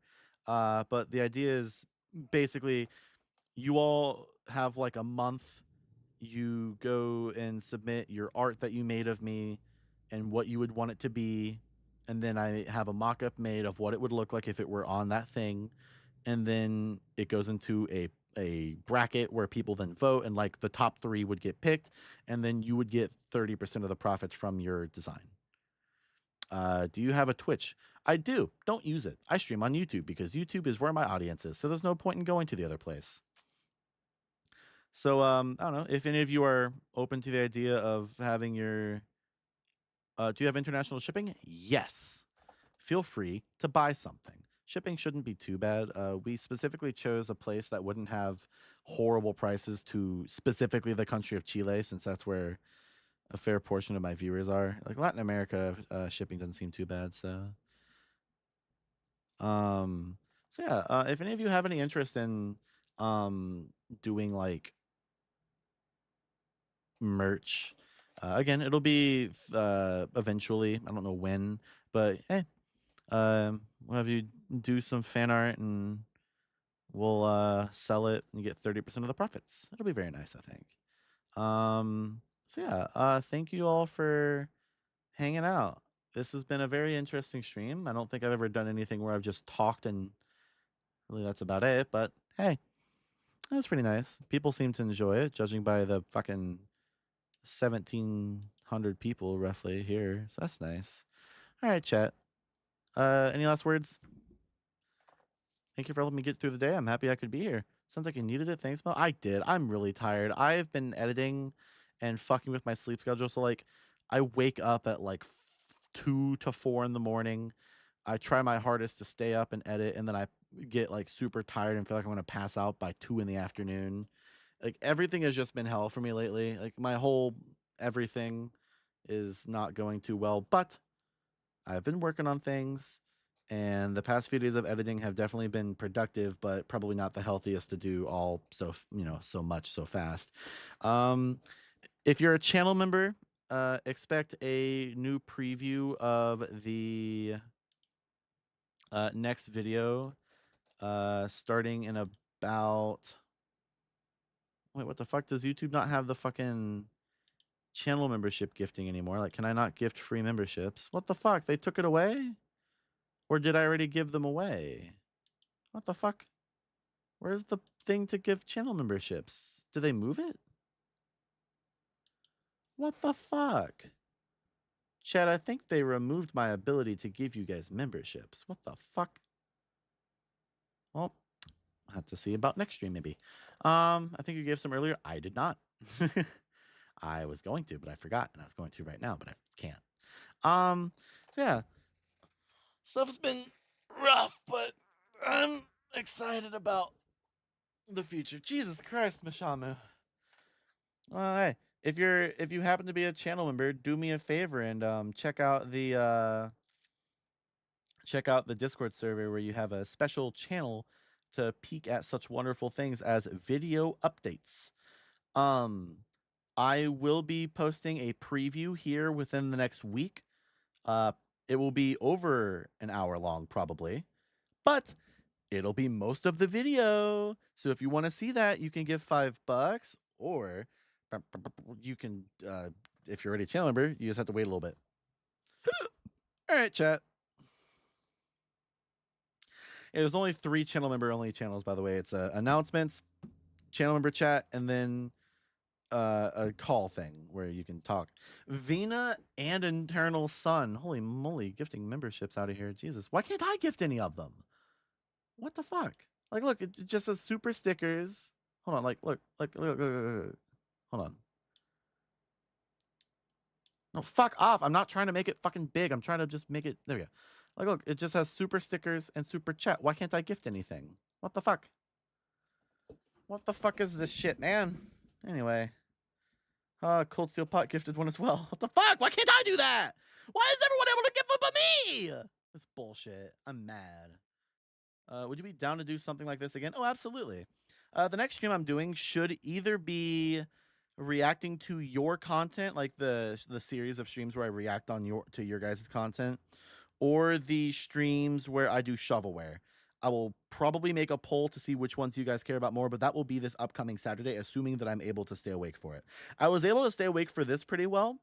S2: But the idea is basically you all have like a month. You go and submit your art that you made of me and what you would want it to be. And then I have a mock-up made of what it would look like if it were on that thing. And then it goes into a bracket where people then vote, and like the top 3 would get picked, and then you would get 30% of the profits from your design. Do you have a Twitch? I do. Don't use it. I stream on YouTube because YouTube is where my audience is, so there's no point in going to the other place. So I don't know if any of you are open to the idea of having your do you have international shipping? Yes. Feel free to buy something. Shipping shouldn't be too bad. We specifically chose a place that wouldn't have horrible prices to specifically the country of Chile, since that's where a fair portion of my viewers are. Like Latin America, shipping doesn't seem too bad. So yeah, if any of you have any interest in doing like merch, again, it'll be eventually. I don't know when, but hey, we'll have you do some fan art and we'll sell it and get 30% of the profits. It'll be very nice, I think. So yeah, thank you all for hanging out. This has been a very interesting stream. I don't think I've ever done anything where I've just talked and really that's about it, but hey, that was pretty nice. People seem to enjoy it, judging by the fucking 1,700 people roughly here. So that's nice. All right, chat. Any last words? Thank you for letting me get through the day. I'm happy I could be here. Sounds like you needed it. Thanks, Mel. I did. I'm really tired. I've been editing and fucking with my sleep schedule. So like I wake up at like 2 to 4 in the morning. I try my hardest to stay up and edit, and then I get like super tired and feel like I'm gonna pass out by 2 in the afternoon. Like everything has just been hell for me lately. Like my whole everything is not going too well, but I've been working on things, and the past few days of editing have definitely been productive, but probably not the healthiest to do all so much so fast. If you're a channel member, expect a new preview of the next video starting in about... Wait, what the fuck? Does YouTube not have the fucking channel membership gifting anymore? Like, can I not gift free memberships? What the fuck? They took it away? Or did I already give them away? What the fuck? Where's the thing to give channel memberships? Did they move it? What the fuck? Chad, I think they removed my ability to give you guys memberships. What the fuck? Well, I'll have to see about next stream, maybe. I think you gave some earlier. I did not. I was going to, but I forgot, and I was going to right now, but I can't. So yeah. Stuff's been rough, but I'm excited about the future. Jesus Christ, Mashamu. Hey, if you happen to be a channel member, do me a favor and check out the Discord server where you have a special channel to peek at such wonderful things as video updates. I will be posting a preview here within the next week. It will be over an hour long probably, but it'll be most of the video. So if you want to see that, you can give $5, or you can, if you're already a channel member, you just have to wait a little bit. All right, chat. Yeah, there's only 3 channel member only channels, by the way. It's announcements, channel member chat, and then a call thing where you can talk. Vina and Internal Sun. Holy moly, gifting memberships out of here. Jesus, why can't I gift any of them? What the fuck? Like, look, it just says super stickers. Hold on, like, look. Hold on. No, fuck off. I'm not trying to make it fucking big. I'm trying to just make it. There we go. Like, look, it just has super stickers and super chat. Why can't I gift anything? What the fuck? What the fuck is this shit, man? Anyway. Cold Steel Pot gifted one as well. What the fuck? Why can't I do that? Why is everyone able to gift one but me? That's bullshit. I'm mad. Would you be down to do something like this again? Oh, absolutely. The next stream I'm doing should either be reacting to your content, like the series of streams where I react on your guys' content, or the streams where I do shovelware. I will probably make a poll to see which ones you guys care about more, but that will be this upcoming Saturday, assuming that I'm able to stay awake for it. I was able to stay awake for this pretty well,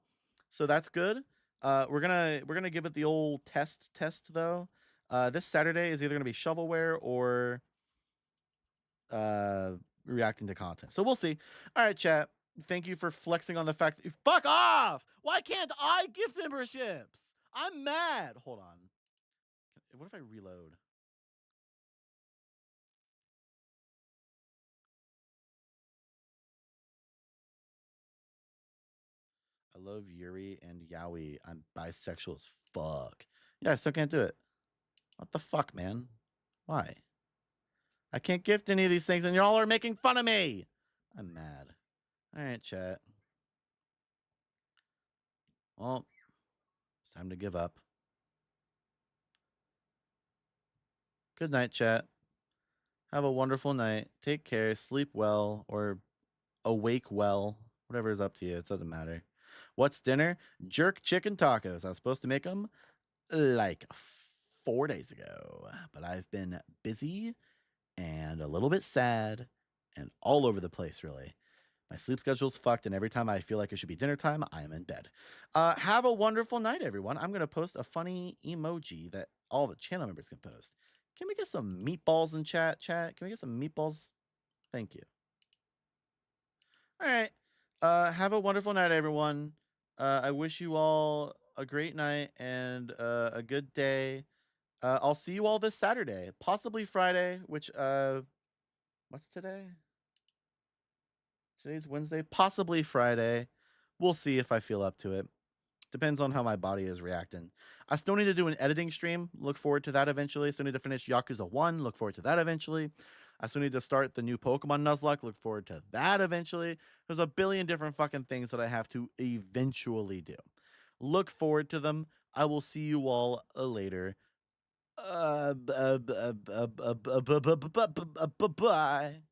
S2: so that's good. We're gonna give it the old test though. This Saturday is either gonna be shovelware or reacting to content. So we'll see. All right, chat. Thank you for flexing on the fact that fuck off. Why can't I gift memberships? I'm mad. Hold on. What if I reload? I love Yuri and Yaoi. I'm bisexual as fuck. Yeah, I still can't do it. What the fuck, man? Why? I can't gift any of these things and y'all are making fun of me. I'm mad. All right, chat. Well, it's time to give up. Good night, chat. Have a wonderful night. Take care. Sleep well or awake well. Whatever is up to you. It doesn't matter. What's dinner? Jerk chicken tacos. I was supposed to make them like 4 days ago, but I've been busy and a little bit sad and all over the place, really. My sleep schedule's fucked, and every time I feel like it should be dinner time, I am in bed. Have a wonderful night, everyone. I'm going to post a funny emoji that all the channel members can post. Can we get some meatballs in chat? Can we get some meatballs? Thank you. All right. Have a wonderful night, everyone. I wish you all a great night and a good day. I'll see you all this Saturday, possibly Friday, which, what's today? Today's Wednesday, possibly Friday. We'll see if I feel up to it. Depends on how my body is reacting. I still need to do an editing stream. Look forward to that eventually. Still need to finish Yakuza 1. Look forward to that eventually. I still need to start the new Pokemon Nuzlocke. Look forward to that eventually. There's a billion different fucking things that I have to eventually do. Look forward to them. I will see you all later. Bye.